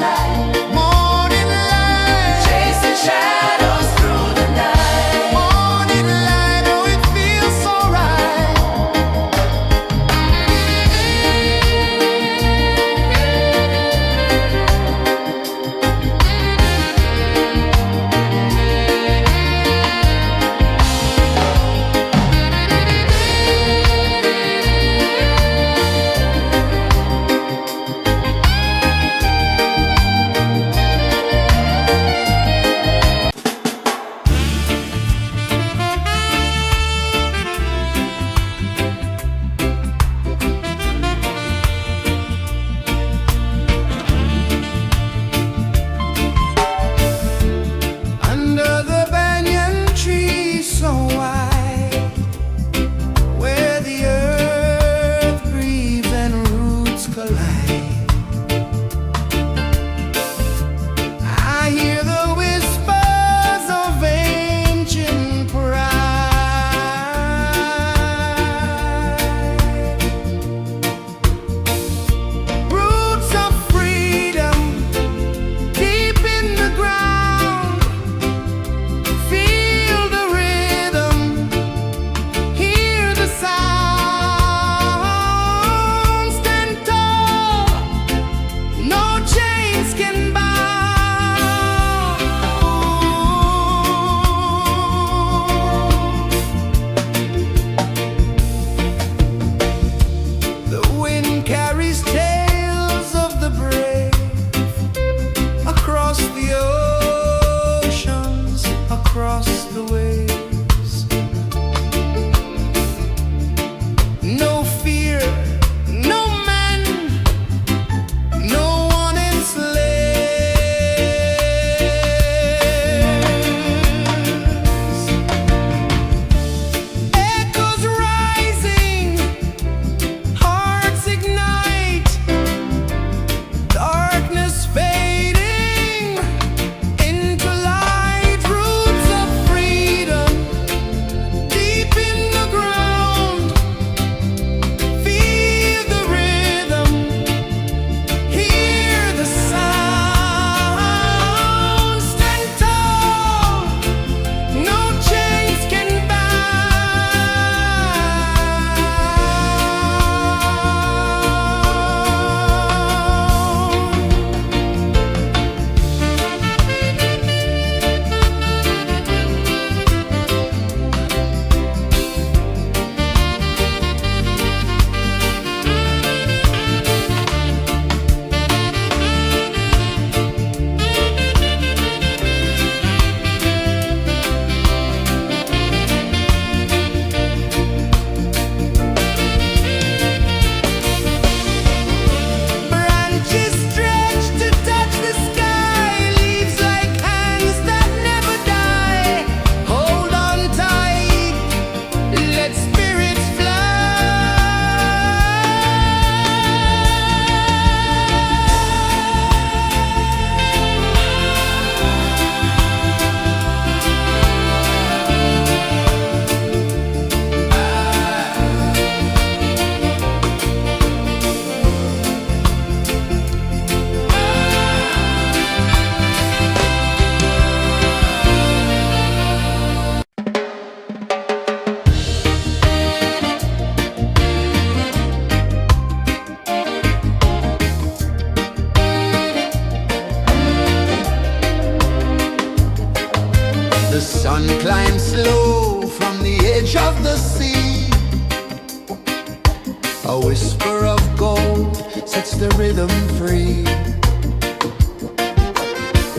[SPEAKER 1] whisper of gold sets the rhythm free.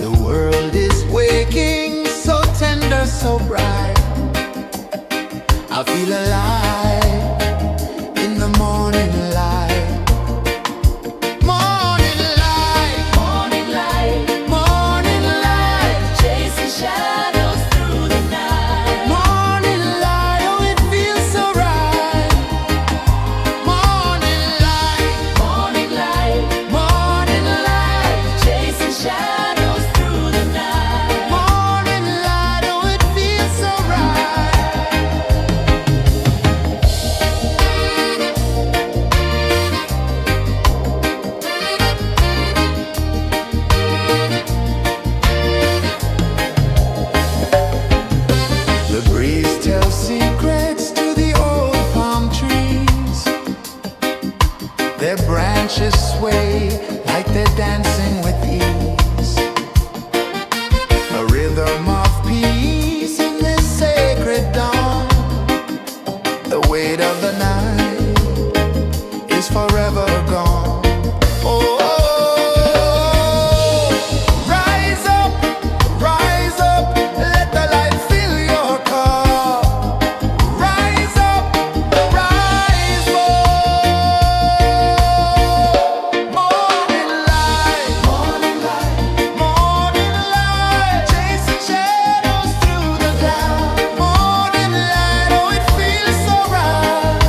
[SPEAKER 1] The world is waking, so tender, so bright. I feel alive in the morning light. Morning light,
[SPEAKER 2] Morning light,
[SPEAKER 1] morning light,
[SPEAKER 2] chasing shadows through the night.
[SPEAKER 1] morning light, oh it feels so right. Morning light,
[SPEAKER 2] Morning light,
[SPEAKER 1] morning light,
[SPEAKER 2] chasing shadows through the night.
[SPEAKER 1] morning light, oh it feels so right. The breeze tells secrets to the old palm trees. Their branches sway like they're dancing with ease. A rhythm of peace in this sacred dawn. The weight of the night is forever gone. Oh, rise up, let the light fill your cup. Rise up, rise up. Morning light, morning light, morning light, chasing shadows through the cloud. Morning light, oh it feels so right.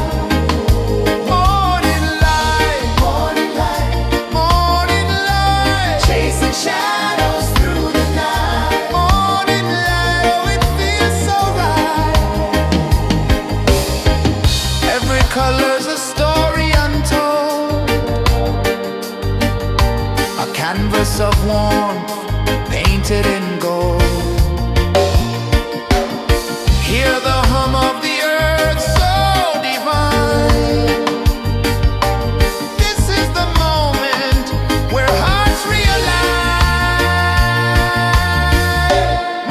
[SPEAKER 1] Morning light, morning light, morning light, chasing shadows through the night. Morning light, oh it feels so right. Every color's a story untold, a canvas of warmth painted in gold. Hear the hum of the earth so divine. This is the moment where hearts realign.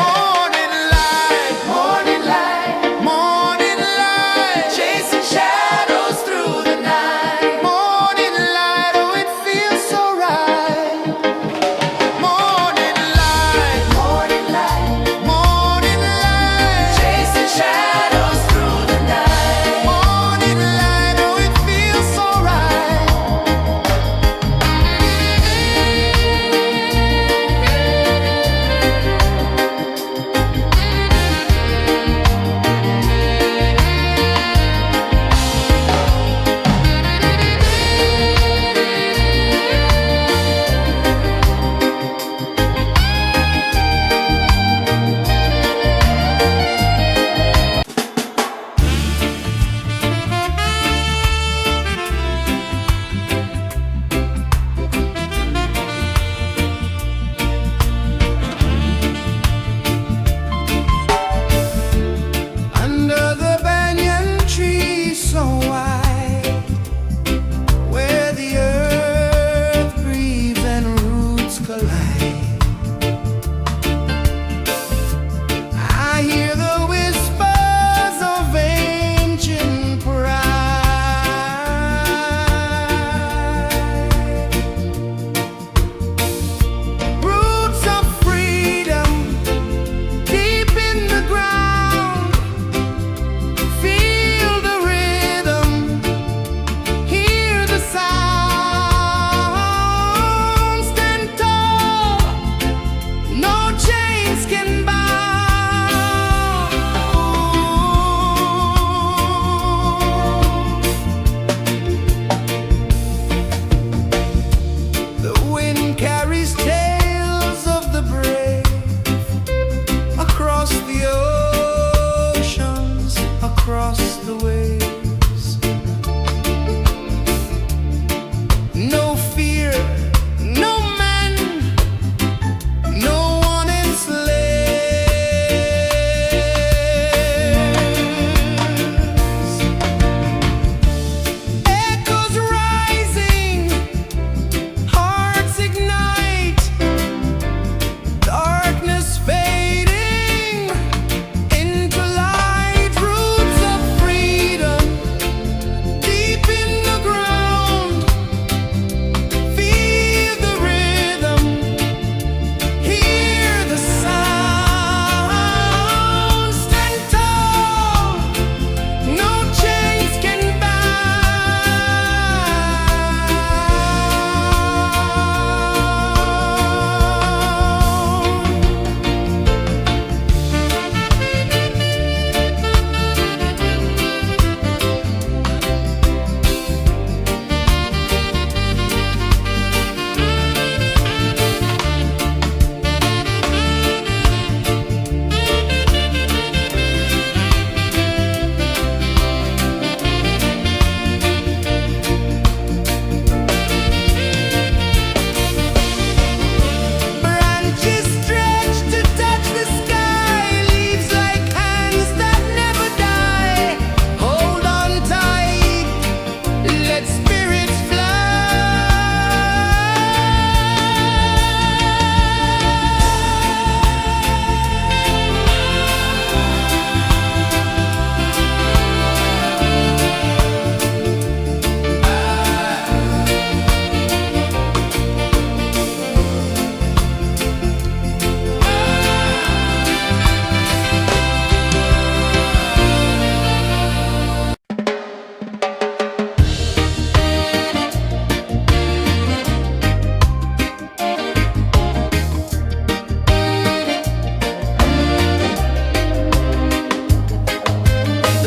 [SPEAKER 1] Morning light, morning light, morning light, chasing shadows through the night. Morning light, oh it feels so right. Morning light, morning light, morning light, chasing shadows through the night. Morning light, oh it feels so right. Under the banyan tree so wide, where the earth breathes and roots collide, I hear the whispers of ancient pride. Roots of freedom deep in the ground. Feel the rhythm, hear the sound. Stand tall, no chains can bound. The wind carries tales of the brave across the oceans, across the waves. No fear, no man, no one enslaves. Echoes rising, hearts ignite, darkness fading into light. Roots of freedom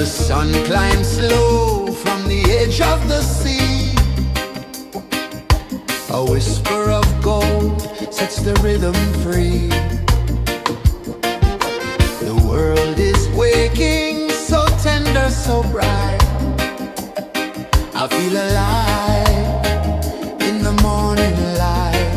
[SPEAKER 1] The sun climbs slow from the edge of the sea. A whisper of gold sets the rhythm free. The world is waking, so tender, so bright. I feel alive in the morning light.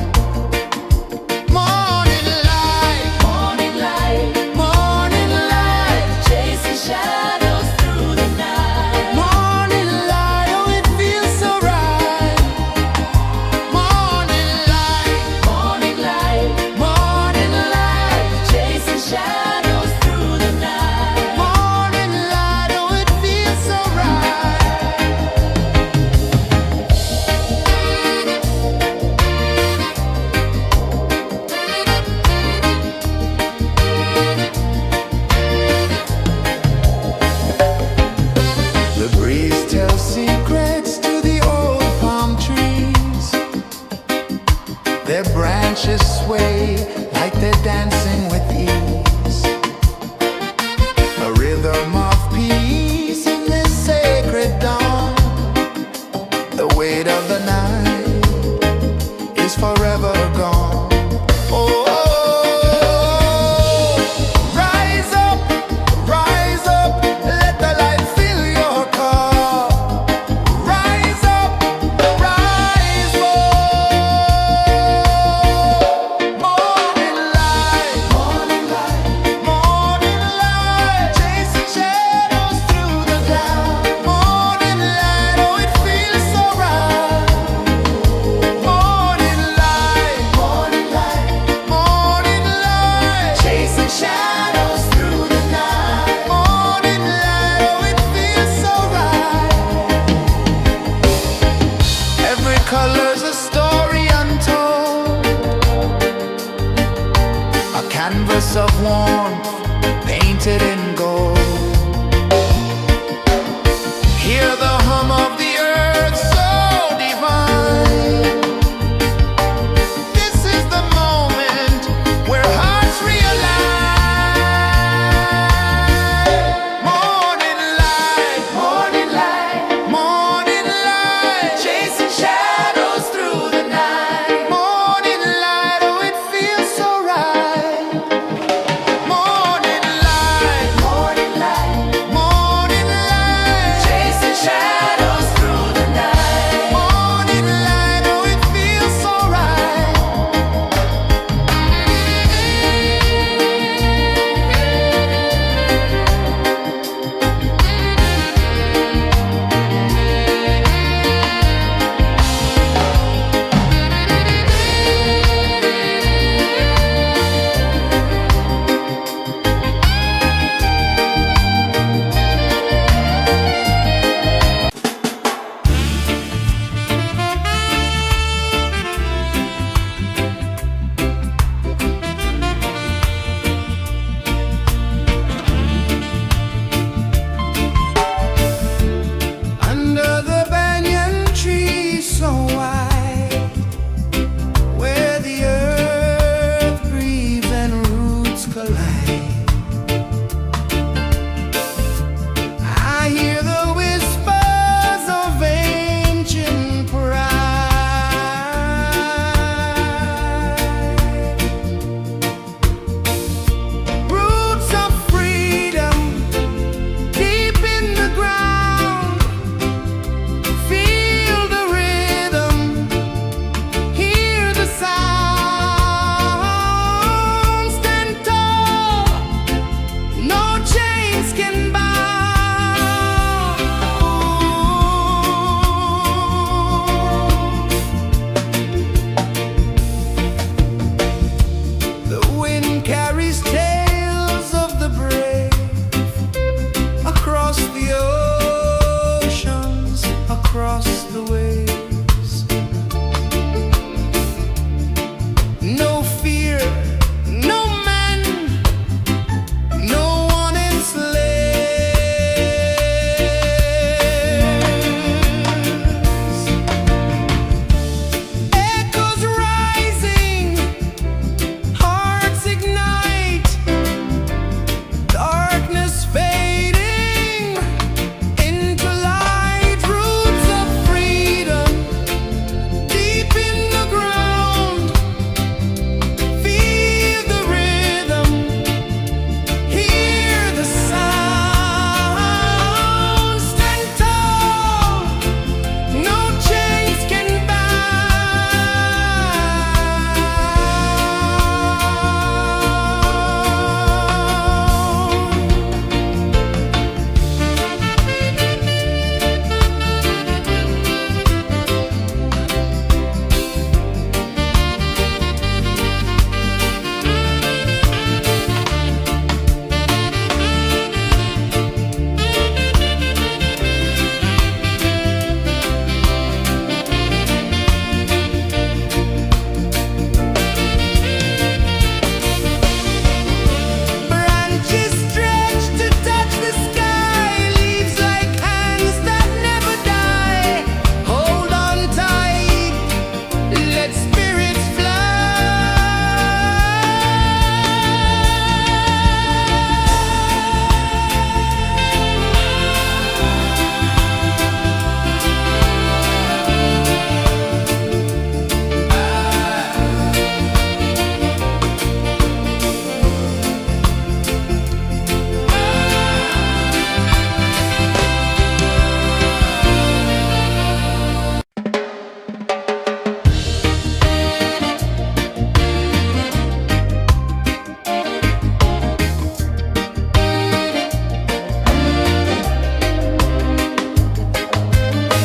[SPEAKER 1] Morning light,
[SPEAKER 2] Morning light,
[SPEAKER 1] morning light,
[SPEAKER 2] chasing shadows through the night.
[SPEAKER 1] morning light, oh it feels so right. Morning light,
[SPEAKER 2] Morning light,
[SPEAKER 1] morning light,
[SPEAKER 2] chasing shadows through the night.
[SPEAKER 1] morning light, oh it feels so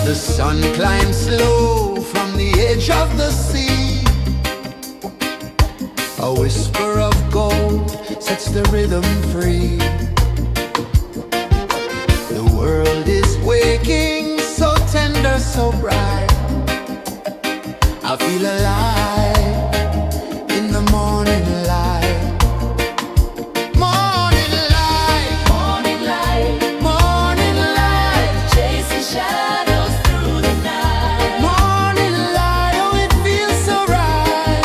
[SPEAKER 1] The sun climbs slow from the edge of the sea. A whisper of gold sets the rhythm free. The world is waking, so tender, so bright. I feel alive in the morning light. Morning light,
[SPEAKER 2] Morning light,
[SPEAKER 1] morning light,
[SPEAKER 2] chasing shadows through the night.
[SPEAKER 1] morning light, oh it feels so right.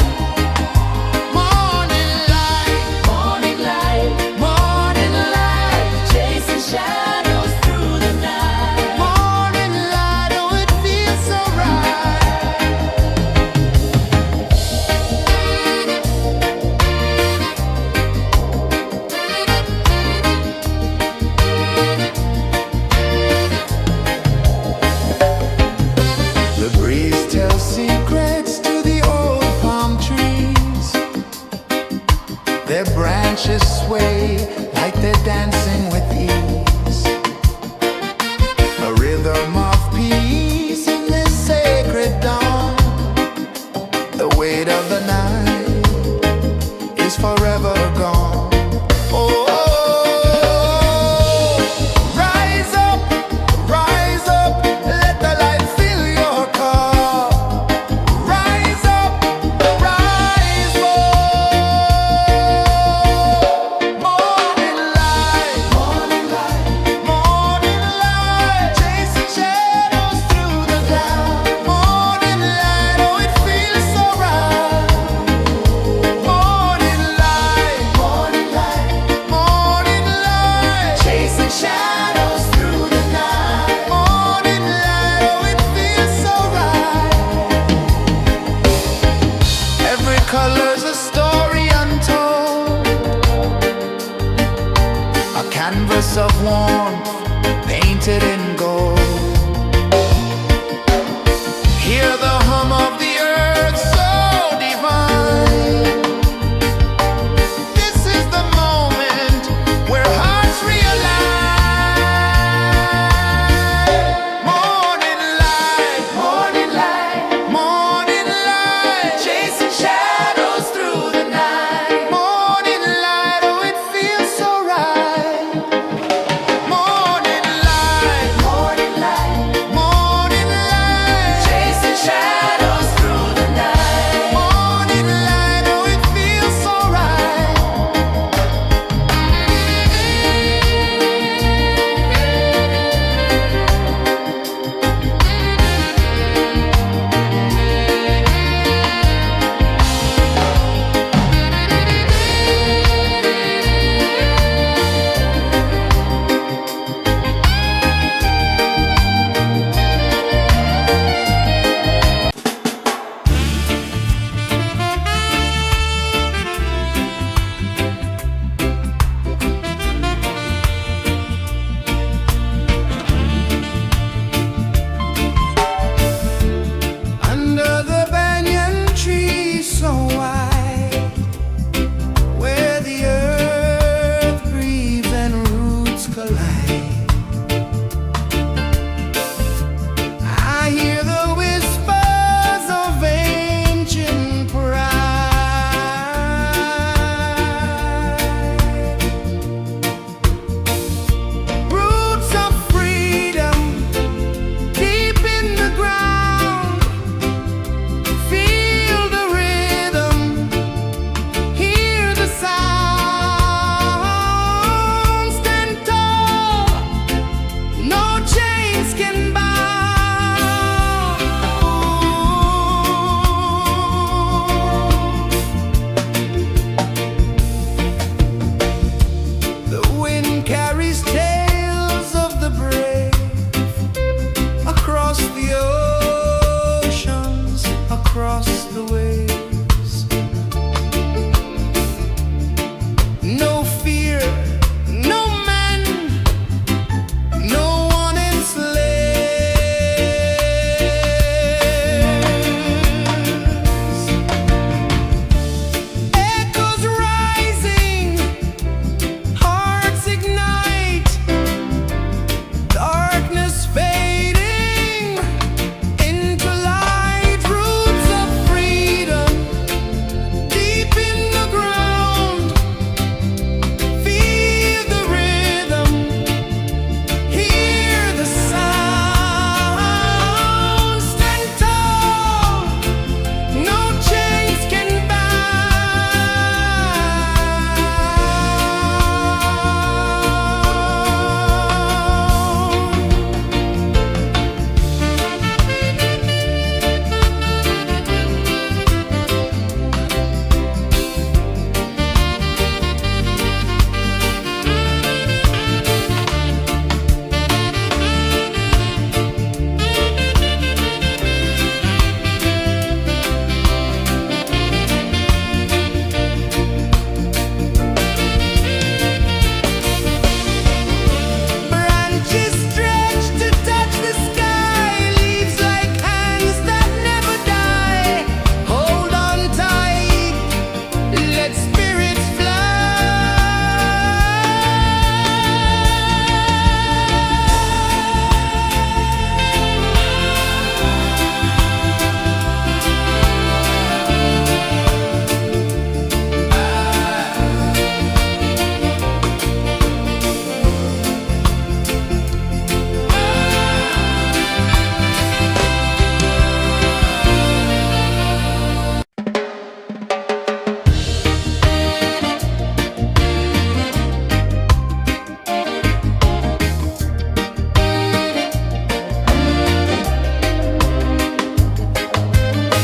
[SPEAKER 1] Morning light,
[SPEAKER 2] Morning light,
[SPEAKER 1] morning light,
[SPEAKER 2] chasing shadows through the night.
[SPEAKER 1] morning light, oh it feels so right.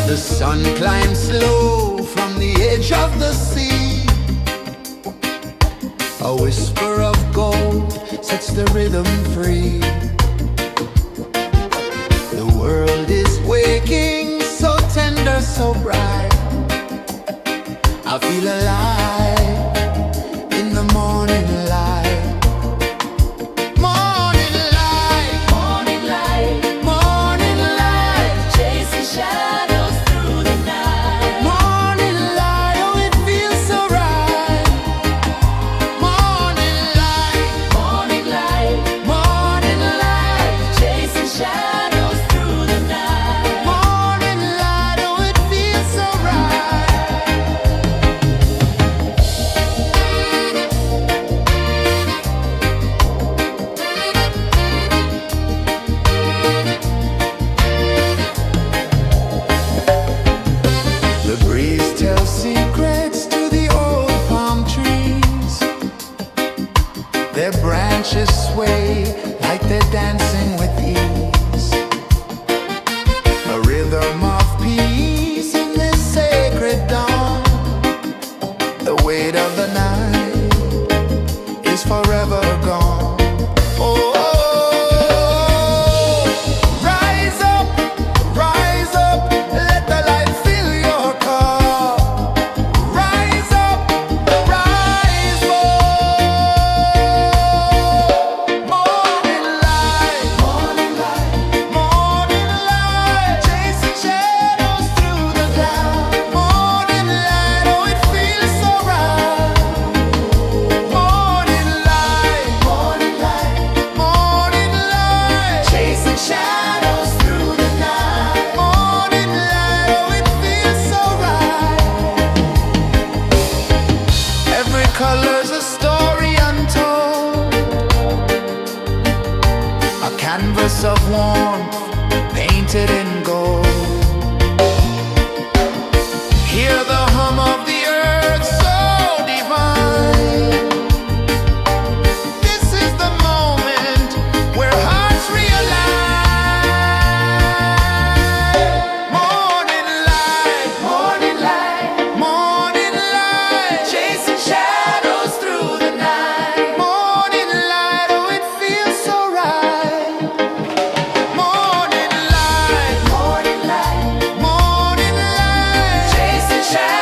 [SPEAKER 1] The sun climbs slow from the edge of the sea. A whisper of gold sets the rhythm free. The world is waking, so tender, so bright. I feel alive in the morning light. Morning light,
[SPEAKER 2] Morning light,
[SPEAKER 1] morning light,
[SPEAKER 2] chasing shadows through the night.
[SPEAKER 1] morning light, oh it feels so right. Morning light,
[SPEAKER 2] Morning light,
[SPEAKER 1] morning light,
[SPEAKER 2] chasing shadows through the night.
[SPEAKER 1] morning light, oh it feels so right. The breeze tells secrets to the old palm trees. Their branches sway like they're dancing with ease. A rhythm of peace in this sacred dawn. The weight of the night is forever gone. Oh, rise up, let the light fill your cup. Rise up, rise up. Morning light, morning light, morning light, chasing shadows through the cloud. Morning light, oh it feels so right. Morning light, morning light, morning light, chasing shadows through the night. Morning light, oh it feels so right. Every color's a story untold, a canvas of warmth painted in gold. Hear the hum of the earth so divine. This is the moment where hearts realign. Morning light, morning light, morning light, chasing shadows through the night. Morning light, oh it feels so right. Morning light, morning light, morning light, chasing shadows.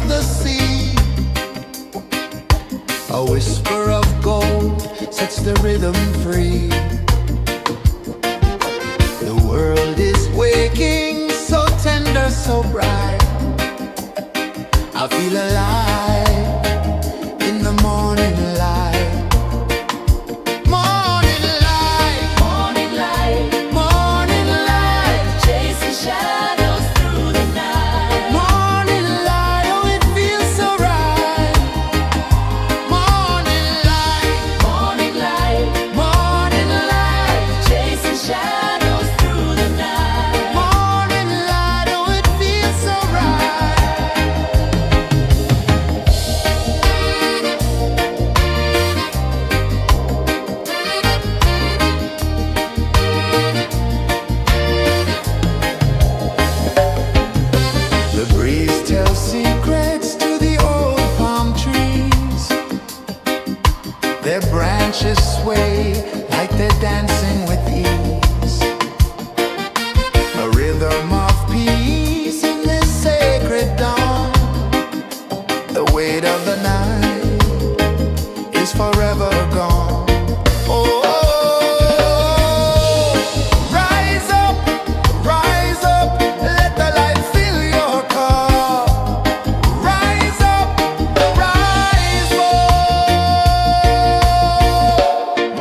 [SPEAKER 1] the sea. A whisper of gold sets the rhythm free. The world is waking, so tender, so bright. I feel alive in the morning light. Morning light,
[SPEAKER 2] Morning light,
[SPEAKER 1] morning light,
[SPEAKER 2] chasing shadows through the night.
[SPEAKER 1] morning light, oh it feels so right. Morning light,
[SPEAKER 2] Morning light,
[SPEAKER 1] morning light,
[SPEAKER 2] chasing shadows through the night.
[SPEAKER 1] morning light, oh it feels so right. The breeze tells secrets to the old palm trees. Their branches sway like they're dancing with ease. A rhythm of peace in this sacred dawn. The weight of the night is forever gone. Oh, rise up, let the light fill your cup. Rise up, rise more.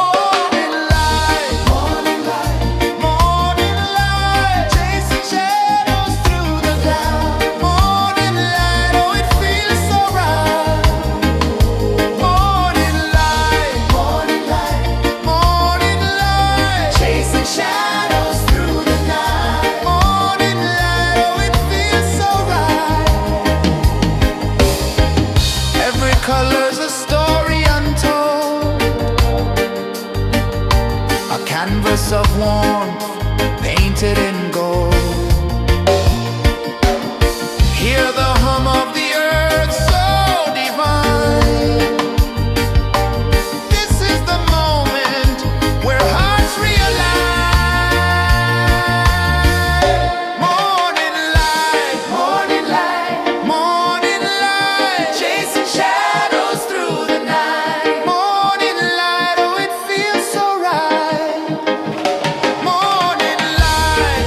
[SPEAKER 1] Morning light, morning light, morning light, chasing shadows through the cloud. Morning light, oh it feels so right. Morning light, morning light, morning light, chasing shadows through the night. Morning light, oh it feels so right. Every color's a story untold, a canvas of warmth painted in gold. Hear the hum of the earth so divine. This is the moment where hearts realign. Morning light, morning light, morning light, chasing shadows through the night. Morning light, oh it feels so right. Morning light,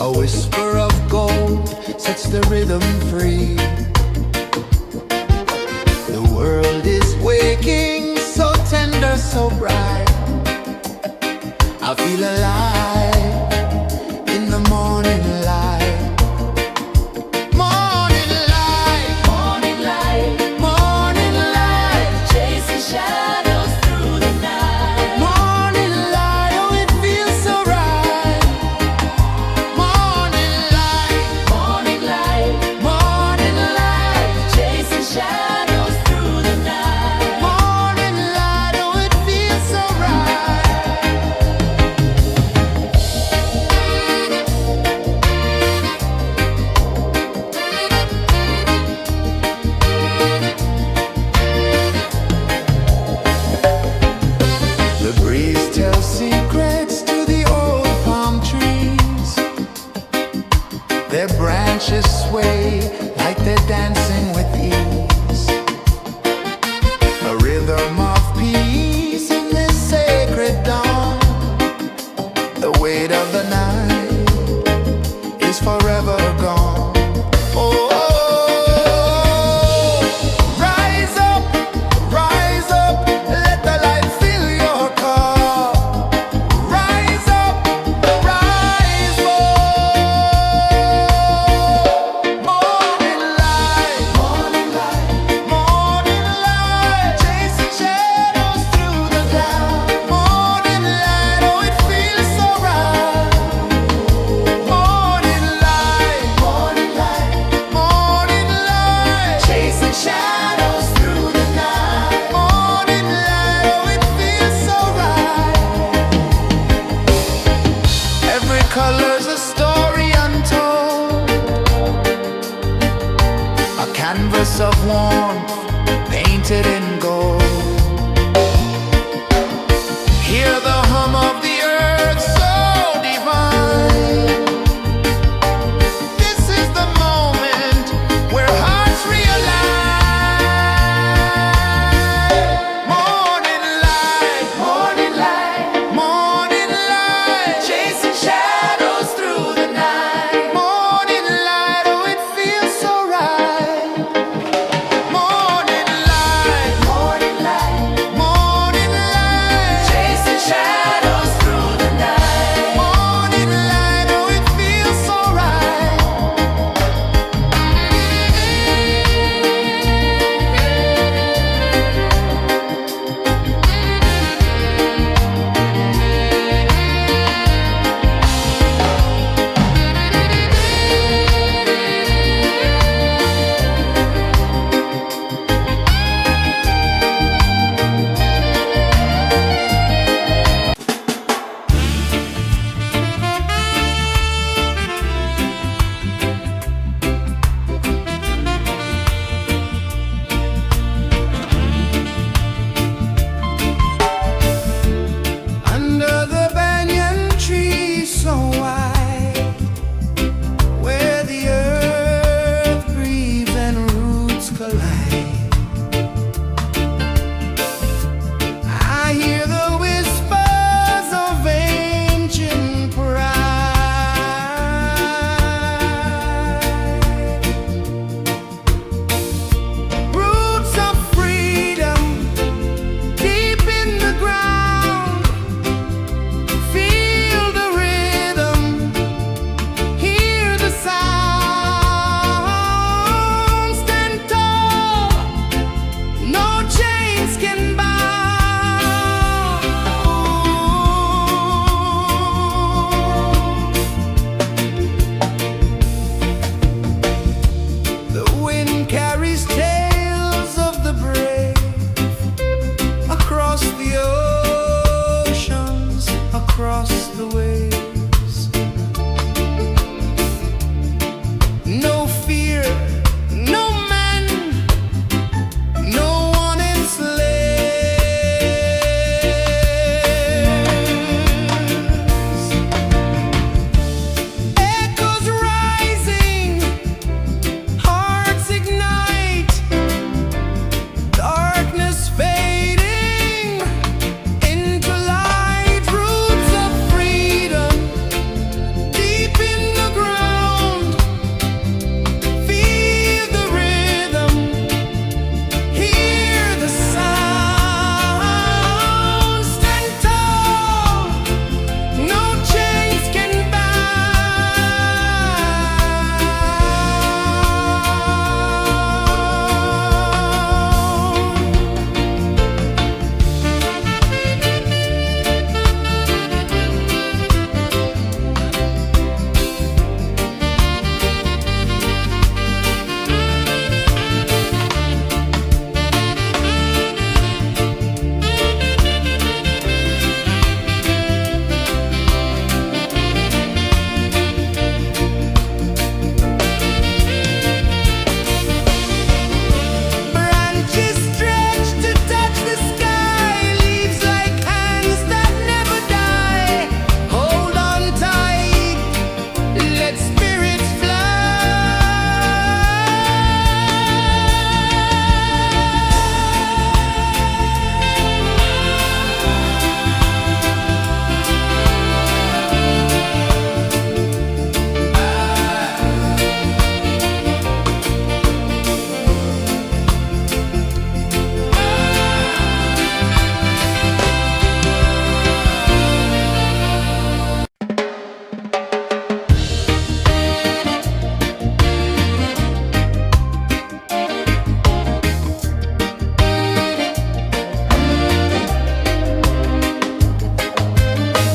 [SPEAKER 1] A whisper of gold sets the rhythm free. The world is waking, so tender, so bright. I feel alive in the morning light. Morning light,
[SPEAKER 2] Morning light,
[SPEAKER 1] morning light,
[SPEAKER 2] chasing shadows through the night.
[SPEAKER 1] morning light, oh it feels so right. Morning light,
[SPEAKER 2] Morning light,
[SPEAKER 1] morning light,
[SPEAKER 2] chasing shadows through the night.
[SPEAKER 1] morning light, oh it feels so right. The breeze tells secrets to the old palm trees. Their branches sway like they're dancing with ease. A rhythm of peace in this sacred dawn. The weight of the night is forever gone. Oh, rise up, let the light fill your cup. Rise up, rise up. Morning light, morning light, morning light, chasing shadows through the cloud. Morning light, oh it feels so right. Morning light, morning light, morning light, chasing shadows through the night. Morning light, oh it feels so right. Every color's a story untold, a canvas of warmth painted in gold. Hear the hum of the earth so divine. This is the moment where hearts realign. Morning light, morning light, morning light, chasing shadows through the night. Morning light, oh it feels so right. Morning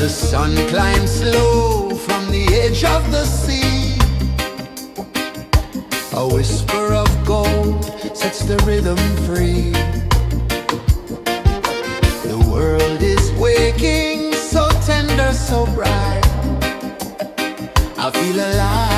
[SPEAKER 1] The sun climbs slow from the edge of the sea. A whisper of gold sets the rhythm free. The world is waking, so tender, so bright. I feel alive.